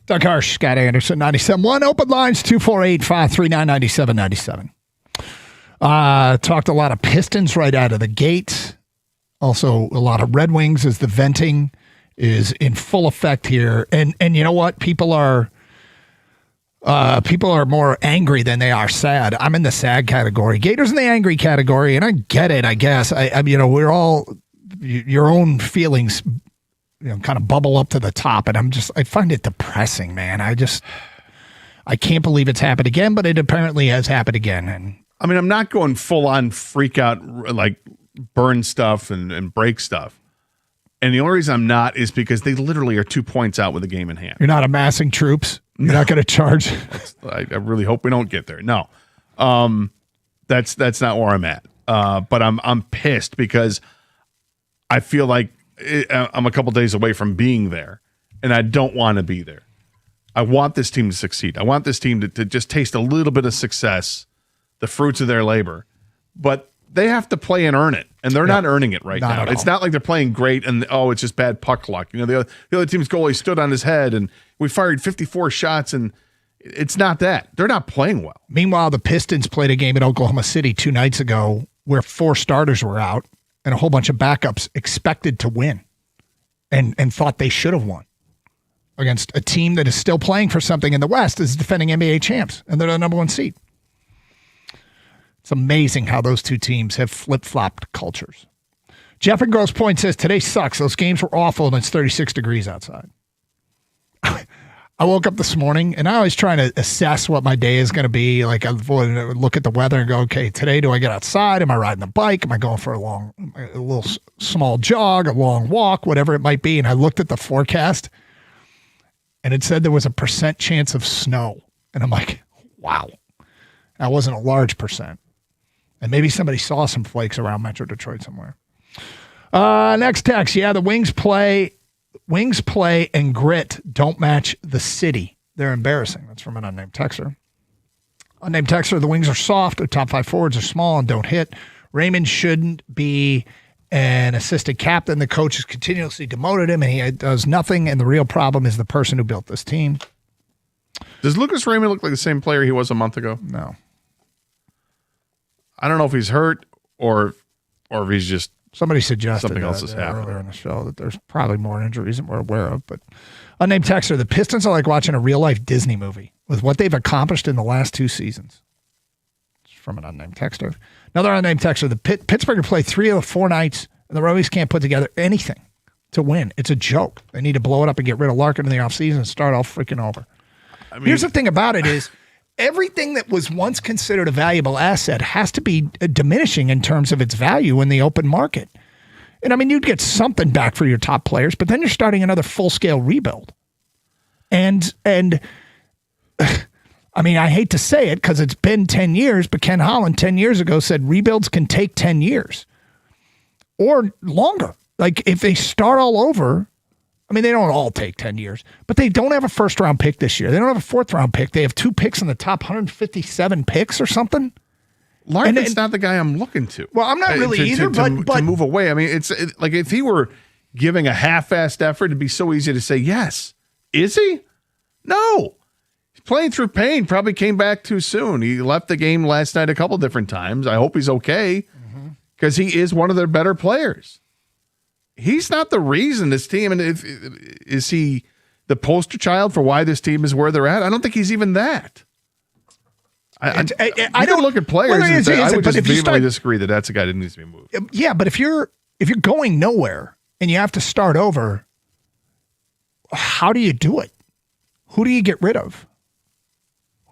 Doug Harsh, Scott Anderson, 97.1. Open lines, 248-539-9797. Talked a lot of Pistons right out of the gate. Also, a lot of Red Wings as the venting is in full effect here. And you know what? People are more angry than they are sad. I'm in the sad category. Gator's in the angry category, and I get it, I guess. We're all, your own feelings, kind of bubble up to the top, and I find it depressing, man. I can't believe it's happened again, but it apparently has happened again. And I mean, I'm not going full on freak out, like burn stuff and break stuff. And the only reason I'm not is because they literally are 2 points out with a game in hand. You're not amassing troops. You're not going to charge. I really hope we don't get there. No, that's not where I'm at. But I'm pissed because I feel like I'm a couple days away from being there, and I don't want to be there. I want this team to succeed. I want this team to just taste a little bit of success, the fruits of their labor. But they have to play and earn it, and they're not earning it right now. It's not like they're playing great and, it's just bad puck luck. The other team's goalie stood on his head, and we fired 54 shots, and it's not that. They're not playing well. Meanwhile, the Pistons played a game in Oklahoma City 2 nights ago where 4 starters were out and a whole bunch of backups expected to win and thought they should have won against a team that is still playing for something in the West, is defending NBA champs, and they're the number 1 seed. It's amazing how those 2 teams have flip-flopped cultures. Jeff in Grosse Pointe says, today sucks. Those games were awful, and it's 36 degrees outside. I woke up this morning, and I always try to assess what my day is going to be. Like, I would look at the weather and go, okay, today do I get outside? Am I riding the bike? Am I going for a little small jog, a long walk, whatever it might be? And I looked at the forecast, and it said there was a % chance of snow. And I'm like, wow. That wasn't a large percent. And maybe somebody saw some flakes around Metro Detroit somewhere. Next text. Yeah, the Wings play and grit don't match the city. They're embarrassing. That's from an unnamed texter. Unnamed texter, the Wings are soft. Their top 5 forwards are small and don't hit. Raymond shouldn't be an assistant captain. The coach has continuously demoted him, and he does nothing. And the real problem is the person who built this team. Does Lucas Raymond look like the same player he was a month ago? No. I don't know if he's hurt or if he's just somebody suggested something else has happened earlier in the show that there's probably more injuries than we're aware of. But unnamed texter, the Pistons are like watching a real life Disney movie with what they've accomplished in the last 2 seasons. It's from an unnamed texter. Another unnamed texter, the Pittsburgh have played 3 of the 4 nights, and the Red Wings can't put together anything to win. It's a joke. They need to blow it up and get rid of Larkin in the offseason and start all freaking over. I mean, here's the thing about it is everything that was once considered a valuable asset has to be diminishing in terms of its value in the open market. And I mean, you'd get something back for your top players, but then you're starting another full-scale rebuild. And I mean, I hate to say it because it's been 10 years, but Ken Holland 10 years ago said rebuilds can take 10 years or longer. Like if they start all over, I mean, they don't all take 10 years, but they don't have a first-round pick this year. They don't have a fourth-round pick. They have 2 picks in the top 157 picks or something. Larkin's not the guy I'm looking to. Well, I'm not really either, but to move away. I mean, like if he were giving a half-assed effort, it'd be so easy to say yes. Is he? No. He's playing through pain. Probably came back too soon. He left the game last night a couple different times. I hope he's okay because he is one of their better players. He's not the reason this team, and is he the poster child for why this team is where they're at? I don't think he's even that. I don't look at players. I would just vehemently disagree that that's a guy that needs to be moved. Yeah, but if you're going nowhere and you have to start over, how do you do it? Who do you get rid of?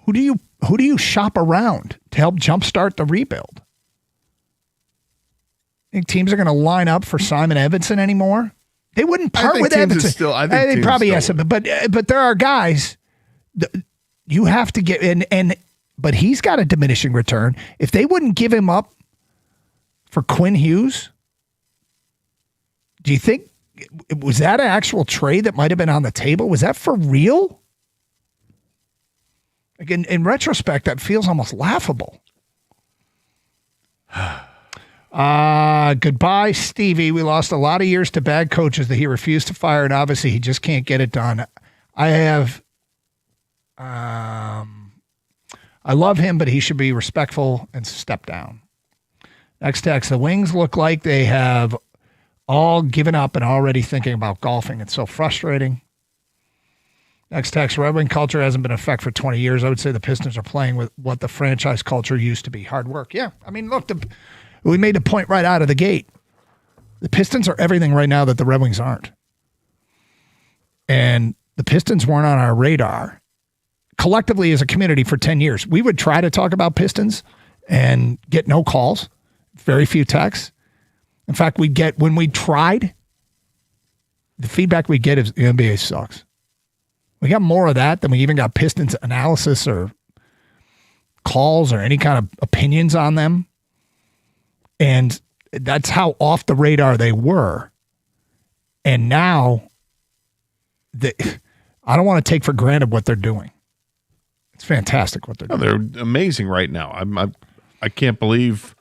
Who do you shop around to help jumpstart the rebuild? Think teams are going to line up for Simon Edvinsson anymore? They wouldn't part with Edvinsson. I think they probably have some, but there are guys you have to get in, but he's got a diminishing return. If they wouldn't give him up for Quinn Hughes, do you think was that an actual trade that might have been on the table? Was that for real? Again, in retrospect, that feels almost laughable. Goodbye, Stevie. We lost a lot of years to bad coaches that he refused to fire, and obviously he just can't get it done. I have I love him, but he should be respectful and step down. Next text, the Wings look like they have all given up and already thinking about golfing. It's so frustrating. Next text, Red Wing culture hasn't been in effect for 20 years. I would say the Pistons are playing with what the franchise culture used to be, hard work. Yeah, I mean, look, we made the point right out of the gate. The Pistons are everything right now that the Red Wings aren't. And the Pistons weren't on our radar collectively as a community for 10 years. We would try to talk about Pistons and get no calls, very few texts. In fact, when we tried, the feedback we get is the NBA sucks. We got more of that than we even got Pistons analysis or calls or any kind of opinions on them. And that's how off the radar they were. And now, I don't want to take for granted what they're doing. It's fantastic what they're doing. They're amazing right now. I can't believe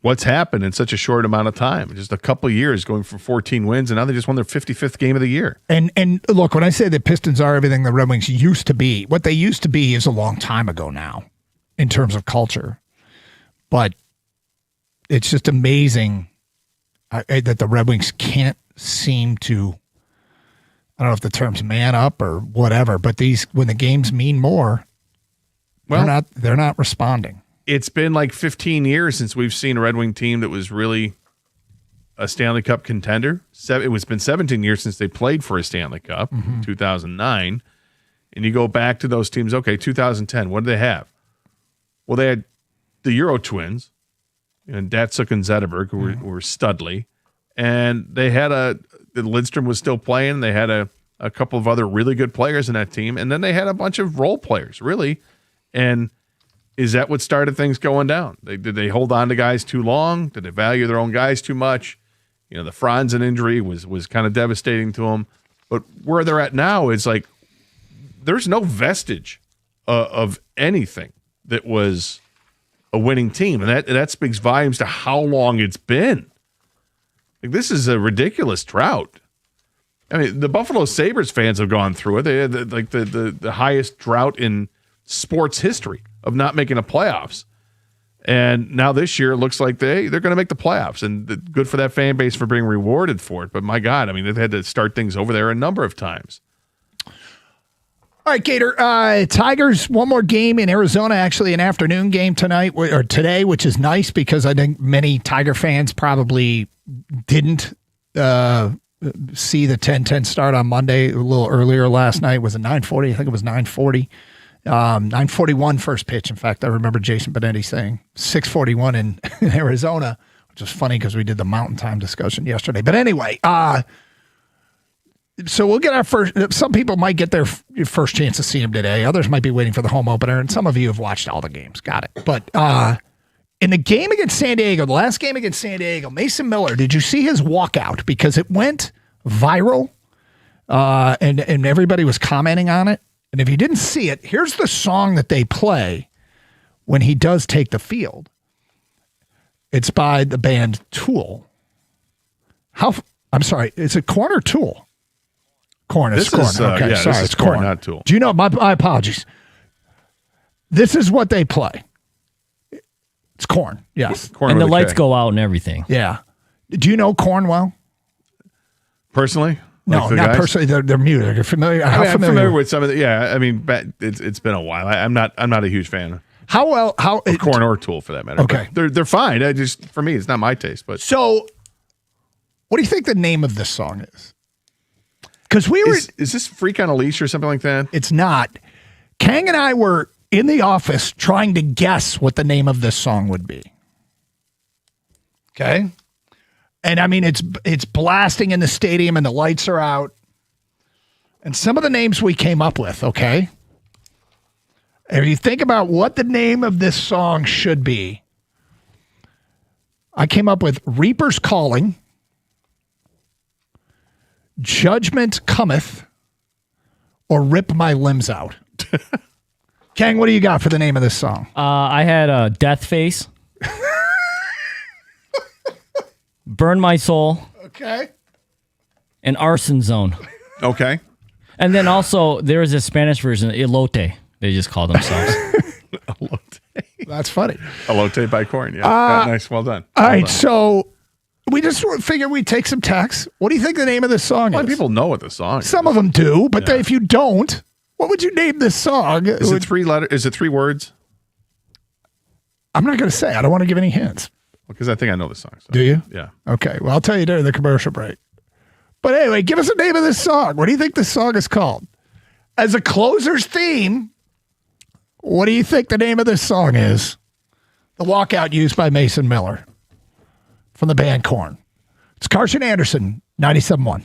what's happened in such a short amount of time. Just a couple of years going from 14 wins, and now they just won their 55th game of the year. And look, when I say the Pistons are everything the Red Wings used to be, what they used to be is a long time ago now in terms of culture. But it's just amazing that the Red Wings can't seem to, I don't know if the term's man up or whatever, but when the games mean more, they're not responding. It's been like 15 years since we've seen a Red Wing team that was really a Stanley Cup contender. It's been 17 years since they played for a Stanley Cup, 2009. And you go back to those teams, okay, 2010, what did they have? Well, they had the Euro Twins, and Datsuk and Zetterberg, who were studly. And they had Lidstrom was still playing. They had a couple of other really good players in that team. And then they had a bunch of role players, really. And is that what started things going down? Did they hold on to guys too long? Did they value their own guys too much? You know, the Franzen injury was kind of devastating to them. But where they're at now is like there's no vestige of anything that was a winning team. And that speaks volumes to how long it's been. Like, this is a ridiculous drought. I mean, the Buffalo Sabres fans have gone through it. They had the highest drought in sports history of not making the playoffs. And now this year it looks like they're going to make the playoffs, and good for that fan base for being rewarded for it. But my God, I mean, they've had to start things over there a number of times. All right, Gator. Tigers, one more game in Arizona, actually an afternoon game today, which is nice because I think many Tiger fans probably didn't see the 10-10 start on Monday. A little earlier last night. Was it 9:40? I think it was 9:40. 9:41 first pitch. In fact, I remember Jason Benetti saying 6:41 in Arizona, which was funny because we did the Mountain Time discussion yesterday. But anyway, so we'll get our first. Some people might get their first chance to see him today. Others might be waiting for the home opener, and some of you have watched all the games. Got it. But in the game against San Diego, the last game against San Diego, Mason Miller, did you see his walkout? Because it went viral, and everybody was commenting on it. And if you didn't see it, here's the song that they play when he does take the field. It's by the band Tool. I'm sorry, is it Korn or Tool? Korn. It's Korn. Okay, sorry, it's Korn, not Tool. Do you know? My apologies. This is what they play. It's Korn. Yes. Korn and the with a lights K. go out and everything. Yeah. Do you know Korn well? Personally? No, the not guys? personally. Their music. You're familiar? I'm How familiar with some of the. Yeah, I mean, it's been a while. I'm not a huge fan. How of Korn or Tool for that matter. Okay, but they're fine. For me, it's not my taste. But so, what do you think the name of this song is? Because is this Freak on a Leash or something like that? It's not. Kang and I were in the office trying to guess what the name of this song would be. Okay. And I mean, it's blasting in the stadium and the lights are out. And some of the names we came up with, okay? If you think about what the name of this song should be, I came up with Reaper's Calling, Judgment Cometh, or Rip My Limbs Out. Kang, what do you got for the name of this song? I had Death Face. Burn My Soul. Okay. And Arson Zone. Okay. And then also there is a Spanish version, Elote. They just call themselves. That's funny. Elote by corn. Yeah. Nice. Well done. All right, so we just figured we'd take some texts. What do you think the name of this song is? People know what the song is. Some of them do, but if you don't, what would you name this song? Is it 3 letters? Is it 3 words? I'm not going to say. I don't want to give any hints. Because I think I know the song. So. Do you? Yeah. Okay. Well, I'll tell you during the commercial break. But anyway, give us a name of this song. What do you think this song is called? As a closer's theme, what do you think the name of this song is? The walkout used by Mason Miller from the band Korn. It's Carson Anderson, 97.1.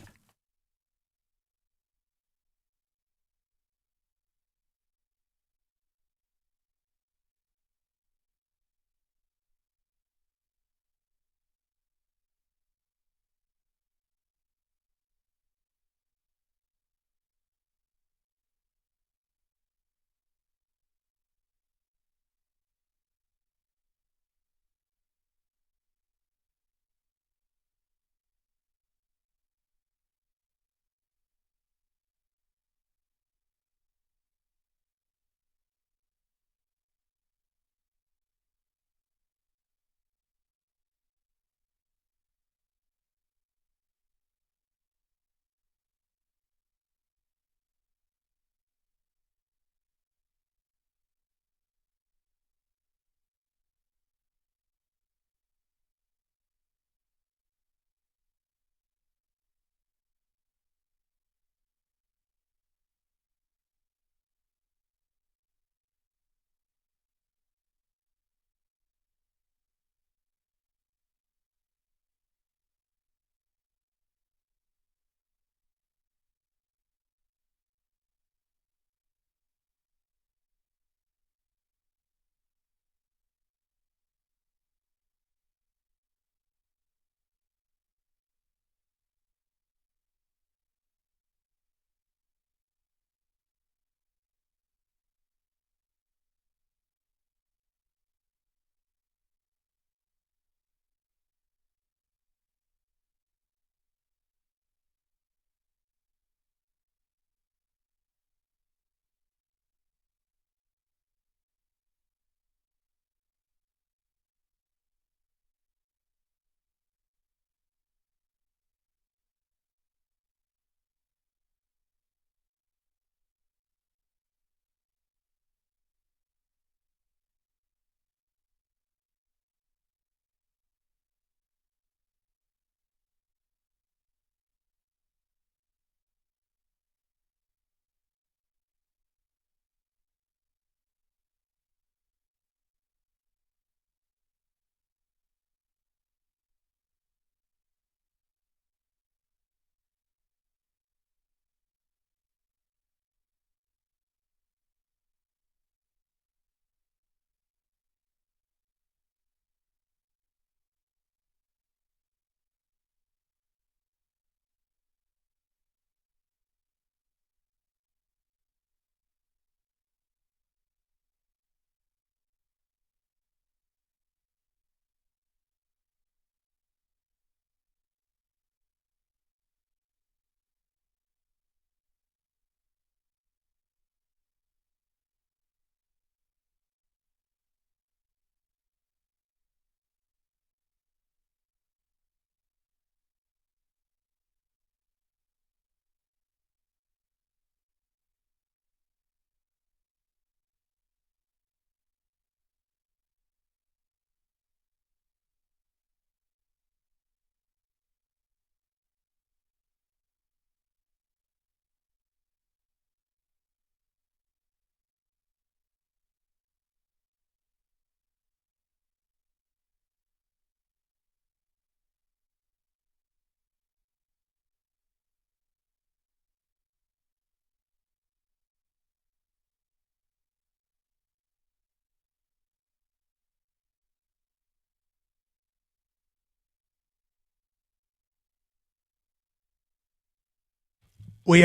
We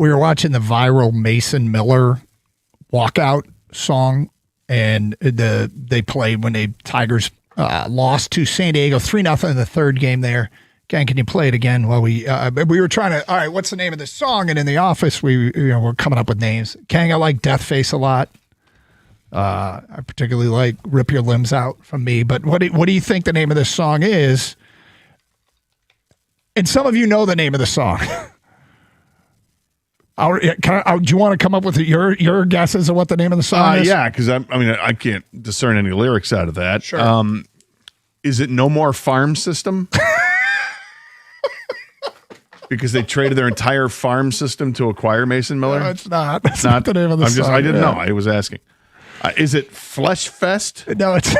were watching the viral Mason Miller walkout song, and they played when the Tigers lost to San Diego 3-0 in the third game there. Ken, can you play it again while we were trying to, all right, what's the name of this song? And in the office, we're coming up with names. Ken, I like Death Face a lot. I particularly like Rip Your Limbs Out from me. But what do you think the name of this song is? And some of you know the name of the song. Do you want to come up with your guesses of what the name of the song is? Yeah, because I can't discern any lyrics out of that. Sure. Is it No More Farm System? Because they traded their entire farm system to acquire Mason Miller? No, it's not. That's not the name of the song. I didn't know. I was asking. Is it Flesh Fest? No, it's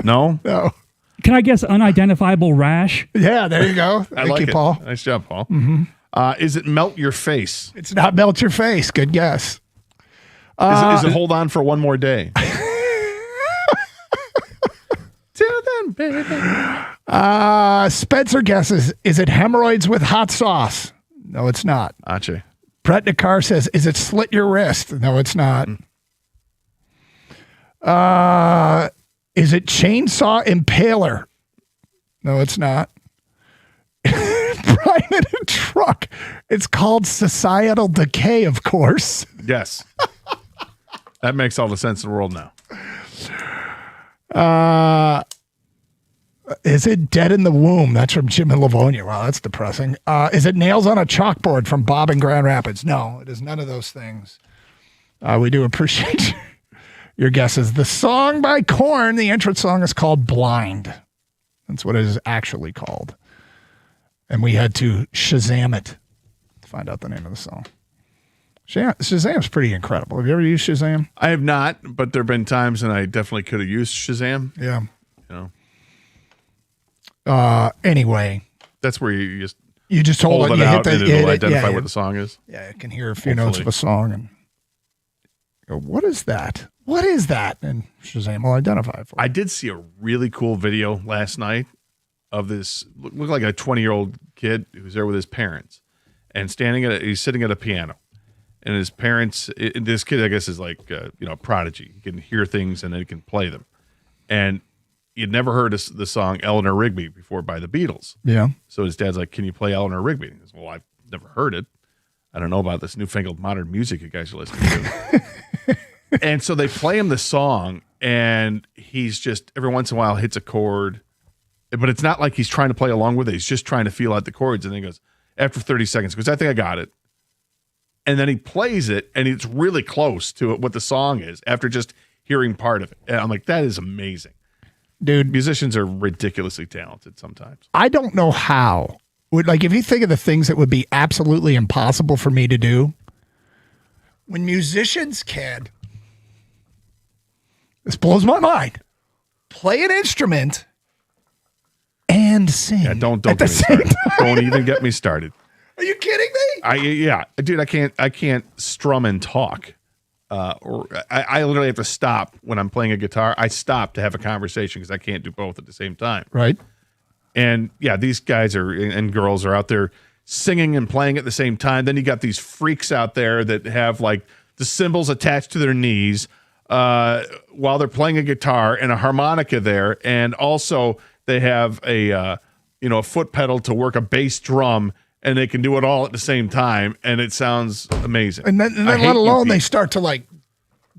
No? No. Can I guess unidentifiable rash? Yeah, there you go. I Thank like you, it. Paul. Nice job, Paul. Mm-hmm. Is it Melt Your Face? It's not Melt Your Face. Good guess. Is it Hold On for One More Day? Till then, baby. Spencer guesses, is it Hemorrhoids with Hot Sauce? No, it's not. Ache. Brett Nakar says, is it Slit Your Wrist? No, it's not. Is it Chainsaw Impaler? No, it's not. Brian in a truck. It's called Societal Decay, of course. Yes. That makes all the sense in the world now. Is it Dead in the Womb? That's from Jim and Livonia. Wow, that's depressing. Is it Nails on a Chalkboard from Bob in Grand Rapids? No, it is none of those things. We do appreciate your guesses. The song by Korn, the entrance song, is called Blind. That's what it is actually called. And we had to Shazam it to find out the name of the song. Shazam's pretty incredible. Have you ever used Shazam? I have not, but there have been times, and I definitely could have used Shazam. Yeah. You know. Anyway. That's where you just hold it, it you out, hit and it'll identify what the song is. Yeah, you can hear a few notes of a song and go, what is that? What is that? And Shazam will identify it for you. I did see a really cool video last night of this, looked like a 20-year-old kid who's there with his parents and he's sitting at a piano. And his parents, this kid, I guess, is like, a prodigy. He can hear things and then he can play them. And he'd never heard the song Eleanor Rigby before by the Beatles. Yeah. So his dad's like, can you play Eleanor Rigby? And he goes, well, I've never heard it. I don't know about this newfangled modern music you guys are listening to. And so they play him the song, and he's just, every once in a while, hits a chord. But it's not like he's trying to play along with it. He's just trying to feel out the chords. And then he goes, after 30 seconds, because I think I got it. And then he plays it, and it's really close to what the song is after just hearing part of it. And I'm like, that is amazing. Dude. Musicians are ridiculously talented sometimes. I don't know how. If you think of the things that would be absolutely impossible for me to do, when musicians can, this blows my mind, play an instrument and sing. Yeah, don't get me started. Don't even get me started. Are you kidding me? Dude, I can't strum and talk. Or I literally have to stop when I'm playing a guitar. I stop to have a conversation because I can't do both at the same time. Right. And yeah, these guys and girls are out there singing and playing at the same time. Then you got these freaks out there that have like the cymbals attached to their knees while they're playing a guitar and a harmonica there, and also they have a foot pedal to work a bass drum, and they can do it all at the same time, and it sounds amazing. And then let alone they start to like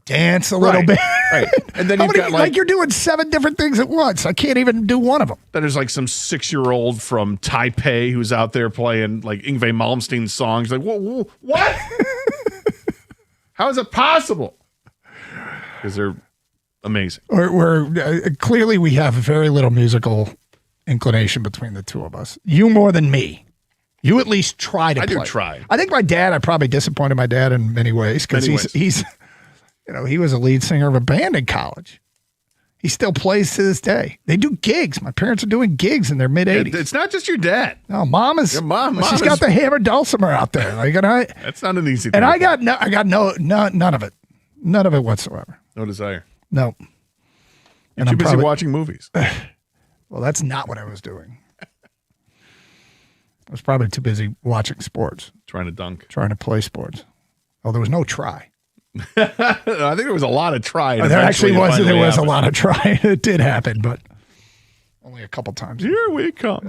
dance a little bit. Right. And then How you've many, got like you're doing 7 different things at once. I can't even do one of them. Then there's like some 6-year-old from Taipei who's out there playing like Yngwie Malmsteen songs. Like, whoa, what? How is it possible? Because they're amazing. We're clearly we have very little musical inclination between the two of us. You more than me. You at least try to play. I do try. I think I probably disappointed my dad in many ways because he's he was a lead singer of a band in college. He still plays to this day. They do gigs. My parents are doing gigs in their mid-80s. It's not just your dad. No, mom is. Your mom she's got the hammered dulcimer out there. That's not an easy thing. And I got none of it. None of it whatsoever. No desire. No. You're too busy watching movies. Well, that's not what I was doing. I was probably too busy watching sports. Trying to dunk. Trying to play sports. Oh, there was no try. I think there was a lot of try. There actually was. There was a lot of try. It did happen, but Only a couple times. Here we come.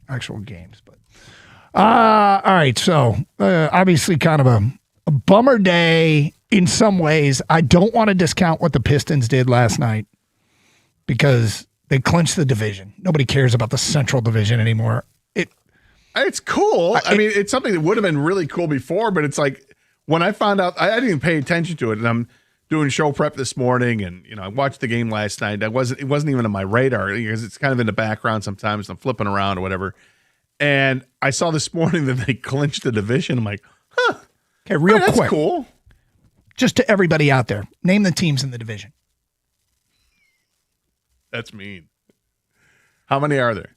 Actual games, but all right. So obviously, kind of a bummer day in some ways. I don't want to discount what the Pistons did last night because they clinched the division. Nobody cares about the Central Division anymore. It's cool. I mean, it's something that would have been really cool before, but it's like when I found out, I didn't even pay attention to it, and I'm doing show prep this morning, and I watched the game last night. It wasn't even on my radar because it's kind of in the background sometimes. I'm flipping around or whatever, and I saw this morning that they clinched the division. I'm like, huh. Okay, real that's quick. Cool. Just to everybody out there, name the teams in the division. That's mean. How many are there?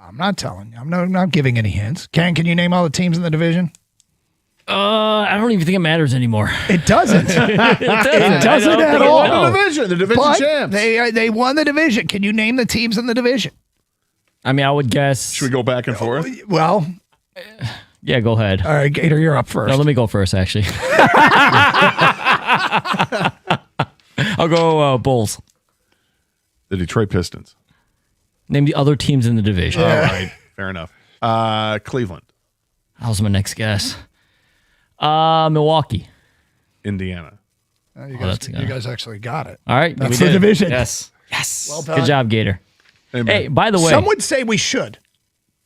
I'm not telling you. I'm not giving any hints. Can you name all the teams in the division? I don't even think it matters anymore. It doesn't. It doesn't at They all. won the division. The division But champs. They won the division. Can you name the teams in the division? I mean, I would guess. Should we go back and forth? Well, yeah, go ahead. All right, Gator, you're up first. No, let me go first, actually. I'll go Bulls. The Detroit Pistons. Name the other teams in the division. All right. Fair enough. Cleveland. That was my next guess. Milwaukee. Indiana. You guys actually got it. All right. That's we the did. division. Yes. Yes. Well done. Good job, Gator. Amen. Hey, by the way. Some would say we should.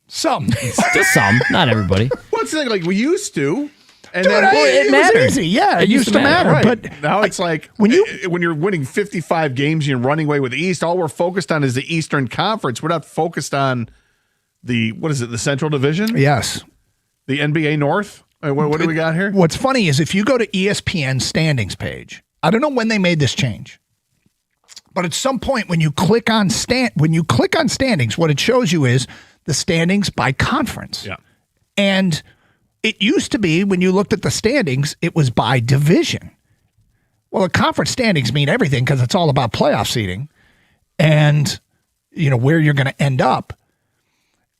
Some. Just some. Not everybody. What's the thing? Like we used to. And Dude, it it was mattered. easy. Yeah, it It used to matter. Right. But now it's like when you're winning 55 games and you're running away with the East, all we're focused on is the Eastern Conference. We're not focused on the Central Division? Yes. The NBA North? What do we got here? What's funny is if you go to ESPN standings page, I don't know when they made this change, but at some point when you click on standings, what it shows you is the standings by conference. Yeah. And it used to be when you looked at the standings, it was by division. Well, the conference standings mean everything because it's all about playoff seeding and where you're going to end up.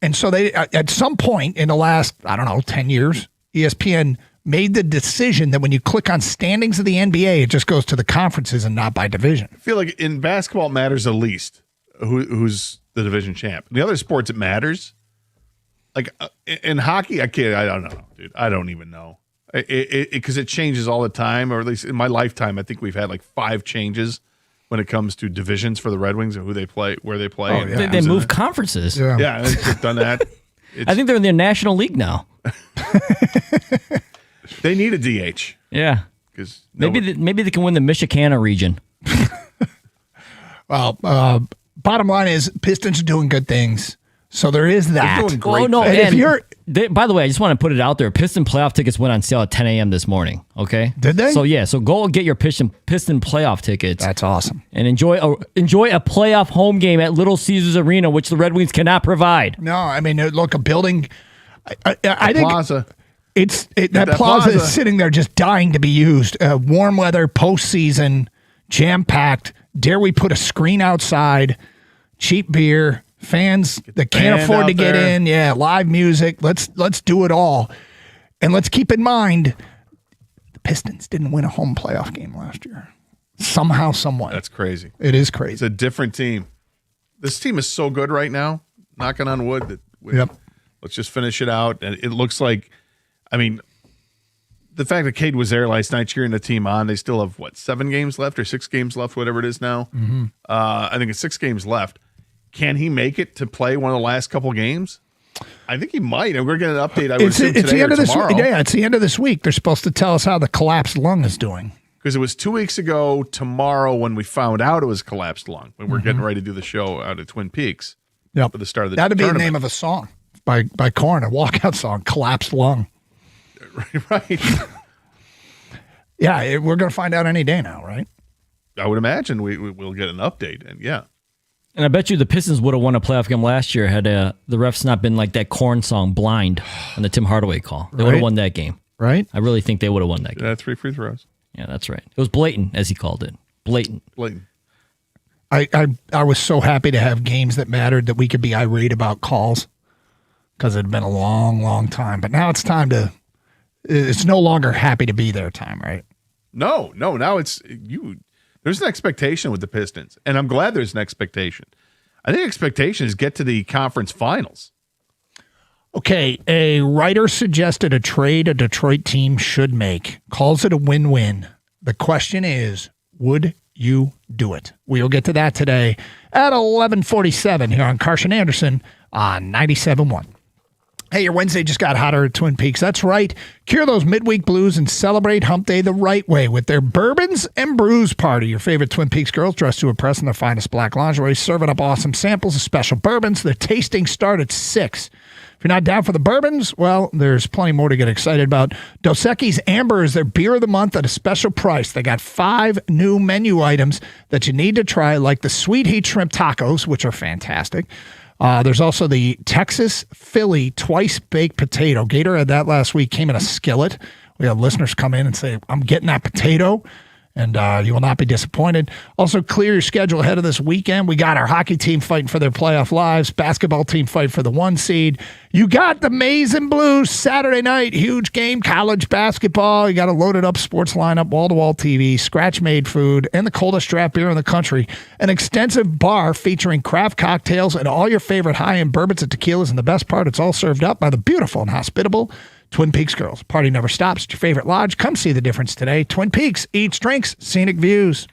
And so they, at some point in the last, 10 years, ESPN made the decision that when you click on standings of the NBA, it just goes to the conferences and not by division. I feel like in basketball it matters the least who's the division champ. In the other sports it matters. Like in hockey, I don't know, dude. I don't even know. Because it changes all the time, or at least in my lifetime, I think we've had like 5 changes when it comes to divisions for the Red Wings and who they play, where they play. Oh, yeah. They moved conferences. Yeah, they've done that. I think they're in the National League now. They need a DH. Yeah. Because maybe they can win the Michiana region. Well, bottom line is Pistons are doing good things. So there is that. They're doing great no, and if by the way, I just want to put it out there. Piston playoff tickets went on sale at 10 a.m. this morning. Okay, did they? So yeah, so go get your Piston playoff tickets. That's awesome. And enjoy a playoff home game at Little Caesars Arena, which the Red Wings cannot provide. No, I mean, look, a building. I think plaza. That plaza is sitting there just dying to be used. Warm weather, postseason, jam packed. Dare we put a screen outside? Cheap beer. Fans that can't afford to get in, live music. Let's do it all, and let's keep in mind the Pistons didn't win a home playoff game last year. Somehow, someway. That's crazy. It is crazy. It's a different team. This team is so good right now. Knocking on wood. Let's just finish it out. And it looks like, the fact that Cade was there last night cheering the team on. They still have 7 games left or 6 games left, whatever it is now. Mm-hmm. I think it's 6 games left. Can he make it to play one of the last couple games? I think he might. And we're getting an update, I would assume, today or tomorrow. It's the end of this week. They're supposed to tell us how the collapsed lung is doing. Because it was 2 weeks ago tomorrow when we found out it was collapsed lung, when we're getting ready to do the show out at Twin Peaks. Yep. For the start of the That'd be tournament. the name of a song by Korn, a walkout song, Collapsed Lung. Right. Yeah, we're going to find out any day now, right? I would imagine we'll get an update. And yeah. And I bet you the Pistons would have won a playoff game last year had the refs not been like that Korn song "Blind" on the Tim Hardaway call. They would have won that game. Right? I really think they would have won that game. Yeah, 3 free throws. Yeah, that's right. It was blatant, as he called it. Blatant. I was so happy to have games that mattered that we could be irate about calls because it had been a long, long time. But now it's no longer happy to be there time, right? No. Now it's you. There's an expectation with the Pistons, and I'm glad there's an expectation. I think expectation is get to the conference finals. Okay, a writer suggested a trade a Detroit team should make. Calls it a win-win. The question is, would you do it? We'll get to that today at 11:47 here on Carson Anderson on 97.1. Hey, your Wednesday just got hotter at Twin Peaks. That's right. Cure those midweek blues and celebrate Hump Day the right way with their Bourbons and Brews party. Your favorite Twin Peaks girls dressed to impress in their finest black lingerie, serving up awesome samples of special bourbons. Their tastings start at 6. If you're not down for the bourbons, well, there's plenty more to get excited about. Dos Equis Amber is their beer of the month at a special price. They got 5 new menu items that you need to try, like the Sweet Heat Shrimp Tacos, which are fantastic. There's also the Texas Philly twice baked potato. Gator had that last week, came in a skillet. We have listeners come in and say, I'm getting that potato, and you will not be disappointed. Also, clear your schedule ahead of this weekend. We got our hockey team fighting for their playoff lives, basketball team fight for the 1 seed. You got the Maize and Blues Saturday night, huge game, college basketball. You got a loaded up sports lineup, wall-to-wall TV, scratch-made food, and the coldest draft beer in the country. An extensive bar featuring craft cocktails and all your favorite high-end bourbons and tequilas. And the best part, it's all served up by the beautiful and hospitable Twin Peaks girls. Party never stops at your favorite lodge. Come see the difference today. Twin Peaks, eats, drinks, scenic views.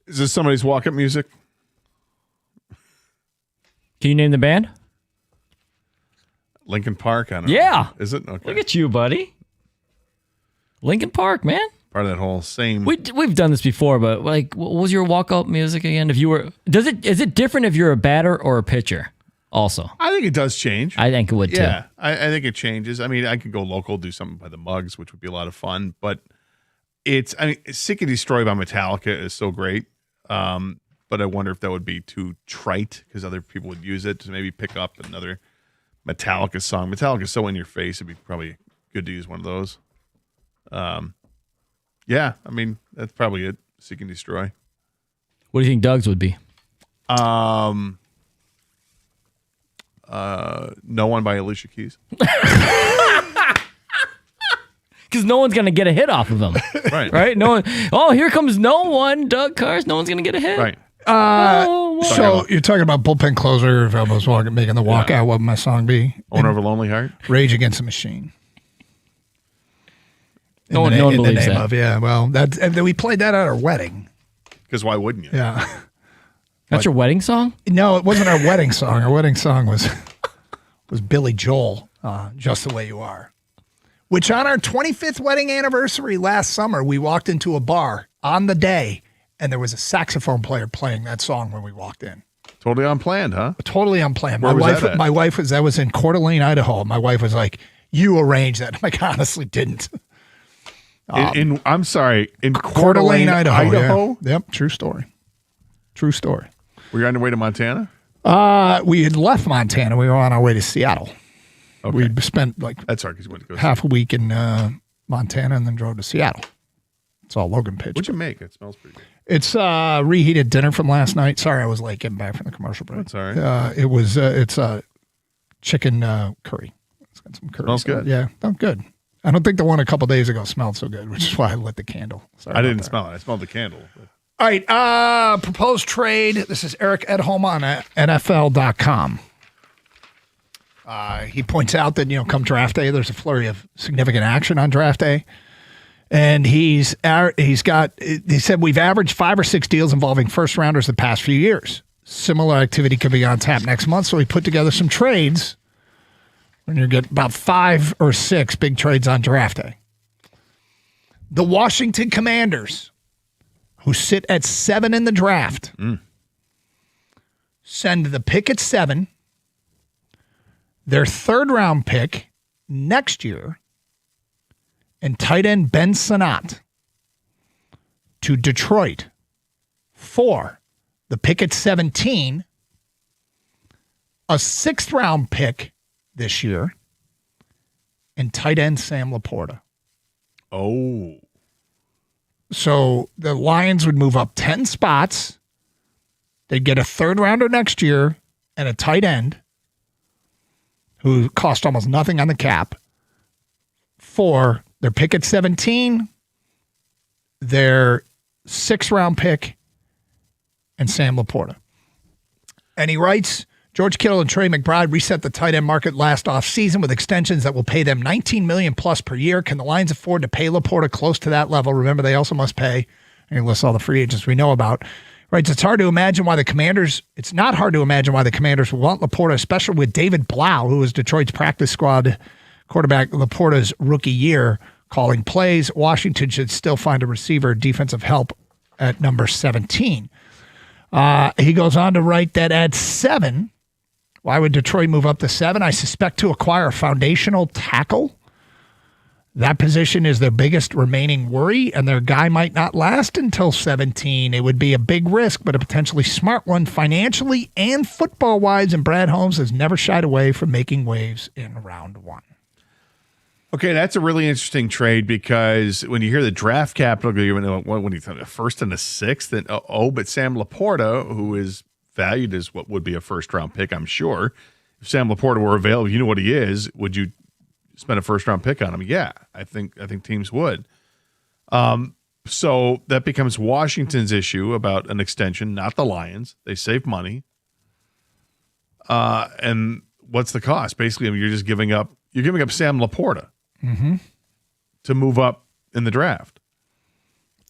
Is this somebody's walk-up music? Can you name the band? Lincoln Park? I don't know. Yeah. Is it? Okay. Look at you, buddy. Lincoln Park, man. Part of that whole same. We've done this before, but like, what was your walk-up music again? If you were, is it different if you're a batter or a pitcher? Also, I think it does change. I think it would too. Yeah, I think it changes. I mean, I could go local, do something by the Mugs, which would be a lot of fun. But Sick and Destroy by Metallica is so great. But I wonder if that would be too trite because other people would use it to maybe pick up another Metallica song. Metallica's so in your face, it'd be probably good to use one of those. Yeah, I mean, that's probably it. Seek and Destroy. What do you think Doug's would be? No One by Alicia Keys. Because no one's going to get a hit off of them. Right? No one. Oh, here comes No One, Doug Cars. No one's going to get a hit. Right. So you're talking about bullpen closer. If I was making the walkout, what would my song be? Owner of a Lonely Heart? Rage Against the Machine. No one believes that. Yeah, well, we played that at our wedding. Because why wouldn't you? Yeah. That's your wedding song? No, it wasn't our wedding song. Our wedding song was Billy Joel, Just the Way You Are. Which on our 25th wedding anniversary last summer, we walked into a bar on the day, and there was a saxophone player playing that song when we walked in. Totally unplanned, huh? Totally unplanned. Where was that at? My wife that was in Coeur d'Alene, Idaho. My wife was like, "You arranged that." I'm like, honestly, didn't. I'm sorry, in Coeur d'Alene, Idaho? Yeah. Yep, true story. True story. Were you on your way to Montana? We had left Montana. We were on our way to Seattle. Okay. We spent that's hard because you went to go half a week in Montana and then drove to Seattle. It's all Logan pitched. What'd you make? It smells pretty good. It's reheated dinner from last night. Sorry, I was late getting back from the commercial break. That's all right. It's chicken curry. It's got some curry. Smells good. Yeah, felt good. I don't think the one a couple days ago smelled so good, which is why I lit the candle. Sorry I didn't smell it. I smelled the candle. All right, proposed trade. This is Eric Edholm on NFL.com. He points out that, come draft day, there's a flurry of significant action on draft day. And he said we've averaged 5 or 6 deals involving first rounders the past few years. Similar activity could be on tap next month. So he put together some trades. And you get about 5 or 6 big trades on draft day. The Washington Commanders, who sit at 7 in the draft, send the pick at 7, their 3rd round pick next year, and tight end Ben Sinnott to Detroit for the pick at 17, a 6th round pick this year, and tight end Sam Laporta. Oh. So the Lions would move up 10 spots. They'd get a 3rd rounder next year and a tight end who cost almost nothing on the cap for their pick at 17, their 6th round pick, and Sam Laporta. And he writes, George Kittle and Trey McBride reset the tight end market last offseason with extensions that will pay them $19 million plus per year. Can the Lions afford to pay Laporta close to that level? Remember, they also must pay, and he lists all the free agents we know about. Writes, it's not hard to imagine why the Commanders would want Laporta, especially with David Blau, who was Detroit's practice squad quarterback Laporta's rookie year, calling plays. Washington should still find a receiver, defensive help at number 17. He goes on to write that at 7, why would Detroit move up to 7? I suspect to acquire a foundational tackle. That position is their biggest remaining worry, and their guy might not last until 17. It would be a big risk, but a potentially smart one financially and football-wise, and Brad Holmes has never shied away from making waves in round 1. Okay, that's a really interesting trade because when you hear the draft capital, when you think a 1st and a 6th, then but Sam Laporta, who is valued as what would be a 1st-round pick, I'm sure. If Sam Laporta were available, you know what he is, would you spend a 1st-round pick on him? Yeah, I think teams would. So that becomes Washington's issue about an extension, not the Lions. They save money. And what's the cost? Basically, you're just giving up Sam Laporta to move up in the draft.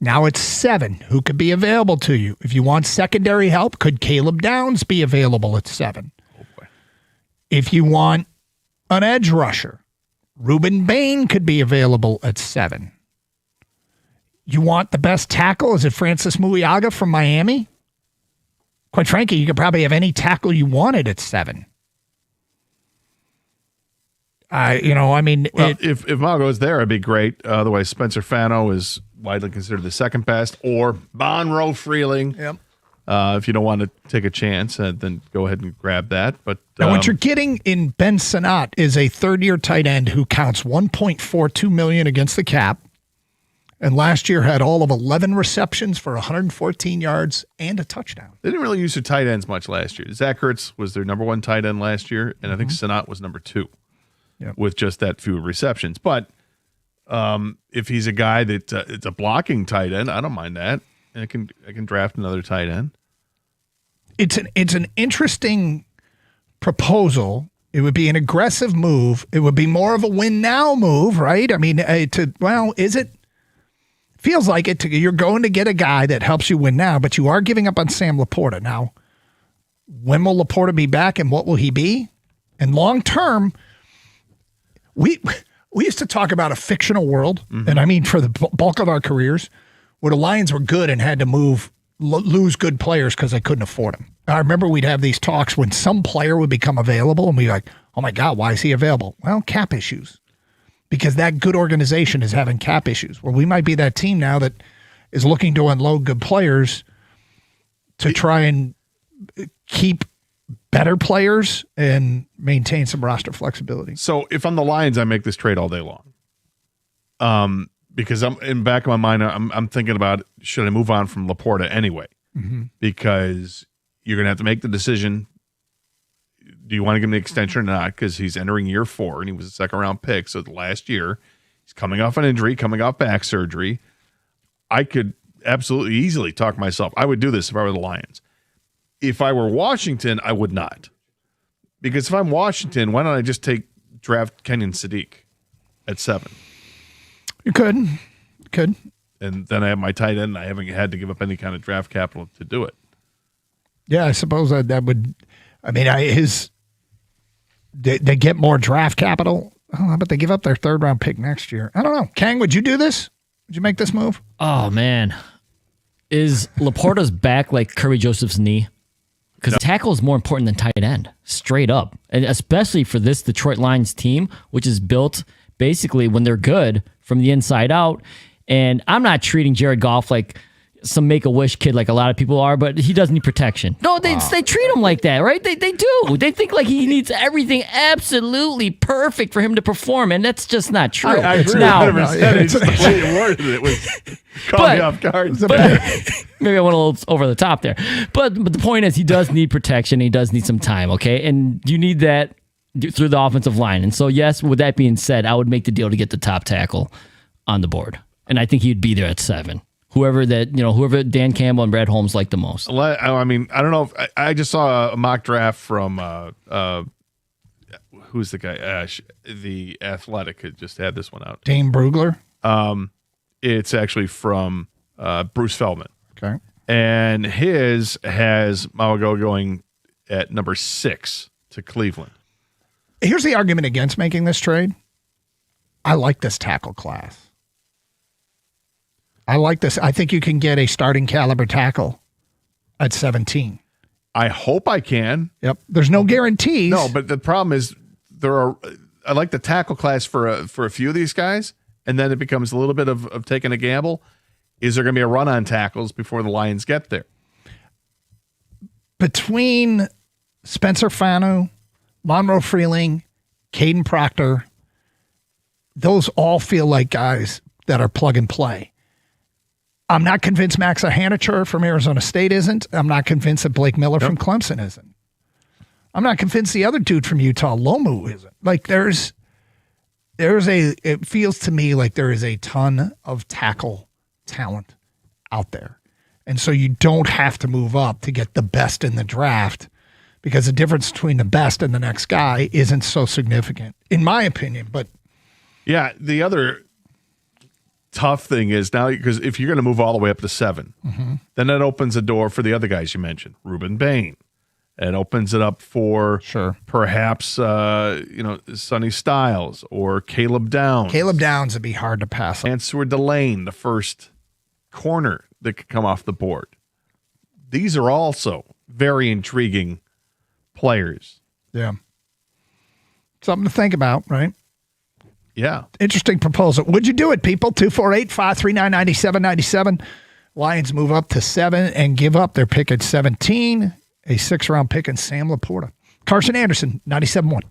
Now it's 7. Who could be available to you? If you want secondary help, could Caleb Downs be available at 7? Oh boy. If you want an edge rusher, Reuben Bain could be available at 7. You want the best tackle? Is it Francis Muiaga from Miami? Quite frankly, you could probably have any tackle you wanted at 7. If Mago is there, it'd be great. Otherwise, Spencer Fano is widely considered the second best, or Bonroe Freeling. Yep. If you don't want to take a chance, then go ahead and grab that. But now, what you're getting in Ben Sinnott is a third-year tight end who counts $1.42 million against the cap, and last year had all of 11 receptions for 114 yards and a touchdown. They didn't really use their tight ends much last year. Zach Ertz was their number 1 tight end last year, and I think Sinnott was number 2. Yep. With just that few receptions. But if he's a guy that it's a blocking tight end, I don't mind that. I can draft another tight end. It's an interesting proposal. It would be an aggressive move. It would be more of a win now move, right? I mean, is it? Feels like it. You're going to get a guy that helps you win now, but you are giving up on Sam Laporta. Now, when will Laporta be back, and what will he be? And long term, we used to talk about a fictional world, and I mean for the bulk of our careers, where the Lions were good and had to lose good players because they couldn't afford them. I remember we'd have these talks when some player would become available, and we'd be like, oh my God, why is he available? Well, cap issues. Because that good organization is having cap issues. Well, we might be that team now that is looking to unload good players to try and keep better players and maintain some roster flexibility. So if I'm the Lions, I make this trade all day long. Because I'm in the back of my mind, I'm thinking about, should I move on from Laporta anyway? Mm-hmm. Because you're going to have to make the decision. Do you want to give him the extension or not? Because he's entering year 4, and he was a second-round pick. So the last year, he's coming off an injury, coming off back surgery. I could absolutely easily talk myself. I would do this if I were the Lions. If I were Washington, I would not. Because if I'm Washington, why don't I just draft Kenyon Sadiq at 7? You could. And then I have my tight end, and I haven't had to give up any kind of draft capital to do it. Yeah, I suppose that would. I mean, they get more draft capital. Oh, but they give up their 3rd-round pick next year. I don't know. Kang, would you do this? Would you make this move? Oh, man. Is Laporta's back like Curry Joseph's knee? Because tackle is more important than tight end, straight up. And especially for this Detroit Lions team, which is built basically when they're good from the inside out. And I'm not treating Jared Goff like some make-a-wish kid like a lot of people are, but he does need protection. No, they treat him like that, right? They do. They think like he needs everything absolutely perfect for him to perform, and that's just not true. I agree. Now, 100%. It's just the way you worded it was caught me off guard. Maybe I went a little over the top there. But the point is, he does need protection. He does need some time, okay? And you need that through the offensive line. And so, yes, with that being said, I would make the deal to get the top tackle on the board. And I think he'd be there at 7. Whoever Dan Campbell and Brad Holmes like the most. I mean, I don't know if I just saw a mock draft from who's the guy? The Athletic had just had this one out. Dane Brugler. It's actually from Bruce Feldman. Okay. And his has Mawago going at number 6 to Cleveland. Here's the argument against making this trade. I like this tackle class. I like this. I think you can get a starting caliber tackle at 17. I hope I can. Yep. There's no guarantees. No, but the problem is I like the tackle class for a few of these guys, and then it becomes a little bit of taking a gamble. Is there going to be a run on tackles before the Lions get there? Between Spencer Fano, Bonroe Freeling, Caden Proctor, those all feel like guys that are plug and play. I'm not convinced Max Hanicher from Arizona State isn't. I'm not convinced that Blake Miller from Clemson isn't. I'm not convinced the other dude from Utah, Lomu, isn't. Like it feels to me like there is a ton of tackle talent out there. And so you don't have to move up to get the best in the draft because the difference between the best and the next guy isn't so significant, in my opinion. But yeah, the other tough thing is now, because if you're going to move all the way up to 7, then that opens a door for the other guys you mentioned, Ruben Bain. It opens it up for perhaps Sonny Styles or Caleb Downs. Caleb Downs would be hard to pass on. Answer Delane, the first corner that could come off the board. These are also very intriguing players. Yeah. Something to think about, right? Yeah. Interesting proposal. Would you do it, people? 248-539-9797. Lions move up to 7 and give up their pick at 17. A 6th-round pick in Sam Laporta. Carson Anderson, 97.1.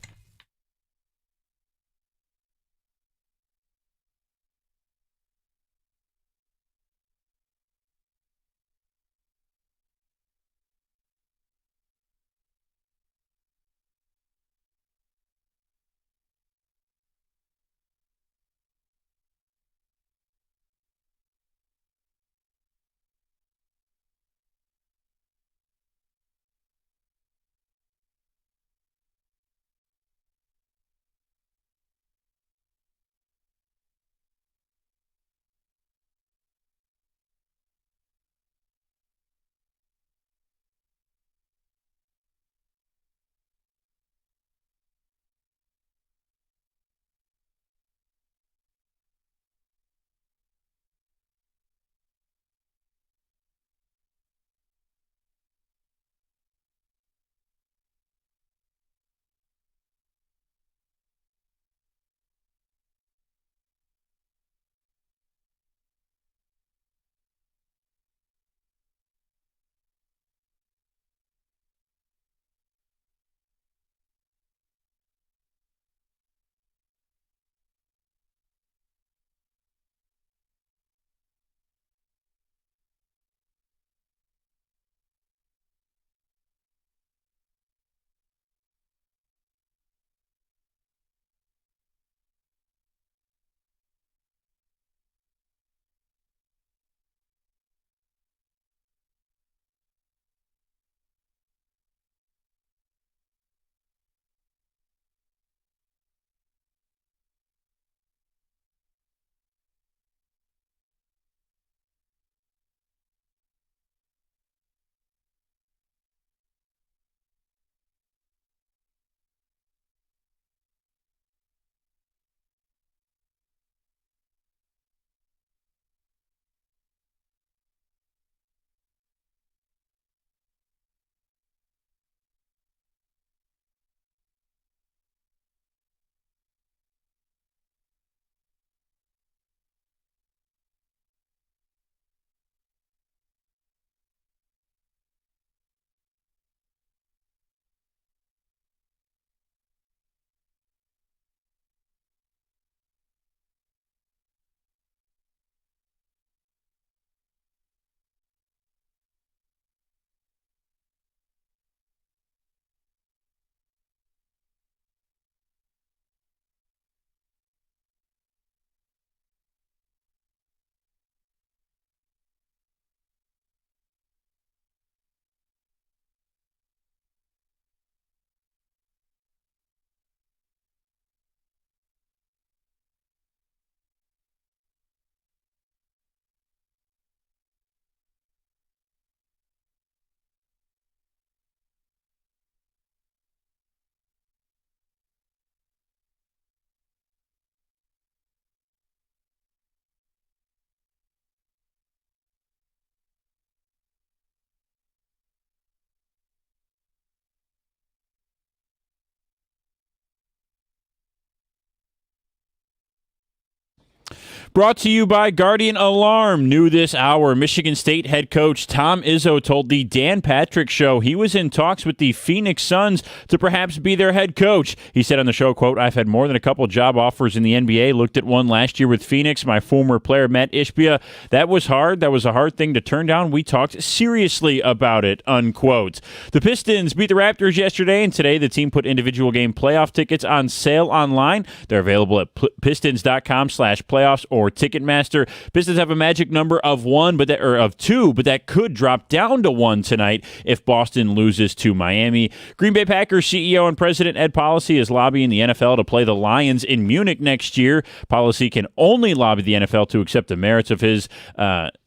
Brought to you by Guardian Alarm. New this hour, Michigan State head coach Tom Izzo told the Dan Patrick Show he was in talks with the Phoenix Suns to perhaps be their head coach. He said on the show, quote, "I've had more than a couple job offers in the NBA. Looked at one last year with Phoenix. My former player, Matt Ishbia. That was hard. That was a hard thing to turn down. We talked seriously about it," unquote. The Pistons beat the Raptors yesterday, and today the team put individual game playoff tickets on sale online. They're available at pistons.com/playoffs or or Ticketmaster. Pistons have a magic number of two, but that could drop down to 1 tonight if Boston loses to Miami. Green Bay Packers CEO and President Ed Policy is lobbying the NFL to play the Lions in Munich next year. Policy can only lobby the NFL to accept the merits of his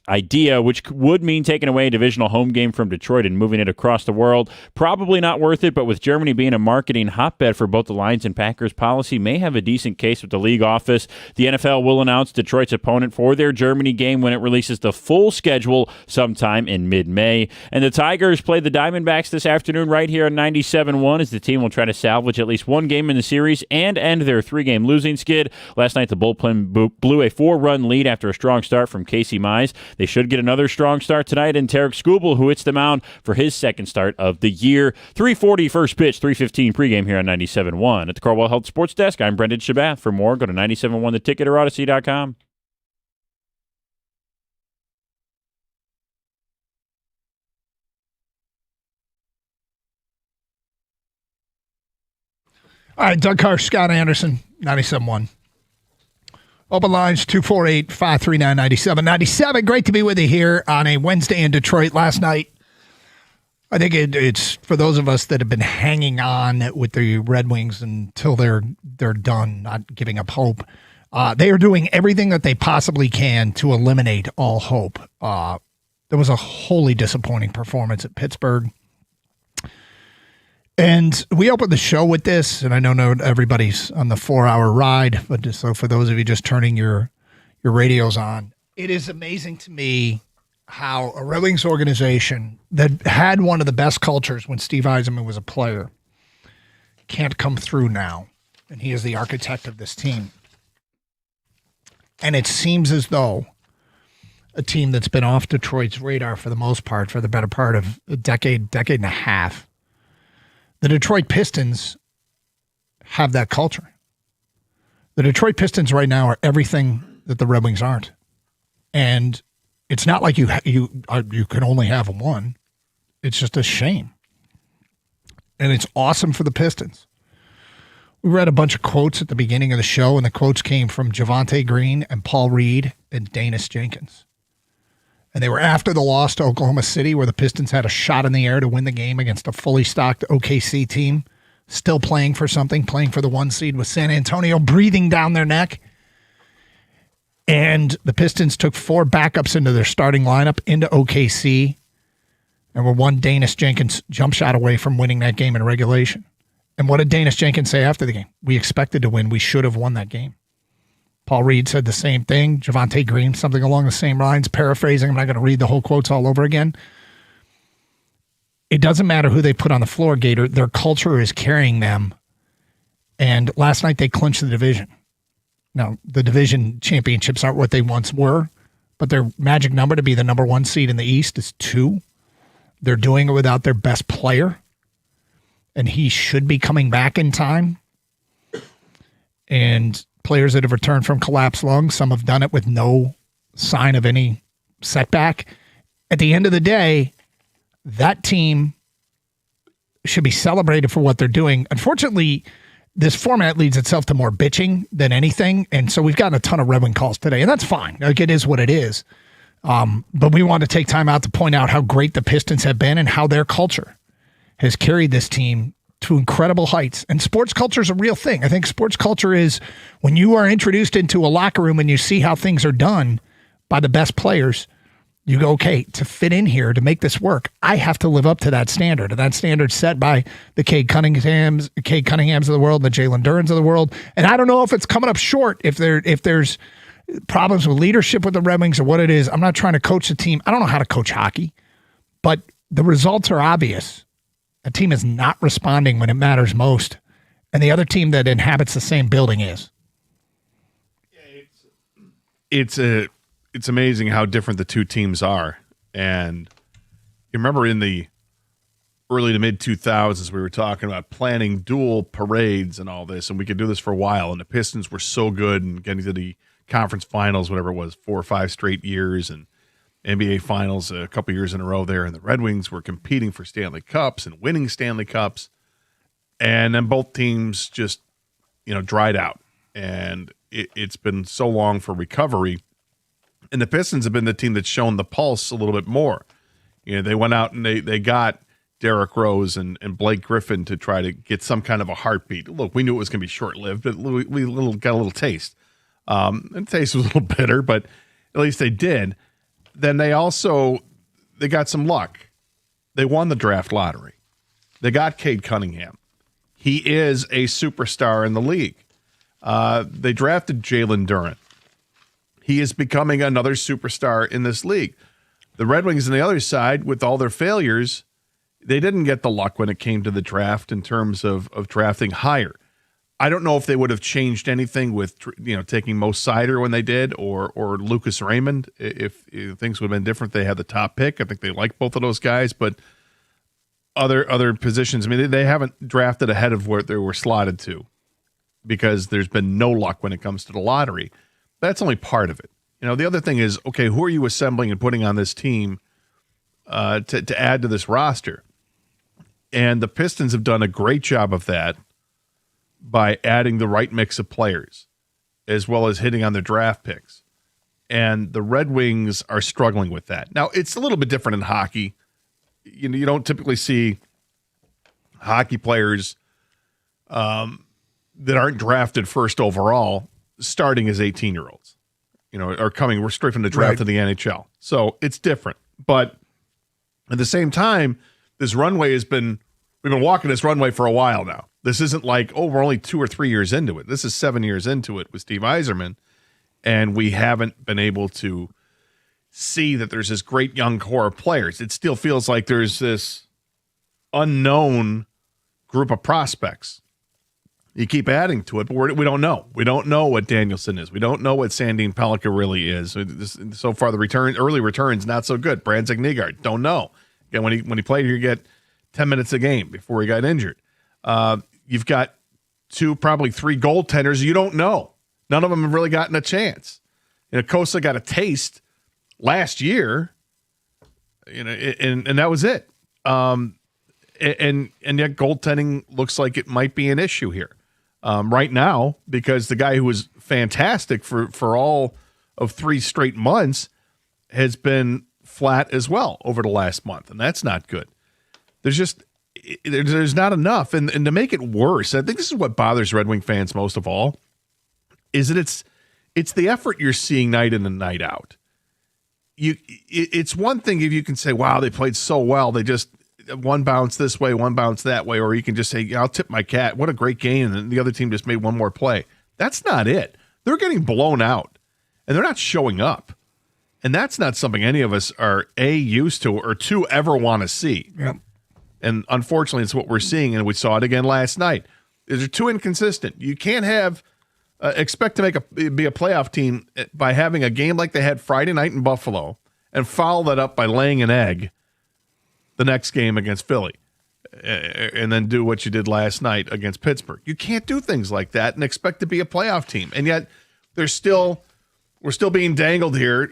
idea, which would mean taking away a divisional home game from Detroit and moving it across the world. Probably not worth it, but with Germany being a marketing hotbed for both the Lions and Packers, Policy may have a decent case with the league office. The NFL will announce Detroit's opponent for their Germany game when it releases the full schedule sometime in mid-May. And the Tigers play the Diamondbacks this afternoon right here on 97.1 as the team will try to salvage at least one game in the series and end their 3-game losing skid. Last night, the Bullpen blew a 4-run lead after a strong start from Casey Mize. They should get another strong start tonight in Tarek Skubal, who hits the mound for his second start of the year. 3:40 first pitch, 3:15 pregame here on 97.1. At the Carwell Health Sports Desk, I'm Brendan Shabath. For more, go to 97.1 The Ticket or Odyssey.com. All right, Doug Carr, Scott Anderson, 97.1. Open lines 248-539-9797. Great to be with you here on a Wednesday in Detroit. Last night, I think it's for those of us that have been hanging on with the Red Wings until they're done, not giving up hope. They are doing everything that they possibly can to eliminate all hope. There was a wholly disappointing performance at Pittsburgh. And we opened the show with this, and I know not everybody's on the 4-hour ride, but just so for those of you just turning your radios on, it is amazing to me how a Red Wings organization that had one of the best cultures when Steve Yzerman was a player can't come through now, and he is the architect of this team. And it seems as though a team that's been off Detroit's radar for the most part, for the better part of a decade and a half, the Detroit Pistons have that culture. The Detroit Pistons right now are everything that the Red Wings aren't. And it's not like you can only have one. It's just a shame. And it's awesome for the Pistons. We read a bunch of quotes at the beginning of the show, and the quotes came from Javonte Green and Paul Reed and Danis Jenkins. And they were after the loss to Oklahoma City, where the Pistons had a shot in the air to win the game against a fully stocked OKC team, still playing for something, playing for the 1 seed with San Antonio breathing down their neck. And the Pistons took 4 backups into their starting lineup into OKC and were one Danis Jenkins jump shot away from winning that game in regulation. And what did Danis Jenkins say after the game? We expected to win. We should have won that game. Paul Reed said the same thing. Javonte Green, something along the same lines, paraphrasing. I'm not going to read the whole quotes all over again. It doesn't matter who they put on the floor, Gator. Their culture is carrying them. And last night they clinched the division. Now, the division championships aren't what they once were, but their magic number to be the number 1 seed in the East is 2. They're doing it without their best player, and he should be coming back in time. And players that have returned from collapsed lungs, some have done it with no sign of any setback. At the end of the day, that team should be celebrated for what they're doing. Unfortunately, this format leads itself to more bitching than anything, and so we've gotten a ton of Red Wing calls today, and that's fine. Like, it is what it is. But we want to take time out to point out how great the Pistons have been and how their culture has carried this team to incredible heights. And sports culture is a real thing. I think sports culture is when you are introduced into a locker room and you see how things are done by the best players, you go, okay, to fit in here, to make this work, I have to live up to that standard. And that standard set by the Cade Cunninghams of the world, the Jalen Durans of the world. And I don't know if it's coming up short, if there's problems with leadership with the Red Wings or what it is. I'm not trying to coach the team. I don't know how to coach hockey, but the results are obvious. A team is not responding when it matters most, and the other team that inhabits the same building is. It's amazing how different the two teams are. And you remember in the early to mid 2000s, we were talking about planning dual parades and all this, and we could do this for a while. And the Pistons were so good and getting to the conference finals, whatever it was, 4 or 5 straight years, and NBA Finals a couple years in a row there, and the Red Wings were competing for Stanley Cups and winning Stanley Cups, and then both teams just, dried out. and it's been so long for recovery. And the Pistons have been the team that's shown the pulse a little bit more. They went out and they got Derrick Rose and Blake Griffin to try to get some kind of a heartbeat. Look, we knew it was going to be short-lived, but we got a little taste. And the taste was a little bitter, but at least they did. Then they got some luck. They won the draft lottery. They got Cade Cunningham. He is a superstar in the league. They drafted Jalen Duren. He is becoming another superstar in this league. The Red Wings on the other side, with all their failures, they didn't get the luck when it came to the draft in terms of drafting higher. I don't know if they would have changed anything with taking Mo Sider when they did, or Lucas Raymond. If things would have been different, they had the top pick. I think they like both of those guys, but other positions, I mean, they haven't drafted ahead of where they were slotted to because there's been no luck when it comes to the lottery. That's only part of it. The other thing is, okay, who are you assembling and putting on this team to add to this roster? And the Pistons have done a great job of that by adding the right mix of players, as well as hitting on their draft picks. And the Red Wings are struggling with that. Now, it's a little bit different in hockey. You don't typically see hockey players that aren't drafted first overall starting as 18-year-olds, are coming straight from the draft to the NHL. So it's different. But at the same time, this runway we've been walking this runway for a while now. This isn't like, we're only 2 or 3 years into it. This is 7 years into it with Steve Yzerman, and we haven't been able to see that there's this great young core of players. It still feels like there's this unknown group of prospects. You keep adding to it, but we don't know. We don't know what Danielson is. We don't know what Sandin Pellikka really is. So far, the early returns, not so good. Brandon Nygaard, don't know. Again, when he played here, you get 10 minutes a game before he got injured. You've got 2, probably 3 goaltenders you don't know. None of them have really gotten a chance. Kosa got a taste last year, and that was it. And yet goaltending looks like it might be an issue here right now, because the guy who was fantastic for all of 3 straight months has been flat as well over the last month, and that's not good. There's not enough, and to make it worse, I think this is what bothers Red Wing fans most of all, is that it's the effort you're seeing night in and night out. It's one thing if you can say, wow, they played so well, they just one bounce this way, one bounce that way, or you can just say, I'll tip my cat, what a great game, and the other team just made one more play. That's not it. They're getting blown out, and they're not showing up. And that's not something any of us are, A, used to, or 2, ever want to see. Yep. And unfortunately, it's what we're seeing, and we saw it again last night. They're too inconsistent. You can't expect to be a playoff team by having a game like they had Friday night in Buffalo and follow that up by laying an egg the next game against Philly, and then do what you did last night against Pittsburgh. You can't do things like that and expect to be a playoff team. And yet we're still being dangled here.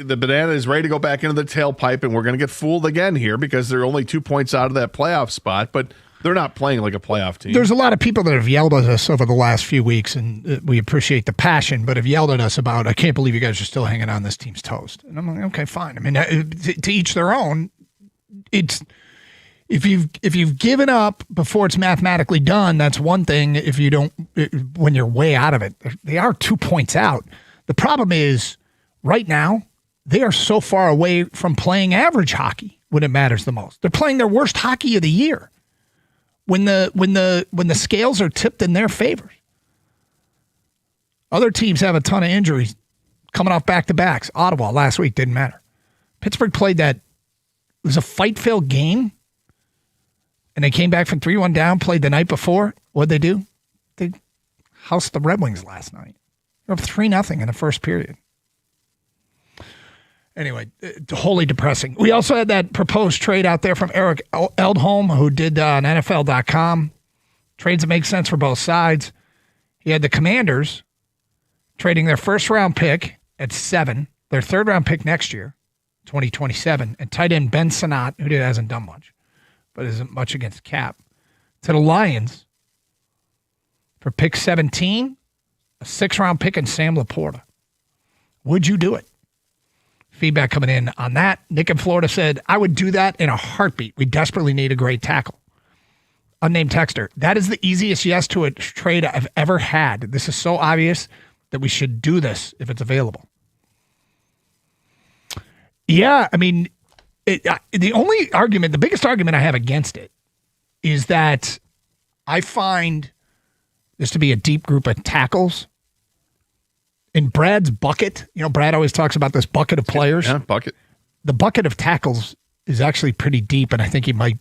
The banana is ready to go back into the tailpipe, and we're going to get fooled again here because they're only 2 points out of that playoff spot, but they're not playing like a playoff team. There's a lot of people that have yelled at us over the last few weeks, and we appreciate the passion, but have yelled at us about, I can't believe you guys are still hanging on this team's toast. And I'm like, okay, fine. I mean, to each their own. It's if you've given up before it's mathematically done, that's one thing. If you don't, when you're way out of it, they are 2 points out. The problem is right now they are so far away from playing average hockey when it matters the most. They're playing their worst hockey of the year when the scales are tipped in their favor. Other teams have a ton of injuries coming off back-to-backs. Ottawa last week didn't matter. Pittsburgh played that. It was a fight-filled game, and they came back from 3-1 down, played the night before. What'd they do? They housed the Red Wings last night. They're up 3-0 in the first period. Anyway, wholly depressing. We also had that proposed trade out there from Eric Eldholm, who did on NFL.com. Trades that make sense for both sides. He had the Commanders trading their first-round pick at 7, their third-round pick next year, 2027, and tight end Ben Sinnott, who hasn't done much, but isn't much against cap, to the Lions for pick 17 a 6th-round pick and Sam Laporta. Would you do it? Feedback coming in on that. Nick in Florida said, I would do that in a heartbeat. We desperately need a great tackle. Unnamed texter, that is the easiest yes to a trade I've ever had. This is so obvious that we should do this if it's available. Yeah, I mean, the biggest argument I have against it is that I find this to be a deep group of tackles. In Brad's bucket, Brad always talks about this bucket of players. Yeah, bucket. The bucket of tackles is actually pretty deep, and I think I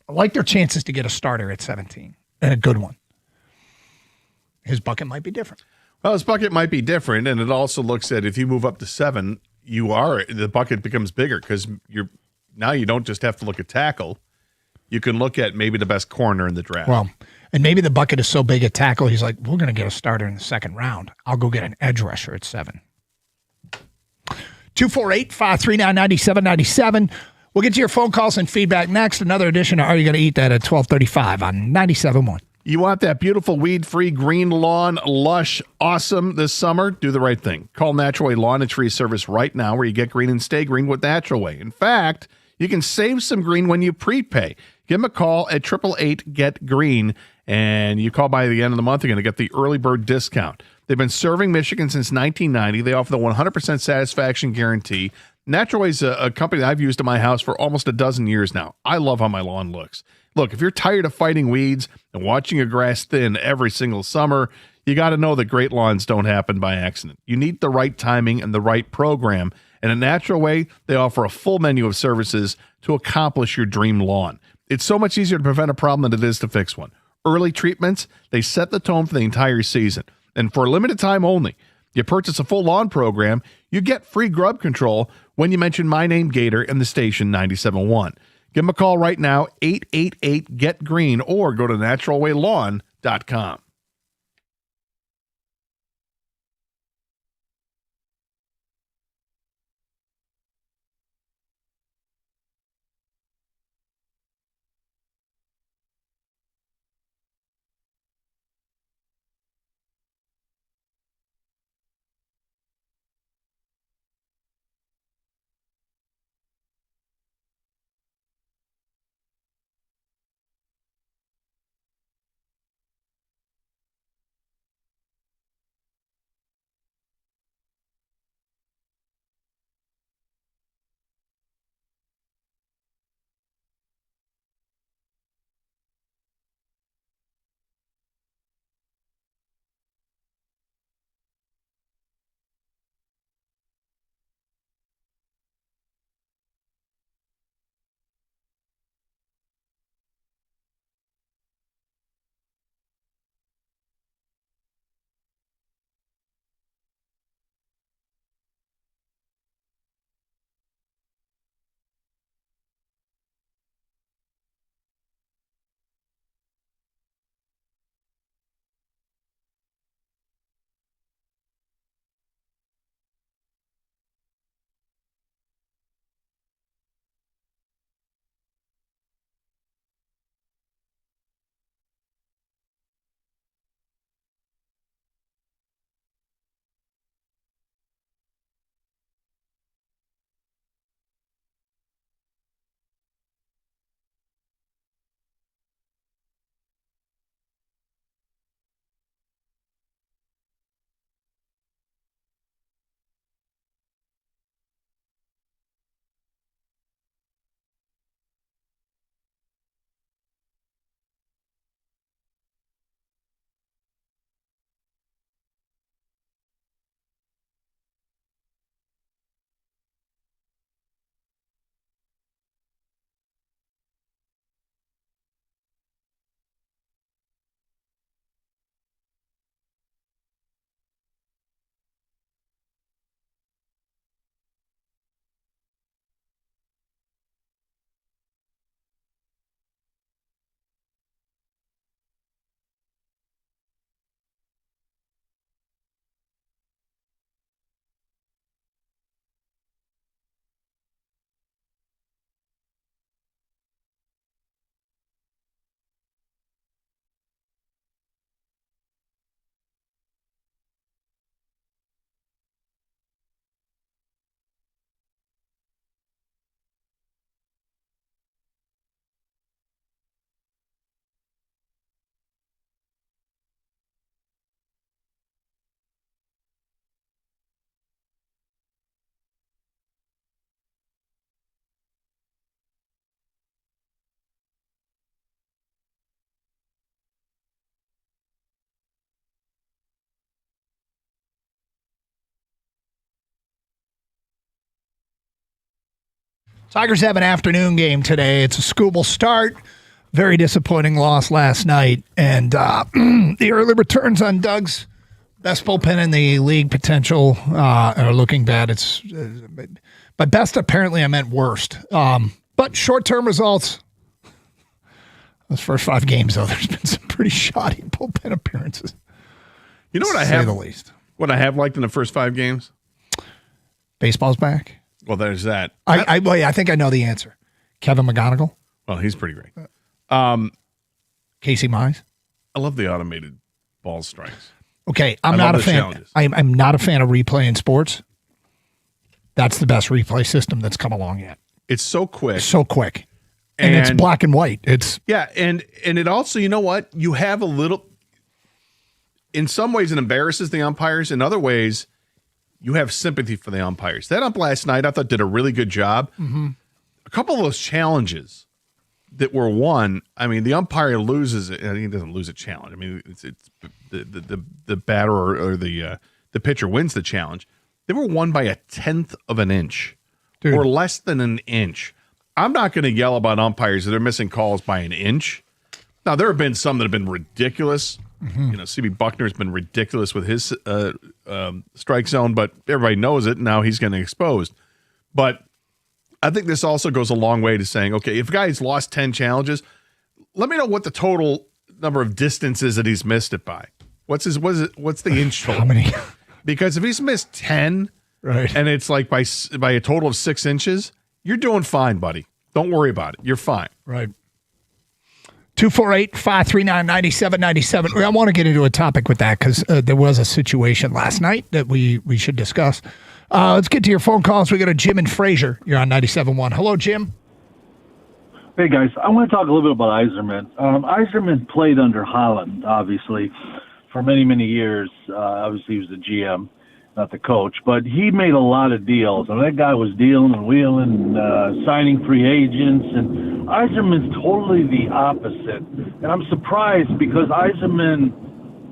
like their chances to get a starter at 17, and a good one. His bucket might be different. Well, his bucket might be different, and it also looks at if you move up to 7, the bucket becomes bigger because now you don't just have to look at tackle. You can look at maybe the best corner in the draft. Well, and maybe the bucket is so big at tackle, he's like, we're going to get a starter in the 2nd round. I'll go get an edge rusher at 7. 248-539-9797. We'll get to your phone calls and feedback next. Another edition of Are You Going to Eat That at 12:35 on 97.1. You want that beautiful weed-free green lawn, lush, awesome this summer? Do the right thing. Call Natural Way Lawn and Tree Service right now where you get green and stay green with Natural Way. In fact, you can save some green when you prepay. Give them a call at 888-GET-GREEN, and you call by the end of the month, you're going to get the early bird discount. They've been serving Michigan since 1990. They offer the 100% satisfaction guarantee. Natural Way is a company that I've used in my house for almost a dozen years now. I love how my lawn looks. Look, if you're tired of fighting weeds and watching your grass thin every single summer, you got to know that great lawns don't happen by accident. You need the right timing and the right program. And in Natural Way, they offer a full menu of services to accomplish your dream lawn. It's so much easier to prevent a problem than it is to fix one. Early treatments, they set the tone for the entire season. And for a limited time only, you purchase a full lawn program, you get free grub control when you mention my name, Gator, and the station 97.1. Give them a call right now, 888-GET-GREEN, or go to naturalwaylawn.com. Tigers have an afternoon game today. It's a Scooball start. Very disappointing loss last night. And the early returns on Doug's best bullpen in the league potential are looking bad. It's by best, apparently I meant worst. But short-term results, those first 5 games, though, there's been some pretty shoddy bullpen appearances. You know what I to have? say the least. What I have liked in the first 5 games? Baseball's back. Well, there's that. I think I know the answer. Kevin McGonigal. Well, he's pretty great. Casey Mize. I love the automated ball strikes. Okay, I I'm not a love the fan. challenges. I'm not a fan of replay in sports. That's the best replay system that's come along yet. It's so quick. So quick. And it's black and white. It's and it also, you know what? You have a little, in some ways it embarrasses the umpires. In other ways, you have sympathy for the umpires. That ump last night, I thought, did a really good job. Mhm. A couple of those challenges that were won, I mean, the umpire loses it. I mean, he doesn't lose a challenge. I mean, it's the batter or the pitcher wins the challenge. They were won by 1/10 of an inch or less than an inch. I'm not going to yell about umpires that are missing calls by an inch. Now, there have been some that have been ridiculous. You know, CB Buckner's been ridiculous with his strike zone, but everybody knows it. Now he's getting exposed. But I think this also goes a long way to saying, okay, if a guy's lost 10 challenges, let me know what the total number of distances that he's missed it by. What's the inch total? How many? Because if he's missed 10, right, and it's like by a total of 6 inches, you're doing fine, buddy. Don't worry about it. You're fine. right. 248-539-9797. I want to get into a topic with that because there was a situation last night that we should discuss. Let's get to your phone calls. We got a Jim and Fraser. You're on 97.1. Hello, Jim. Hey, guys. I want to talk a little bit about Yzerman. Yzerman played under Holland, obviously, for many, many years. Obviously, he was the GM, not the coach. But he made a lot of deals. I mean, that guy was dealing and wheeling and signing free agents. And Yzerman's totally the opposite. And I'm surprised because Yzerman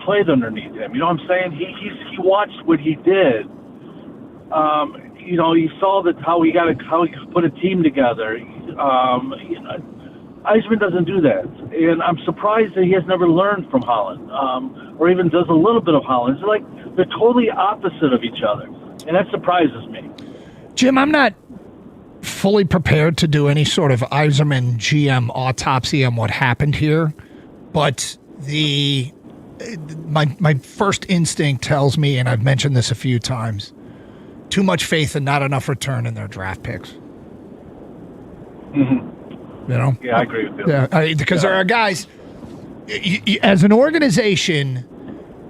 played underneath him. You know what I'm saying? He watched what he did. You know, he saw that how he put a team together. Yzerman doesn't do that, and I'm surprised that he has never learned from Holland, or even does a little bit of Holland. It's like they're totally opposite of each other, and that surprises me. Jim, I'm not fully prepared to do any sort of Yzerman GM autopsy on what happened here, but my first instinct tells me, and I've mentioned this a few times, too much faith and not enough return in their draft picks. Mm-hmm. You know? Yeah, I agree with you. Yeah, because there are guys, as an organization,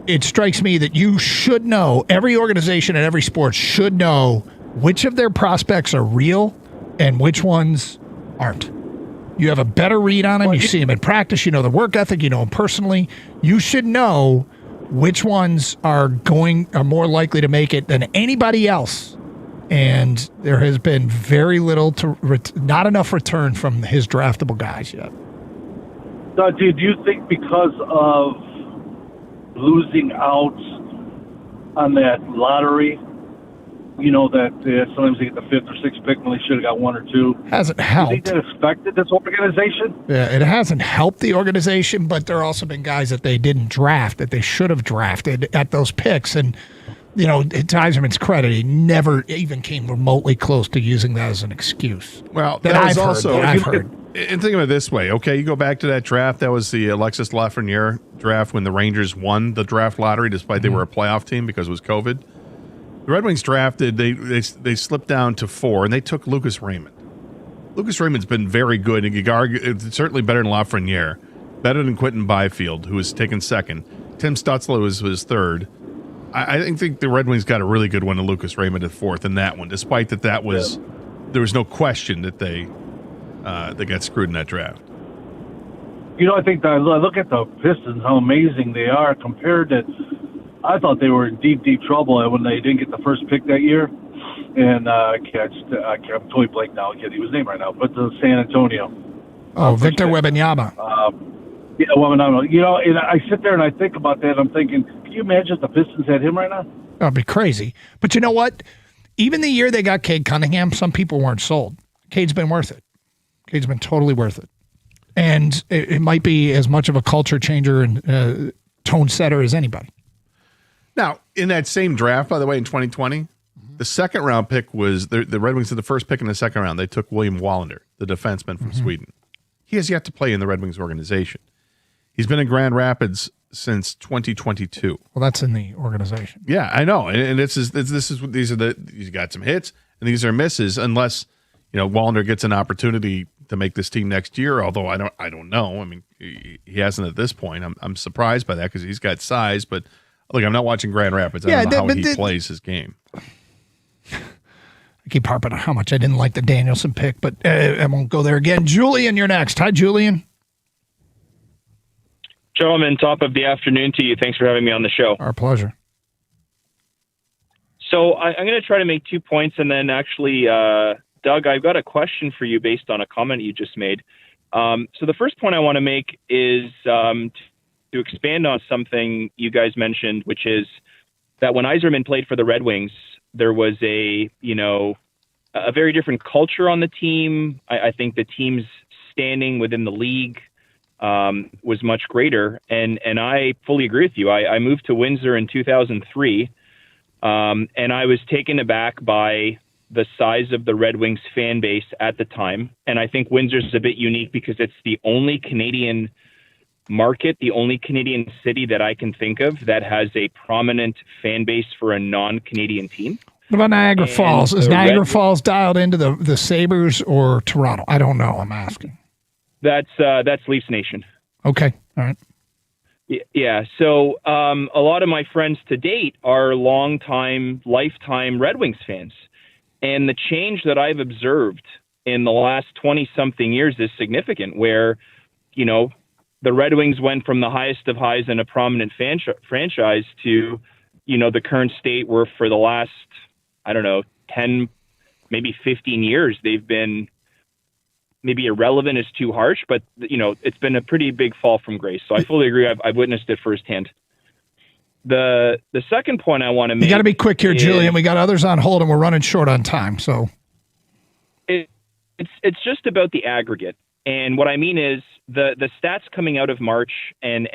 it strikes me that you should know, every organization and every sport should know which of their prospects are real and which ones aren't. You have a better read on them. You see them in practice. You know the work ethic. You know them personally. You should know which ones are more likely to make it than anybody else. And there has been very little not enough return from his draftable guys yet. Do you think because of losing out on that lottery, you know, that sometimes they get the 5th or 6th pick when they should have got 1 or 2? Hasn't helped. Do you think that affected this organization? Yeah, it hasn't helped the organization, but there have also been guys that they didn't draft that they should have drafted at those picks. And, you know, to Yzerman's credit, he never even came remotely close to using that as an excuse. Well, that was I've also, heard. And think of it this way, okay? You go back to that draft. That was the Alexis Lafreniere draft when the Rangers won the draft lottery, despite they were a playoff team because it was COVID. The Red Wings drafted, they slipped down to 4, and they took Lucas Raymond. Lucas Raymond's been very good, and it's certainly better than Lafreniere, better than Quentin Byfield, who was taken 2nd. Tim Stutzler was 3rd. I think the Red Wings got a really good one to Lucas Raymond at 4th in that one, despite there was no question that they got screwed in that draft. You know, I think that I look at the Pistons, how amazing they are compared to. I thought they were in deep, deep trouble when they didn't get the first pick that year. And I'm totally blank now. I can't think of his name right now. But the San Antonio. Oh, Victor Wembanyama. Yeah, Wembanyama. You know, and I sit there and I think about that. I'm thinking, can you imagine if the Pistons had him right now? That'd be crazy. But you know what? Even the year they got Cade Cunningham, some people weren't sold. Cade's been worth it. Cade's been totally worth it. And it might be as much of a culture changer and tone setter as anybody. Now, in that same draft, by the way, in 2020, the second round pick was the Red Wings did the first pick in the second round. They took William Wallander, the defenseman from Sweden. He has yet to play in the Red Wings organization. He's been in Grand Rapids since 2022. Well, that's in the organization. Yeah, I know. And he's got some hits and these are misses unless, Wallander gets an opportunity to make this team next year, although I don't know. I mean, he hasn't at this point. I'm surprised by that because he's got size, but look, I'm not watching Grand Rapids. I don't know how he plays his game. I keep harping on how much I didn't like the Danielson pick, but I won't go there again. Julian, you're next. Hi, Julian. Gentlemen, top of the afternoon to you. Thanks for having me on the show. Our pleasure. So I'm going to try to make 2 points, and then actually, Doug, I've got a question for you based on a comment you just made. So the first point I want to make is to expand on something you guys mentioned, which is that when Yzerman played for the Red Wings, there was a very different culture on the team. I think the team's standing within the league was much greater. And I fully agree with you. I moved to Windsor in 2003, and I was taken aback by the size of the Red Wings fan base at the time. And I think Windsor's a bit unique because it's the only Canadian market, the only Canadian city that I can think of that has a prominent fan base for a non-Canadian team. What about Niagara Falls? Is Niagara Falls dialed into the Sabres or Toronto? I don't know. I'm asking. That's Leafs Nation. Okay. All right. Yeah. So a lot of my friends to date are lifetime Red Wings fans. And the change that I've observed in the last 20-something years is significant, where, the Red Wings went from the highest of highs in a prominent franchise to, the current state where for the last, 10, maybe 15 years, they've been maybe irrelevant is too harsh, but, it's been a pretty big fall from grace. So I fully agree. I've witnessed it firsthand. The second point I want to make. You got to be quick here, Julian. We got others on hold and we're running short on time. So it's just about the aggregate. And what I mean is the stats coming out of March and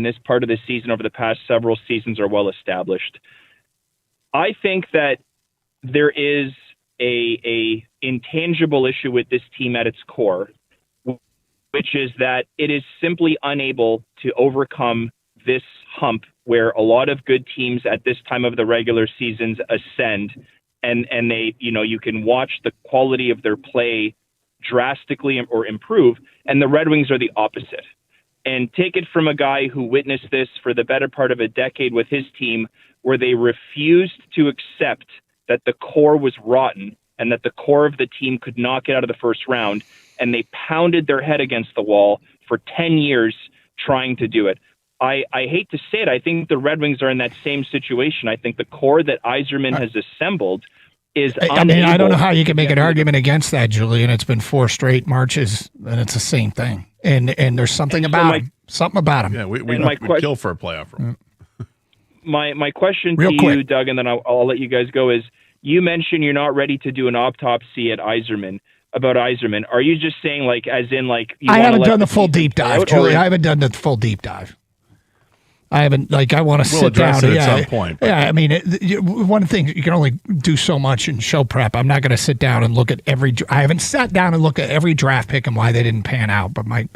this part of the season over the past several seasons are well established. I think that there is a intangible issue with this team at its core, which is that it is simply unable to overcome this hump where a lot of good teams at this time of the regular seasons ascend and they, you can watch the quality of their play drastically or improve, and the Red Wings are the opposite. And take it from a guy who witnessed this for the better part of a decade with his team, where they refused to accept that the core was rotten and that the core of the team could not get out of the first round, and they pounded their head against the wall for 10 years trying to do it. I hate to say it, I think the Red Wings are in that same situation. I think the core that Yzerman has assembled is I don't know how you can make an argument against that, Julian. It's been 4 straight Marches, and it's the same thing. And there's something about him. Something about him. Yeah, we'd kill for a playoff run. My question to you, Doug, and then I'll let you guys go, is you mentioned you're not ready to do an autopsy at Yzerman. About Yzerman. Are you just saying, I haven't done the full deep dive, Julian. I haven't done the full deep dive. I haven't, I want to sit down. At some point. Yeah, I mean, one thing, you can only do so much in show prep. I'm not going to sit down and look at I haven't sat down and looked at every draft pick and why they didn't pan out. But when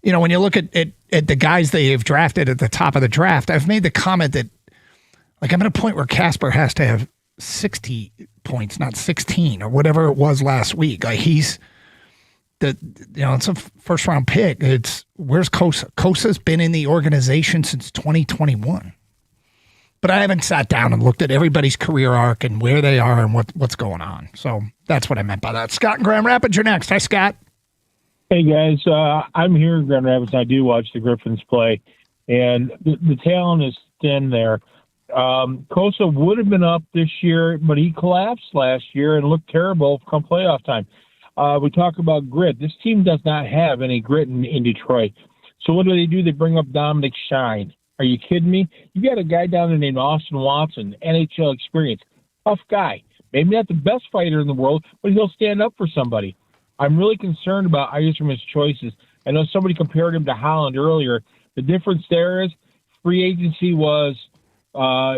you look at the guys they have drafted at the top of the draft, I've made the comment that, I'm at a point where Casper has to have 60 points, not 16 or whatever it was last week. He's it's a first round pick. Where's Kosa? Kosa's been in the organization since 2021. But I haven't sat down and looked at everybody's career arc and where they are and what's going on. So that's what I meant by that. Scott in Grand Rapids, you're next. Hi, Scott. Hey, guys. I'm here in Grand Rapids. I do watch the Griffins play, and the talent is thin there. Kosa would have been up this year, but he collapsed last year and looked terrible come playoff time. We talk about grit. This team does not have any grit in Detroit. So what do? They bring up Dominic Shine. Are you kidding me? You got a guy down there named Austin Watson, NHL experience. Tough guy. Maybe not the best fighter in the world, but he'll stand up for somebody. I'm really concerned about Yzerman's choices. I know somebody compared him to Holland earlier. The difference there is free agency was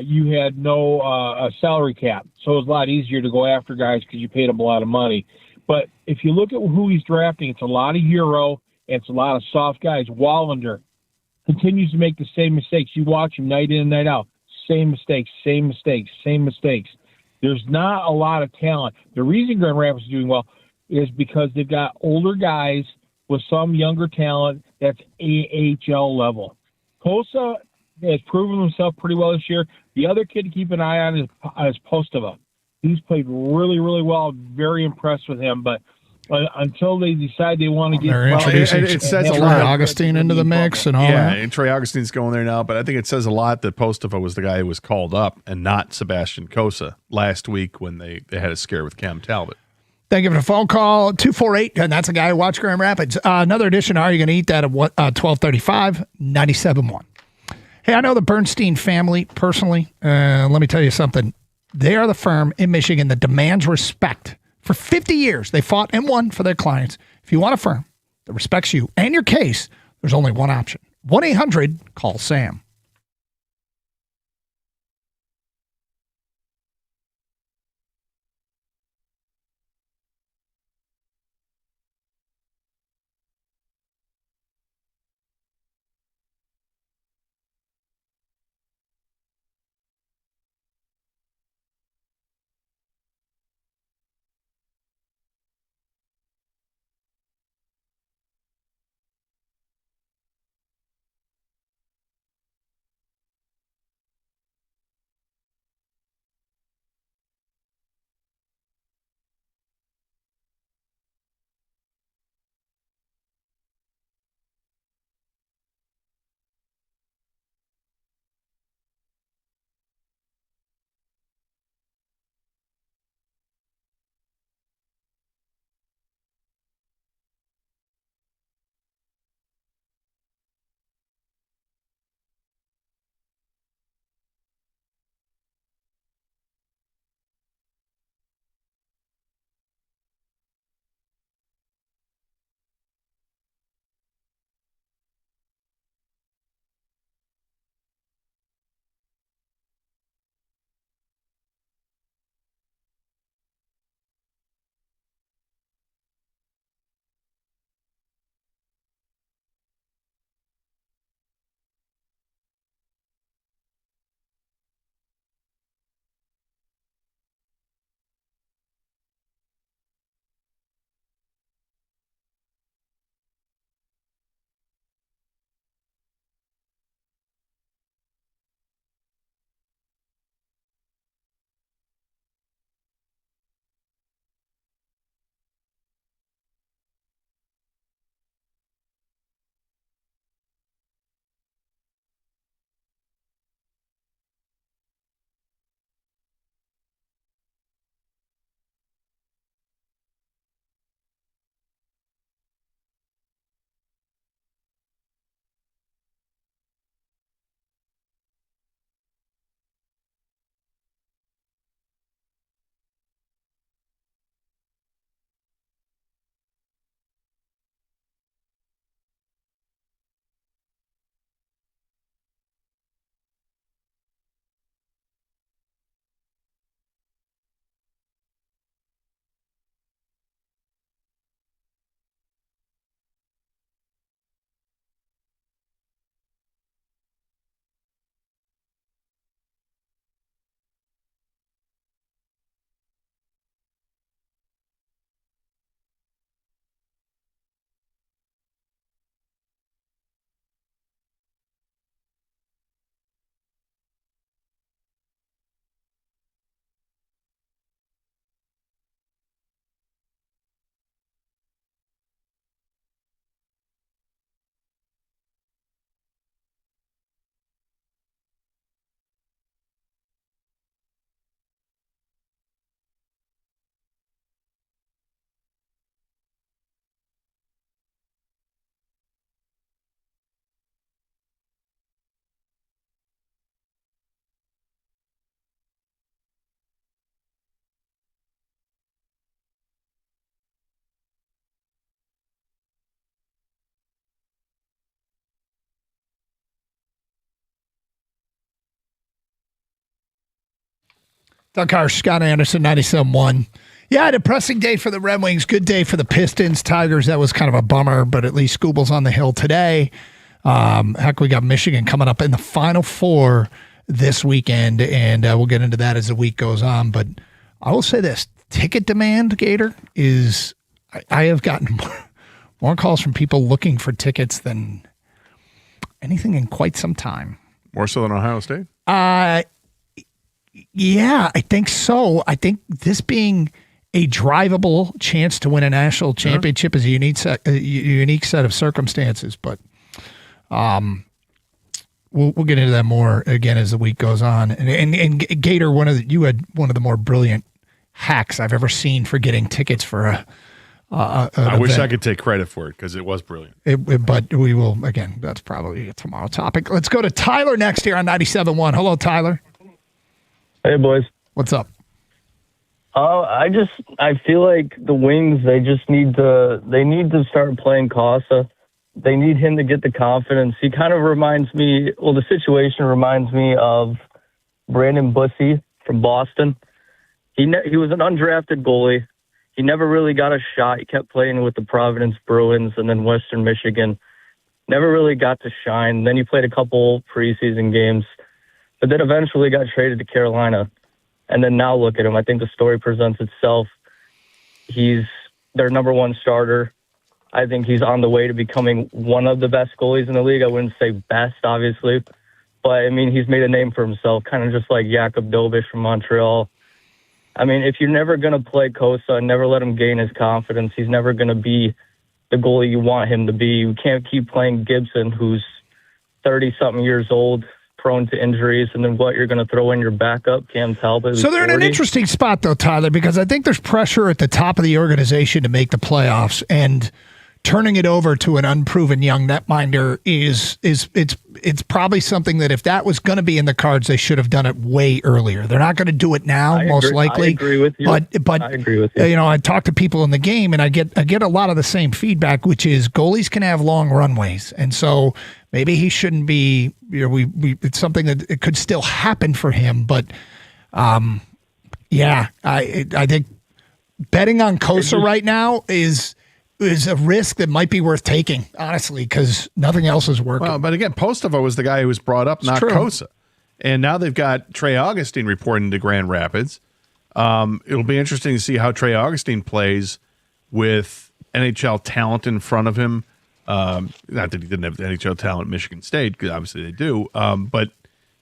you had no salary cap, so it was a lot easier to go after guys because you paid them a lot of money. But if you look at who he's drafting, it's a lot of Euro and it's a lot of soft guys. Wallander continues to make the same mistakes. You watch him night in and night out. Same mistakes, same mistakes, same mistakes. There's not a lot of talent. The reason Grand Rapids is doing well is because they've got older guys with some younger talent that's AHL level. Kosa has proven himself pretty well this year. The other kid to keep an eye on is Postova. He's played really, really well. Very impressed with him, but until they decide they want to get... They're introducing it says Trey Augustine into the mix and all that. And Trey Augustine's going there now, but I think it says a lot that Postova was the guy who was called up and not Sebastian Kosa last week when they had a scare with Cam Talbot. Thank you for the phone call, 248, and that's a guy who watched Grand Rapids. Another edition, Are You Going to Eat That at 1235, 97.1. Hey, I know the Bernstein family personally. Let me tell you something. They are the firm in Michigan that demands respect. For 50 years, they fought and won for their clients. If you want a firm that respects you and your case, there's only one option. 1-800-CALL-SAM. Doug Harsh, Scott Anderson, 97.1. Yeah, depressing day for the Red Wings. Good day for the Pistons. Tigers, that was kind of a bummer, but at least Scooble's on the hill today. Heck, we got Michigan coming up in the Final Four this weekend, and we'll get into that as the week goes on. But I will say this, ticket demand, Gator, is I have gotten more calls from people looking for tickets than anything in quite some time. More so than Ohio State? Yeah, I think so. I think this being a drivable chance to win a national championship is a unique set of circumstances, but we'll get into that more again as the week goes on. And Gator, you had one of the more brilliant hacks I've ever seen for getting tickets for an I wish event. I could take credit for it because it was brilliant. But we will, again, that's probably a tomorrow topic. Let's go to Tyler next here on 97.1. Hello, Tyler. Hey, boys. What's up? I feel like the Wings, they need to start playing Casa. They need him to get the confidence. He kind of reminds me, the situation reminds me of Brandon Bussey from Boston. He was an undrafted goalie. He never really got a shot. He kept playing with the Providence Bruins and then Western Michigan. Never really got to shine. Then he played a couple preseason games, but then eventually got traded to Carolina. And then now look at him. I think the story presents itself. He's their number one starter. I think he's on the way to becoming one of the best goalies in the league. I wouldn't say best, obviously. But, I mean, he's made a name for himself, kind of just like Jakub Dovish from Montreal. I mean, if you're never going to play Kosa and never let him gain his confidence, he's never going to be the goalie you want him to be. You can't keep playing Gibson, who's 30-something years old, prone to injuries, and then you're going to throw in your backup, Cam Talbot. So they're in an interesting spot, though, Tyler, because I think there's pressure at the top of the organization to make the playoffs, and turning it over to an unproven young netminder it's probably something that if that was going to be in the cards, they should have done it way earlier. They're not going to do it now, most likely. I agree with you. But I agree with you. I talk to people in the game, and I get a lot of the same feedback, which is goalies can have long runways, and so maybe he shouldn't be. It's something that it could still happen for him, but I think betting on Kosa right now is a risk that might be worth taking, honestly, because nothing else is working. Well, but again, Postova was the guy who was brought up, not Kosa. And now they've got Trey Augustine reporting to Grand Rapids. It'll be interesting to see how Trey Augustine plays with NHL talent in front of him. Not that he didn't have NHL talent at Michigan State, because obviously they do. But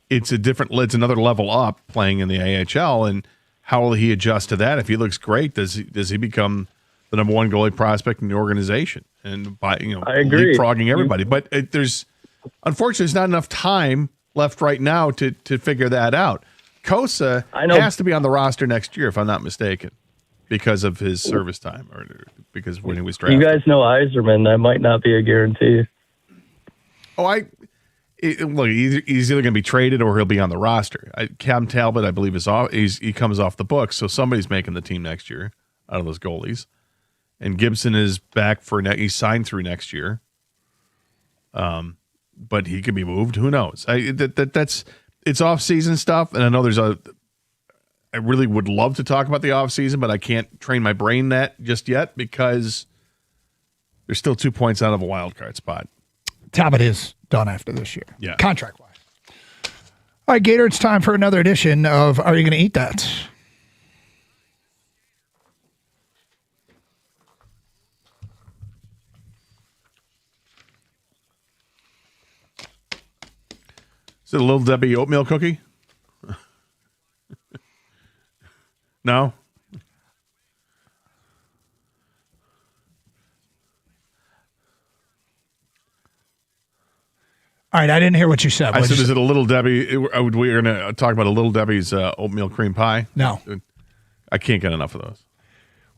it's another level up playing in the AHL. And how will he adjust to that? If he looks great, does he become the number one goalie prospect in the organization, and I agree, leapfrogging everybody? But unfortunately, there's not enough time left right now to figure that out. Kosa has to be on the roster next year, if I'm not mistaken, because of his service time or because when he was drafted. You guys know Yzerman. That might not be a guarantee. Look, he's either going to be traded or he'll be on the roster. Cam Talbot, I believe, is off. He comes off the books, so somebody's making the team next year out of those goalies. And Gibson is back he's signed through next year. But he could be moved. Who knows? It's off-season stuff, and I know I really would love to talk about the off-season, but I can't train my brain that just yet because there's still 2 points out of a wild card spot. Talbot is done after this year. Yeah. Contract-wise. All right, Gator, it's time for another edition of Are You Going to Eat That? Is it a Little Debbie oatmeal cookie? No? All right, I didn't hear what you said. I said, is it a Little Debbie? We're going to talk about a Little Debbie's oatmeal cream pie? No. I can't get enough of those.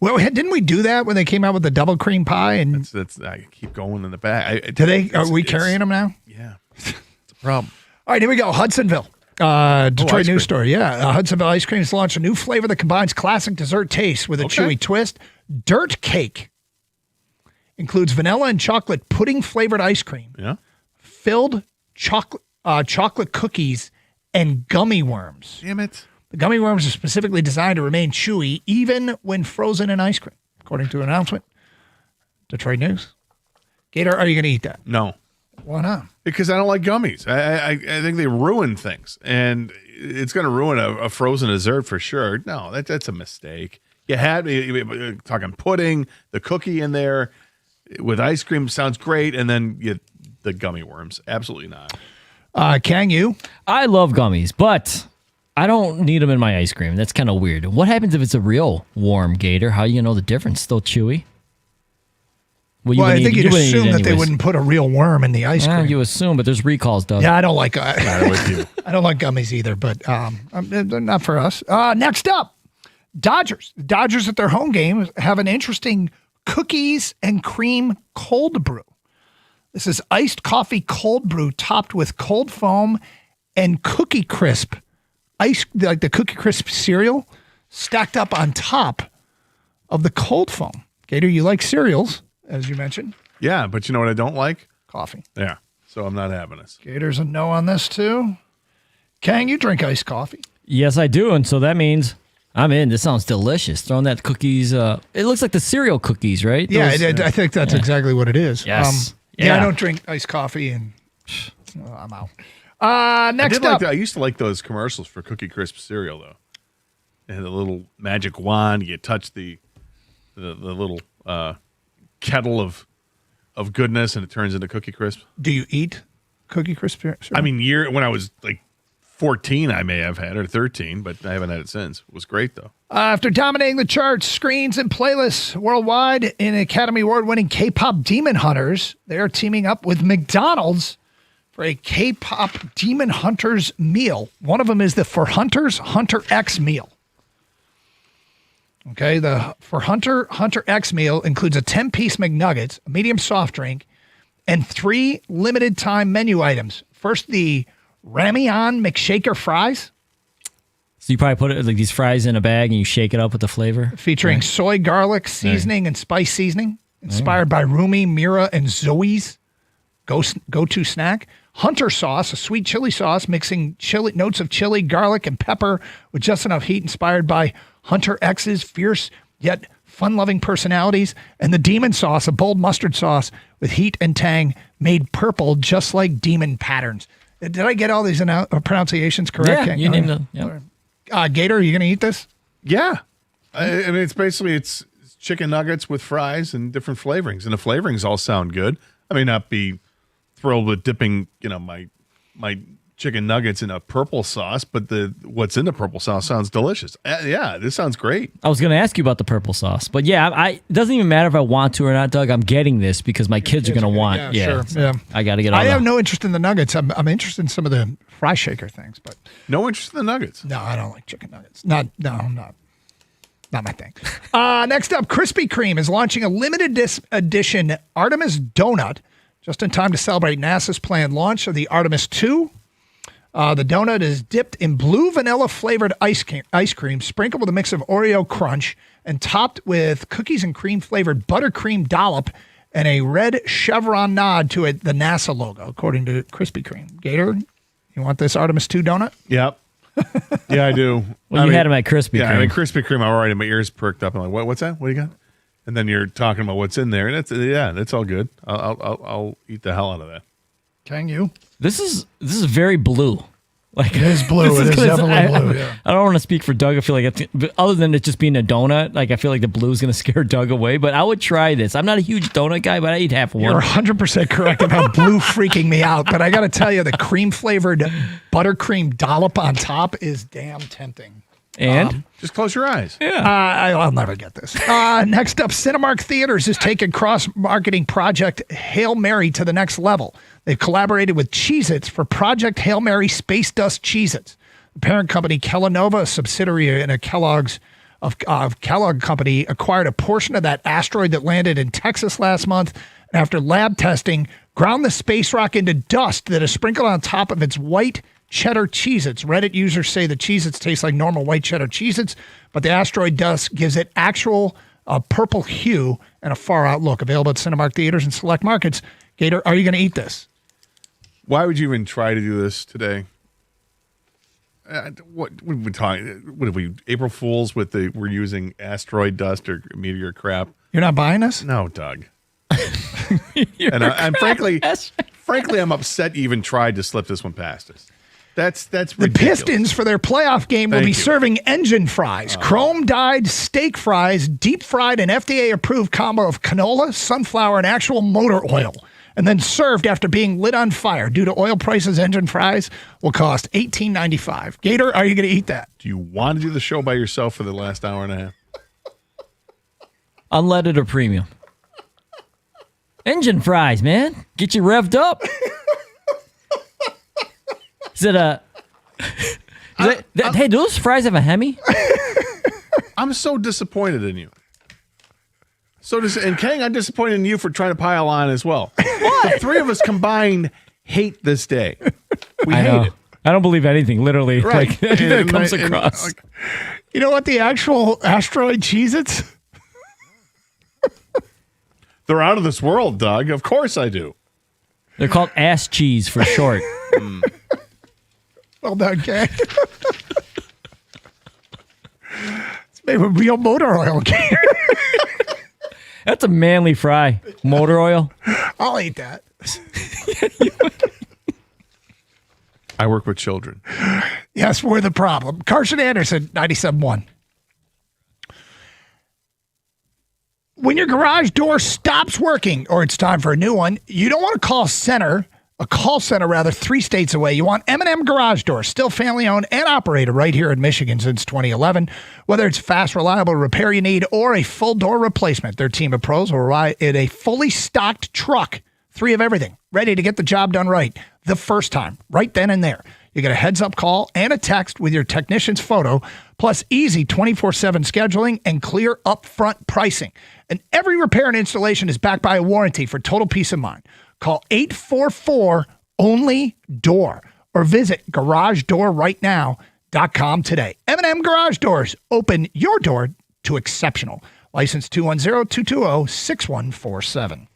Well, didn't we do that when they came out with the double cream pie? And I keep going in the back. Are we carrying them now? Yeah. It's a problem. All right, here we go. Hudsonville. Detroit news story. Yeah. Hudsonville Ice Cream has launched a new flavor that combines classic dessert taste with a chewy twist. Dirt Cake includes vanilla and chocolate pudding flavored ice cream. Yeah. Filled chocolate cookies and gummy worms. Damn it. The gummy worms are specifically designed to remain chewy even when frozen in ice cream, according to an announcement. Detroit News. Gator, are you going to eat that? No. Why not? Because I don't like gummies. I think they ruin things, and it's going to ruin a frozen dessert for sure. No, that's a mistake. You had me talking pudding, the cookie in there with ice cream sounds great, and then the gummy worms. Absolutely not. Can you? I love gummies, but I don't need them in my ice cream. That's kind of weird. What happens if it's a real worm, Gator? How do you know the difference? Still chewy? Well, I think you'd assume that they wouldn't put a real worm in the ice cream. You assume, but there's recalls, Doug. Yeah, I don't like I don't like gummies either, but they're not for us. Next up, Dodgers. The Dodgers at their home game have an interesting cookies and cream cold brew. This is iced coffee cold brew topped with cold foam and Cookie Crisp, like the Cookie Crisp cereal, stacked up on top of the cold foam. Gator, you like cereals, as you mentioned. Yeah, but you know what I don't like? Coffee. Yeah, so I'm not having this. Gator's a no on this too. Kang, you drink iced coffee. Yes, I do, and so that means I'm in. This sounds delicious. Throwing that cookies. It looks like the cereal cookies, right? Yeah, I think that's exactly what it is. Yes. I don't drink iced coffee, and I'm out. Next up. I used to like those commercials for Cookie Crisp cereal, though. They had a little magic wand. You touch the little kettle of goodness, and it turns into Cookie Crisp. Do you eat Cookie Crisp cereal? I mean, when I was like 14, I may have had it, or 13, but I haven't had it since. It was great, though. After dominating the charts, screens, and playlists worldwide in Academy Award-winning K-pop Demon Hunters, they are teaming up with McDonald's for a K-pop Demon Hunters meal. One of them is the For Hunters Hunter X meal. Okay, the For Hunter X meal includes a 10-piece McNuggets, a medium soft drink, and 3 limited-time menu items. First, the Ramyeon McShaker fries. So you probably put it like these fries in a bag and you shake it up with the flavor? Featuring soy garlic seasoning and spice seasoning. Inspired by Rumi, Mira, and Zoe's go-to snack. Hunter sauce, a sweet chili sauce, mixing notes of chili, garlic, and pepper with just enough heat, inspired by Hunter X's fierce yet fun-loving personalities. And the demon sauce, a bold mustard sauce with heat and tang, made purple just like demon patterns. Did I get all these pronunciations correct? Yeah, you named them. Yep. Gator, are you going to eat this? Yeah. I mean, it's chicken nuggets with fries and different flavorings. And the flavorings all sound good. I may not be thrilled with dipping, my chicken nuggets in a purple sauce, but what's in the purple sauce sounds delicious. Yeah, this sounds great. I was going to ask you about the purple sauce, but yeah, it doesn't even matter if I want to or not, Doug. I'm getting this because my kids are going to want. Yeah, sure. Yeah. I got to get all I have no interest in the nuggets. I'm interested in some of the fry shaker things, but no interest in the nuggets. No, I don't like chicken nuggets. Not my thing. Next up, Krispy Kreme is launching a limited edition Artemis donut just in time to celebrate NASA's planned launch of the Artemis 2. The donut is dipped in blue vanilla flavored ice cream, sprinkled with a mix of Oreo Crunch, and topped with cookies and cream flavored buttercream dollop and a red chevron nod to the NASA logo, according to Krispy Kreme. Gator, you want this Artemis 2 donut? Yep. Yeah, I do. Well, you had them at Krispy Kreme. Yeah, I mean, Krispy Kreme, already my ears perked up. I'm like, what's that? What do you got? And then you're talking about what's in there, and that's all good. I'll eat the hell out of that. Can you? This is very blue. Like it is blue. It is definitely blue. Yeah. I don't want to speak for Doug. I feel like but other than it just being a donut, like I feel like the blue is going to scare Doug away. But I would try this. I'm not a huge donut guy, but I eat half one. You're 100% correct about blue freaking me out. But I got to tell you, the cream flavored buttercream dollop on top is damn tempting. And just close your eyes. Yeah, I'll never get this. Next up, Cinemark Theaters has taken cross-marketing Project Hail Mary to the next level. They've collaborated with Cheez-Its for Project Hail Mary Space Dust Cheez-Its. The parent company, Kellanova, a subsidiary in a Kellogg company, acquired a portion of that asteroid that landed in Texas last month, and after lab testing, ground the space rock into dust that is sprinkled on top of its white cheddar Cheez-Its. Reddit users say the Cheez-Its taste like normal white cheddar Cheez-Its, but the asteroid dust gives it actual purple hue and a far-out look. Available at Cinemark Theaters and select markets. Gator, are you going to eat this? Why would you even try to do this today? What are we talking? What are we? April Fools with we're using asteroid dust or meteor crap. You're not buying us? No, Doug. And I'm frankly, I'm upset you even tried to slip this one past us. That's The ridiculous. Pistons, for their playoff game, will Thank be you. serving engine fries, chrome-dyed steak fries, deep-fried and FDA-approved combo of canola, sunflower, and actual motor oil, and then served after being lit on fire. Due to oil prices, engine fries will cost $18.95. Gator, are you going to eat that? Do you want to do the show by yourself for the last hour and a half? Unleaded or premium? Engine fries, man. Get you revved up. Is it a... hey, do those fries have a Hemi? I'm so disappointed in you. And Kang, I'm disappointed in you for trying to pile on as well. What? The three of us combined hate this day. We I hate know. it. I don't believe anything, literally. Right. Like, that comes across. You know what the actual asteroid Cheez-Its? They're out of this world, Doug. Of course I do. They're called ass cheese for short. Well done, Kang. It's made with real motor oil, Gator. That's a manly fry. Motor oil. I'll eat that. I work with children. Yes, we're the problem. Carson Anderson, 97.1. When your garage door stops working or it's time for a new one, you don't want to call a call center rather 3 states away. You want Eminem Garage Doors, still family owned and operated right here in Michigan since 2011. Whether it's fast, reliable repair you need or a full door replacement, their team of pros will arrive in a fully stocked truck, 3 of everything, ready to get the job done right the first time, right then and there. You get a heads-up call and a text with your technician's photo, plus easy 24/7 scheduling and clear upfront pricing. And every repair and installation is backed by a warranty for total peace of mind. Call 844-ONLY-DOOR or visit garagedoorrightnow.com today. M&M Garage Doors. Open your door to exceptional. License 210-220-6147.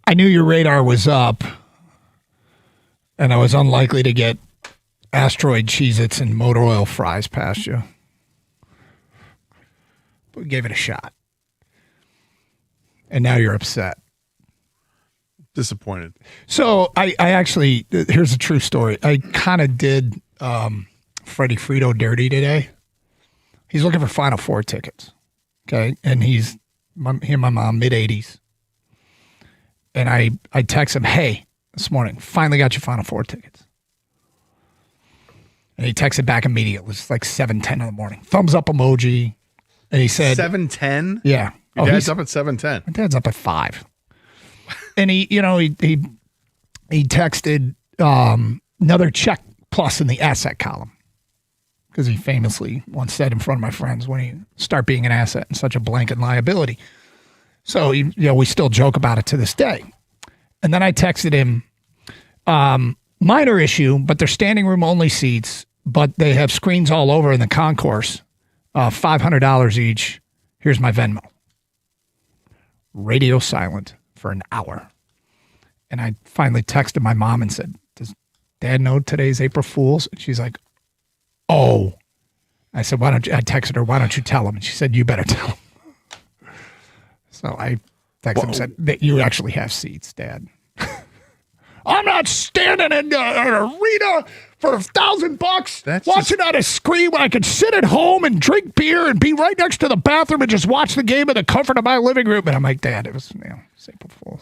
I knew your radar was up, and I was unlikely to get asteroid Cheez-Its and motor oil fries past you. But we gave it a shot. And now you're upset. Disappointed. So I actually, here's a true story. I kind of did Freddie Frito dirty today. He's looking for Final Four tickets. Okay. And he and my mom, mid-80s. And I text him, hey, this morning, finally got your Final Four tickets. And he texted back immediately. It was like 7:10 in the morning. Thumbs up emoji. And he said 7:10? Yeah. Your dad's up at 7:10. My dad's up at 5. And he texted another check plus in the asset column. Because he famously once said in front of my friends, when you start being an asset and such a blanket liability. So we still joke about it to this day. And then I texted him, minor issue, but they're standing room only seats, but they have screens all over in the concourse. $500 each. Here's my Venmo. Radio silent for an hour. And I finally texted my mom and said, does Dad know today's April Fool's? And she's like, oh. I said, I texted her, why don't you tell him? And she said, you better tell him. So I texted him and said, that you actually have seats, Dad. I'm not standing in an arena for $1,000 watching on a screen when I could sit at home and drink beer and be right next to the bathroom and just watch the game in the comfort of my living room. And I'm like, Dad, it was April Fool's.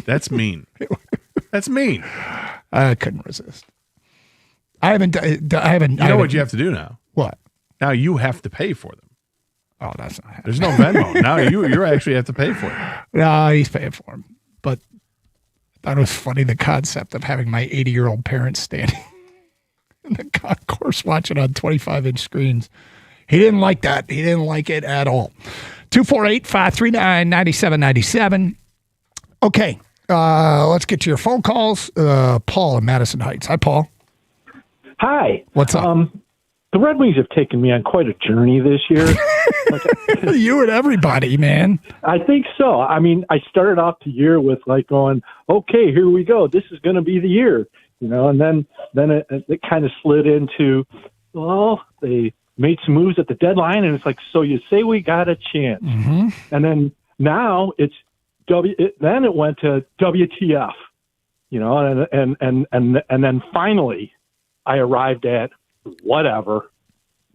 That's mean. That's mean. I couldn't resist. I haven't. You know what you have to do now? What? Now you have to pay for them. Oh, that's not happening. There's no Venmo. Now you actually have to pay for it. No, he's paying for them. But I thought it was funny, the concept of having my 80-year-old parents standing in the concourse watching on 25-inch screens. He didn't like that. He didn't like it at all. 248-539-9797. Okay, let's get to your phone calls. Paul in Madison Heights. Hi, Paul. Hi. What's up? The Red Wings have taken me on quite a journey this year. You and everybody, man. I think so. I mean, I started off the year with like going, okay, here we go. This is going to be the year, and then it kind of slid into, well, they made some moves at the deadline, and it's like, so you say we got a chance. Mm-hmm. And then now it's then it went to WTF, and then finally I arrived at whatever.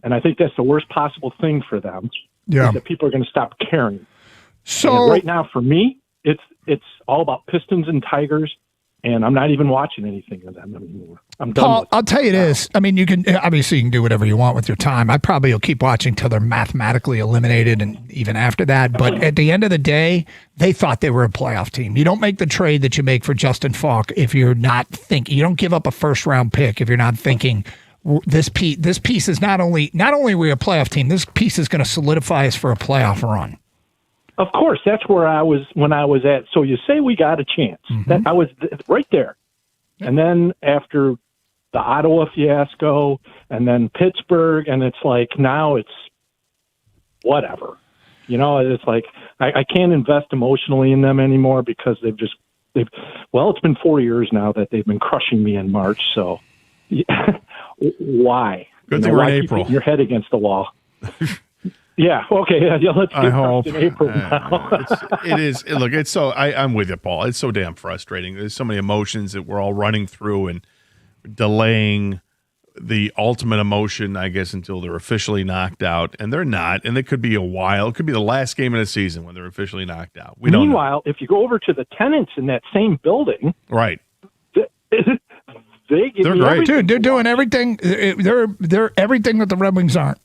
And I think that's the worst possible thing for them. Yeah. Is that people are going to stop caring. So and right now for me, it's all about Pistons and Tigers, and I'm not even watching anything of them anymore. I'm done. Paul, I'll tell you this. I mean, you can do whatever you want with your time. I probably will keep watching till they're mathematically eliminated and even after that. But at the end of the day, they thought they were a playoff team. You don't make the trade that you make for Justin Falk if you're not thinking. You don't give up a first-round pick if you're not thinking this piece is not only are we a playoff team, this piece is going to solidify us for a playoff run. Of course, that's where I was when I was at. So you say we got a chance. Mm-hmm. That I was right there. And then after the Ottawa fiasco and then Pittsburgh, and it's like now it's whatever. It's like I can't invest emotionally in them anymore because it's been 4 years now that they've been crushing me in March. So why? Good thing we're in April. Keep your head against the wall. Yeah. Okay. Yeah. Let's get in April now. It is. Look, it's so. I'm with you, Paul. It's so damn frustrating. There's so many emotions that we're all running through and delaying the ultimate emotion, I guess, until they're officially knocked out, and they're not. And it could be a while. It could be the last game of the season when they're officially knocked out. Meanwhile, if you go over to the tenants in that same building, right? They're great, dude. They're doing everything. They're everything that the Red Wings aren't.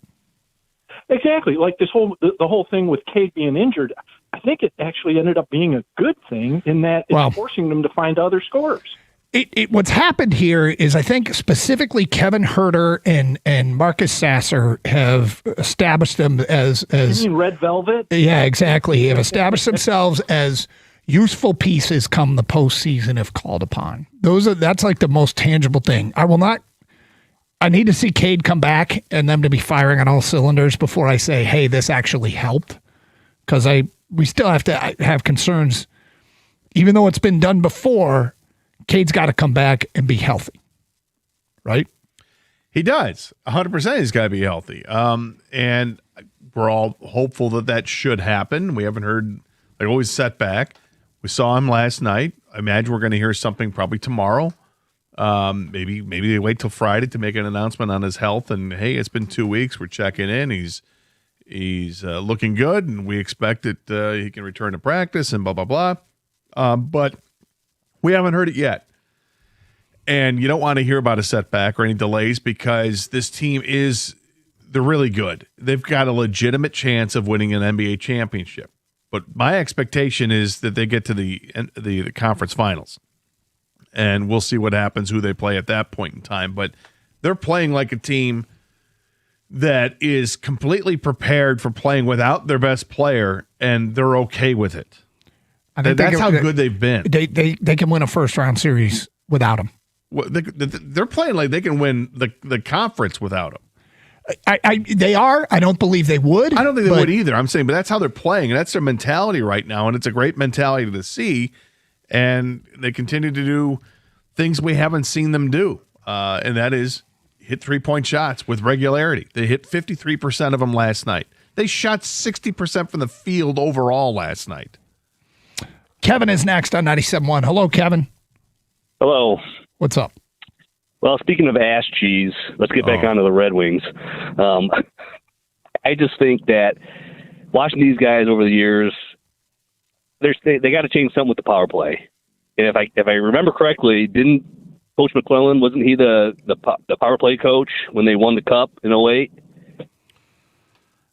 Exactly. Like the whole thing with Cade being injured, I think it actually ended up being a good thing in that it's forcing them to find other scorers. What's happened here is I think specifically Kevin Herter and Marcus Sasser have established them as You mean Red Velvet? Yeah, exactly. Have established themselves as useful pieces come the postseason if called upon. That's like the most tangible thing. I need to see Cade come back and them to be firing on all cylinders before I say, hey, this actually helped. Because we still have to have concerns even though it's been done before, Cade's got to come back and be healthy, right? He does. 100% he's got to be healthy. And we're all hopeful that should happen. We haven't heard, like always, setback. We saw him last night. I imagine we're going to hear something probably tomorrow. Maybe they wait till Friday to make an announcement on his health. And, hey, it's been 2 weeks. We're checking in. He's looking good, and we expect that he can return to practice and blah, blah, blah. But we haven't heard it yet. And you don't want to hear about a setback or any delays because this team they're really good. They've got a legitimate chance of winning an NBA championship. But my expectation is that they get to the conference finals. And we'll see what happens, who they play at that point in time. But they're playing like a team that is completely prepared for playing without their best player, and they're okay with it. That's how good they've been. They can win a first-round series without him. Well, they're playing like they can win the conference without him. They are. I don't believe they would. I don't think they would either. I'm saying, but that's how they're playing, and that's their mentality right now, and it's a great mentality to see. And they continue to do things we haven't seen them do, and that is hit three-point shots with regularity. They hit 53% of them last night. They shot 60% from the field overall last night. Kevin is next on 97.1. Hello, Kevin. Hello. What's up? Well, speaking of ass cheese, let's get back onto the Red Wings. I just think that watching these guys over the years, they got to change something with the power play. And if I remember correctly, didn't Coach McClellan, wasn't he the power play coach when they won the Cup in 2008?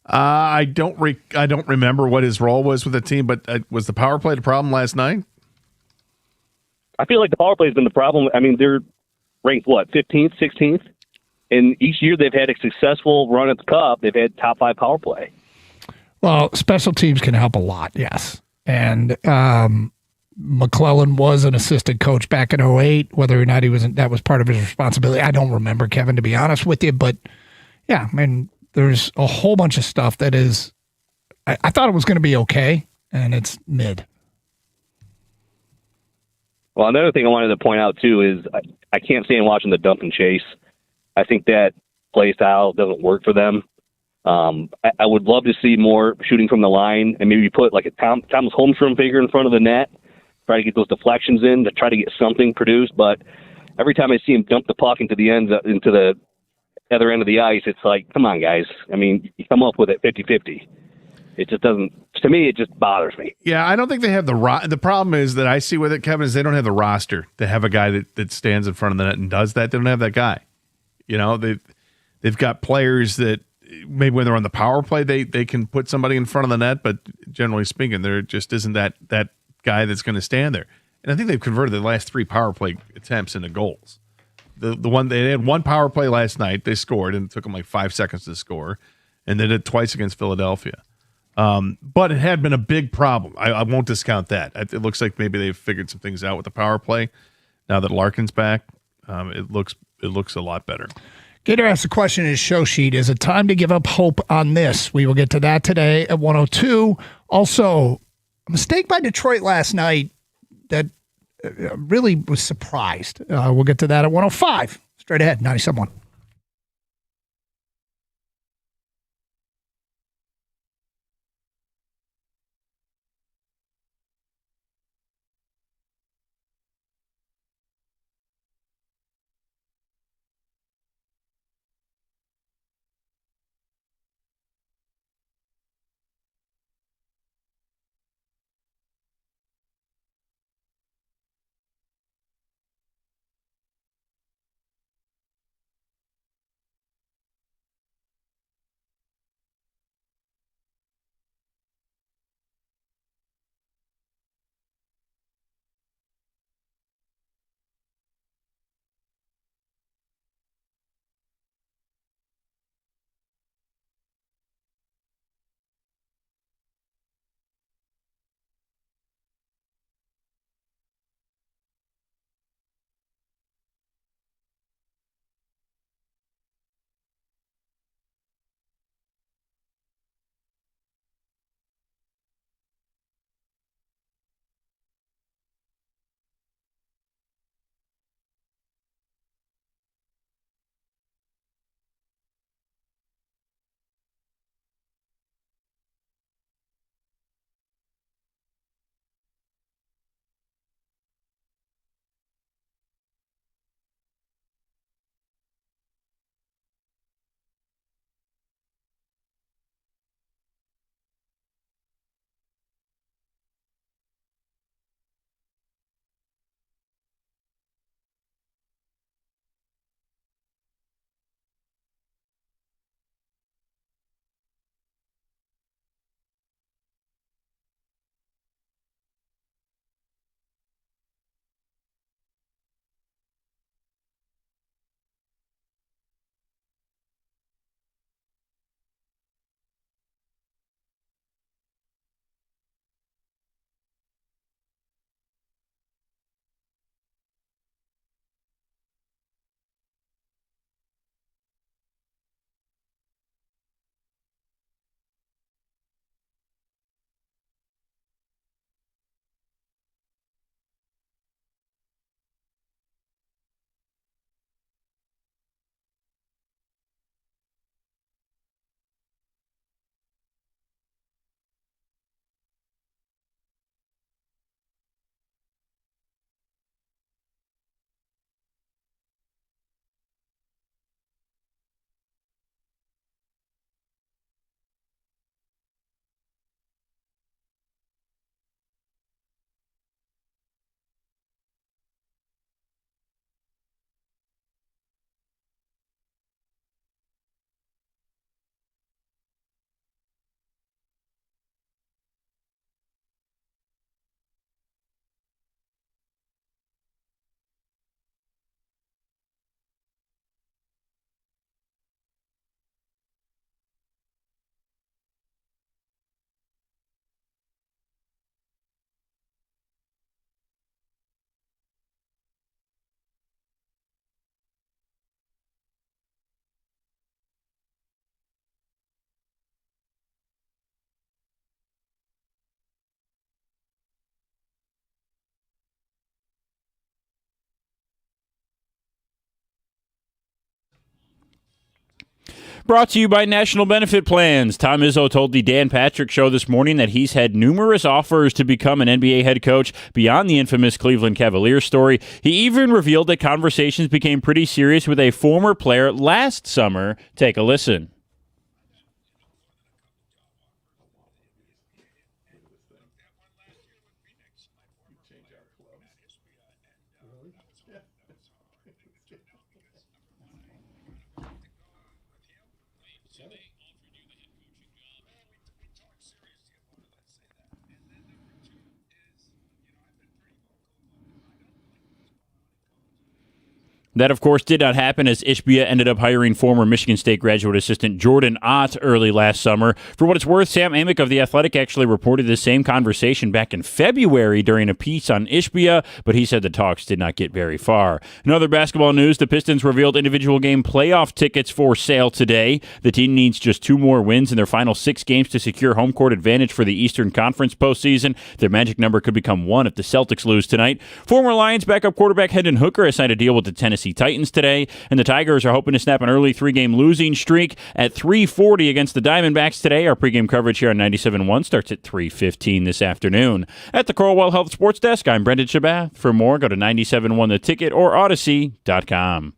I don't remember what his role was with the team, but was the power play the problem last night? I feel like the power play has been the problem. I mean, they're ranked, 15th, 16th? And each year they've had a successful run at the Cup. They've had top 5 power play. Well, special teams can help a lot, yes. And McClellan was an assistant coach back in 2008. Whether or not that was part of his responsibility, I don't remember, Kevin, to be honest with you. But, yeah, I mean, there's a whole bunch of stuff that is – I thought it was going to be okay, and it's mid. Well, another thing I wanted to point out, too, is I can't stand watching the dump and chase. I think that play style doesn't work for them. I would love to see more shooting from the line and maybe put like a Thomas Holmstrom figure in front of the net, try to get those deflections in to try to get something produced. But every time I see him dump the puck into the other end of the ice, it's like, come on, guys. I mean, you come up with it 50-50. It just doesn't, to me, it just bothers me. Yeah, I don't think they have the problem is that I see with it, Kevin, is they don't have the roster to have a guy that stands in front of the net and does that. They don't have that guy. You know, they've got players that maybe when they're on the power play, they can put somebody in front of the net, but generally speaking, there just isn't that guy that's going to stand there. And I think they've converted the last 3 power play attempts into goals. The one they had one power play last night, they scored, and it took them like 5 seconds to score, and they did it twice against Philadelphia. But it had been a big problem. I won't discount that. It looks like maybe they've figured some things out with the power play. Now that Larkin's back, it looks a lot better. Gator asked the question in his show sheet, is it time to give up hope on this? We will get to that today at 102. Also, a mistake by Detroit last night that really was surprised. We'll get to that at 105. Straight ahead, 97.1. Brought to you by National Benefit Plans. Tom Izzo told the Dan Patrick Show this morning that he's had numerous offers to become an NBA head coach beyond the infamous Cleveland Cavaliers story. He even revealed that conversations became pretty serious with a former player last summer. Take a listen. That, of course, did not happen as Ishbia ended up hiring former Michigan State graduate assistant Jordan Ott early last summer. For what it's worth, Sam Amick of The Athletic actually reported the same conversation back in February during a piece on Ishbia, but he said the talks did not get very far. In other basketball news, the Pistons revealed individual game playoff tickets for sale today. The team needs just 2 more wins in their final 6 games to secure home court advantage for the Eastern Conference postseason. Their magic number could become 1 if the Celtics lose tonight. Former Lions backup quarterback Hendon Hooker has signed a deal with the Tennessee Titans today, and the Tigers are hoping to snap an early 3-game losing streak at 3:40 against the Diamondbacks today. Our pregame coverage here on 97.1 starts at 3:15 this afternoon. At the Coralwell Health Sports Desk, I'm Brendan Shabath. For more, go to 97.1 The Ticket or Odyssey.com.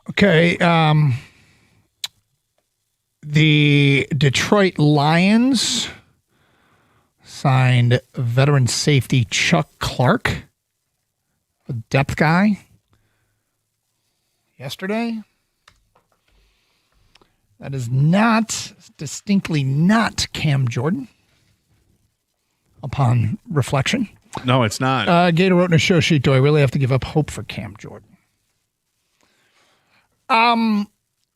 Okay, the Detroit Lions signed veteran safety Chuck Clark, a depth guy, yesterday. That is distinctly not Cam Jordan, upon reflection. No, it's not. Gator wrote in a show sheet, do I really have to give up hope for Cam Jordan?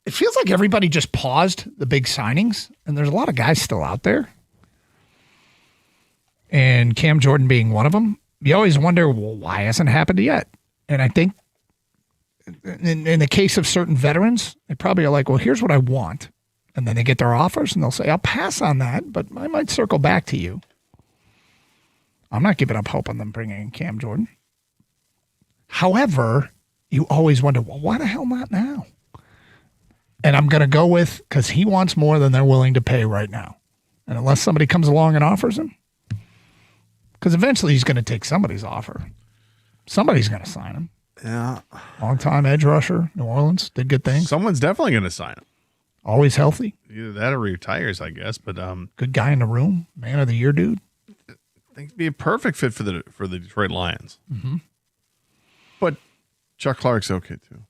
It feels like everybody just paused the big signings, and there's a lot of guys still out there. And Cam Jordan being one of them. You always wonder, well, why hasn't it happened yet? And I think in the case of certain veterans, they probably are like, well, here's what I want. And then they get their offers, and they'll say, I'll pass on that, but I might circle back to you. I'm not giving up hope on them bringing in Cam Jordan. However, you always wonder, well, why the hell not now? And I'm going to go with, because he wants more than they're willing to pay right now. And unless somebody comes along and offers him, because eventually he's going to take somebody's offer. Somebody's going to sign him. Yeah. Long-time edge rusher, New Orleans, did good things. Someone's definitely going to sign him. Always healthy. Either that or he retires, I guess. But good guy in the room, man of the year, dude. I think he'd be a perfect fit for the Detroit Lions. Mm-hmm. But Chuck Clark's okay too.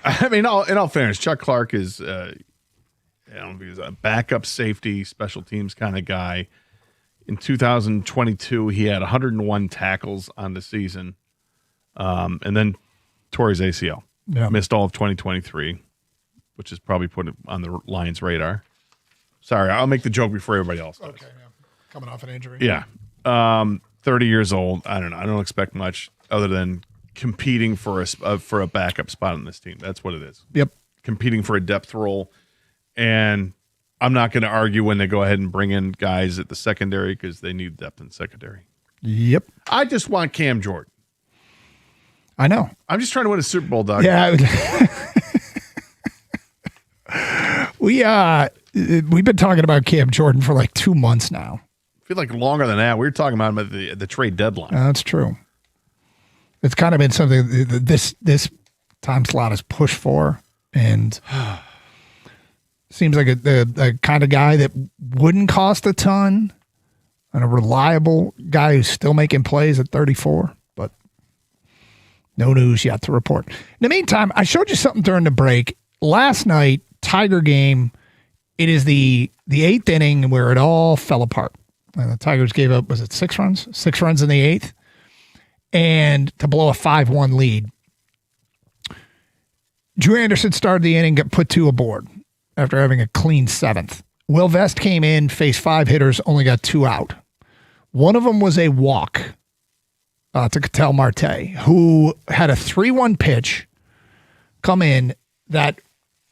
I mean, in all fairness, Chuck Clark is, he's a backup safety, special teams kind of guy. In 2022, he had 101 tackles on the season, and then tore his ACL. Yeah. Missed all of 2023, which is probably put it on the Lions' radar. Sorry, I'll make the joke before everybody else does. Okay, yeah. Coming off an injury. Yeah. 30 years old. I don't know. I don't expect much other than competing for a backup spot on this team. That's what it is. Yep. Competing for a depth role. And I'm not going to argue when they go ahead and bring in guys at the secondary because they need depth in secondary. Yep. I just want Cam Jordan. I know. I'm just trying to win a Super Bowl, dog. Yeah. We've been talking about Cam Jordan for like 2 months now. I feel like longer than that. We were talking about him at the trade deadline. That's true. It's kind of been something this time slot is pushed for, and seems like a kind of guy that wouldn't cost a ton, and a reliable guy who's still making plays at 34, but no news yet to report. In the meantime, I showed you something during the break. Last night, Tiger game, it is the 8th inning where it all fell apart. And the Tigers gave up, was it 6 runs? 6 runs in the 8th. And to blow a 5-1 lead. Drew Anderson started the inning, got put 2 aboard after having a clean 7th. Will Vest came in, faced 5 hitters, only got 2 out. One of them was a walk to Ketel Marte, who had a 3-1 pitch come in that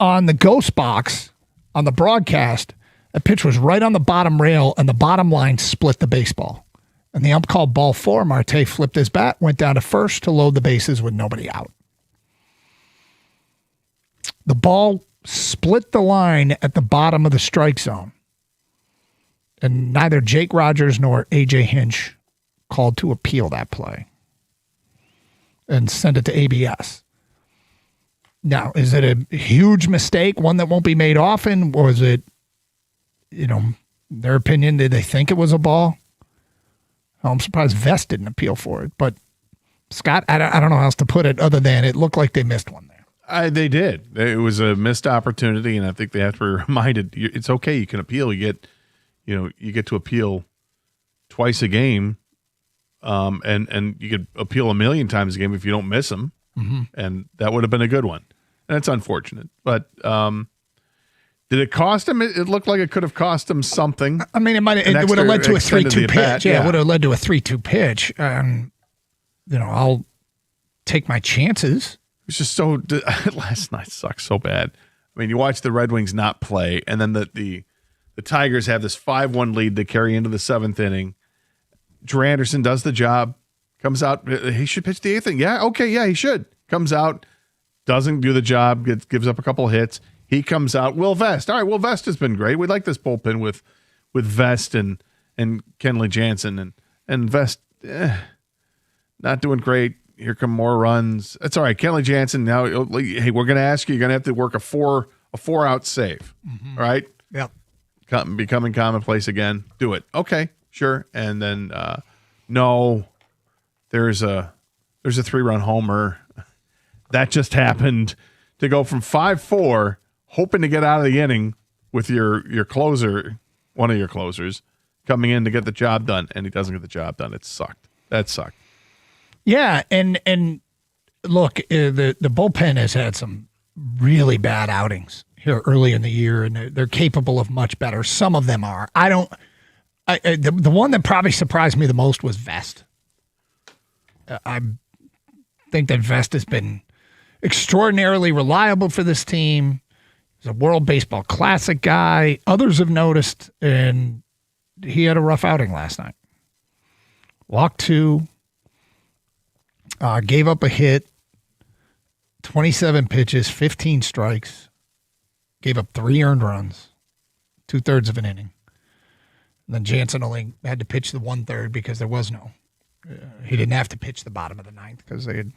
on the ghost box, on the broadcast, a pitch was right on the bottom rail and the bottom line split the baseball. And the ump called ball 4. Marte flipped his bat, went down to first to load the bases with nobody out. The ball split the line at the bottom of the strike zone. And neither Jake Rogers nor A.J. Hinch called to appeal that play and send it to ABS. Now, is it a huge mistake, one that won't be made often, or is it, their opinion, did they think it was a ball? I'm surprised Vest didn't appeal for it. But, Scott, I don't know how else to put it other than it looked like they missed one there. They did. It was a missed opportunity, and I think they have to be reminded it's okay. You can appeal. You get to appeal twice a game, and you could appeal a million times a game if you don't miss them, and that would have been a good one. And it's unfortunate, but did it cost him? It looked like it could have cost him something. I mean, it would have led to a 3-2 pitch. Yeah, it would have led to a 3-2 pitch. I'll take my chances. It was just so last night sucked so bad. I mean, you watch the Red Wings not play, and then the Tigers have this 5-1 lead to carry into the 7th inning. Drew Anderson does the job, comes out. He should pitch the 8th inning. Yeah, okay, yeah, he should. Comes out, doesn't do the job, gives up a couple of hits. He comes out. Will Vest. All right, Will Vest has been great. We like this bullpen with Vest and Kenley Jansen and Vest. Not doing great. Here come more runs. That's all right. Kenley Jansen. Now, hey, we're going to ask you. You're going to have to work a four out save. All right. Yep. Becoming commonplace again. Do it. Okay, sure. And then no, there's a 3-run homer that just happened to go from 5-4, hoping to get out of the inning with your closer, one of your closers, coming in to get the job done, and he doesn't get the job done. It sucked. That sucked. Yeah, and look, the bullpen has had some really bad outings here early in the year, and they're capable of much better. Some of them are. The one that probably surprised me the most was Vest. I think that Vest has been extraordinarily reliable for this team. He's a World Baseball Classic guy. Others have noticed, and he had a rough outing last night. Walked 2. Gave up a hit, 27 pitches, 15 strikes, gave up 3 earned runs, 2/3 of an inning. And then Jansen only had to pitch the 1/3 because there was no. He didn't have to pitch the bottom of the 9th because they had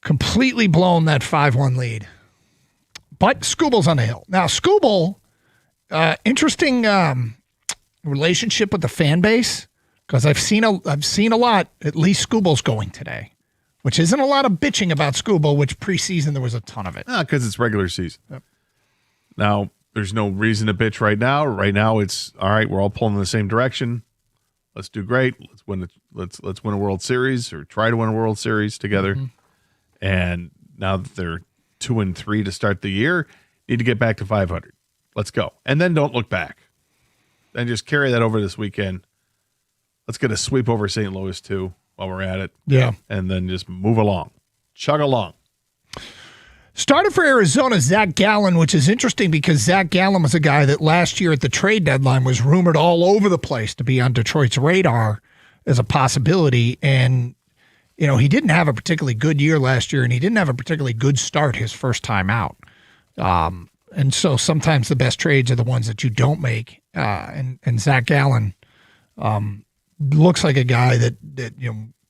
completely blown that 5-1 lead. But Skubal's on the hill. Now, Skubal, interesting relationship with the fan base. Because I've seen a lot. At least Skubal's going today, which isn't a lot of bitching about Skubal. Which preseason there was a ton of it. Because it's regular season. Yep. Now there's no reason to bitch right now. Right now it's all right. We're all pulling in the same direction. Let's do great. Let's win. Let's win a World Series or try to win a World Series together. And now that they're 2-3 to start the year, need to get back to 500. Let's go. And then don't look back. Then just carry that over this weekend. Let's get a sweep over St. Louis, too, while we're at it. Yeah. And then just move along. Chug along. Started for Arizona, Zach Gallen, which is interesting because Zach Gallen was a guy that last year at the trade deadline was rumored all over the place to be on Detroit's radar as a possibility. And, he didn't have a particularly good year last year, and he didn't have a particularly good start his first time out. And so sometimes the best trades are the ones that you don't make. And Zach Gallen looks like a guy that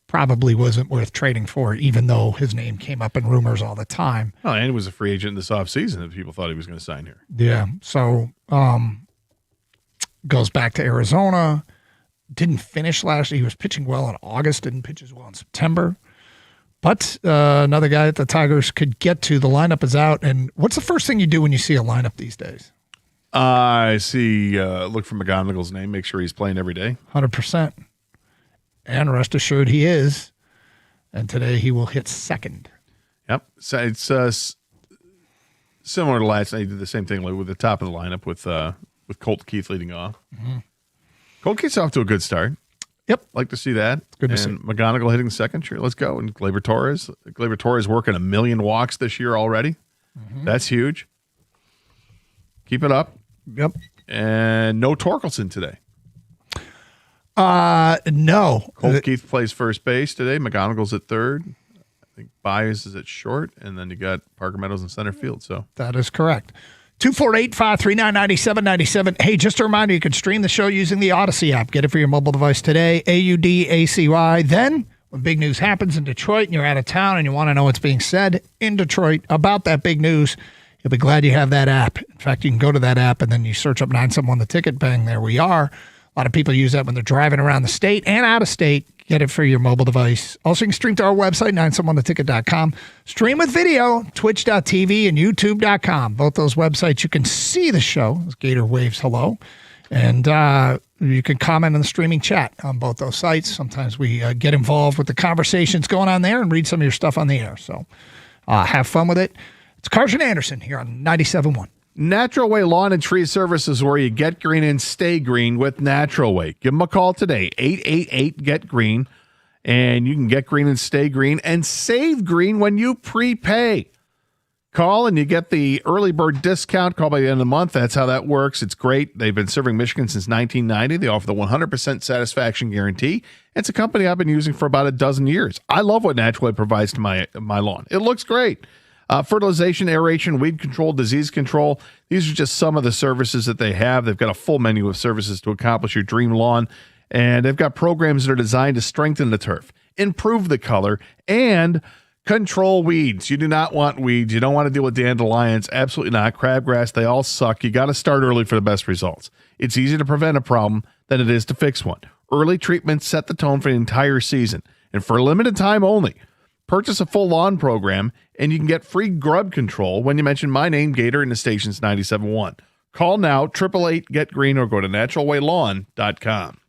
probably wasn't worth trading for, even though his name came up in rumors all the time. Oh, and he was a free agent this offseason that people thought he was going to sign here. Yeah, so goes back to Arizona. Didn't finish last year. He was pitching well in August, didn't pitch as well in September. But another guy that the Tigers could get to. The lineup is out. And what's the first thing you do when you see a lineup these days? I see, look for McGonigal's name, make sure he's playing every day. 100%. And rest assured he is. And today he will hit second. Yep. So it's similar to last night. He did the same thing with the top of the lineup with Colt Keith leading off. Colt Keith's off to a good start. Yep. Like to see that. Good to and see. McGonigal hitting second. Sure, let's go. And Gleyber Torres working 1 million walks this year already. Mm-hmm. That's huge. Keep it up. Yep. And no Torkelson today. No. Colt Keith plays first base today. McGonigal's at third. I think Baez is at short. And then you got Parker Meadows in center field. So That is correct. 248-539-9797. Hey, just a reminder, you can stream the show using the Odyssey app. Get it for your mobile device today, AUDACY. Then, when big news happens in Detroit and you're out of town and you want to know what's being said in Detroit about that big news, you'll be glad you have that app. In fact, you can go to that app and then you search up 971 The Ticket. Bang, there we are. A lot of people use that when they're driving around the state and out of state. Get it for your mobile device. Also, you can stream to our website, 971theticket.com. Stream with video, twitch.tv and youtube.com. Both those websites, you can see the show. Gator waves hello. And you can comment in the streaming chat on both those sites. Sometimes we get involved with the conversations going on there and read some of your stuff on the air. So have fun with it. It's Carson Anderson here on 97.1. Natural Way Lawn and Tree Service is where you get green and stay green with Natural Way. Give them a call today, 888-GET-GREEN, and you can get green and stay green and save green when you prepay. Call and you get the early bird discount. Call by the end of the month. That's how that works. It's great. They've been serving Michigan since 1990. They offer the 100% satisfaction guarantee. It's a company I've been using for about a dozen years. I love what Natural Way provides to my lawn. It looks great. Fertilization, aeration, weed control, disease control. These are just some of the services that they have. They've got a full menu of services to accomplish your dream lawn. And they've got programs that are designed to strengthen the turf, improve the color, and control weeds. You do not want weeds. You don't want to deal with dandelions. Absolutely not. Crabgrass, they all suck. You got to start early for the best results. It's easier to prevent a problem than it is to fix one. Early treatments set the tone for the entire season. And for a limited time only, purchase a full lawn program, and you can get free grub control when you mention my name, Gator, in the station's 97.1. Call now, 888-GET-GREEN, or go to naturalwaylawn.com.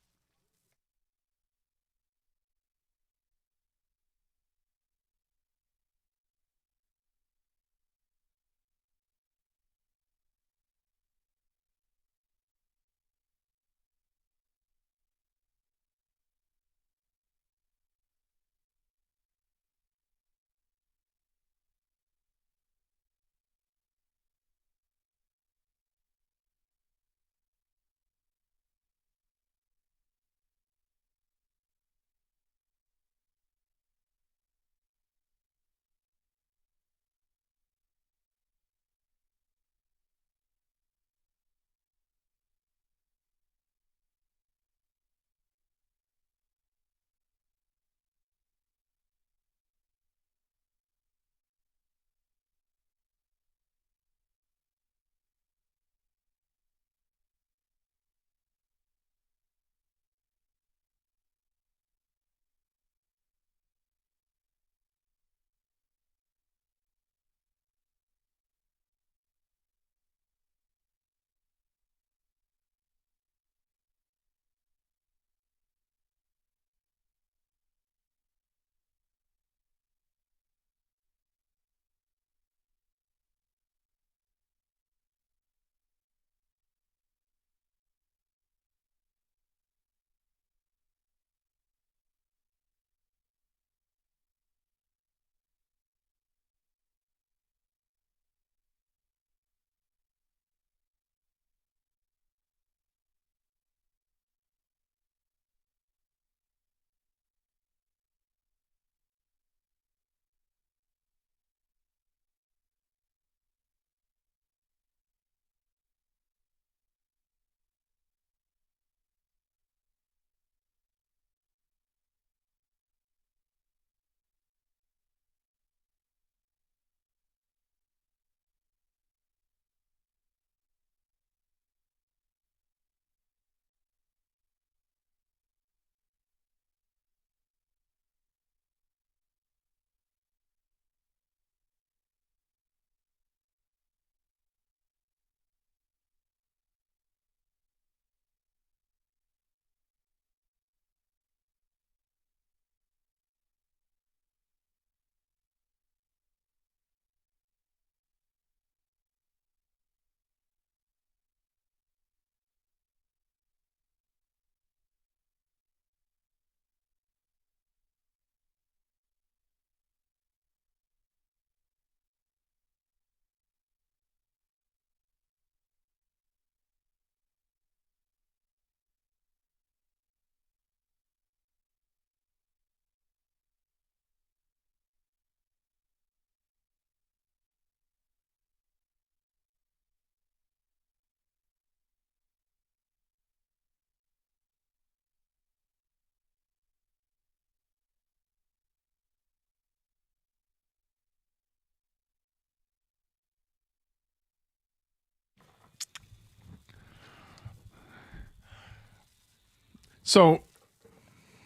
So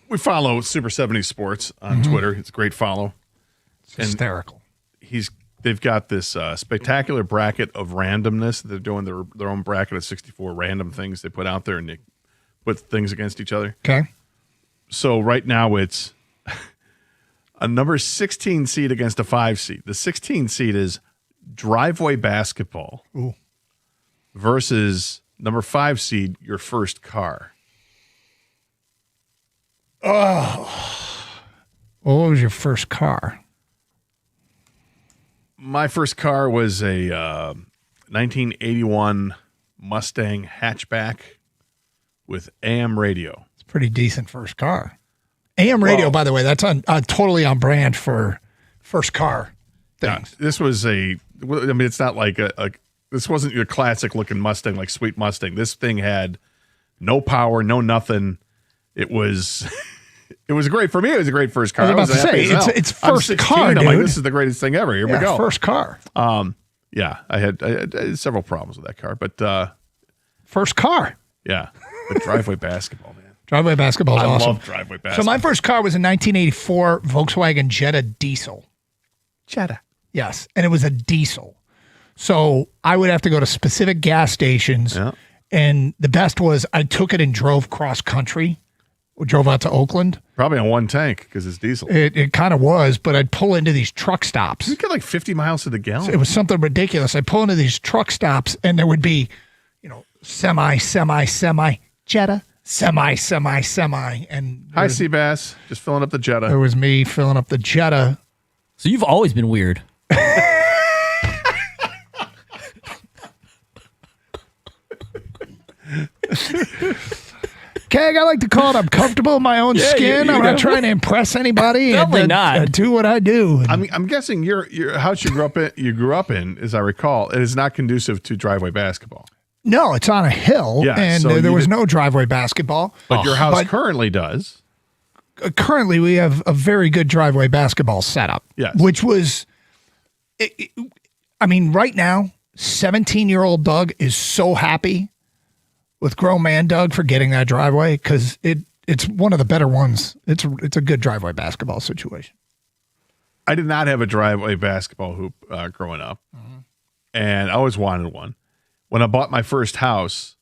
we follow Super 70 Sports on Twitter. It's a great follow. It's hysterical. They've got this spectacular bracket of randomness. They're doing their own bracket of 64 random things they put out there, and they put things against each other. Okay. So right now it's a number 16 seed against a 5 seed. The 16 seed is driveway basketball versus number 5 seed, your first car. Oh. What was your first car? My first car was a 1981 Mustang hatchback with AM radio. It's a pretty decent first car. AM radio, by the way, that's totally on brand for first car things. Yeah, this was it's not like this wasn't your classic looking Mustang, like Sweet Mustang. This thing had no power, no nothing. It was great for me. It was a great first car. I was about to say, it's first car, dude. I'm like, this is the greatest thing ever. Here we go. First car. Yeah, I had several problems with that car, but first car. Yeah, but driveway basketball, man. Driveway basketball is awesome. I love driveway basketball. So my first car was a 1984 Volkswagen Jetta diesel. Jetta. Yes, and it was a diesel. So I would have to go to specific gas stations, and the best was I took it and drove cross country. We drove out to Oakland. Probably on one tank because it's diesel. It kind of was, but I'd pull into these truck stops. You get like 50 miles to the gallon. It was something ridiculous. I'd pull into these truck stops, and there would be, semi, Jetta, semi. And hi, Seabass. Just filling up the Jetta. There was me filling up the Jetta. So you've always been weird. Keg, I like to call it I'm comfortable in my own skin. I'm not trying to impress anybody. Definitely not. Do what I do. I'm guessing your house you grew up in, as I recall, it is not conducive to driveway basketball. No, it's on a hill, and so there was no driveway basketball. But your house currently does. Currently, we have a very good driveway basketball setup. Yes. Which was, right now, 17-year-old Doug is so happy with grown man Doug for getting that driveway because it's one of the better ones. It's a good driveway basketball situation. I did not have a driveway basketball hoop growing up, and I always wanted one. When I bought my first house,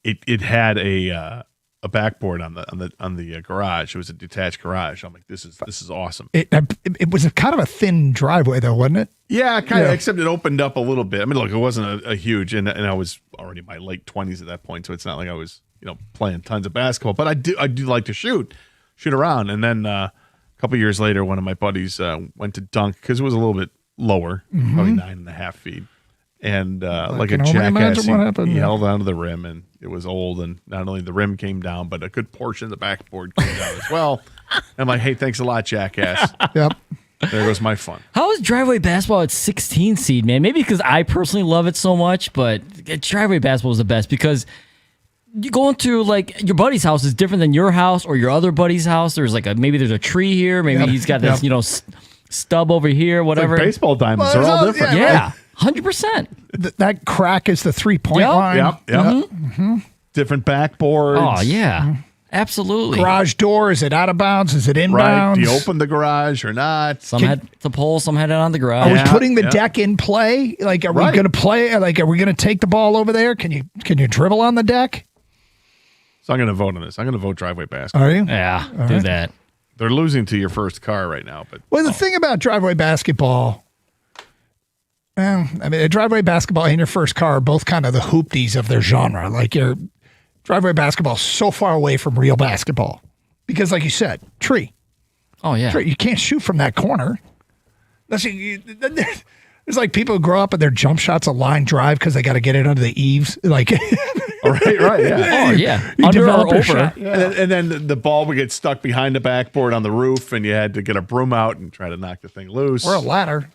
it had a backboard on the garage. It was a detached garage. I'm like, this is awesome. It was kind of a thin driveway though, wasn't it? Yeah, kind of. Except it opened up a little bit. I mean, look, it wasn't a huge, and I was already in my late 20s at that point, so it's not like I was playing tons of basketball. But I do like to shoot around. And then a couple years later, one of my buddies went to dunk because it was a little bit lower, probably 9.5 feet. And like a jackass, he held onto the rim, and it was old. And not only the rim came down, but a good portion of the backboard came down as well. I'm like, hey, thanks a lot, jackass. Yep. There goes my fun. How is driveway basketball at 16 seed, man? Maybe because I personally love it so much, but driveway basketball is the best because you go into like your buddy's house is different than your house or your other buddy's house. There's like maybe there's a tree here, maybe he's got this stub over here, whatever. It's like baseball diamonds are all different. Yeah. 100%. That crack is the 3-point line. Yep. Mm-hmm. Different backboards. Oh, yeah. Absolutely. Garage door, is it out of bounds? Is it inbounds? Right. Do you open the garage or not? Some had the pole, some had it on the garage. Are we putting the deck in play? Like, are we going to play? Like, are we going to take the ball over there? Can you dribble on the deck? So I'm going to vote on this. I'm going to vote driveway basketball. Are you? Yeah, do that. They're losing to your first car right now. But the thing about driveway basketball, a driveway basketball and your first car are both kind of the hoopties of their genre. Like your driveway basketball is so far away from real basketball because, like you said, tree. Oh yeah, tree. You can't shoot from that corner. There's like people who grow up and their jump shots a line drive because they got to get it under the eaves. Like, right, yeah. Oh yeah, you under develop or a over. shot. Yeah. And then the ball would get stuck behind the backboard on the roof, and you had to get a broom out and try to knock the thing loose. Or a ladder.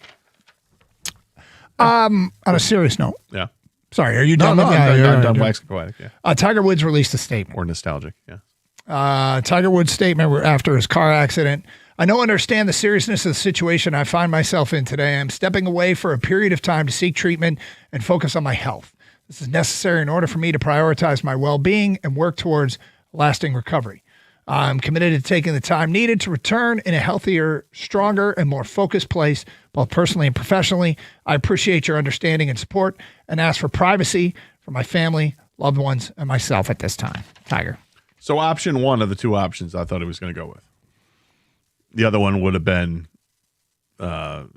On a serious note. Yeah. Sorry, are you done with I'm that? done waxing poetic, yeah. Tiger Woods released a statement. Or nostalgic, yeah. Tiger Woods' statement after his car accident. I don't understand the seriousness of the situation I find myself in today. I'm stepping away for a period of time to seek treatment and focus on my health. This is necessary in order for me to prioritize my well-being and work towards lasting recovery. I'm committed to taking the time needed to return in a healthier, stronger, and more focused place, both personally and professionally. I appreciate your understanding and support and ask for privacy for my family, loved ones, and myself at this time. Tiger. So option one of the two options I thought he was going to go with. The other one would have been that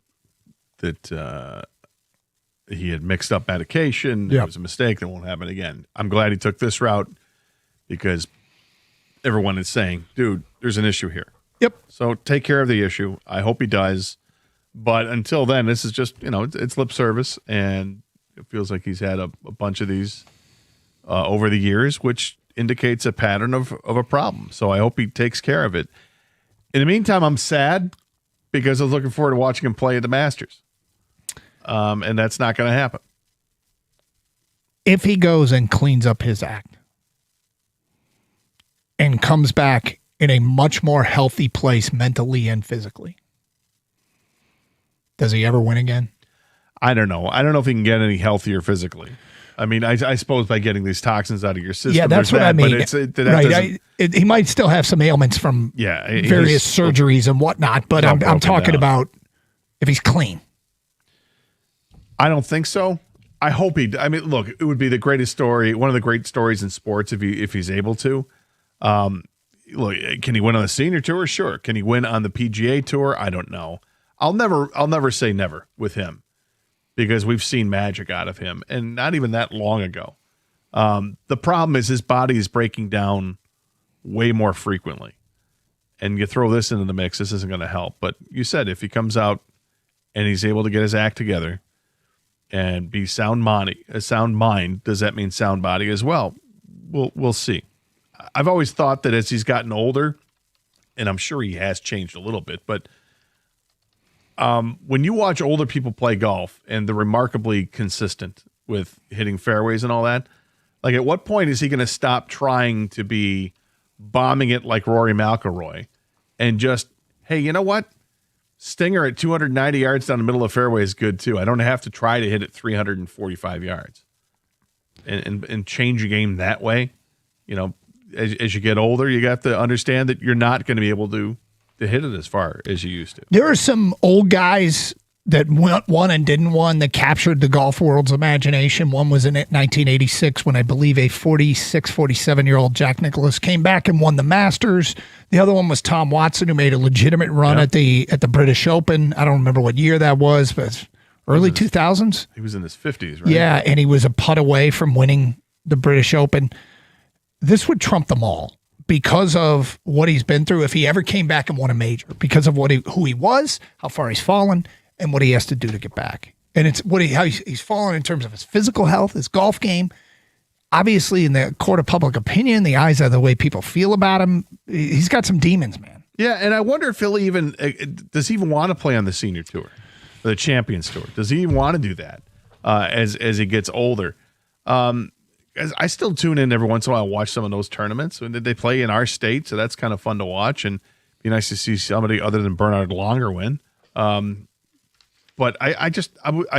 he had mixed up medication. It was a mistake that won't happen again. I'm glad he took this route because everyone is saying, dude, there's an issue here. Yep. So take care of the issue. I hope he does. But until then, this is just, it's lip service. And it feels like he's had a bunch of these over the years, which indicates a pattern of a problem. So I hope he takes care of it. In the meantime, I'm sad because I was looking forward to watching him play at the Masters. And that's not going to happen. If he goes and cleans up his act and comes back in a much more healthy place mentally and physically, does he ever win again? I don't know. I don't know if he can get any healthier physically. I mean, I suppose by getting these toxins out of your system. Yeah, that's what I mean. Right. He might still have some ailments from various surgeries and whatnot, but I'm talking about if he's clean. I don't think so. I hope look, it would be the greatest story, one of the great stories in sports if he's able to. Look, can he win on the senior tour? Sure. Can he win on the PGA tour? I don't know. I'll never say never with him because we've seen magic out of him, and not even that long ago. The problem is his body is breaking down way more frequently, and you throw this into the mix, this isn't going to help. But you said if he comes out and he's able to get his act together and be sound mind, does that mean sound body as well? We'll see. I've always thought that as he's gotten older, and I'm sure he has changed a little bit, but when you watch older people play golf and they're remarkably consistent with hitting fairways and all that, like at what point is he going to stop trying to be bombing it like Rory McIlroy and just, hey, you know what? Stinger at 290 yards down the middle of the fairway is good too. I don't have to try to hit it 345 yards and change your game that way. As you get older, you have to understand that you're not going to be able to hit it as far as you used to. There are some old guys that won and didn't won that captured the golf world's imagination. One was in 1986 when I believe a 46, 47-year-old Jack Nicklaus came back and won the Masters. The other one was Tom Watson, who made a legitimate run at the British Open. I don't remember what year that was, but early 2000s. He was in his 50s, right? Yeah, and he was a putt away from winning the British Open. This would trump them all because of what he's been through if he ever came back and won a major, because of who he was, how far he's fallen, and what he has to do to get back. And it's how he's fallen in terms of his physical health, his golf game. Obviously, in the court of public opinion, the eyes of the way people feel about him, he's got some demons, man. Yeah, and I wonder if he'll does he even want to play on the senior tour, the Champions Tour? Does he even want to do that as he gets older? I still tune in every once in a while, watch some of those tournaments. And they play in our state, so that's kind of fun to watch. And it'd be nice to see somebody other than Bernard Longer win. But I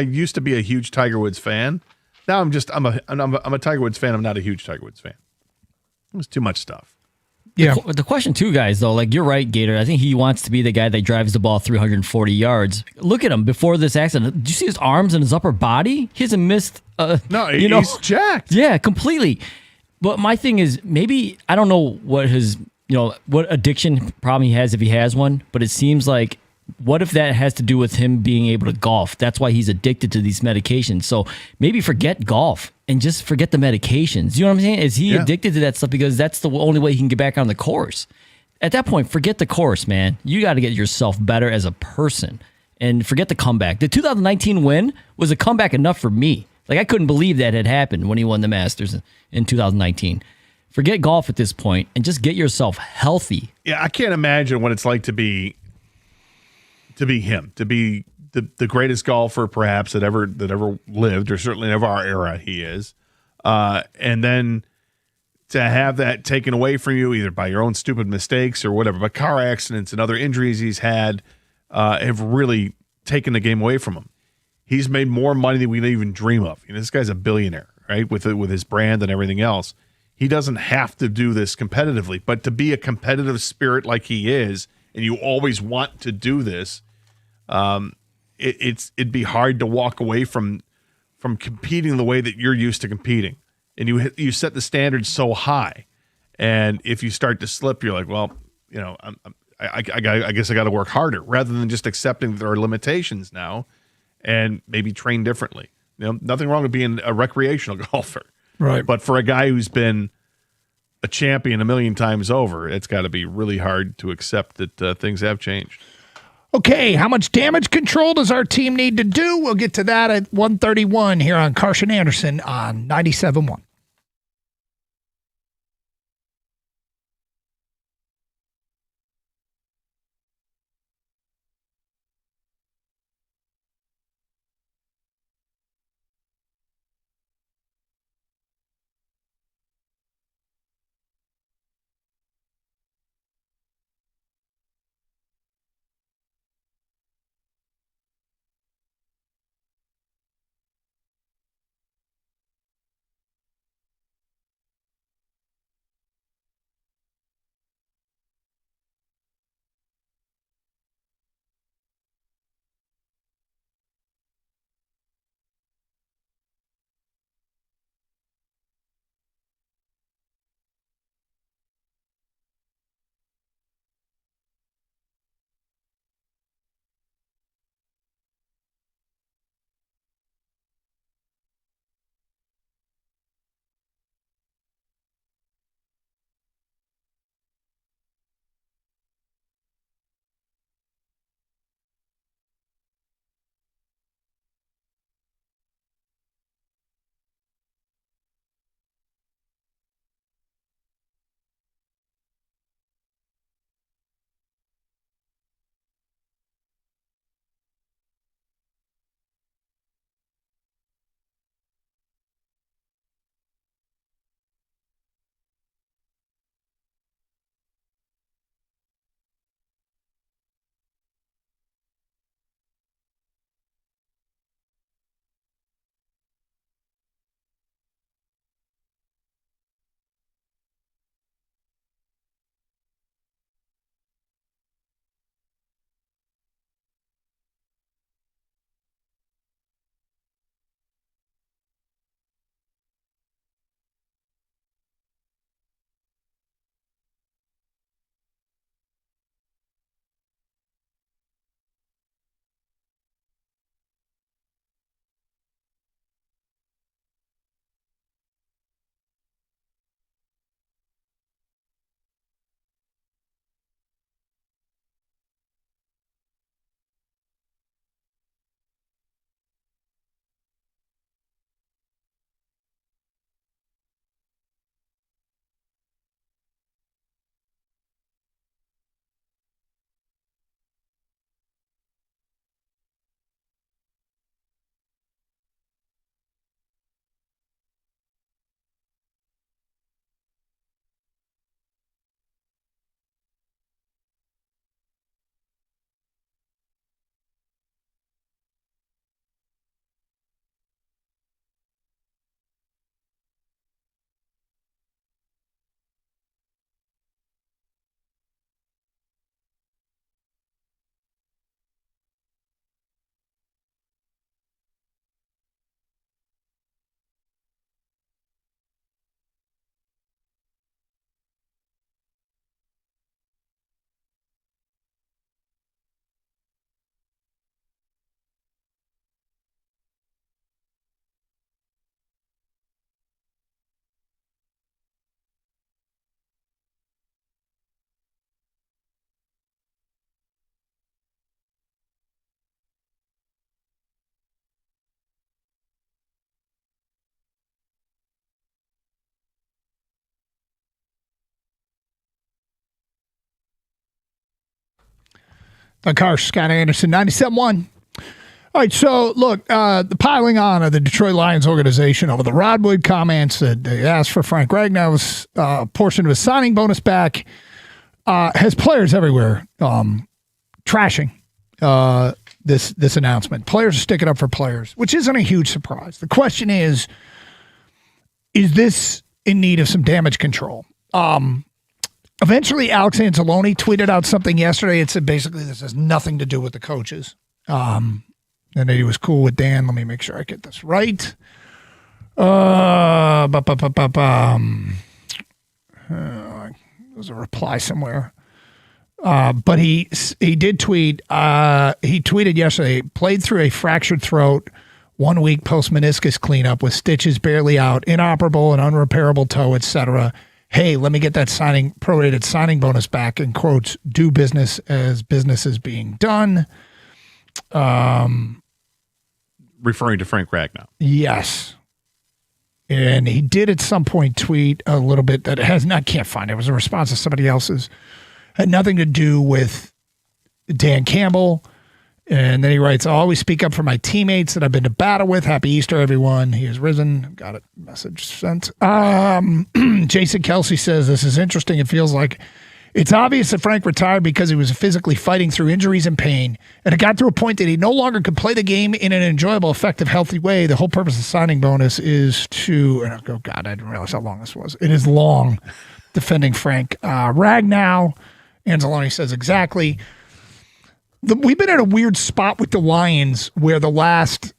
used to be a huge Tiger Woods fan. Now I'm a Tiger Woods fan. I'm not a huge Tiger Woods fan. It was too much stuff. Yeah. The question too, guys, though, like you're right, Gator. I think he wants to be the guy that drives the ball 340 yards. Look at him before this accident. Did you see his arms and his upper body? He hasn't missed. He's jacked. Yeah, completely. But my thing is, maybe I don't know what what addiction problem he has if he has one. But it seems like, what if that has to do with him being able to golf? That's why he's addicted to these medications. So maybe forget golf and just forget the medications. You know what I'm saying? Is he addicted to that stuff because that's the only way he can get back on the course? At that point, forget the course, man. You got to get yourself better as a person and forget the comeback. The 2019 win was a comeback enough for me. Like, I couldn't believe that had happened when he won the Masters in 2019. Forget golf at this point and just get yourself healthy. Yeah, I can't imagine what it's like to be him, to be the greatest golfer perhaps that ever lived, or certainly of our era he is. And then to have that taken away from you either by your own stupid mistakes or whatever, but car accidents and other injuries he's had have really taken the game away from him. He's made more money than we can even dream of. This guy's a billionaire, right? With his brand and everything else. He doesn't have to do this competitively, but to be a competitive spirit like he is, and you always want to do this, it'd be hard to walk away from competing the way that you're used to competing, and you set the standards so high, and if you start to slip, you're like, well, you know, I guess I got to work harder, rather than just accepting that there are limitations now, and maybe train differently. You know, nothing wrong with being a recreational golfer, right? But for a guy who's been a champion a million times over, it's got to be really hard to accept that things have changed. Okay, how much damage control does our team need to do? We'll get to that at 1:31 here on Carson Anderson on 97.1. The car, Scott Anderson, 97.1. All right, so look, the piling on of the Detroit Lions organization over the Rodwood comments that they asked for Frank Ragnow's portion of his signing bonus back has players everywhere trashing this announcement. Players are sticking up for players, which isn't a huge surprise. The question is this in need of some damage control. Eventually, Alex Anzalone tweeted out something yesterday. It said basically this has nothing to do with the coaches. And that he was cool with Dan. Let me make sure I get this right. There's a reply somewhere. But he did tweet. He tweeted yesterday, played through a fractured throat 1 week post meniscus cleanup with stitches barely out, inoperable and unrepairable toe, etc. Hey, let me get that prorated signing bonus back, in quotes, do business as business is being done. Referring to Frank Ragnow. Yes. And he did at some point tweet a little bit that I can't find it. It was a response to somebody else's. Had nothing to do with Dan Campbell. And then he writes, I'll always speak up for my teammates that I've been to battle with. Happy Easter, everyone. He has risen. Got it. Message sent. Jason Kelsey says, this is interesting. It feels like it's obvious that Frank retired because he was physically fighting through injuries and pain. And it got to a point that he no longer could play the game in an enjoyable, effective, healthy way. The whole purpose of signing bonus is to, oh God, I didn't realize how long this was. It is long. Defending Frank Ragnow. Anzalone says exactly. We've been in a weird spot with the Lions where the last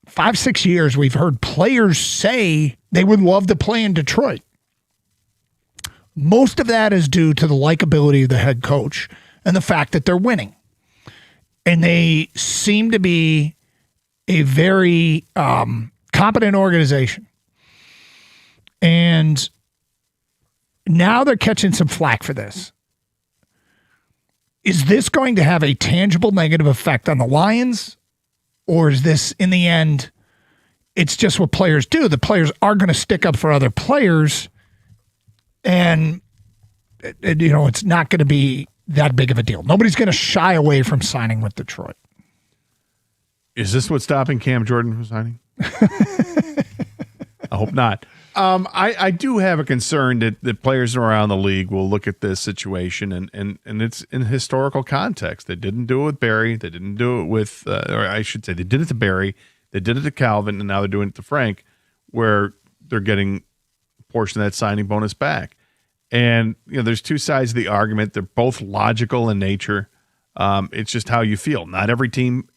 5-6 years we've heard players say they would love to play in Detroit. Most of that is due to the likability of the head coach and the fact that they're winning. And they seem to be a very competent organization. And now they're catching some flack for this. Is this going to have a tangible negative effect on the Lions? Or is this, in the end, it's just what players do? The players are going to stick up for other players, and it's not going to be that big of a deal. Nobody's going to shy away from signing with Detroit. Is this what's stopping Cam Jordan from signing? I hope not. I do have a concern that players around the league will look at this situation and it's in historical context. They didn't do it with Barry. They didn't do it with, or I should say, they did it to Barry. They did it to Calvin, and now they're doing it to Frank, where they're getting a portion of that signing bonus back. And there's two sides of the argument. They're both logical in nature. It's just how you feel. Not every team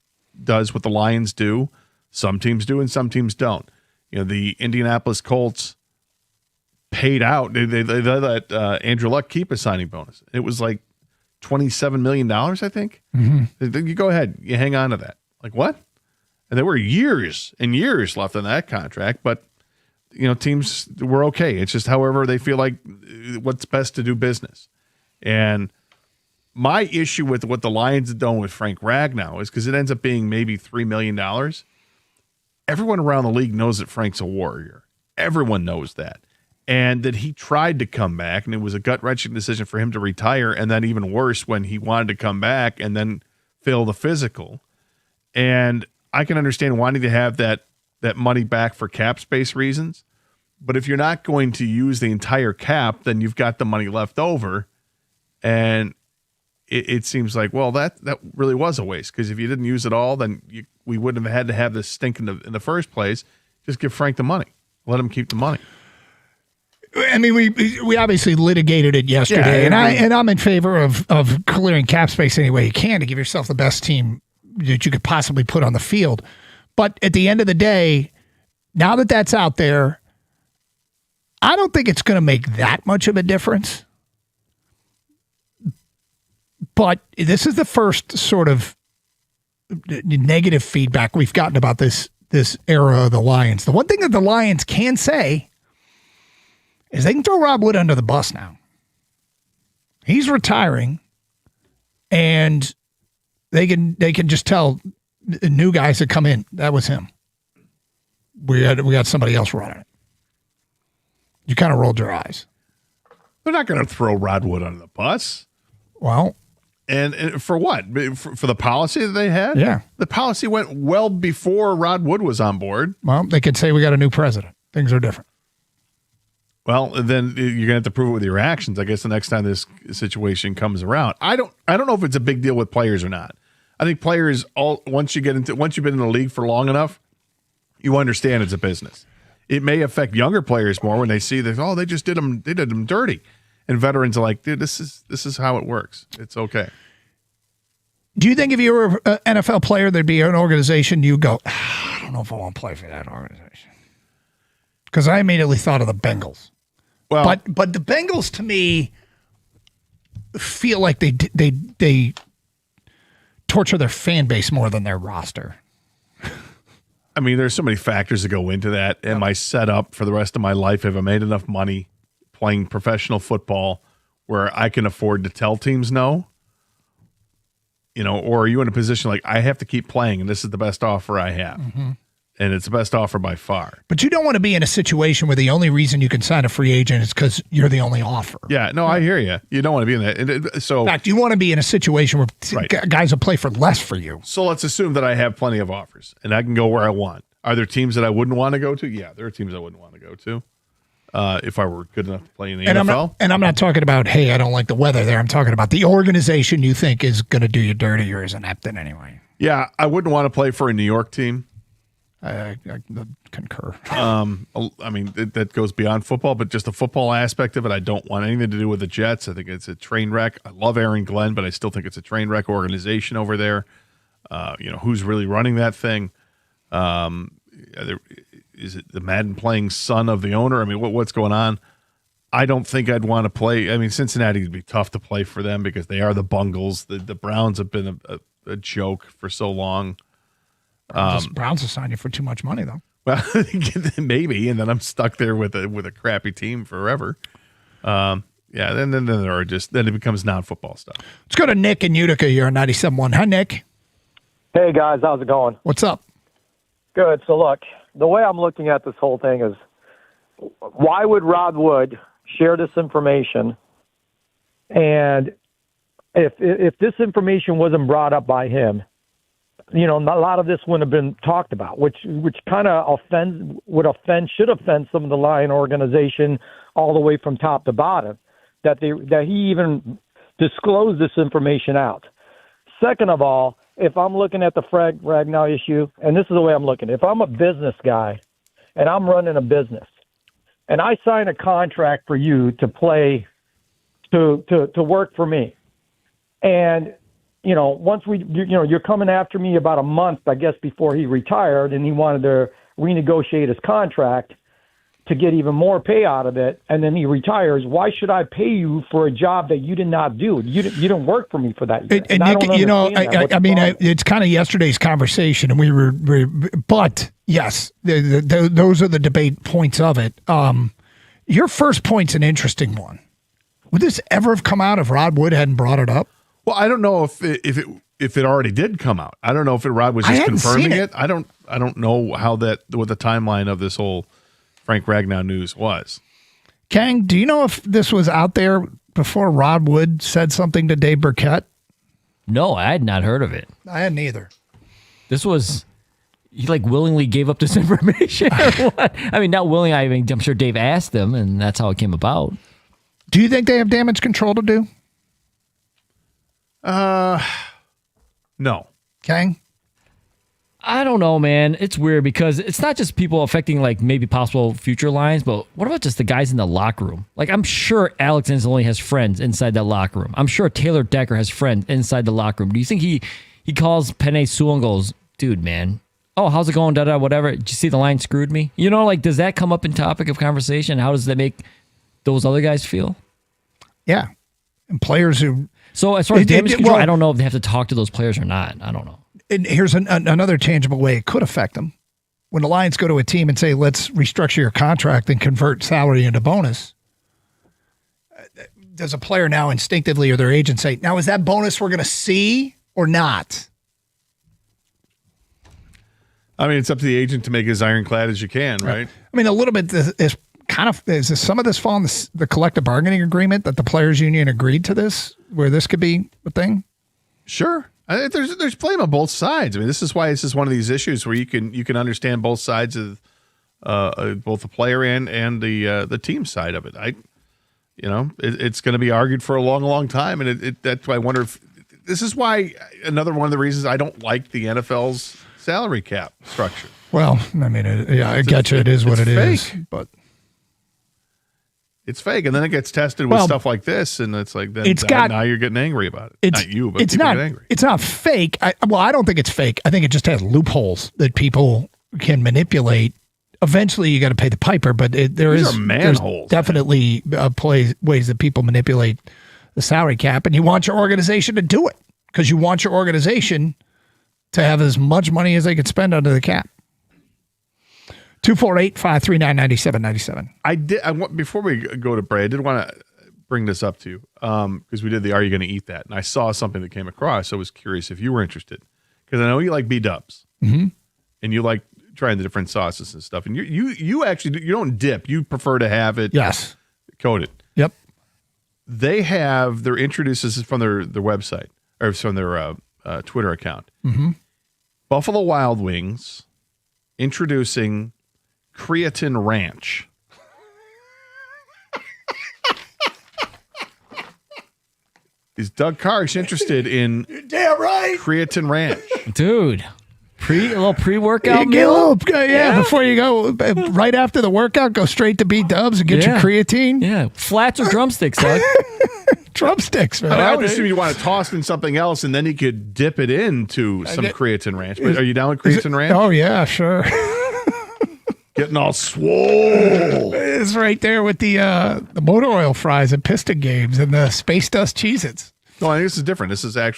does what the Lions do. Some teams do, and some teams don't. The Indianapolis Colts paid out. They let Andrew Luck keep a signing bonus. It was like $27 million, I think. Mm-hmm. You go ahead. You hang on to that. Like, what? And there were years and years left on that contract, but teams were okay. It's just however they feel like what's best to do business. And my issue with what the Lions have done with Frank Ragnow is because it ends up being maybe $3 million. Everyone around the league knows that Frank's a warrior. Everyone knows that. And that he tried to come back, and it was a gut-wrenching decision for him to retire, and then even worse when he wanted to come back and then fail the physical. And I can understand wanting to have that money back for cap space reasons, but if you're not going to use the entire cap, then you've got the money left over, and it seems like, well, that really was a waste, because if you didn't use it all, then we wouldn't have had to have this stink in the first place. Just give Frank the money. Let him keep the money. I mean, we obviously litigated it yesterday, and I'm in favor of clearing cap space any way you can to give yourself the best team that you could possibly put on the field. But at the end of the day, now that that's out there, I don't think it's going to make that much of a difference. But this is the first sort of negative feedback we've gotten about this era of the Lions. The one thing that the Lions can say is they can throw Rob Wood under the bus now. He's retiring, and they can just tell the new guys that come in, that was him. We got somebody else running it. You kind of rolled your eyes. They're not going to throw Rod Wood under the bus. Well, and for what? For the policy that they had? Yeah. The policy went well before Rod Wood was on board. Well, they could say we got a new president. Things are different. Well, then you're going to have to prove it with your actions, I guess, the next time this situation comes around. I don't know if it's a big deal with players or not. I think players, once you've been in the league for long enough, you understand it's a business. it may affect younger players more when they see that, oh, they did them dirty. And veterans are like, dude, this is how it works. It's okay. Do you think if you were an NFL player, there'd be an organization you go, I don't know if I want to play for that organization? Because I immediately thought of the Bengals. Well, but the Bengals to me feel like they torture their fan base more than their roster. I mean, there's so many factors that go into that. Am I set up for the rest of my life? Have I made enough money playing professional football where I can afford to tell teams no? Or are you in a position like, I have to keep playing and this is the best offer I have? Mm-hmm. And it's the best offer by far. But you don't want to be in a situation where the only reason you can sign a free agent is because you're the only offer. Yeah, no, I hear you. You don't want to be in that. In fact, you want to be in a situation where guys will play for less for you. So let's assume that I have plenty of offers and I can go where I want. Are there teams that I wouldn't want to go to? Yeah, there are teams I wouldn't want to go to if I were good enough to play in the NFL. I'm not talking about, hey, I don't like the weather there. I'm talking about the organization you think is going to do you dirty or is inept in any way. Yeah, I wouldn't want to play for a New York team. I concur. I mean, that goes beyond football, but just the football aspect of it, I don't want anything to do with the Jets. I think it's a train wreck. I love Aaron Glenn, but I still think it's a train wreck organization over there. Who's really running that thing? Is it the Madden playing son of the owner? I mean, what's going on? I don't think I'd want to play. I mean, Cincinnati would be tough to play for them because they are the Bungles. The Browns have been a joke for so long. Browns will sign you for too much money, though. Well, maybe, and then I'm stuck there with a crappy team forever. Then it becomes non-football stuff. Let's go to Nick in Utica here on 97.1. Hi, Nick. Hey, guys. How's it going? What's up? Good. So, look, the way I'm looking at this whole thing is, why would Rod Wood share this information? And if this information wasn't brought up by him, a lot of this wouldn't have been talked about, which kind of should offend some of the Lion organization all the way from top to bottom, that he even disclosed this information out. Second of all, if I'm looking at the Ragnow issue, and this is the way I'm looking, if I'm a business guy and I'm running a business and I sign a contract for you to play, to work for me, and once you're coming after me about a month, I guess, before he retired, and he wanted to renegotiate his contract to get even more pay out of it, and then he retires. Why should I pay you for a job that you did not do? You didn't work for me for that year. And Nick, it's kind of yesterday's conversation, and we were but yes, those are the debate points of it. Your first point's an interesting one. Would this ever have come out if Rod Wood hadn't brought it up? Well, I don't know if it already did come out. I don't know if Rod was just confirming it. I don't know what the timeline of this whole Frank Ragnow news was. Kang, do you know if this was out there before Rod Wood said something to Dave Burkett? No, I had not heard of it. I hadn't either. This was, he willingly gave up this information or what? I mean, not willingly. I mean, I'm sure Dave asked him, and that's how it came about. Do you think they have damage control to do? No. Kang? I don't know, man. It's weird because it's not just people affecting maybe possible future lines, but what about just the guys in the locker room? I'm sure Alex Anzalone has friends inside that locker room. I'm sure Taylor Decker has friends inside the locker room. Do you think he calls Penei Sewell and goes, dude, man, oh, how's it going, da-da, whatever. Did you see the line screwed me? Does that come up in topic of conversation? How does that make those other guys feel? Yeah. And players who... So as far as damage control, I don't know if they have to talk to those players or not. I don't know. And here's another tangible way it could affect them. When the Lions go to a team and say, let's restructure your contract and convert salary into bonus, does a player now instinctively or their agent say, now is that bonus we're going to see or not? I mean, it's up to the agent to make it as ironclad as you can, right? I mean, a little bit is some of this fall in the collective bargaining agreement that the players union agreed to this, where this could be a thing? Sure. There's blame on both sides. I mean, this is why this is one of these issues where you can understand both sides of both the player and the team side of it. It's going to be argued for a long, long time, and that's why I wonder if this is why another one of the reasons I don't like the NFL's salary cap structure. Well, I mean, I get you. It is what it is, but it's fake. And then it gets tested with stuff like this, and it's like now you're getting angry about it. Not you, but people get angry. It's not fake. I don't think it's fake. I think it just has loopholes that people can manipulate. Eventually, you got to pay the piper, but there's definitely ways that people manipulate the salary cap, and you want your organization to do it because you want your organization to have as much money as they can spend under the cap. 248-539-9797. Before we go to break, I did want to bring this up to you because we did the Are You Going to Eat That? And I saw something that came across. I was curious if you were interested because I know you like B-dubs and you like trying the different sauces and stuff. And you actually you don't dip. You prefer to have it coated. Yep. They're introduced, this is from their website or from their Twitter account. Buffalo Wild Wings introducing Creatine Ranch. Is Doug Karsh interested in damn right Creatine Ranch? Dude, a little pre-workout meal? meal? Before you go, right after the workout, go straight to B-dubs and get your creatine. Yeah, flats or drumsticks, Doug? Drumsticks, man. I would assume you want to toss in something else, and then you could dip it into some Creatine Ranch. But are you down with Creatine Ranch? Oh, yeah, sure. Getting all swole. It's right there with the motor oil fries at Piston games and the Space Dust Cheez-Its. No, I think this is different. This is a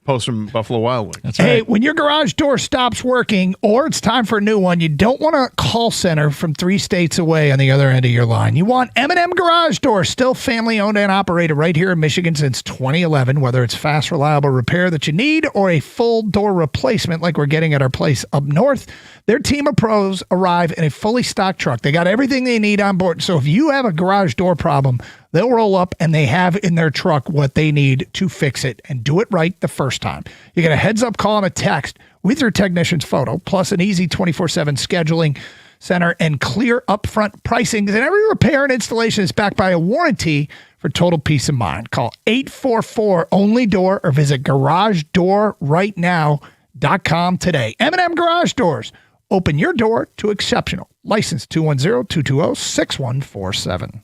post from Buffalo Wild Wings. That's right. Hey, when your garage door stops working or it's time for a new one, you don't want a call center from 3 states away on the other end of your line. You want Eminem Garage Doors, still family owned and operated right here in Michigan since 2011. Whether it's fast, reliable repair that you need or a full door replacement like we're getting at our place up north, their team of pros arrive in a fully stocked truck. They got everything they need on board. So if you have a garage door problem, they'll roll up and they have in their truck what they need to fix it and do it right the first time. You get a heads up call and a text with your technician's photo, plus an easy 24/7 scheduling center and clear upfront pricing. And every repair and installation is backed by a warranty for total peace of mind. Call 844-ONLY-DOOR or visit garagedoorrightnow.com today. Eminem Garage Doors. Open your door to exceptional. License 210-220-6147.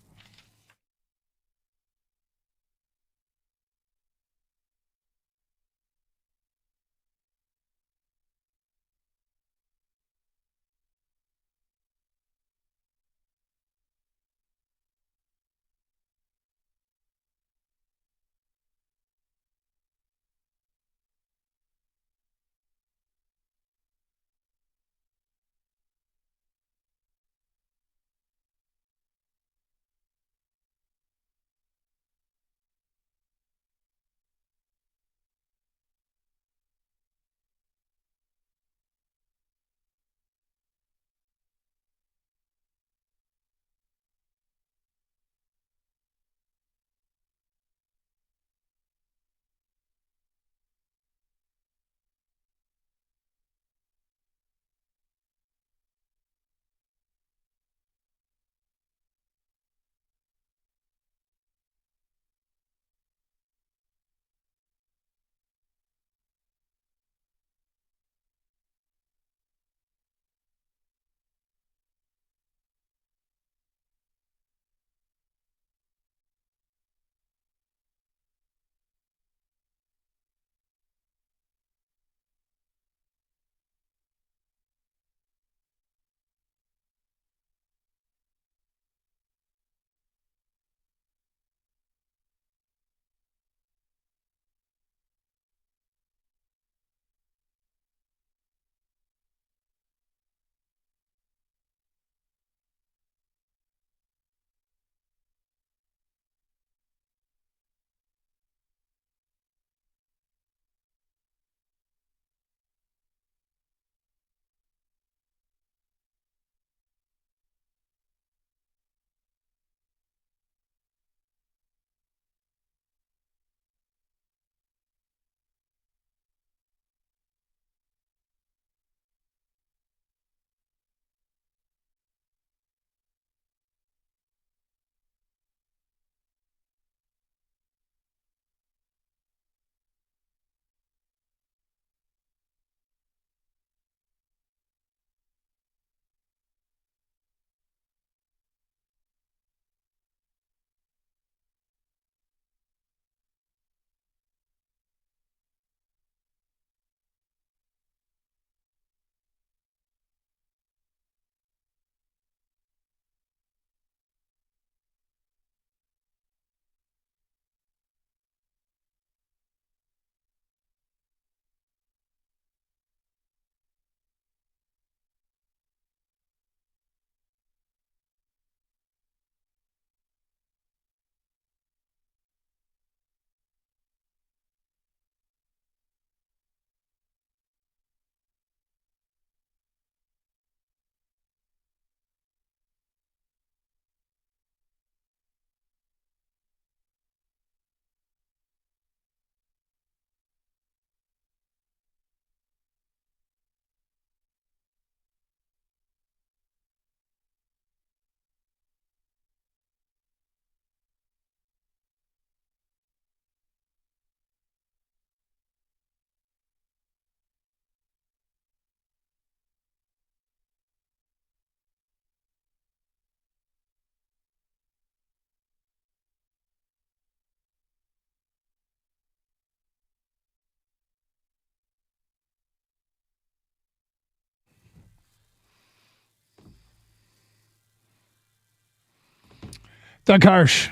Doug Harsh,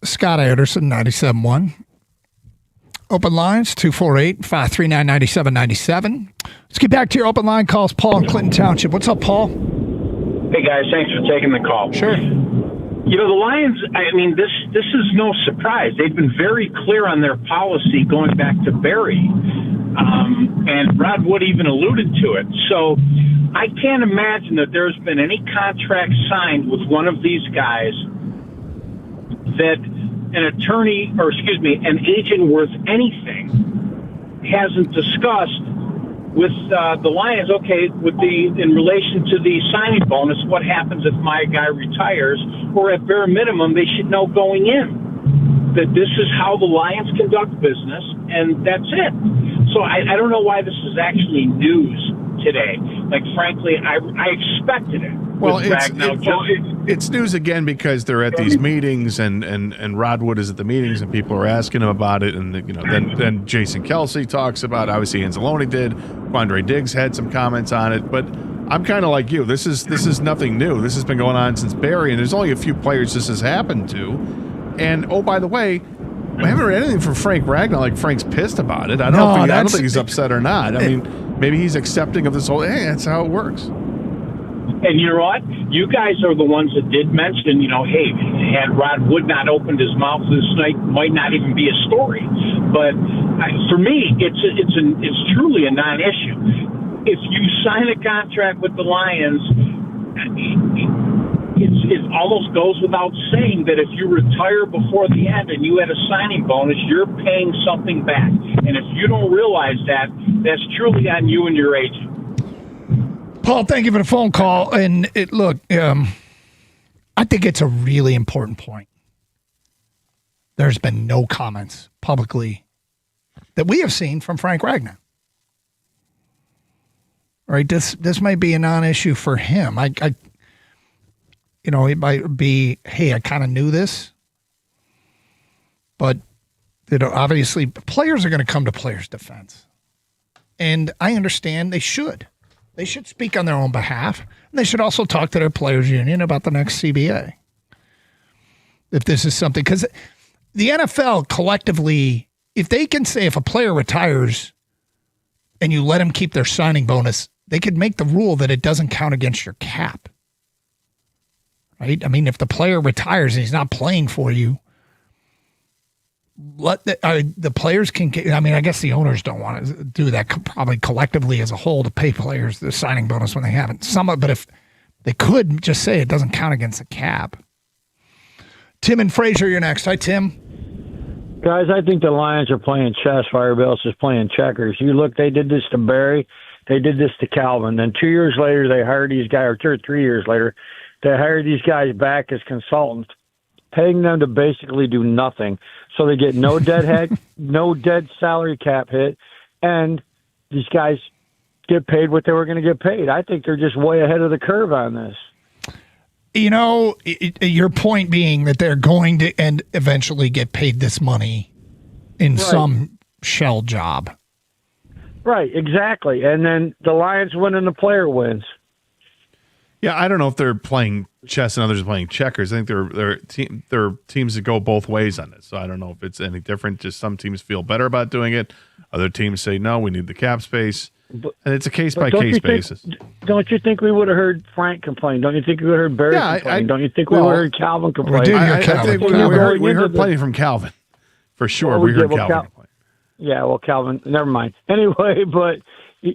Scott Anderson, 97.1. Open lines, 248-539-9797. Let's get back to your open line calls. Paul in Clinton Township. What's up, Paul? Hey, guys. Thanks for taking the call. Sure. You know, the Lions, I mean, this is no surprise. They've been very clear on their policy going back to Barry. And Rod Wood even alluded to it. So I can't imagine that there's been any contract signed with one of these guys that an attorney, or excuse me, an agent worth anything hasn't discussed with the Lions. Okay, in relation to the signing bonus, what happens if my guy retires? Or at bare minimum, they should know going in that this is how the Lions conduct business, and that's it. So I don't know why this is actually news today. Like, frankly, I expected it. Well, it's news again because they're at these meetings, and Rod Wood is at the meetings, and people are asking him about it, and then Jason Kelsey talks about it. Obviously, Anzalone did. Quandre Diggs had some comments on it, but I'm kind of like you. This is nothing new. This has been going on since Barry, and there's only a few players this has happened to. And oh, by the way, I haven't read anything from Frank Ragnow. Like, Frank's pissed about it. I don't think he's upset or not. I mean, maybe he's accepting of this whole. Hey, that's how it works. And you know what? You guys are the ones that did mention, hey, had Rod Wood not opened his mouth this night, might not even be a story. But for me, it's truly a non-issue. If you sign a contract with the Lions, it almost goes without saying that if you retire before the end and you had a signing bonus, you're paying something back. And if you don't realize that, that's truly on you and your agent. Paul, thank you for the phone call. And look, I think it's a really important point. There's been no comments publicly that we have seen from Frank Ragnow. Right? This might be a non-issue for him. It might be, hey, I kind of knew this, but obviously players are going to come to players' defense, and I understand they should. They should speak on their own behalf, and they should also talk to their players' union about the next CBA. If this is something, because the NFL collectively, if they can say if a player retires and you let him keep their signing bonus, they could make the rule that it doesn't count against your cap. Right? I mean, if the player retires and he's not playing for you, let the players can get, I mean, I guess the owners don't want to do that probably collectively as a whole to pay players the signing bonus when they haven't. But if they could just say it doesn't count against the cap. Tim and Fraser, you're next. Hi, Tim. Guys, I think the Lions are playing chess. Firebills is playing checkers. You look, they did this to Barry. They did this to Calvin. Then 2 years later, they hired these guys, or 2 or 3 years later, they hired these guys back as consultants, paying them to basically do nothing. So they get no dead no dead salary cap hit, and these guys get paid what they were going to get paid. I think they're just way ahead of the curve on this. Your point being that they're going to eventually get paid this money in some shell job. Right, exactly. And then the Lions win and the player wins. Yeah, I don't know if they're playing chess and others are playing checkers. I think they're teams that go both ways on this. So I don't know if it's any different. Just some teams feel better about doing it. Other teams say, no, we need the cap space. And it's a case-by-case basis. Don't you think we would have heard Frank complain? Don't you think we would have heard Barry complain? Don't you think we would have heard Calvin complain? I think we heard plenty from Calvin. For sure, we heard Calvin complain. Yeah, well, Calvin, never mind. Anyway, but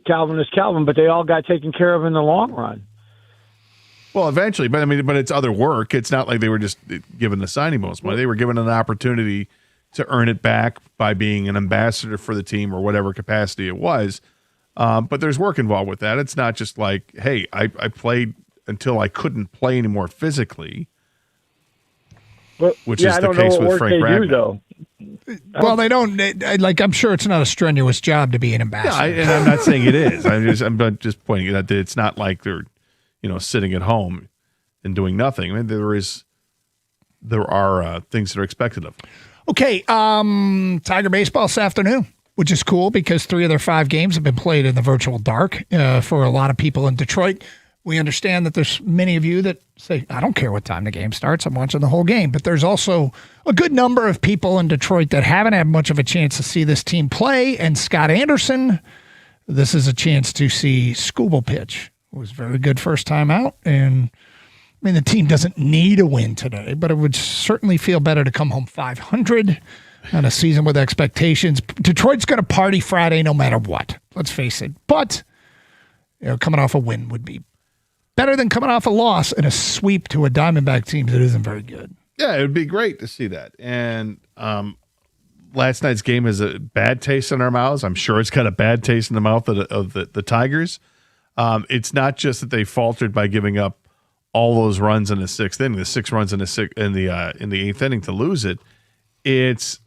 Calvin is Calvin, but they all got taken care of in the long run. Well, eventually, but it's other work. It's not like they were just given the signing bonus money. They were given an opportunity to earn it back by being an ambassador for the team or whatever capacity it was. But there's work involved with that. It's not just like, hey, I played until I couldn't play anymore physically, which is the case with Frank Ragnow. Well, they don't. I'm sure it's not a strenuous job to be an ambassador. Yeah, and I'm not saying it is. I'm just pointing out that it's not like they're sitting at home and doing nothing. I mean, there are things that are expected of them. Okay, Tiger baseball this afternoon, which is cool because 3 of their 5 games have been played in the virtual dark for a lot of people in Detroit. We understand that there's many of you that say, I don't care what time the game starts. I'm watching the whole game. But there's also a good number of people in Detroit that haven't had much of a chance to see this team play. And Scott Anderson, this is a chance to see Skubal pitch. It was very good first time out. And I mean, the team doesn't need a win today, but it would certainly feel better to come home 500 on a season with expectations. Detroit's going to party Friday no matter what. Let's face it. But coming off a win would be better than coming off a loss and a sweep to a Diamondback team that isn't very good. Yeah, it would be great to see that. And last night's game is a bad taste in our mouths. I'm sure it's got a bad taste in the mouth of the Tigers. It's not just that they faltered by giving up all those runs in the sixth inning, the 6 runs in the eighth inning to lose it. It's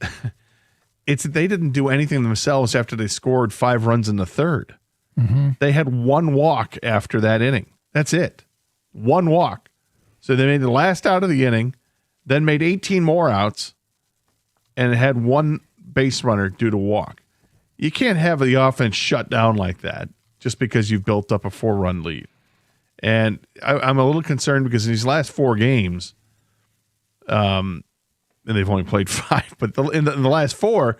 that they didn't do anything themselves after they scored 5 runs in the third. Mm-hmm. They had 1 walk after that inning. That's it. 1 walk. So they made the last out of the inning, then made 18 more outs, and had 1 base runner due to walk. You can't have the offense shut down like that just because you've built up a 4-run lead. And I'm a little concerned because in these last 4 games, and they've only played 5, but in the last 4,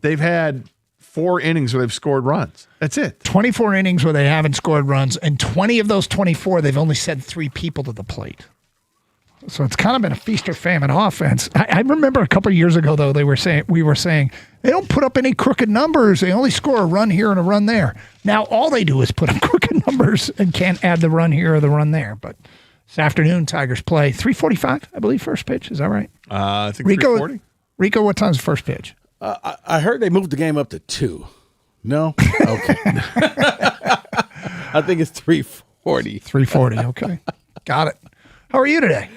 they've had 4 innings where they've scored runs. That's it. 24 innings where they haven't scored runs, and 20 of those 24, they've only sent 3 people to the plate. So it's kind of been a feast or famine offense. I remember a couple of years ago, though, we were saying they don't put up any crooked numbers. They only score a run here and a run there. Now all they do is put up crooked numbers and can't add the run here or the run there. But this afternoon, Tigers play 3:45, I believe, first pitch. Is that right? I think 3:40. Rico, what time's the first pitch? I heard they moved the game up to 2. No? Okay. I think it's 3:40. 3:40, okay. Got it. How are you today?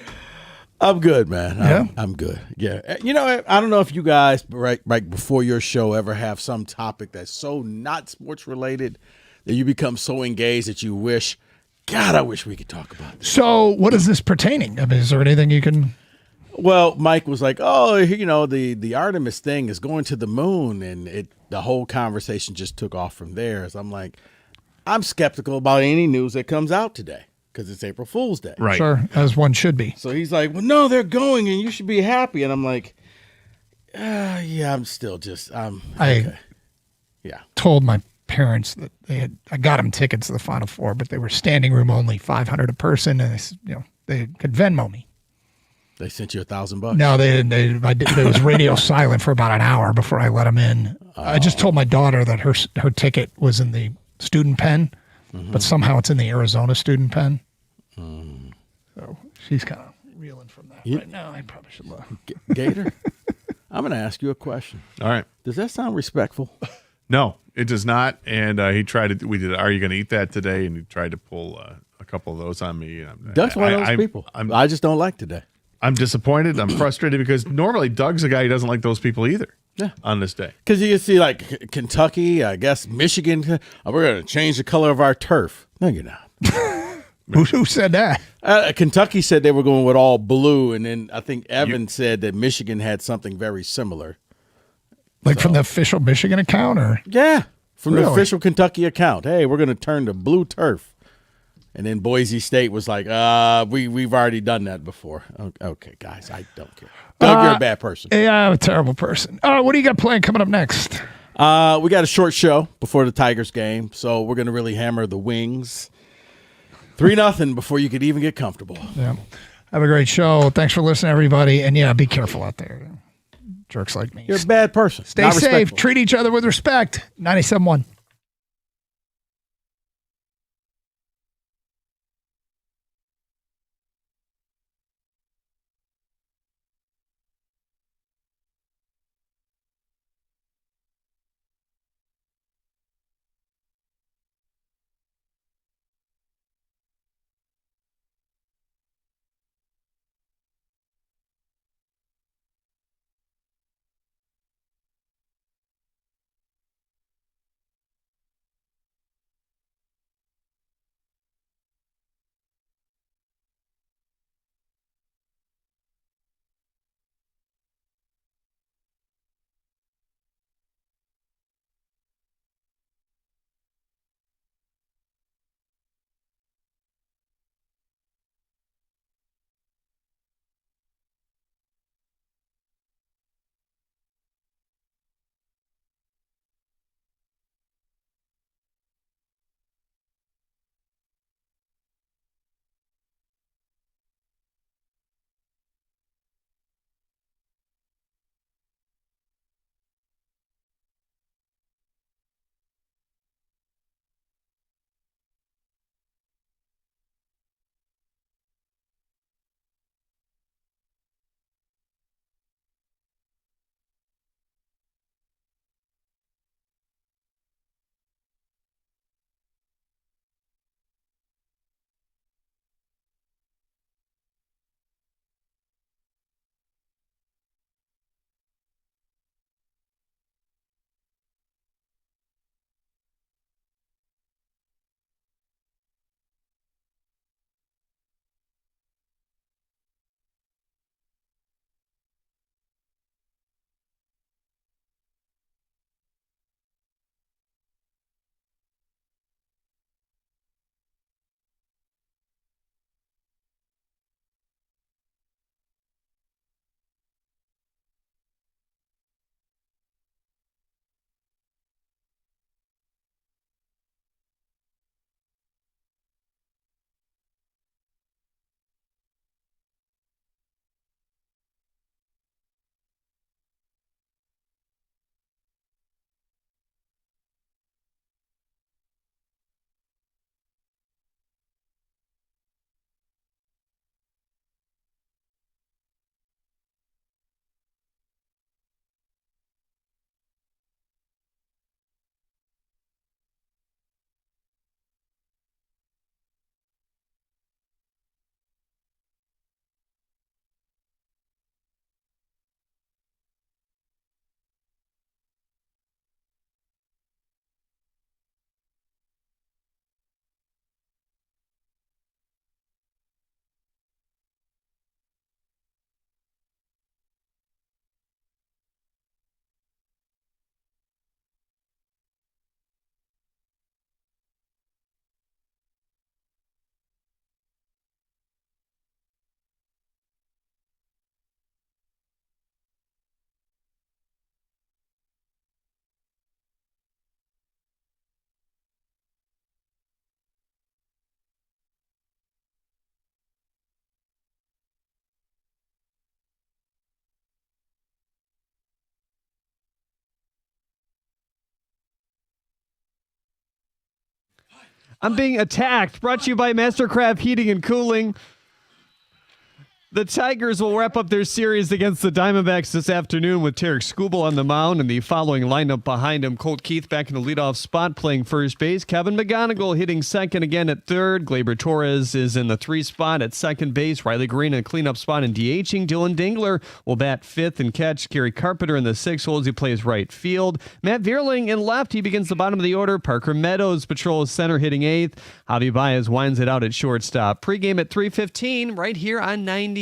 I'm good, man. I'm good. Yeah. You know, I don't know if you guys, right before your show, ever have some topic that's so not sports related that you become so engaged that you wish, God, I wish we could talk about this. So what is this pertaining? I mean, is there anything you can... Well, Mike was like, oh, you know, the Artemis thing is going to the moon, and the whole conversation just took off from there. So I'm like, I'm skeptical about any news that comes out today because it's April Fool's Day. Right. Sure, as one should be. So he's like, well, no, they're going, and you should be happy. And I'm like, yeah, I'm still just, okay. Yeah. Told my parents that I got them tickets to the Final Four, but they were standing room only, $500 a person, and they could Venmo me. They sent you $1,000. No, they didn't. It was radio silent for about an hour before I let them in. I just told my daughter that her ticket was in the student pen, but somehow it's in the Arizona student pen. So she's kind of reeling from that right now. I probably should look. Gator, I'm going to ask you a question. All right. Does that sound respectful? No, it does not. And he tried to. We did. Are you going to eat that today? And he tried to pull a couple of those on me. Doug's one of those people. I just don't like today. I'm disappointed. I'm frustrated because normally Doug's a guy who doesn't like those people either. Yeah. On this day. Because you can see like Kentucky, I guess Michigan, we're going to change the color of our turf. No, you're not. Who said that? Kentucky said they were going with all blue, and then I think Evan said that Michigan had something very similar. Like from the official Michigan account, or? Yeah, from the official Kentucky account. Hey, we're going to turn to blue turf. And then Boise State was like, we've already done that before. Okay, guys, I don't care. Doug, you're a bad person. Yeah, I'm a terrible person. What do you got planned coming up next? We got a short show before the Tigers game, so we're going to really hammer the Wings. 3-0 before you could even get comfortable. Yeah. Have a great show. Thanks for listening, everybody. And, yeah, be careful out there. Jerks like me. You're a bad person. Stay safe. Respectful. Treat each other with respect. 97.1. I'm being attacked. Brought to you by Mastercraft Heating and Cooling. The Tigers will wrap up their series against the Diamondbacks this afternoon with Tarek Skubal on the mound and the following lineup behind him. Colt Keith back in the leadoff spot playing first base. Kevin McGonigal hitting second again at third. Gleyber Torres is in the 3 spot at second base. Riley Green in a cleanup spot and DHing. Dylan Dingler will bat fifth and catch. Gary Carpenter in the 6 holes. He plays right field. Matt Vierling in left. He begins the bottom of the order. Parker Meadows patrols center hitting 8th. Javi Baez winds it out at shortstop. Pregame at 3:15 right here on 97.1.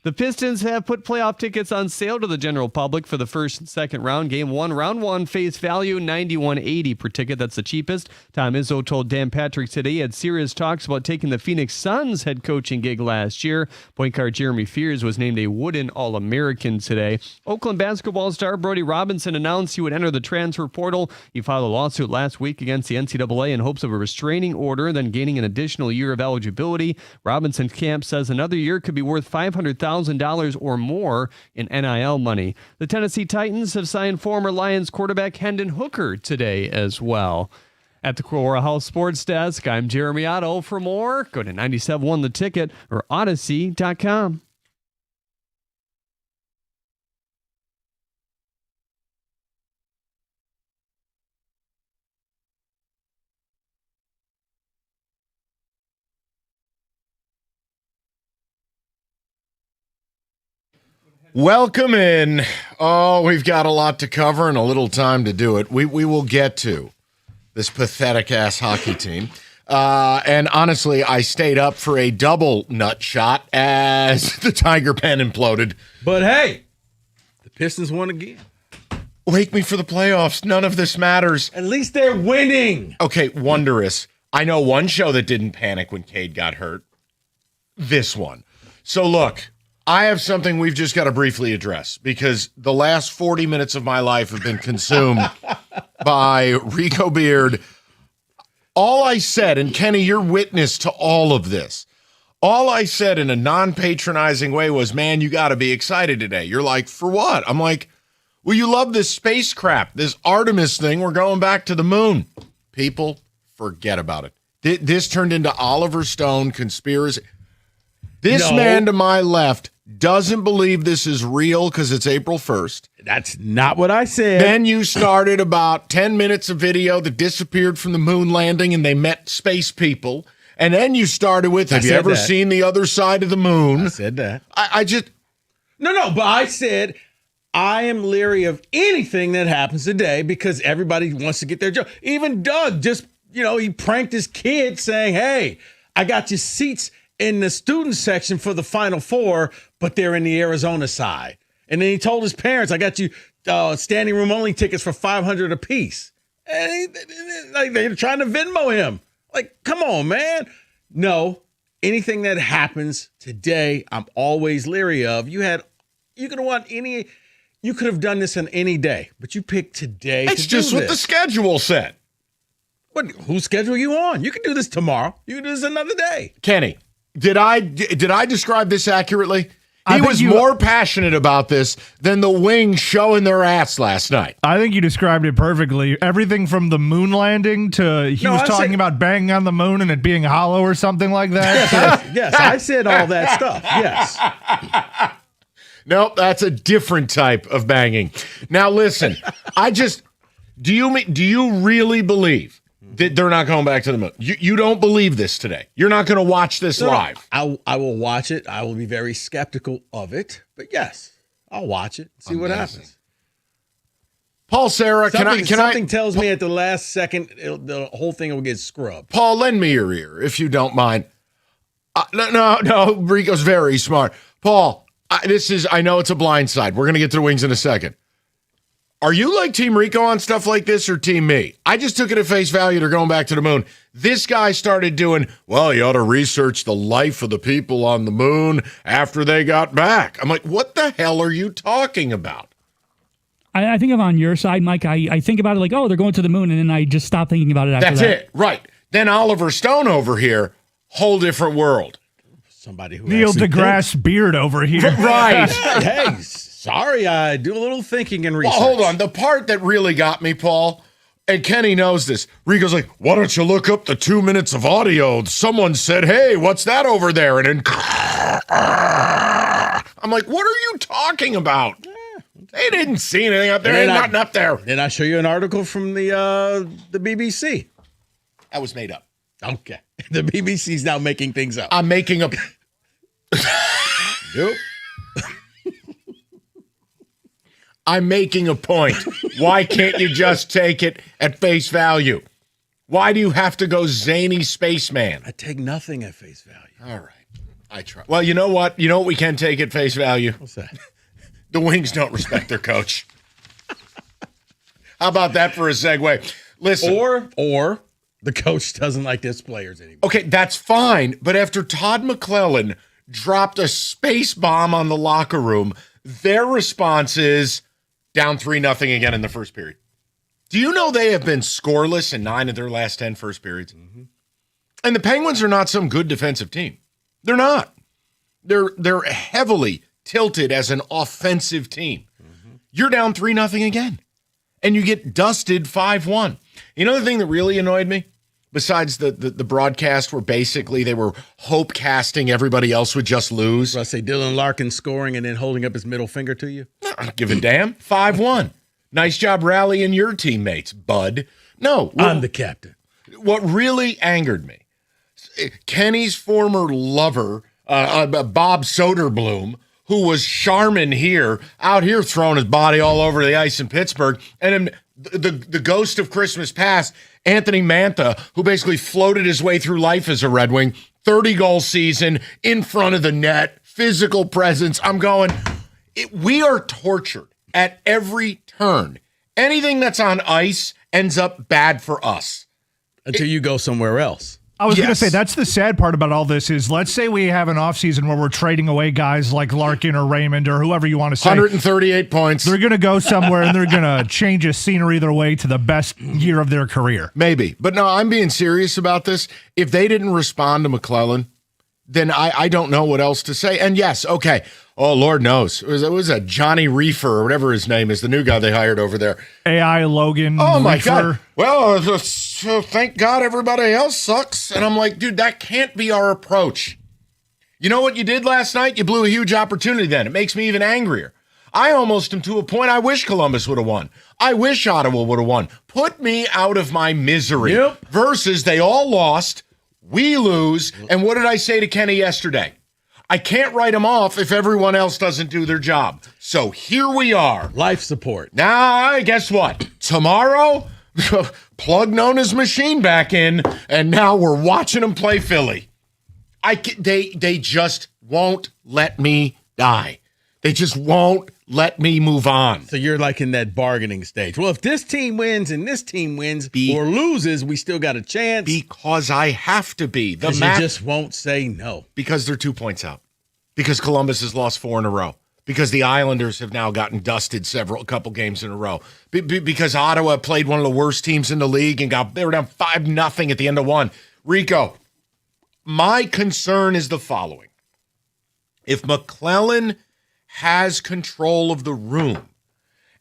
The Pistons have put playoff tickets on sale to the general public for the first and second round. Game 1, round 1, face value $91.80 per ticket. That's the cheapest. Tom Izzo told Dan Patrick today he had serious talks about taking the Phoenix Suns head coaching gig last year. Point guard Jeremy Fears was named a Wooden All-American today. Oakland basketball star Brody Robinson announced he would enter the transfer portal. He filed a lawsuit last week against the NCAA in hopes of a restraining order, then gaining an additional year of eligibility. Robinson's camp says another year could be worth $500,000 or more in NIL money. The Tennessee Titans have signed former Lions quarterback Hendon Hooker today as well. At the Quora House Sports Desk, I'm Jeremy Otto. For more, go to 97.1 The Ticket or Odyssey.com. Welcome in. Oh, we've got a lot to cover and a little time to do it. We will get to this pathetic-ass hockey team. And honestly, I stayed up for a double nut shot as the Tiger Pen imploded. But hey, the Pistons won again. Wake me for the playoffs. None of this matters. At least they're winning. Okay, wondrous. I know one show that didn't panic when Cade got hurt. This one. So look, I have something we've just got to briefly address because the last 40 minutes of my life have been consumed by Rico Beard. All I said, and Kenny, you're witness to all of this. All I said in a non-patronizing way was, man, you got to be excited today. You're like, for what? I'm like, well, you love this space crap, this Artemis thing. We're going back to the moon. People, forget about it. This turned into Oliver Stone conspiracy. This man to my left doesn't believe this is real because it's April 1st. That's not what I said. Then you started about 10 minutes of video that disappeared from the moon landing and they met space people. And then you started with, have you ever seen the other side of the moon? I said that. I just... No, but I said I am leery of anything that happens today because everybody wants to get their job. Even Doug just, he pranked his kid saying, hey, I got you seats in the student section for the Final Four, but they're in the Arizona side. And then he told his parents, I got you standing room only tickets for $500 a piece. And they're trying to Venmo him. Like, come on, man. No, anything that happens today, I'm always leery of. You could have done this on any day, but you picked today. It's just what the schedule said. What? Whose schedule are you on? You can do this tomorrow. You can do this another day. Kenny, did I describe this accurately? He was more passionate about this than the Wings showing their ass last night. I think you described it perfectly. Everything from the moon landing to he was talking about banging on the moon and it being hollow or something like that. Yes, I said all that stuff. Yes. Nope, that's a different type of banging. Now listen, do you really believe that they're not going back to the moon? You don't believe this today. You're not going to watch this live. I will watch it. I will be very skeptical of it. But yes, I'll watch it. See what happens. Paul Sarah, something tells me at the last second the whole thing will get scrubbed. Paul, lend me your ear if you don't mind. No. Rico's very smart. Paul, I know it's a blind side. We're going to get to the Wings in a second. Are you like Team Rico on stuff like this or Team me? I just took it at face value. They're going back to the moon. This guy started doing, well, you ought to research the life of the people on the moon after they got back. I'm like, what the hell are you talking about? I think I'm on your side, Mike. I think about it like, oh, they're going to the moon, and then I just stop thinking about it after that. That's it. Right. Then Oliver Stone over here, whole different world. Somebody who Neil deGrasse Beard over here. Right. Hey, sorry, I do a little thinking and research. Well, hold on. The part that really got me, Paul, And Kenny knows this. Rico's like, why don't you look up the 2 minutes of audio? Someone said, hey, what's that over there? And then I'm like, what are you talking about? They didn't see anything up there. Ain't nothing up there. Then I show you an article from the BBC. That was made up. Okay. The BBC's now making things up. I'm making a... Nope. I'm making a point. Why can't you just take it at face value? Why do you have to go zany spaceman? I take nothing at face value. All right. I try. Well, you know what? You know what we can take at face value? What's that? The Wings don't respect their coach. How about that for a segue? Listen. Or the coach doesn't like his players anymore. Okay, that's fine. But after Todd McClellan dropped a space bomb on the locker room, their response is down 3-0 again in the first period. Do you know they have been scoreless in 9 of their last 10 first periods? Mm-hmm. And the Penguins are not some good defensive team. They're not. They're heavily tilted as an offensive team. Mm-hmm. You're down 3-0 again. And you get dusted 5-1. You know the thing that really annoyed me? Besides the broadcast where basically they were hope casting everybody else would just lose. So I say Dylan Larkin scoring and then holding up his middle finger to you. I don't give a damn. 5-1. Nice job rallying your teammates, bud. No. I'm the captain. What really angered me, Kenny's former lover, Bob Soderblom, who was Charmin here, out here throwing his body all over the ice in Pittsburgh, and then the ghost of Christmas past, Anthony Mantha, who basically floated his way through life as a Red Wing, 30-goal season, in front of the net, physical presence. I'm going, we are tortured at every turn. Anything that's on ice ends up bad for us. Until you go somewhere else. I was going to say, that's the sad part about all this is, let's say we have an offseason where we're trading away guys like Larkin or Raymond or whoever you want to say. 138 points. They're going to go somewhere and they're going to change a scenery their way to the best year of their career. Maybe. But no, I'm being serious about this. If they didn't respond to McClellan, then I don't know what else to say. And yes, okay. Oh, Lord knows. It was a Johnny Reefer or whatever his name is, the new guy they hired over there. AI Logan. Oh, my Reefer. God. Well, so thank God everybody else sucks. And I'm like, dude, that can't be our approach. You know what you did last night? You blew a huge opportunity then. It makes me even angrier. I almost am to a point I wish Columbus would have won. I wish Ottawa would have won. Put me out of my misery. Yep. Versus they all lost, we lose, and what did I say to Kenny yesterday? I can't write them off if everyone else doesn't do their job. So here we are. Life support. Now, guess what? Tomorrow, plug Nona's machine back in, and now we're watching them play Philly. They just won't let me die. They just won't let me move on. So you're like in that bargaining stage. Well, if this team wins and this team wins or loses, we still got a chance. Because I have to be. You just won't say no. Because they're 2 points out. Because Columbus has lost 4 in a row. Because the Islanders have now gotten dusted a couple games in a row. Because Ottawa played one of the worst teams in the league and they were down 5-0 at the end of 1. Rico, my concern is the following. If McClellan has control of the room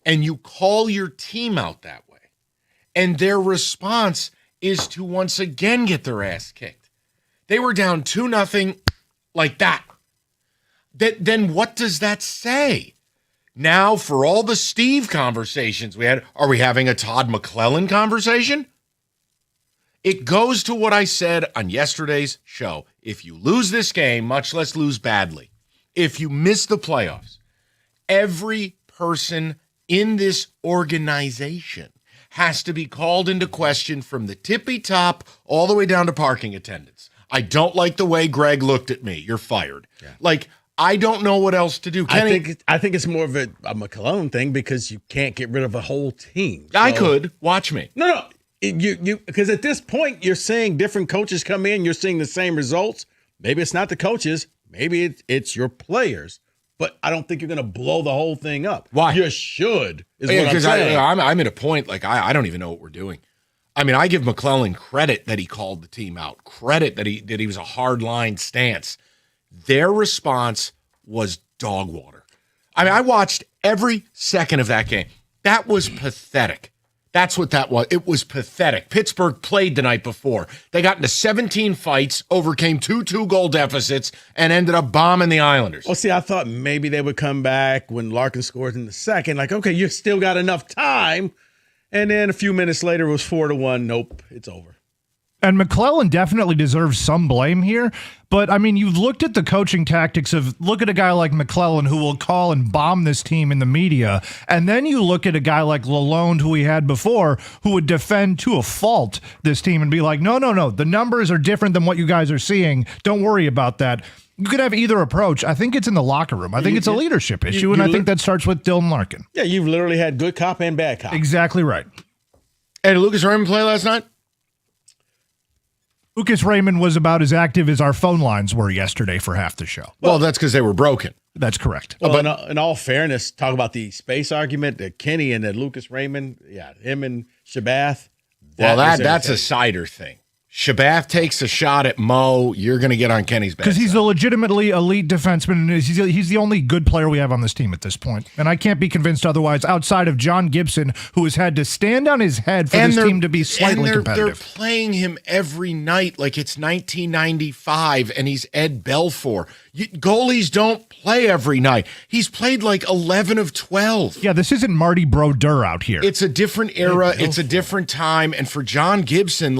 and you call your team out that way and their response is to once again get their ass kicked. They were down 2-0 like that. Then what does that say? Now, for all the Steve conversations we had, are we having a Todd McClellan conversation? It goes to what I said on yesterday's show. If you lose this game, much less lose badly, if you miss the playoffs, every person in this organization has to be called into question from the tippy top all the way down to parking attendants. I don't like the way Greg looked at me. You're fired. Yeah. I don't know what else to do. Kenny, I think it's more of a McClellan thing because you can't get rid of a whole team. I could. Watch me. No. You because at this point you're saying different coaches come in, you're seeing the same results. Maybe it's not the coaches, maybe it's your players. But I don't think you're going to blow the whole thing up. Why? You should, is what I'm saying. I'm at a point, I don't even know what we're doing. I mean, I give McClellan credit that he called the team out, credit that he was a hard-line stance. Their response was dog water. I mean, I watched every second of that game. That was pathetic. That's what that was. It was pathetic. Pittsburgh played the night before. They got into 17 fights, overcame 2 goal deficits, and ended up bombing the Islanders. Well, see, I thought maybe they would come back when Larkin scored in the second. Like, okay, you still got enough time. And then a few minutes later, it was 4-1. Nope, it's over. And McClellan definitely deserves some blame here. But, I mean, you've looked at the coaching tactics of look at a guy like McClellan who will call and bomb this team in the media. And then you look at a guy like Lalonde who we had before who would defend to a fault this team and be like, no. The numbers are different than what you guys are seeing. Don't worry about that. You could have either approach. I think it's in the locker room. I think it's a leadership issue, and I think that starts with Dylan Larkin. Yeah, you've literally had good cop and bad cop. Exactly right. Hey, did Lucas Raymond play last night? Lucas Raymond was about as active as our phone lines were yesterday for half the show. Well, that's because they were broken. That's correct. Well, in all fairness, talk about the space argument that Kenny and that Lucas Raymond, him and Shabath. That's a cider thing. Shabath takes a shot at Mo, you're going to get on Kenny's back. Because he's a legitimately elite defenseman, and he's the only good player we have on this team at this point. And I can't be convinced otherwise outside of John Gibson, who has had to stand on his head for this team to be slightly competitive. They're playing him every night like it's 1995, and he's Ed Belfour. Goalies don't play every night. He's played like 11 of 12. Yeah, this isn't Marty Brodeur out here. It's a different era. It's a different time. And for John Gibson,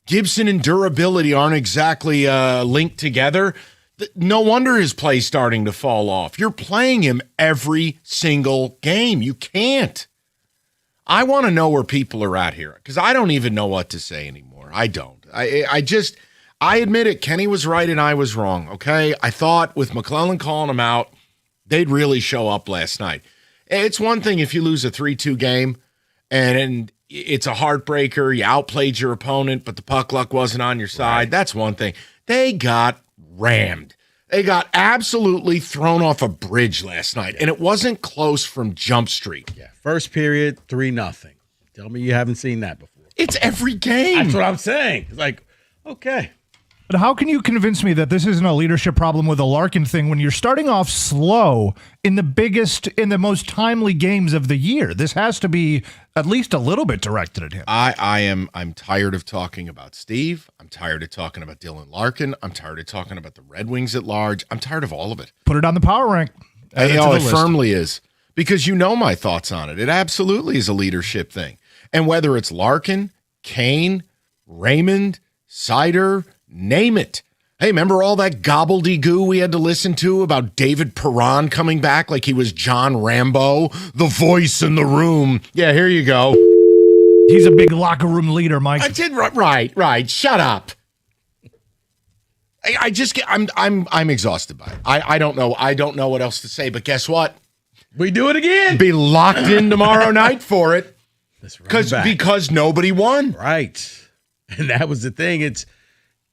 Gibson and durability aren't exactly linked together. No wonder his play's starting to fall off. You're playing him every single game. You can't. I want to know where people are at here because I don't even know what to say anymore. I don't. I admit it. Kenny was right and I was wrong, okay? I thought with McClellan calling him out, they'd really show up last night. It's one thing if you lose a 3-2 game and it's a heartbreaker. You outplayed your opponent, but the puck luck wasn't on your side. Right. That's one thing. They got rammed. They got absolutely thrown off a bridge last night, and it wasn't close from Jump Street. Yeah, first period, 3-0. Tell me you haven't seen that before. It's every game. That's what I'm saying. It's like, okay. But how can you convince me that this isn't a leadership problem with a Larkin thing when you're starting off slow in the most timely games of the year? This has to be at least a little bit directed at him. I'm tired of talking about Steve. I'm tired of talking about Dylan Larkin. I'm tired of talking about the Red Wings at large. I'm tired of all of it. Put it on the power rank. It firmly is. Because you know my thoughts on it. It absolutely is a leadership thing. And whether it's Larkin, Kane, Raymond, Sider, name it. Hey, remember all that gobbledygoo we had to listen to about David Perron coming back like he was John Rambo, the voice in the room? Yeah, here you go. He's a big locker room leader, Mike. I did right. Shut up. I'm exhausted by it. I don't know what else to say. But guess what? We do it again. Be locked in tomorrow night for it. Because nobody won. Right, and that was the thing.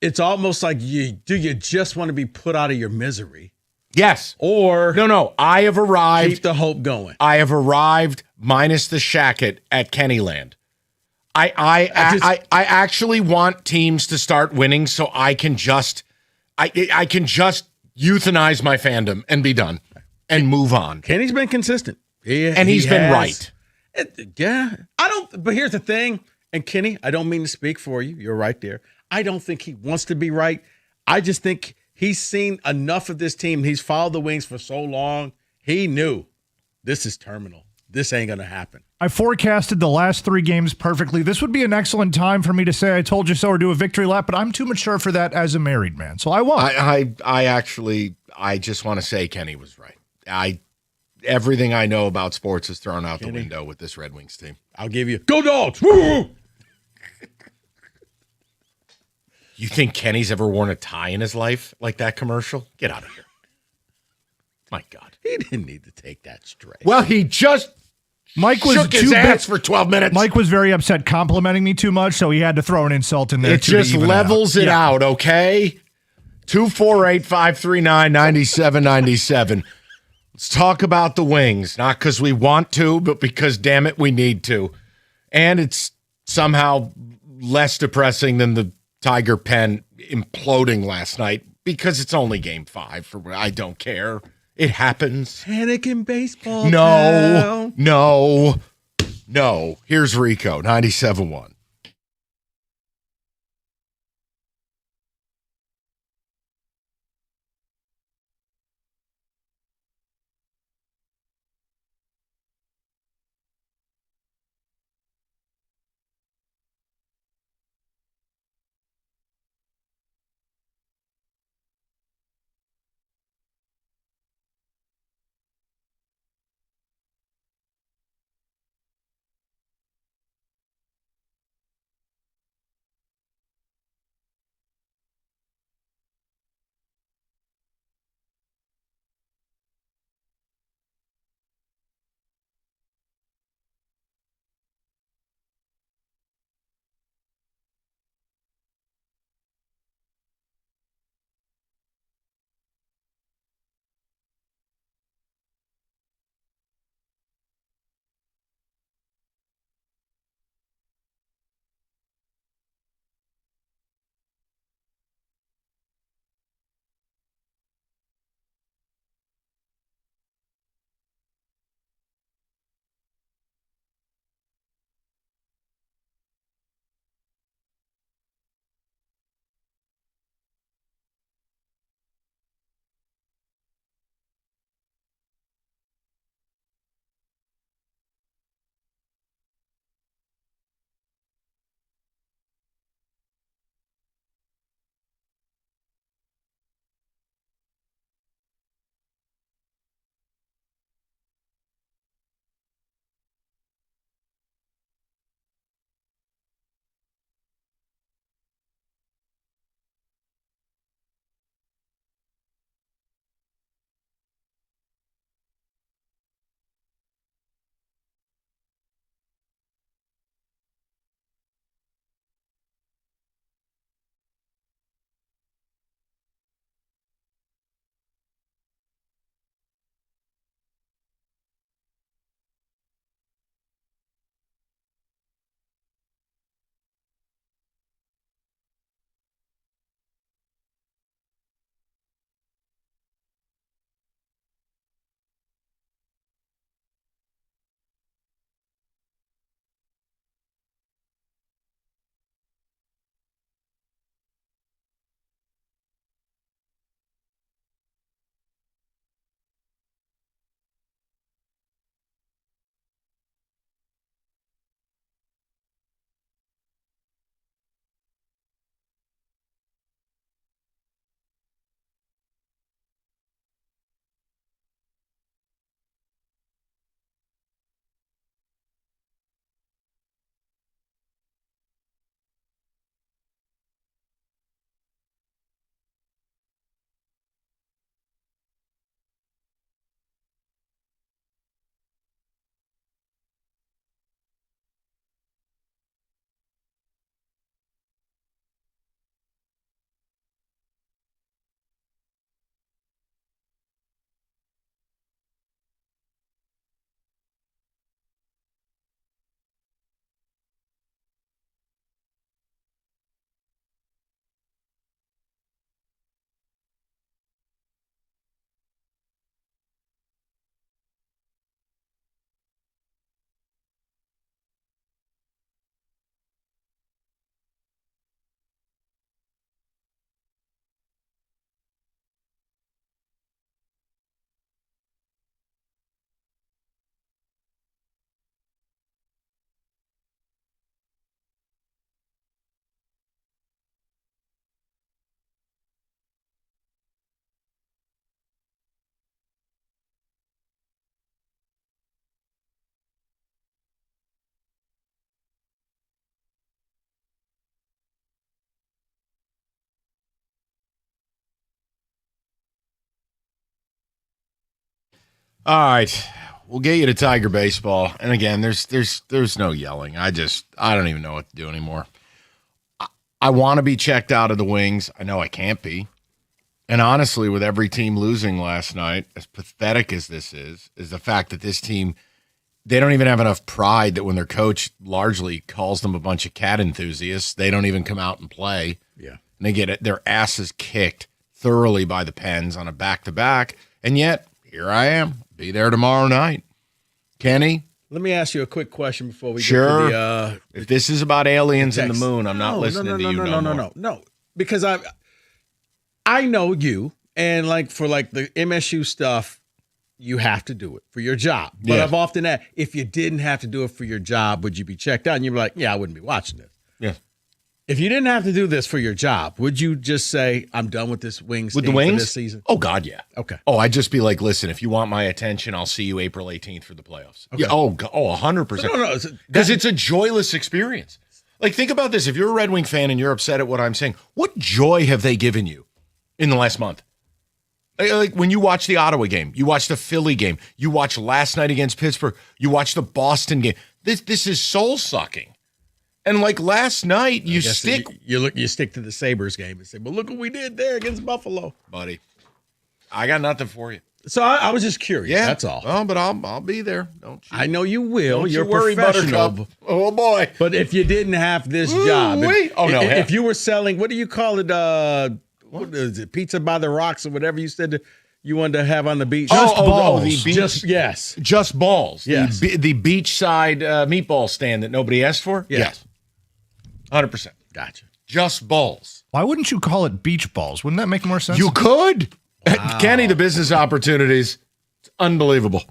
It's almost like you just want to be put out of your misery? Yes. Or no. I have arrived. Keep the hope going. I have arrived minus the shacket at Kennyland. I actually want teams to start winning so I can just euthanize my fandom and be done and move on. Kenny's been consistent. He's been right. But here's the thing, and Kenny, I don't mean to speak for you. You're right there. I don't think he wants to be right. I just think he's seen enough of this team. He's followed the Wings for so long. He knew this is terminal. This ain't going to happen. I forecasted the last 3 games perfectly. This would be an excellent time for me to say I told you so or do a victory lap, but I'm too mature for that as a married man, so I won't. I just want to say Kenny was right. Everything I know about sports is thrown out the window with this Red Wings team. I'll give you go Dogs. Woo! You think Kenny's ever worn a tie in his life like that commercial? Get out of here. My God. He didn't need to take that straight. Well, he just shook his ass for 12 minutes. Mike was very upset complimenting me too much, so he had to throw an insult in there. It just levels it out, okay? 248-539-9797. Let's talk about the Wings. Not because we want to, but because, damn it, we need to. And it's somehow less depressing than the Tiger pen imploding last night because it's only game 5. I don't care. It happens. Panic in baseball. No. No. Here's Rico, 97.1. All right. We'll get you to Tiger baseball. And again, there's no yelling. I don't even know what to do anymore. I want to be checked out of the Wings. I know I can't be. And honestly, with every team losing last night, as pathetic as this is the fact that this team, they don't even have enough pride that when their coach largely calls them a bunch of cat enthusiasts, they don't even come out and play. Yeah. And they get their asses kicked thoroughly by the Pens on a back-to-back. And yet, here I am. Be there tomorrow night. Kenny, Let me ask you a quick question before we Sure. get to the if this is about aliens and the text. moon, I'm not listening to you. No. Because I know you, and for the MSU stuff, you have to do it for your job. But Yeah. I've often asked, if you didn't have to do it for your job, would you be checked out? And you're like, yeah, I wouldn't be watching this. Yeah. If you didn't have to do this for your job, would you just say, I'm done with this Wings With the team Wings for this season? Oh, God, yeah. Okay. Oh, I'd just be like, listen, if you want my attention, I'll see you April 18th for the playoffs. Okay. Yeah. Oh, 100%. No. Because it's a joyless experience. Think about this. If you're a Red Wing fan and you're upset at what I'm saying, what joy have they given you in the last month? Like when you watch the Ottawa game, you watch the Philly game, you watch last night against Pittsburgh, you watch the Boston game. This is soul-sucking. And last night, you stick to the Sabres game and say, well, look what we did there against Buffalo. Buddy, I got nothing for you. So I was just curious. Yeah, That's all. Oh, but I'll be there. Don't you? I know you will. Don't You're you worry, professional. Buttercup. Oh boy! But if you didn't have this job, if you were selling, what do you call it? What is it? Pizza by the Rocks or whatever you said you wanted to have on the beach. Just balls. The beach. Just balls. Yes. The beachside meatball stand that nobody asked for. Yes. 100%. Gotcha. Just balls. Why wouldn't you call it beach balls? Wouldn't that make more sense? You could. Wow. Kenny, the business opportunities. It's unbelievable.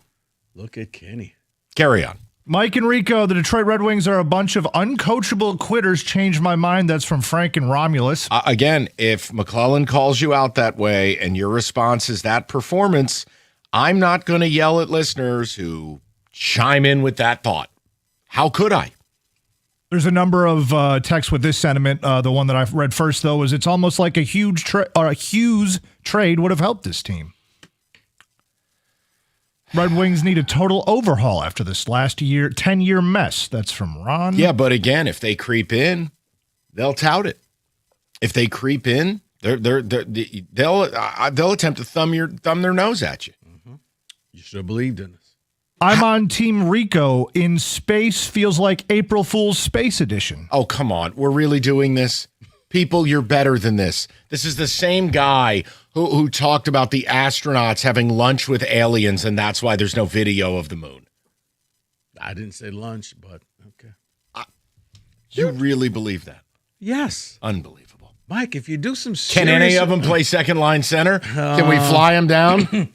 Look at Kenny. Carry on. Mike and Rico, the Detroit Red Wings are a bunch of uncoachable quitters. Changed my mind. That's from Frank and Romulus. Again, if McClellan calls you out that way and your response is that performance, I'm not going to yell at listeners who chime in with that thought. How could I? There's a number of texts with this sentiment. The one that I read first, though, is it's almost like a Hughes trade would have helped this team. Red Wings need a total overhaul after this last 10-year mess. That's from Ron. Yeah, but again, if they creep in, they'll tout it. If they creep in, they'll attempt to thumb their nose at you. Mm-hmm. You should have believed in us. I'm on Team Rico. In space feels like April Fool's Space Edition. Oh, come on. We're really doing this? People, you're better than this. This is the same guy who talked about the astronauts having lunch with aliens, and that's why there's no video of the moon. I didn't say lunch, but okay. You really believe that? Yes. Unbelievable. Mike, if you do some Can any of them play second line center? Can we fly them down?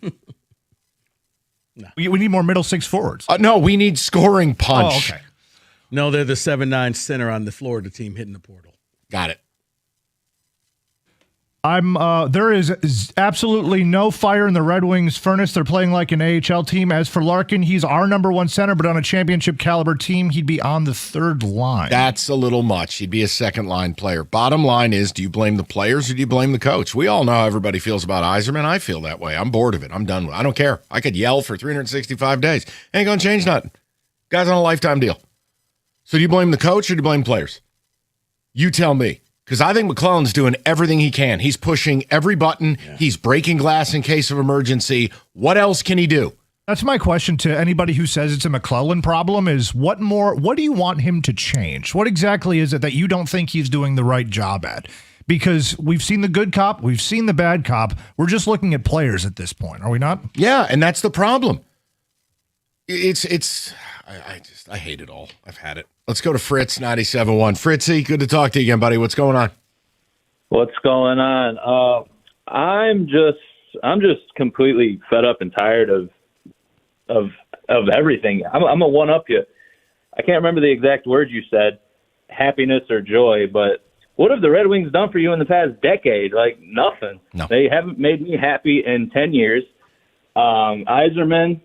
No. We need more middle six forwards. No, we need scoring punch. Oh, okay. No, they're the 7'9" center on the Florida team hitting the portal. Got it. There is absolutely no fire in the Red Wings furnace. They're playing like an AHL team. As for Larkin, he's our number one center, but on a championship caliber team, he'd be on the third line. That's a little much. He'd be a second line player. Bottom line is, do you blame the players or do you blame the coach? We all know how everybody feels about Yzerman. I feel that way. I'm bored of it. I'm done with it. I don't care. I could yell for 365 days. Ain't going to change nothing. Guy's on a lifetime deal. So do you blame the coach or do you blame players? You tell me. Because I think McClellan's doing everything he can. He's pushing every button. Yeah. He's breaking glass in case of emergency. What else can he do? That's my question to anybody who says it's a McClellan problem is what do you want him to change? What exactly is it that you don't think he's doing the right job at? Because we've seen the good cop, we've seen the bad cop. We're just looking at players at this point, are we not? Yeah, and that's the problem. I hate it all. I've had it. Let's go to Fritz, 97.1. Fritzy, good to talk to you again, buddy. What's going on? What's going on? I'm just completely fed up and tired of everything. I'm gonna one up you. I can't remember the exact words you said, happiness or joy, but what have the Red Wings done for you in the past decade? Like nothing. No. They haven't made me happy in 10 years. Yzerman,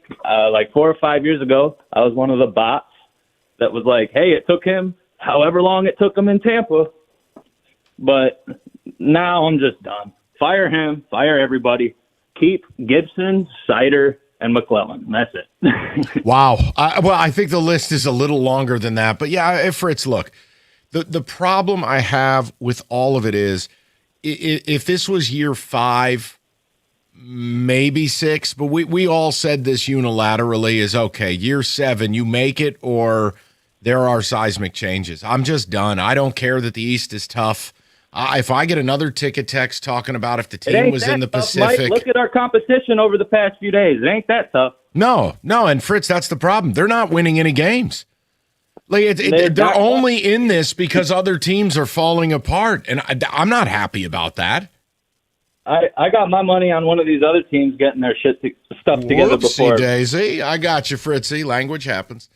like 4 or 5 years ago, I was one of the bots that was like, hey, it took him however long it took him in Tampa. But now I'm just done. Fire him, fire everybody. Keep Gibson, Seider, and McClellan. That's it. Wow. I think the list is a little longer than that. But yeah, Fritz, look, the problem I have with all of it is if this was year 5, maybe 6, but we all said this unilaterally is okay. Year 7, you make it or there are seismic changes. I'm just done. I don't care that the East is tough. If I get another ticket text talking about if the team was in the Pacific. Mike, look at our competition over the past few days. It ain't that tough. No, and Fritz, that's the problem. They're not winning any games. Like they're only in this because other teams are falling apart, and I'm not happy about that. I got my money on one of these other teams getting their stuff together before. Daisy, I got you, Fritzy. Language happens.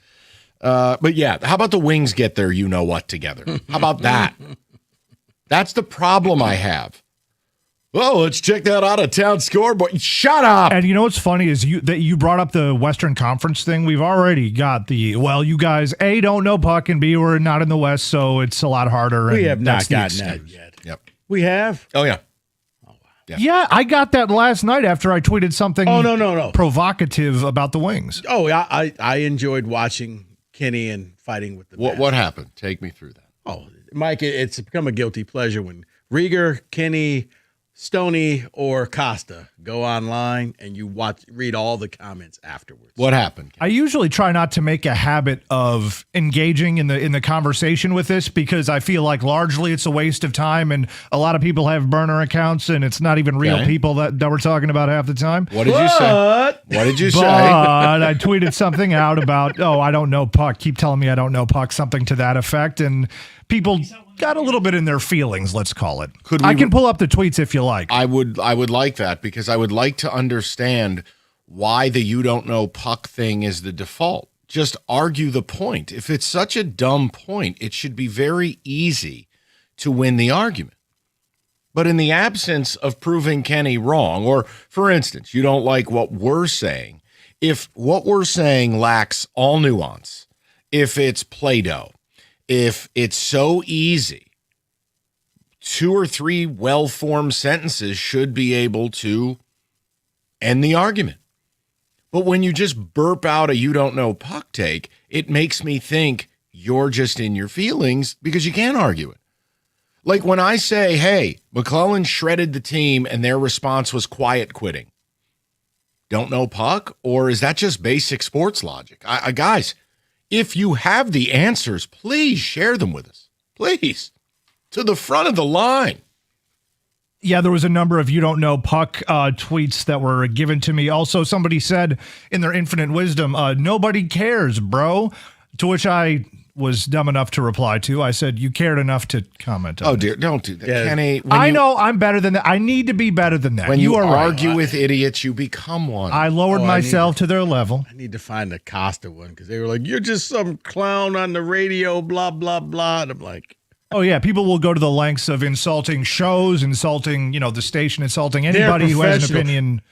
But yeah, how about the Wings get their you-know-what together? How about that? That's the problem I have. Well, let's check that out-of-town scoreboard. Shut up! And you know what's funny is that you brought up the Western Conference thing. We've already got you guys, A, don't know puck, and B, we're not in the West, so it's a lot harder. We have not gotten that yet. Yep. We have? Oh, yeah. Yeah, I got that last night after I tweeted something no. provocative about the Wings. Oh, I enjoyed watching Kenny and fighting with the What happened? Take me through that. Oh, Mike, it's become a guilty pleasure when Rieger, Kenny, Stoney, or Costa go online and you read all the comments afterwards. What happened? I usually try not to make a habit of engaging in the conversation with this because I feel like largely it's a waste of time, and a lot of people have burner accounts and it's not even real people that we're talking about half the time. What did you say? What did you say? But I tweeted something out about, I don't know puck. Keep telling me I don't know puck, something to that effect, and people got a little bit in their feelings, let's call it. I can pull up the tweets if you like. I would like that because I would like to understand why the you don't know puck thing is the default. Just argue the point. If it's such a dumb point, it should be very easy to win the argument. But in the absence of proving Kenny wrong, or for instance, you don't like what we're saying, if what we're saying lacks all nuance, if it's Play-Doh, if it's so easy, 2 or 3 well-formed sentences should be able to end the argument. But when you just burp out a you don't know puck take, it makes me think you're just in your feelings because you can't argue it. Like when I say, hey, McClellan shredded the team and their response was quiet quitting. Don't know puck? Or is that just basic sports logic? Guys, if you have the answers, please share them with us. Please. To the front of the line. Yeah, there was a number of you don't know puck tweets that were given to me. Also, somebody said in their infinite wisdom, nobody cares, bro. To which I was dumb enough to reply to. I said, you cared enough to comment on Oh, it. dear. Don't do that. Yeah. Kenny, I know I'm better than that. I need to be better than that. When you are argue right. with idiots, you become one. I lowered myself to their level. I need to find the Costa one because they were like, you're just some clown on the radio, blah, blah, blah. And I'm like, oh, yeah. People will go to the lengths of insulting shows, insulting, the station, insulting anybody who has an opinion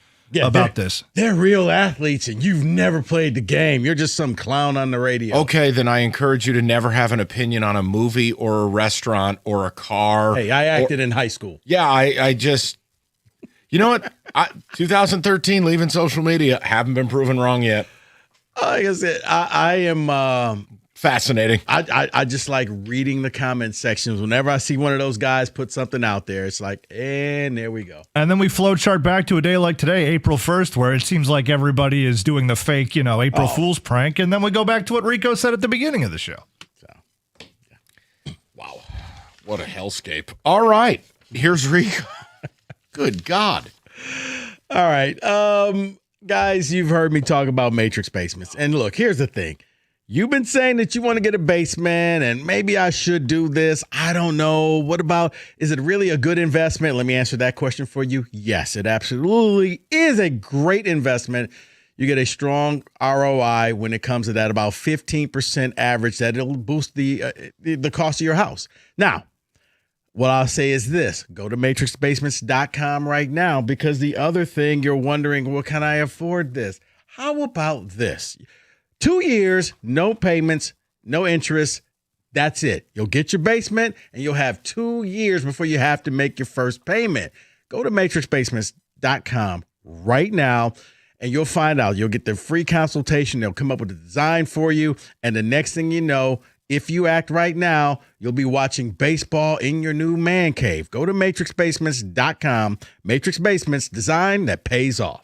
about this. They're real athletes and you've never played the game. You're just some clown on the radio. Okay, then I encourage you to never have an opinion on a movie or a restaurant or a car. Hey, I acted in high school. Yeah, I just, you know what? 2013, leaving social media, haven't been proven wrong yet. Like I said, I am fascinating. I just like reading the comment sections. Whenever I see one of those guys put something out there, it's like, and there we go. And then we flowchart back to a day like today, April 1st, where it seems like everybody is doing the fake, April Fool's prank. And then we go back to what Rico said at the beginning of the show. Wow. What a hellscape. All right. Here's Rico. Good God. All right. Guys, you've heard me talk about matrix basements. And look, here's the thing. You've been saying that you want to get a basement and maybe I should do this. I don't know. What about, is it really a good investment? Let me answer that question for you. Yes, it absolutely is a great investment. You get a strong ROI when it comes to that, about 15% average, that it'll boost the cost of your house. Now, what I'll say is this, go to matrixbasements.com right now, because the other thing you're wondering, well, can I afford this? How about this? 2 years, no payments, no interest. That's it. You'll get your basement and you'll have 2 years before you have to make your first payment. Go to matrixbasements.com right now and you'll find out. You'll get the free consultation. They'll come up with a design for you. And the next thing you know, if you act right now, you'll be watching baseball in your new man cave. Go to matrixbasements.com. Matrix Basements, design that pays off.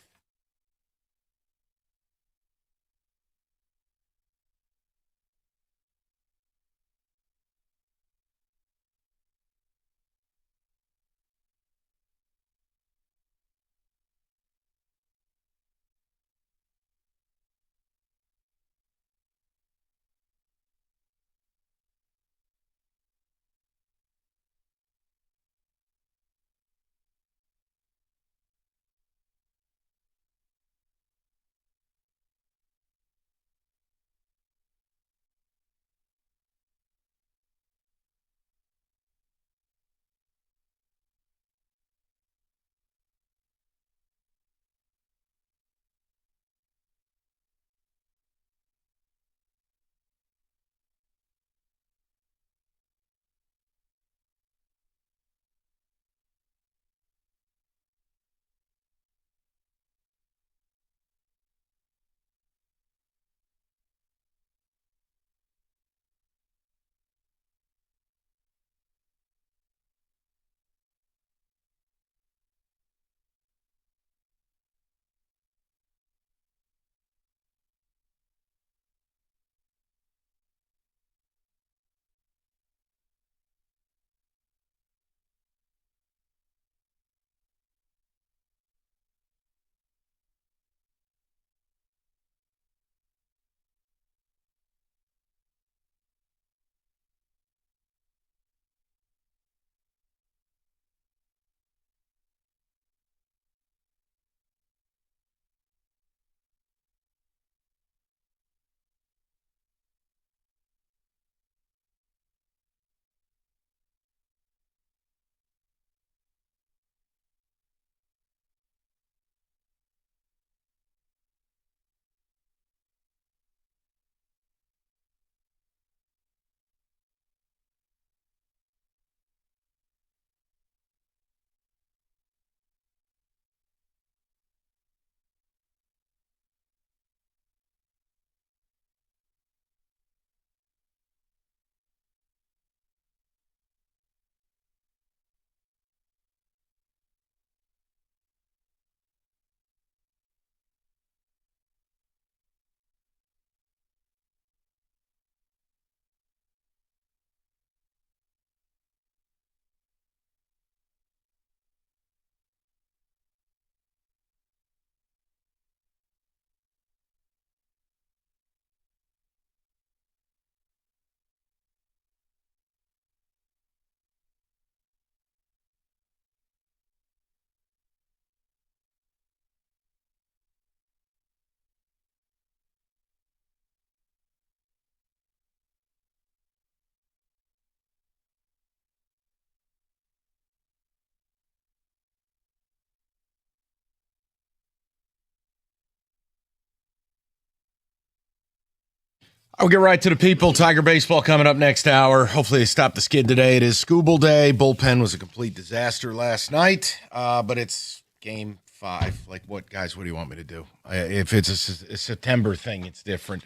I'll get right to the people. Tiger baseball coming up next hour. Hopefully they stop the skid today. It is Scooble Day. Bullpen was a complete disaster last night, but it's game 5. Like, what, guys, what do you want me to do? If it's a September thing, it's different.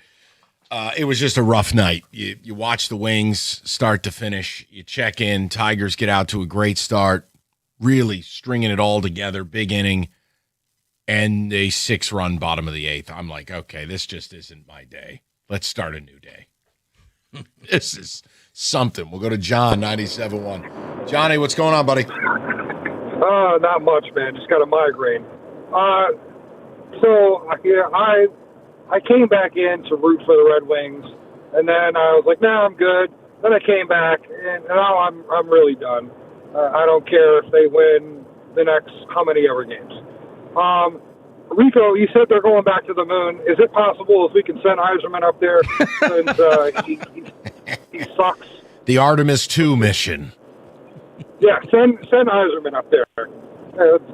It was just a rough night. You watch the Wings start to finish. You check in. Tigers get out to a great start, really stringing it all together, big inning, and a 6-run bottom of the 8th. I'm like, okay, this just isn't my day. Let's start a new day. This is something. We'll go to John, 97.1. Johnny, what's going on, buddy? Not much, man. Just got a migraine. So I came back in to root for the Red Wings, and then I was like, nah, I'm good. Then I came back, and now I'm really done. I don't care if they win the next how many ever games. Rico, you said they're going back to the moon. Is it possible if we can send Yzerman up there since he sucks? The Artemis 2 mission. Yeah, send Yzerman up there.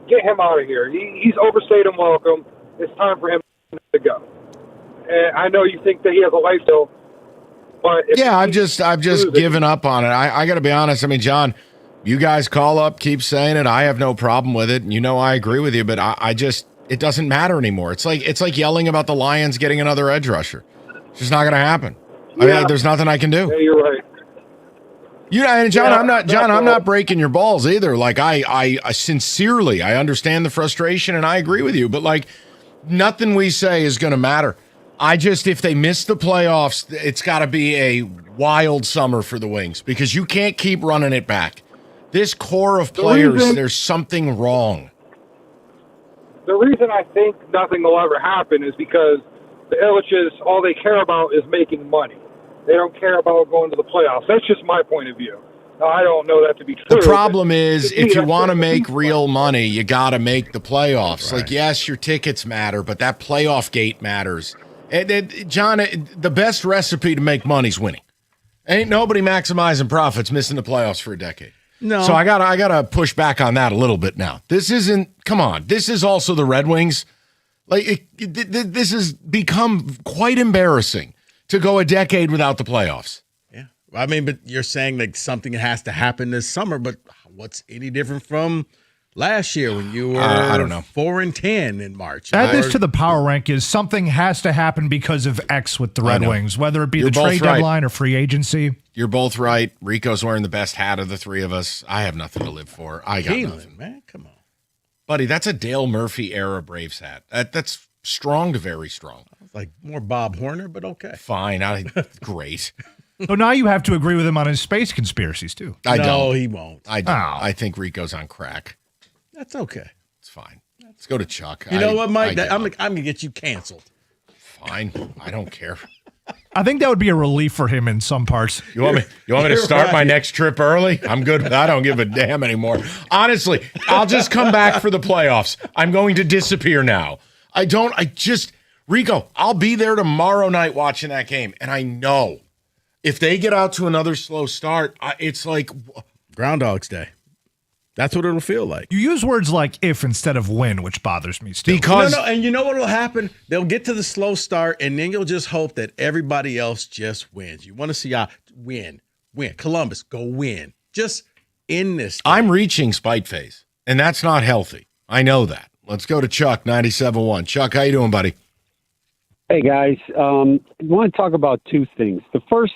Get him out of here. He's overstayed him welcome. It's time for him to go. And I know you think that he has a life still, but yeah, I've just given up on it. I got to be honest. I mean, John, you guys call up, keep saying it. I have no problem with it, and you know I agree with you. But I just. It doesn't matter anymore. It's like yelling about the Lions getting another edge rusher. It's just not going to happen. Yeah. I mean, there's nothing I can do. Yeah, you're right. And John, I'm not breaking your balls either. Like I sincerely, I understand the frustration and I agree with you. But like, nothing we say is going to matter. If they miss the playoffs, it's got to be a wild summer for the Wings because you can't keep running it back. This core of players, there's something wrong. The reason I think nothing will ever happen is because the Illiches, all they care about is making money. They don't care about going to the playoffs. That's just my point of view. Now, I don't know that to be true. The problem is, if you want to make real money, you got to make the playoffs. Right. Like, yes, your tickets matter, but that playoff gate matters. John, the best recipe to make money is winning. Ain't nobody maximizing profits missing the playoffs for a decade. No. So I gotta push back on that a little bit now. This is also the Red Wings. Like this has become quite embarrassing to go a decade without the playoffs. Yeah. I mean, but you're saying like something has to happen this summer, but what's any different from last year when you were I don't know 4-10 in March? Add this to the power rank is something has to happen because of X with the Red Wings, whether it be the trade deadline or free agency. You're both right. Rico's wearing the best hat of the three of us. I have nothing to live for. I got nothing, man. Come on, buddy. That's a Dale Murphy era Braves hat. That's strong to very strong. Like more Bob Horner, but okay. Fine. Great. So now you have to agree with him on his space conspiracies too. No, he won't. I don't. I think Rico's on crack. That's okay. It's fine. Let's go to Chuck. You know what, Mike? I'm gonna get you canceled. Fine. I don't care. I think that would be a relief for him in some parts. You want me to start my next trip early? I'm good. I don't give a damn anymore. Honestly, I'll just come back for the playoffs. I'm going to disappear now. Rico, I'll be there tomorrow night watching that game. And I know if they get out to another slow start, it's like Groundhog's Day. That's what it'll feel like. You use words like if instead of when, which bothers me still. Because and you know what will happen? They'll get to the slow start, and then you'll just hope that everybody else just wins. You want to see win. Columbus, go win. Just in this thing. I'm reaching spite phase, and that's not healthy. I know that. Let's go to Chuck, 97.1. Chuck, how you doing, buddy? Hey, guys. I want to talk about two things. The first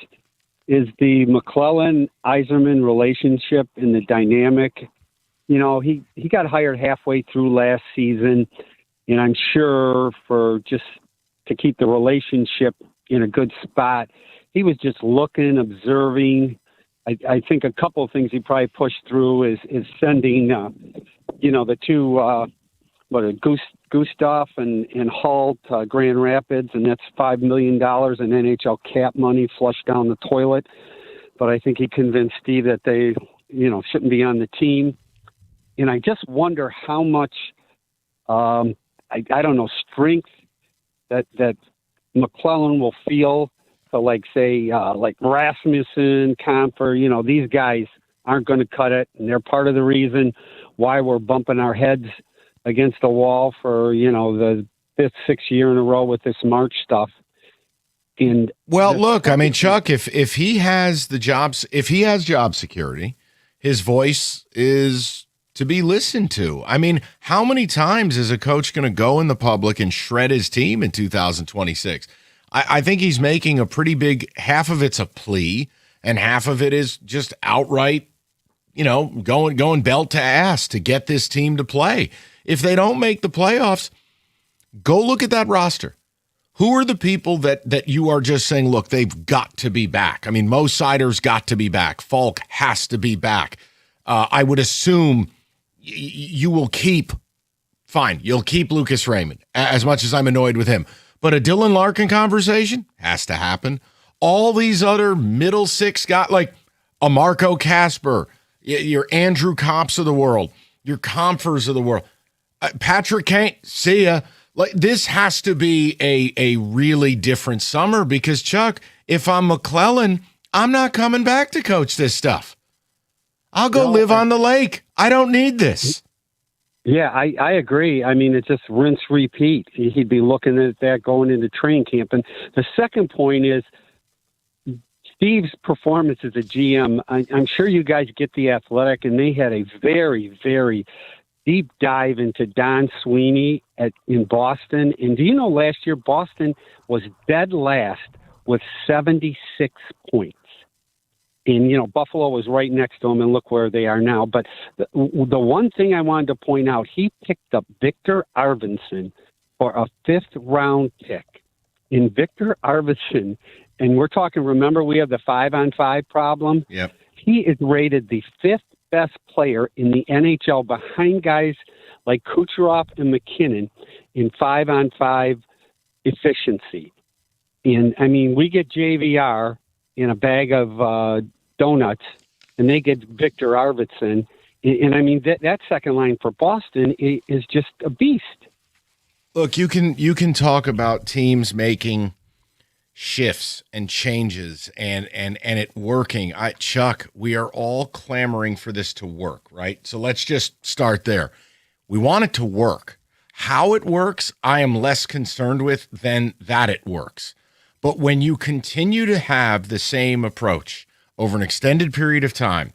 is the McClellan-Yzerman relationship and the dynamic. You know, he got hired halfway through last season, and I'm sure for just to keep the relationship in a good spot, he was just looking, observing. I think a couple of things he probably pushed through is sending, the two, Gustav and Hall to Grand Rapids, and that's $5 million in NHL cap money flushed down the toilet. But I think he convinced Steve that they, shouldn't be on the team. And I just wonder how much, strength that McClellan will feel to, like Rasmussen, Comfer, these guys aren't going to cut it. And they're part of the reason why we're bumping our heads against the wall for, the 5th, 6th year in a row with this March stuff. And look, I mean, Chuck, if he has job security, his voice is to be listened to. I mean, how many times is a coach going to go in the public and shred his team in 2026? I think he's making a pretty big, half of it's a plea and half of it is just outright, going belt to ass to get this team to play. If they don't make the playoffs, go look at that roster. Who are the people that you are just saying, look, they've got to be back? I mean, Mo Sider's got to be back. Falk has to be back. I would assume you will keep, fine, you'll keep Lucas Raymond, as much as I'm annoyed with him. But a Dylan Larkin conversation has to happen. All these other middle six guys, like a Marco Casper, your Andrew Kopps of the world, your Comfers of the world, Patrick Kane, see ya. Like, this has to be a really different summer because, Chuck, if I'm McClellan, I'm not coming back to coach this stuff. I'll go live on the lake. I don't need this. Yeah, I agree. I mean, it's just rinse, repeat. He'd be looking at that going into training camp. And the second point is Steve's performance as a GM. I'm sure you guys get The Athletic, and they had a very, very deep dive into Don Sweeney in Boston. And do you know last year Boston was dead last with 76 points? And, Buffalo was right next to them, and look where they are now. But the one thing I wanted to point out, he picked up Victor Arvidsson for a 5th-round pick. In Victor Arvidsson, and we're talking, remember, we have the 5-on-5 problem? Yep. He is rated the 5th best player in the NHL behind guys like Kucherov and McKinnon in 5-on-5 efficiency. And, I mean, we get JVR in a bag of donuts, and they get Victor Arvidsson. And I mean, that second line for Boston is just a beast. Look, you can talk about teams making shifts and changes and it working. Chuck, we are all clamoring for this to work, right? So let's just start there. We want it to work. How it works, I am less concerned with than that it works. But when you continue to have the same approach over an extended period of time,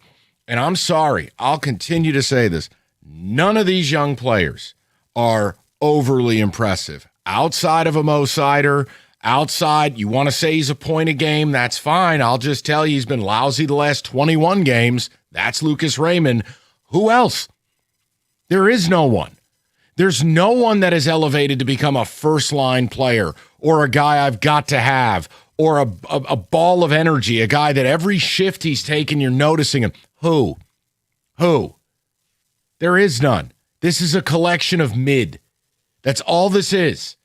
and I'm sorry, I'll continue to say this, none of these young players are overly impressive. Outside of a Mo Sider, outside, you want to say he's a point a game, that's fine. I'll just tell you he's been lousy the last 21 games. That's Lucas Raymond. Who else? There is no one. There's no one that is elevated to become a first-line player or a guy I've got to have or a ball of energy, a guy that every shift he's taking, you're noticing him. Who? There is none. This is a collection of mid. That's all this is.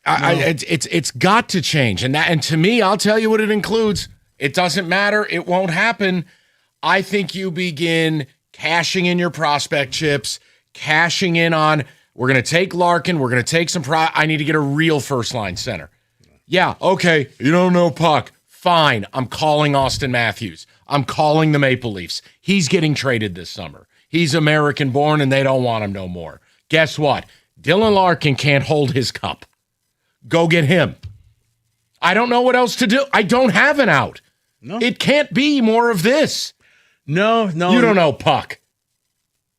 It's got to change. And to me, I'll tell you what it includes. It doesn't matter. It won't happen. I think you begin cashing in your prospect chips, cashing in on, we're going to take Larkin, we're going to take some I need to get a real first-line center. Yeah, okay, you don't know puck. Fine, I'm calling Austin Matthews. I'm calling the Maple Leafs. He's getting traded this summer. He's American-born, and they don't want him no more. Guess what? Dylan Larkin can't hold his cup. Go get him. I don't know what else to do. I don't have an out. No. It can't be more of this. No. You don't know puck.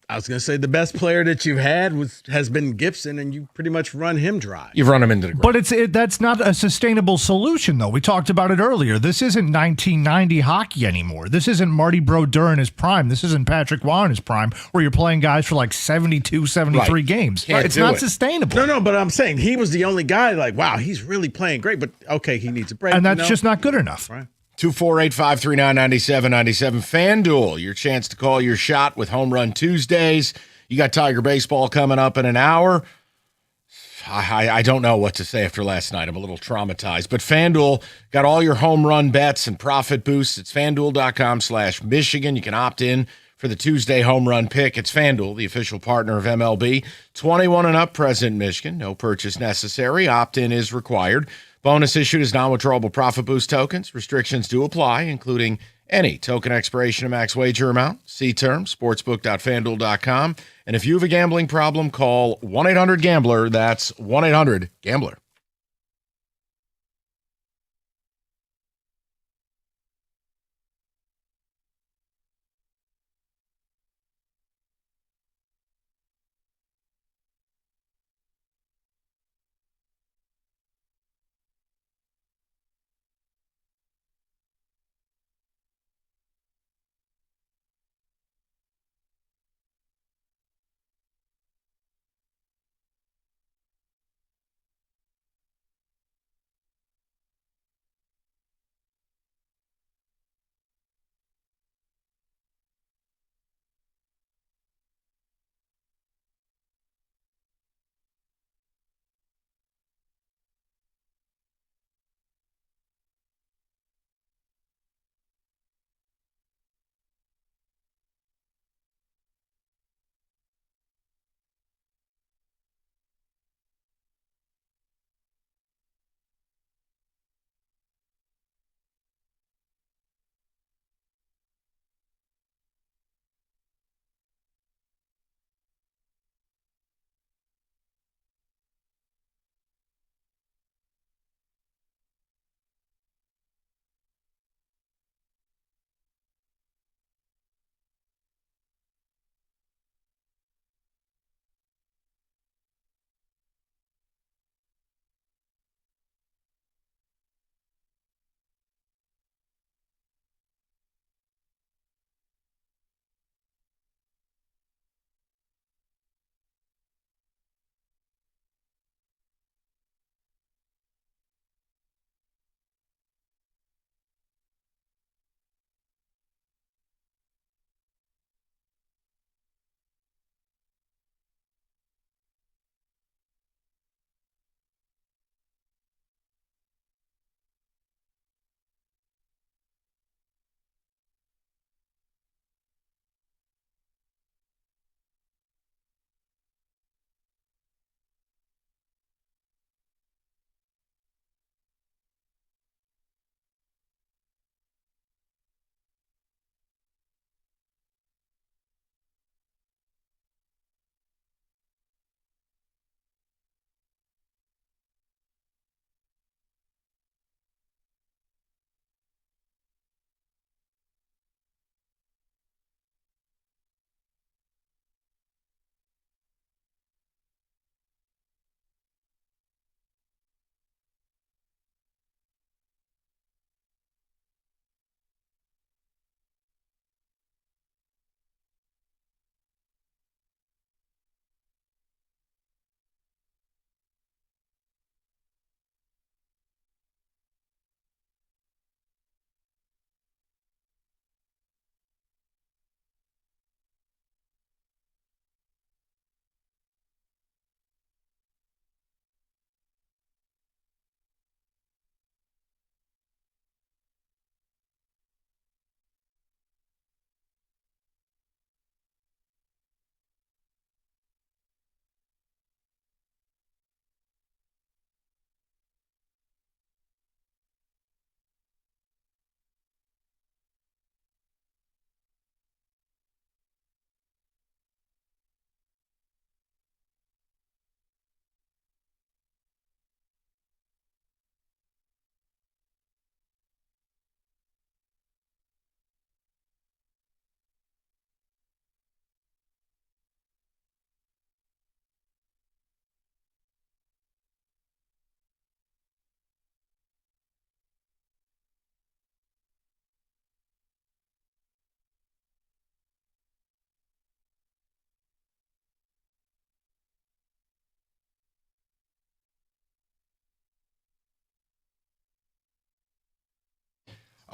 I was going to say the best player that you've had has been Gibson, and you pretty much run him dry. You've run him into the ground. But that's not a sustainable solution, though. We talked about it earlier. This isn't 1990 hockey anymore. This isn't Marty Brodeur in his prime. This isn't Patrick Waugh in his prime, where you're playing guys for like 72, 73 games. It's not sustainable. No, but I'm saying he was the only guy like, wow, he's really playing great, but okay, he needs a break. And that's just not good enough. Right. 248-539-9797. FanDuel, your chance to call your shot with Home Run Tuesdays. You got Tiger Baseball coming up in an hour. I don't know what to say after last night. I'm a little traumatized. But FanDuel got all your home run bets and profit boosts. It's FanDuel.com/Michigan. You can opt in for the Tuesday home run pick. It's FanDuel, the official partner of MLB. 21 and up, present in Michigan. No purchase necessary. Opt-in is required. Bonus issued as non-withdrawable profit boost tokens. Restrictions do apply, including any token expiration of max wager amount. See terms, sportsbook.fanduel.com. And if you have a gambling problem, call 1-800-GAMBLER. That's 1-800-GAMBLER.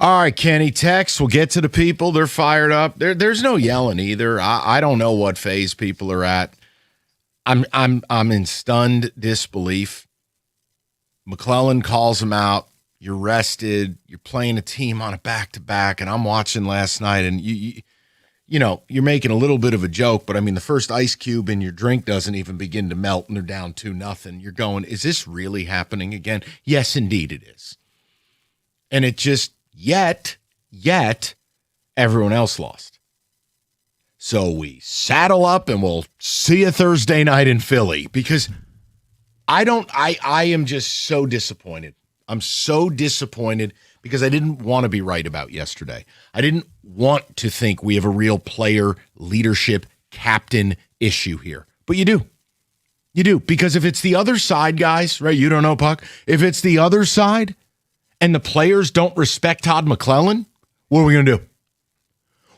All right, Kenny, text. We'll get to the people. They're fired up. There's no yelling either. I don't know what phase people are at. I'm in stunned disbelief. McClellan calls him out. You're rested. You're playing a team on a back-to-back, and I'm watching last night, and you know, you're making a little bit of a joke, but I mean, the first ice cube in your drink doesn't even begin to melt, and they're down 2-0. You're going, is this really happening again? Yes, indeed it is. And it just, yet, everyone else lost. So we saddle up, and we'll see you Thursday night in Philly, because I am just so disappointed. I'm so disappointed because I didn't want to be right about yesterday. I didn't want to think we have a real player, leadership, captain issue here. But you do. You do. Because if it's the other side, guys, right? You don't know, Puck. If it's the other side and the players don't respect Todd McClellan, what are we going to do?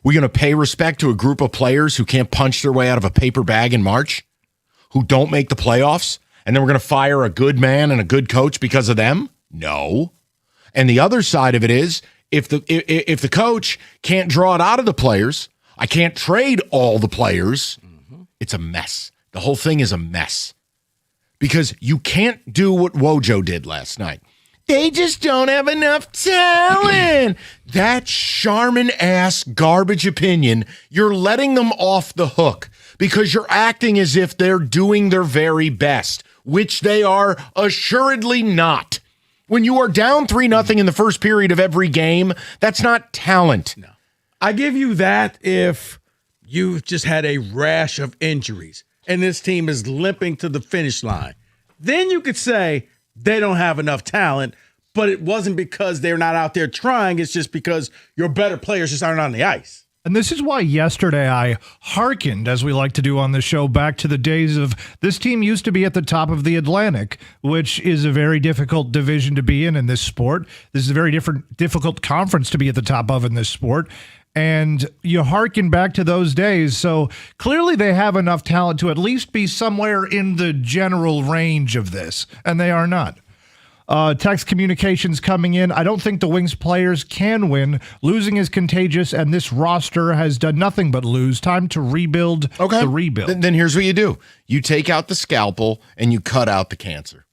We're going to pay respect to a group of players who can't punch their way out of a paper bag in March, who don't make the playoffs, and then we're going to fire a good man and a good coach because of them? No. And the other side of it is, if the coach can't draw it out of the players, I can't trade all the players. It's a mess. The whole thing is a mess. Because you can't do what Wojo did last night. They just don't have enough talent. That Charmin-ass garbage opinion, you're letting them off the hook because you're acting as if they're doing their very best, which they are assuredly not. When you are down 3-0 in the first period of every game, that's not talent. No. I give you that if you've just had a rash of injuries and this team is limping to the finish line. Then you could say they don't have enough talent, but it wasn't because they're not out there trying. It's just because your better players just aren't on the ice. And this is why yesterday I hearkened, as we like to do on the show, back to the days of this team used to be at the top of the Atlantic, which is a very difficult division to be in this sport. This is a very difficult conference to be at the top of in this sport. And you hearken back to those days. So clearly they have enough talent to at least be somewhere in the general range of this, and they are not. Text communications coming in. I don't think the Wings players can win. Losing is contagious, and this roster has done nothing but lose. Time to rebuild the rebuild. Then here's what you do. You take out the scalpel and you cut out the cancer.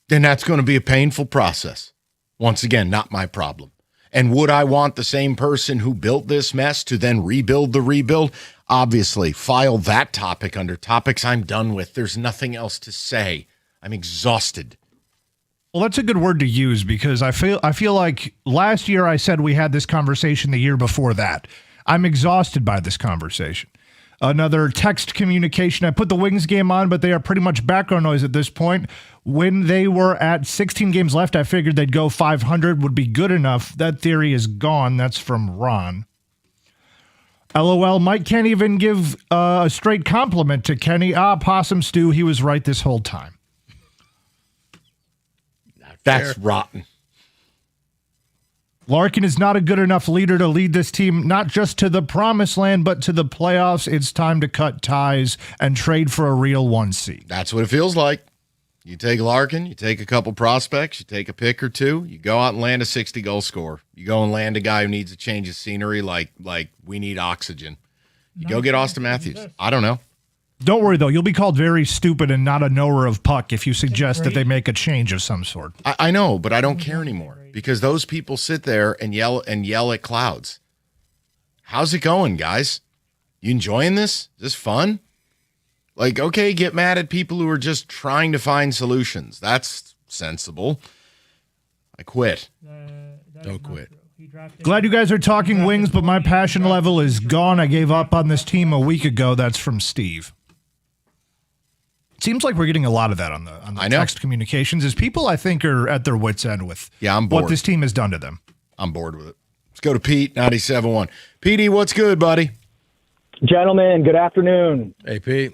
Then that's going to be a painful process. Once again, not my problem. And would I want the same person who built this mess to then rebuild the rebuild? Obviously, file that topic under topics I'm done with. There's nothing else to say. I'm exhausted. Well, that's a good word to use because I feel like last year I said we had this conversation the year before that. I'm exhausted by this conversation. Another text communication. I put the Wings game on, but they are pretty much background noise at this point. When they were at 16 games left, I figured they'd go 500 would be good enough. That theory is gone. That's from Ron. LOL, Mike can't even give a straight compliment to Kenny. Possum stew, he was right this whole time. That's rotten. Larkin is not a good enough leader to lead this team, not just to the promised land, but to the playoffs. It's time to cut ties and trade for a real 1 seed. That's what it feels like. You take Larkin, you take a couple prospects, you take a pick or two, you go out and land a 60-goal scorer. You go and land a guy who needs a change of scenery like we need oxygen. You go get Austin Matthews. I don't know. Don't worry, though. You'll be called very stupid and not a knower of puck if you suggest that they make a change of some sort. I know, but I don't care anymore because those people sit there and yell at clouds. How's it going, guys? You enjoying this? Is this fun? Like, okay, get mad at people who are just trying to find solutions. That's sensible. I quit. Don't quit. Glad you guys are talking Wings, but my passion level is gone. I gave up on this team a week ago. That's from Steve. Seems like we're getting a lot of that on the text communications. Is people I think are at their wits' end with I'm bored. What this team has done to them. I'm bored with it. Let's go to Pete, 97.1. Petey, what's good, buddy? Gentlemen, good afternoon. Hey, Pete.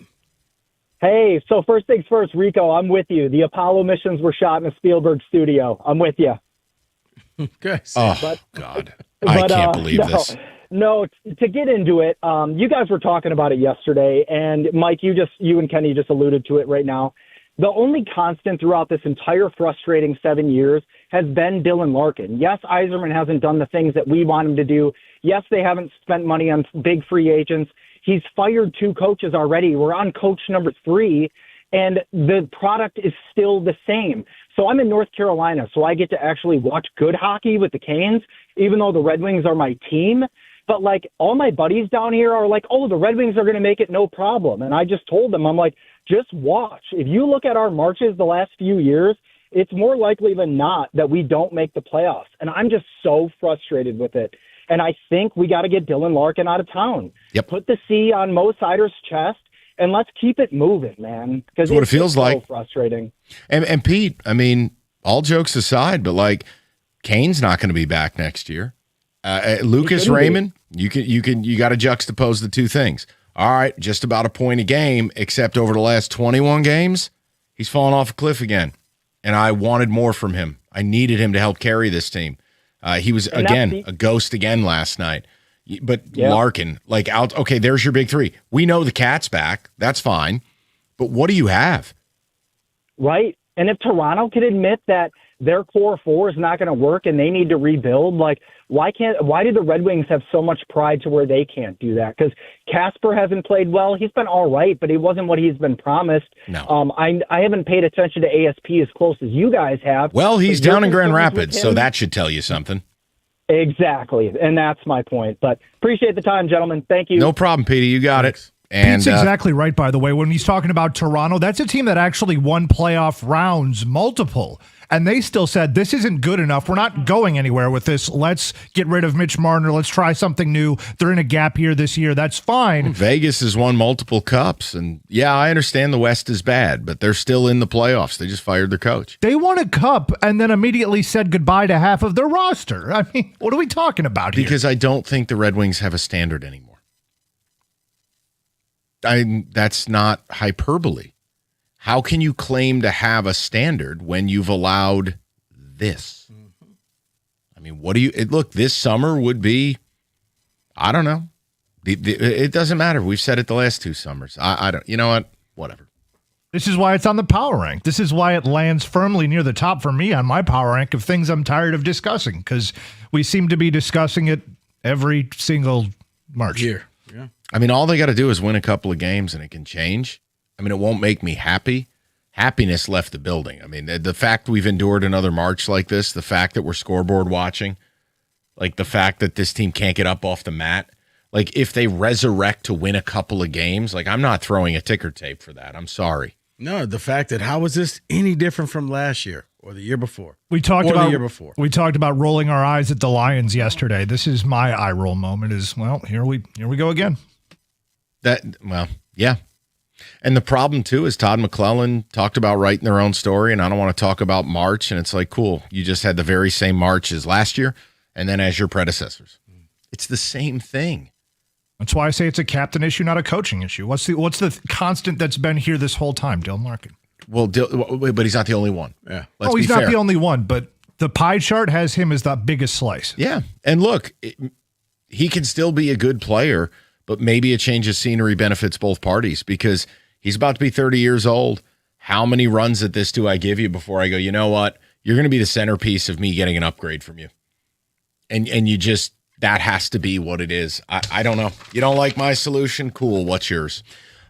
Hey, so first things first, Rico, I'm with you. The Apollo missions were shot in a Spielberg studio. I'm with you. Okay. God. I can't believe this. No, to get into it, you guys were talking about it yesterday, and Mike, you and Kenny just alluded to it right now. The only constant throughout this entire frustrating 7 years has been Dylan Larkin. Yes, Yzerman hasn't done the things that we want him to do. Yes, they haven't spent money on big free agents. He's fired 2 coaches already. We're on coach number 3, and the product is still the same. So I'm in North Carolina, so I get to actually watch good hockey with the Canes, even though the Red Wings are my team. But, like, all my buddies down here are like, oh, the Red Wings are going to make it no problem. And I just told them, I'm like, just watch. If you look at our marches the last few years, it's more likely than not that we don't make the playoffs. And I'm just so frustrated with it. And I think we got to get Dylan Larkin out of town. Yep. Put the C on Mo Sider's chest, and let's keep it moving, man. Because That's what it feels like. So frustrating. And Pete, I mean, all jokes aside, but like Kane's not going to be back next year. Lucas Raymond, you got to juxtapose the two things. All right, just about a point a game, except over the last 21 games, he's fallen off a cliff again. And I wanted more from him. I needed him to help carry this team. He was, again, a ghost again last night. But Larkin, like, out. Okay, there's your big 3. We know the cat's back. That's fine. But what do you have? Right. And if Toronto can admit that their core 4 is not going to work and they need to rebuild, like, why do the Red Wings have so much pride to where they can't do that? Because Casper hasn't played well. He's been all right, but he wasn't what he's been promised. No. I haven't paid attention to ASP as close as you guys have. Well, he's down in Grand Rapids, so that should tell you something. Exactly. And that's my point. But appreciate the time, gentlemen. Thank you. No problem, Petey. You got it. And Pete's exactly right, by the way. When he's talking about Toronto, that's a team that actually won playoff rounds, multiple. And they still said, this isn't good enough. We're not going anywhere with this. Let's get rid of Mitch Marner. Let's try something new. They're in a gap year this year. That's fine. Vegas has won multiple cups. And, yeah, I understand the West is bad, but they're still in the playoffs. They just fired their coach. They won a cup and then immediately said goodbye to half of their roster. I mean, what are we talking about here? Because I don't think the Red Wings have a standard anymore. That's not hyperbole. How can you claim to have a standard when you've allowed this? I mean, what do you look? This summer would be, I don't know. It doesn't matter. We've said it the last 2 summers. I don't. You know what? Whatever. This is why it's on the power rank. This is why it lands firmly near the top for me on my power rank of things I'm tired of discussing, because we seem to be discussing it every single March. Year. Yeah. I mean, all they got to do is win a couple of games and it can change. I mean, it won't make me happy. Happiness left the building. I mean, the fact we've endured another March like this, the fact that we're scoreboard watching, like the fact that this team can't get up off the mat, like if they resurrect to win a couple of games, like I'm not throwing a ticker tape for that. I'm sorry. No, the fact that how is this any different from last year or the year before? We talked or about the year before. We talked about rolling our eyes at the Lions yesterday. This is my eye roll moment. Is well, here we go again. Yeah. And the problem, too, is Todd McClellan talked about writing their own story, and I don't want to talk about March, and it's like, cool, you just had the very same March as last year and then as your predecessors. It's the same thing. That's why I say it's a captain issue, not a coaching issue. What's the constant that's been here this whole time, Dylan Larkin? Well, but he's not the only one. Yeah. He's not the only one, but the pie chart has him as the biggest slice. Yeah. And look, he can still be a good player, but maybe a change of scenery benefits both parties because he's about to be 30 years old. How many runs at this do I give you before I go, you know what? You're going to be the centerpiece of me getting an upgrade from you. And you just, that has to be what it is. I don't know. You don't like my solution? Cool. What's yours?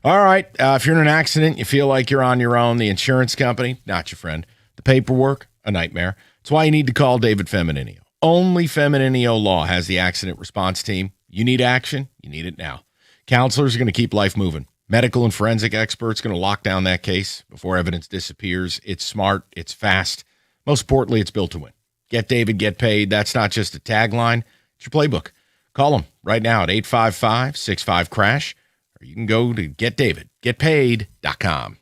All right. If you're in an accident, you feel like you're on your own, the insurance company, not your friend. The paperwork, a nightmare. That's why you need to call David Femininio. Only Femininio Law has the accident response team. You need action, you need it now. Counselors are going to keep life moving. Medical and forensic experts going to lock down that case before evidence disappears. It's smart, it's fast. Most importantly, it's built to win. Get David, get paid. That's not just a tagline. It's your playbook. Call them right now at 855-65-CRASH, or you can go to getdavidgetpaid.com.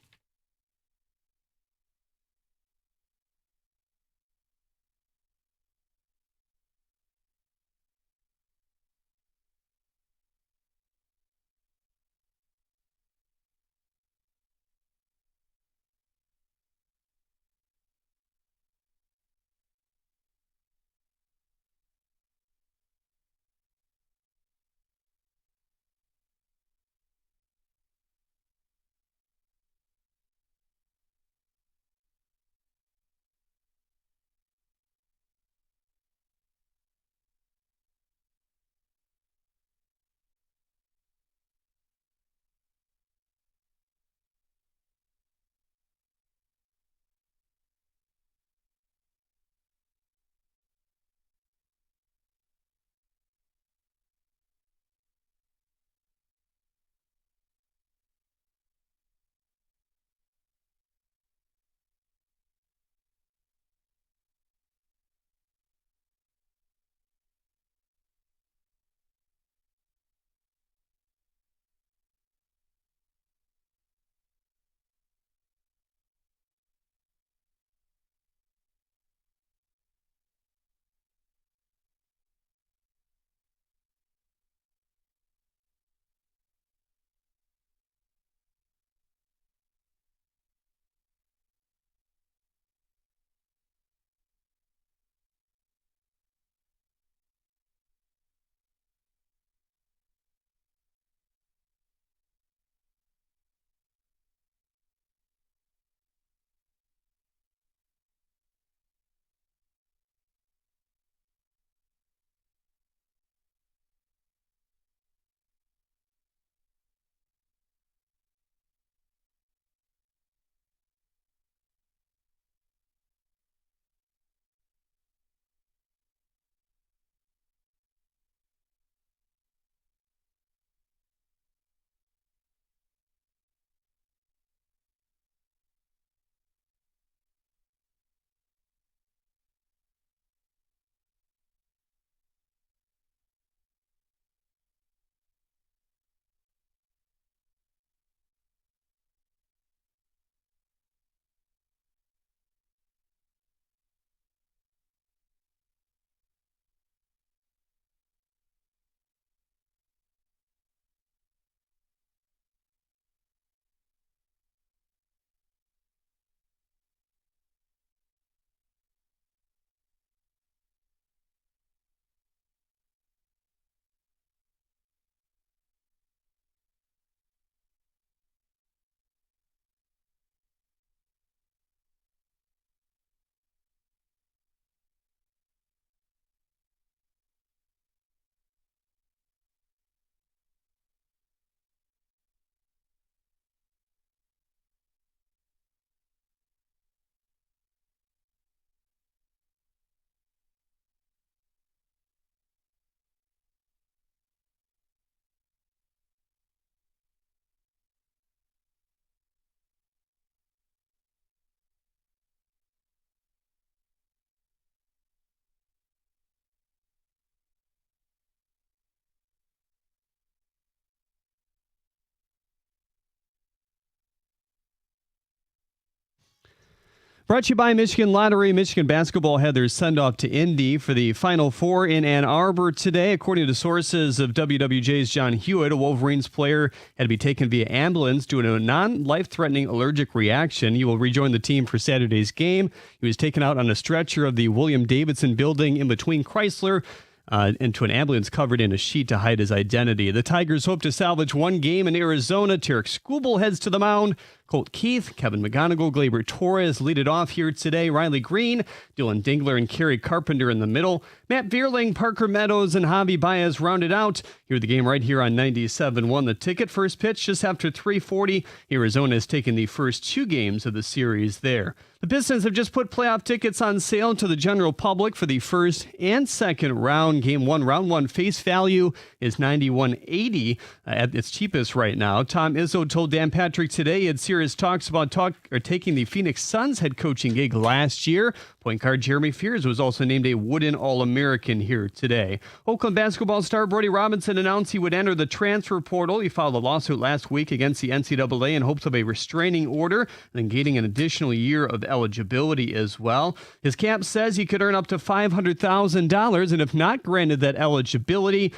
Brought to you by Michigan Lottery. Michigan basketball had their send-off to Indy for the Final Four in Ann Arbor today. According to sources of WWJ's John Hewitt, a Wolverines player had to be taken via ambulance due to a non-life-threatening allergic reaction. He will rejoin the team for Saturday's game. He was taken out on a stretcher of the William Davidson building in between Chrysler into an ambulance covered in a sheet to hide his identity. The Tigers hope to salvage one game in Arizona. Tarek Skubal heads to the mound. Colt Keith, Kevin McGonigal, Gleyber Torres lead it off here today. Riley Green, Dylan Dingler, and Kerry Carpenter in the middle. Matt Vierling, Parker Meadows, and Javi Baez rounded out. Hear the game right here on 97.1 The Ticket. First pitch just after 3:40. Arizona is taking the first two games of the series there. The Pistons have just put playoff tickets on sale to the general public for the first and second round. Game 1, round 1 face value is $91.80 at its cheapest right now. Tom Izzo told Dan Patrick today he had serious talks about taking the Phoenix Suns head coaching gig last year. Point guard Jeremy Fears was also named a Wooden All-American here today. Oakland basketball star Brody Robinson announced he would enter the transfer portal. He filed a lawsuit last week against the NCAA in hopes of a restraining order and gaining an additional year of eligibility as well. His camp says he could earn up to $500,000, and if not granted that eligibility,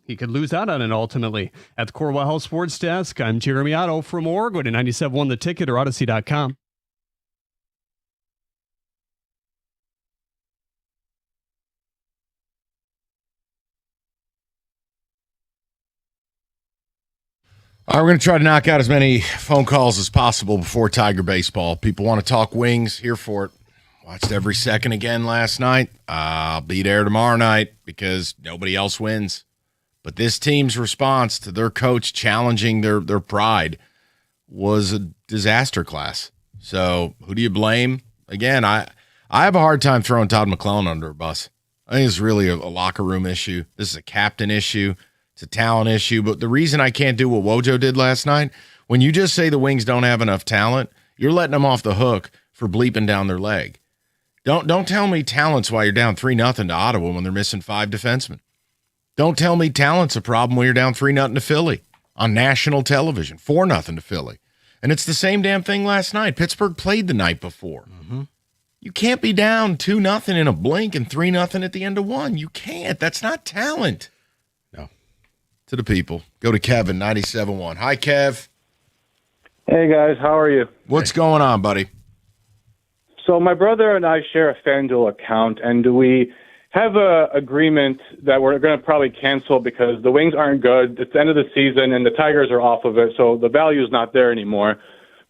he could lose out on it ultimately. At the Corwell Health Sports Desk, I'm Jeremy Otto. For more, go to 97.1 The Ticket or Odyssey.com. All right, we're going to try to knock out as many phone calls as possible before Tiger baseball. People want to talk Wings, here for it. Watched every second again last night. I'll be there tomorrow night because nobody else wins. But this team's response to their coach challenging their pride was a disaster class. So who do you blame? Again, I have a hard time throwing Todd McClellan under a bus. I think it's really a locker room issue. This is a captain issue. It's a talent issue. But the reason I can't do what Wojo did last night, when you just say the Wings don't have enough talent, you're letting them off the hook for bleeping down their leg. Don't tell me talent's why you're down 3-0 to Ottawa when they're missing 5 defensemen. Don't tell me talent's a problem when you're down 3-0 to Philly on national television, 4-0 to Philly. And it's the same damn thing last night. Pittsburgh played the night before. Mm-hmm. You can't be down 2-0 in a blink and 3-0 at the end of one. You can't. That's not talent. No. To the people. Go to Kevin, 97.1. Hi, Kev. Hey, guys. How are you? What's going on, buddy? So my brother and I share a FanDuel account, and we have a agreement that we're going to probably cancel because the Wings aren't good. It's the end of the season, and the Tigers are off of it, so the value is not there anymore.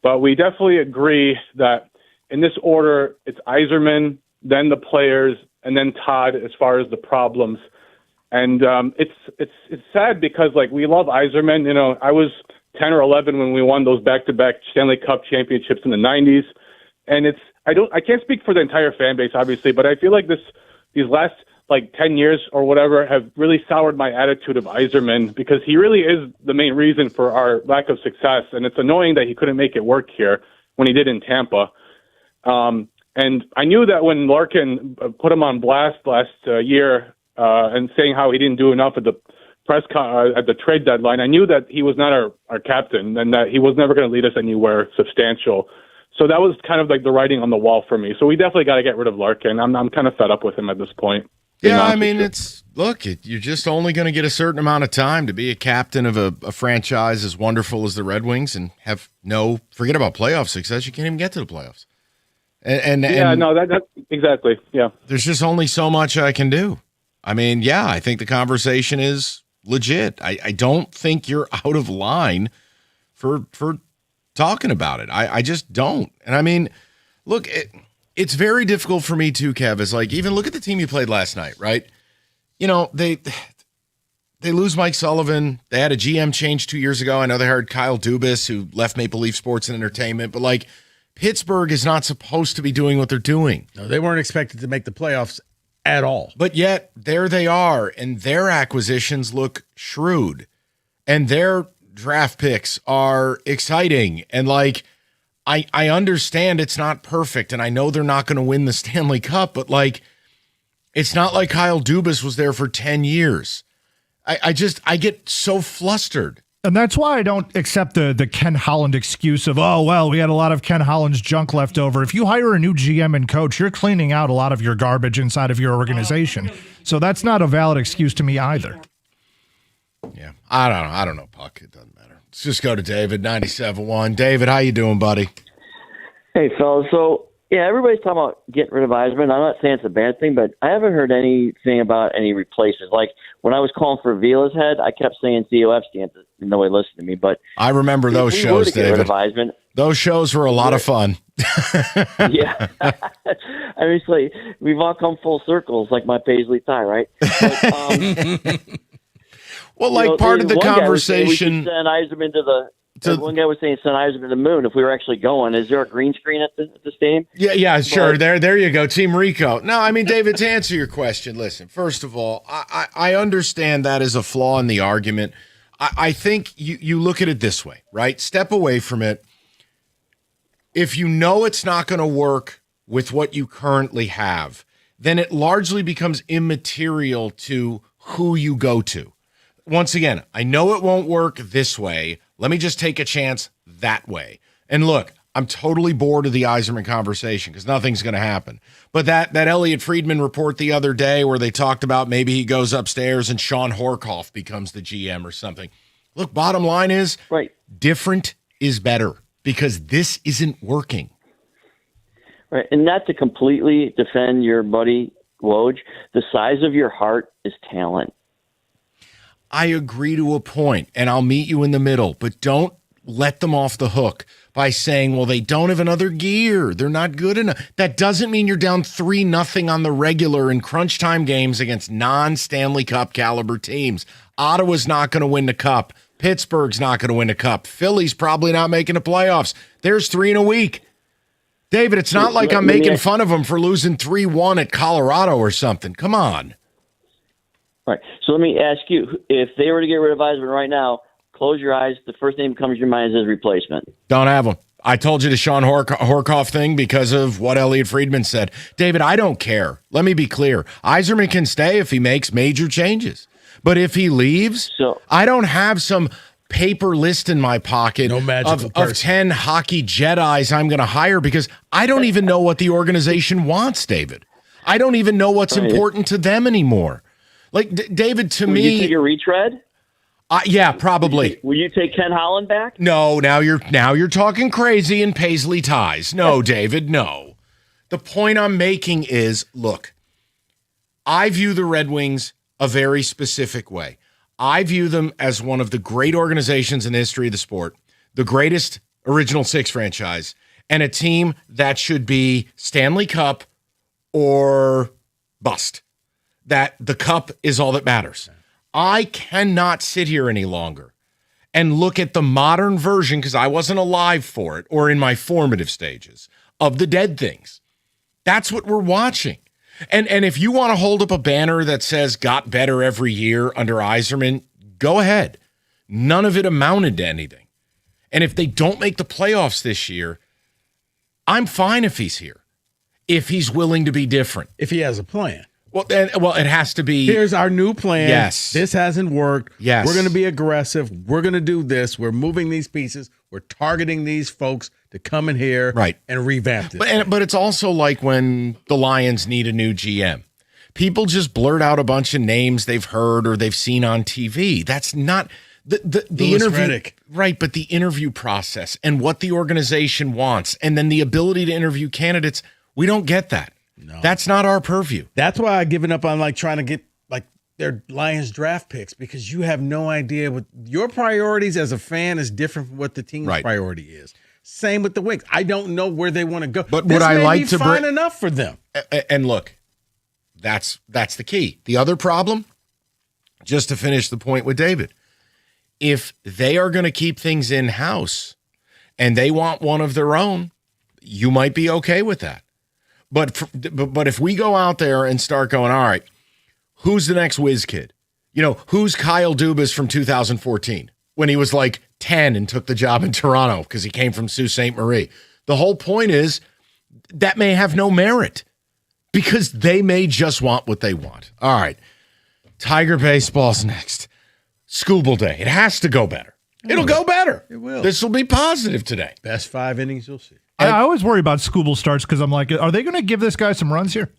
But we definitely agree that in this order, it's Yzerman, then the players, and then Todd as far as the problems. And it's sad because, like, we love Yzerman. You know, I was 10 or 11 when we won those back-to-back Stanley Cup championships in the 90s. And I can't speak for the entire fan base, obviously, but I feel like these last, 10 years or whatever have really soured my attitude of Yzerman because he really is the main reason for our lack of success. And it's annoying that he couldn't make it work here when he did in Tampa. And I knew that when Larkin put him on blast last year and saying how he didn't do enough at the at the trade deadline, I knew that he was not our captain and that he was never going to lead us anywhere substantial. So that was kind of like the writing on the wall for me. So we definitely got to get rid of Larkin. I'm kind of fed up with him at this point. Yeah, I mean, you're just only going to get a certain amount of time to be a captain of a franchise as wonderful as the Red Wings and have forget about playoff success. You can't even get to the playoffs. That's exactly. Yeah. There's just only so much I can do. I mean, yeah, I think the conversation is legit. I don't think you're out of line for talking about it. I just don't. And I mean, look, it's very difficult for me too, Kev. Is like, even look at the team you played last night, right? You know, they lose Mike Sullivan. They had a GM change 2 years ago. I know they hired Kyle Dubas, who left Maple Leaf Sports and Entertainment, but like, Pittsburgh is not supposed to be doing what they're doing. No, they weren't expected to make the playoffs at all. But yet, there they are, and their acquisitions look shrewd, and their draft picks are exciting. And like, I understand it's not perfect, and I know they're not going to win the Stanley Cup, but like, it's not like Kyle Dubas was there for 10 years. I get so flustered And that's why I don't accept the Ken Holland excuse of, oh, well, we had a lot of Ken Holland's junk left over. If you hire a new GM and coach, you're cleaning out a lot of your garbage inside of your organization. So that's not a valid excuse to me either. Yeah, I don't know, Puck. It doesn't matter. Let's just go to David, 97.1. David, how you doing, buddy? Hey, fellas. So, yeah, everybody's talking about getting rid of Yzerman. I'm not saying it's a bad thing, but I haven't heard anything about any replacements. Like, when I was calling for Vila's head, I kept saying COF stance. Nobody listened to me. But I remember those shows, David. Those shows were a lot of fun. Yeah. I mean, it's like we've all come full circles, like my paisley tie, right? But, well, like part of the conversation. Send Yzerman one guy was saying send Yzerman to the moon if we were actually going. Is there a green screen at the stadium? Yeah, sure. There you go, Team Rico. No, I mean, David, to answer your question, listen. First of all, I understand that is a flaw in the argument. I think you look at it this way, right? Step away from it. If you know it's not going to work with what you currently have, then it largely becomes immaterial to who you go to. Once again, I know it won't work this way. Let me just take a chance that way. And look, I'm totally bored of the Yzerman conversation because nothing's going to happen. But that Elliot Friedman report the other day where they talked about maybe he goes upstairs and Sean Horkoff becomes the GM or something. Look, bottom line is different is better because this isn't working. Right, and not to completely defend your buddy Woj, the size of your heart is talent. I agree to a point, and I'll meet you in the middle, but don't let them off the hook by saying, well, they don't have another gear. They're not good enough. That doesn't mean you're down 3-0 on the regular in crunch time games against non-Stanley Cup caliber teams. Ottawa's not going to win the Cup. Pittsburgh's not going to win the Cup. Philly's probably not making the playoffs. There's 3 in a week. David, it's not like I'm making fun of them for losing 3-1 at Colorado or something. Come on. All right. So let me ask you, if they were to get rid of Yzerman right now, close your eyes. The first name that comes to your mind is his replacement. Don't have him. I told you the Sean Horkoff thing because of what Elliot Friedman said. David, I don't care. Let me be clear. Yzerman can stay if he makes major changes. But if he leaves, I don't have some paper list in my pocket of 10 hockey Jedis I'm going to hire because I don't even know what the organization wants, David. I don't even know what's important to them anymore. Like, David, to me... Will you take a retread? Yeah, probably. Will you take Ken Holland back? No, now you're talking crazy in paisley ties. No, David, no. The point I'm making is, look, I view the Red Wings a very specific way. I view them as one of the great organizations in the history of the sport, the greatest Original Six franchise, and a team that should be Stanley Cup or bust. That the cup is all that matters. I cannot sit here any longer and look at the modern version, because I wasn't alive for it or in my formative stages, of the dead things. That's what we're watching. And if you want to hold up a banner that says got better every year under Yzerman, go ahead. None of it amounted to anything. And if they don't make the playoffs this year, I'm fine if he's here. If he's willing to be different. If he has a plan. Well, it has to be. Here's our new plan. Yes. This hasn't worked. Yes. We're going to be aggressive. We're going to do this. We're moving these pieces. We're targeting these folks to come in here and revamp this. But it's also like when the Lions need a new GM. People just blurt out a bunch of names they've heard or they've seen on TV. That's not the interview. Reddick. Right, but the interview process and what the organization wants and then the ability to interview candidates, we don't get that. No. That's not our purview. That's why I've given up on trying to get their Lions draft picks, because you have no idea what your priorities as a fan is different from what the team's priority is. Same with the Wings. I don't know where they want to go. But would I like to fine enough for them? And look, that's the key. The other problem, just to finish the point with David, if they are going to keep things in-house and they want one of their own, you might be okay with that. But if we go out there and start going, all right, who's the next whiz kid? Who's Kyle Dubas from 2014 when he was like 10 and took the job in Toronto because he came from Sault Ste. Marie? The whole point is that may have no merit because they may just want what they want. All right, Tiger baseball's next. Scuba Day. It has to go better. It'll go better. It will. This will be positive today. Best 5 innings you'll see. I always worry about Skubal starts because I'm like, are they going to give this guy some runs here?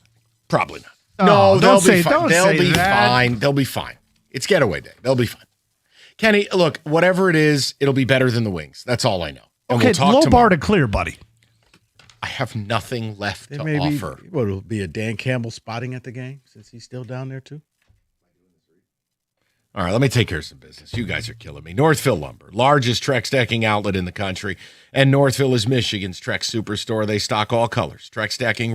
Probably not. Oh, No, they'll don't be say- fine. don't They'll say be that. fine. They'll be fine. It's getaway day. They'll be fine. Kenny, look, whatever it is, it'll be better than the Wings. That's all I know. And Okay, we'll talk low tomorrow. bar to clear, buddy. I have nothing left to Maybe offer. it'll be a Dan Campbell spotting at the game since he's still down there too. All right, let me take care of some business. You guys are killing me. Northville Lumber, largest Trex decking outlet in the country, and Northville is Michigan's Trex superstore. They stock all colors, Trex decking,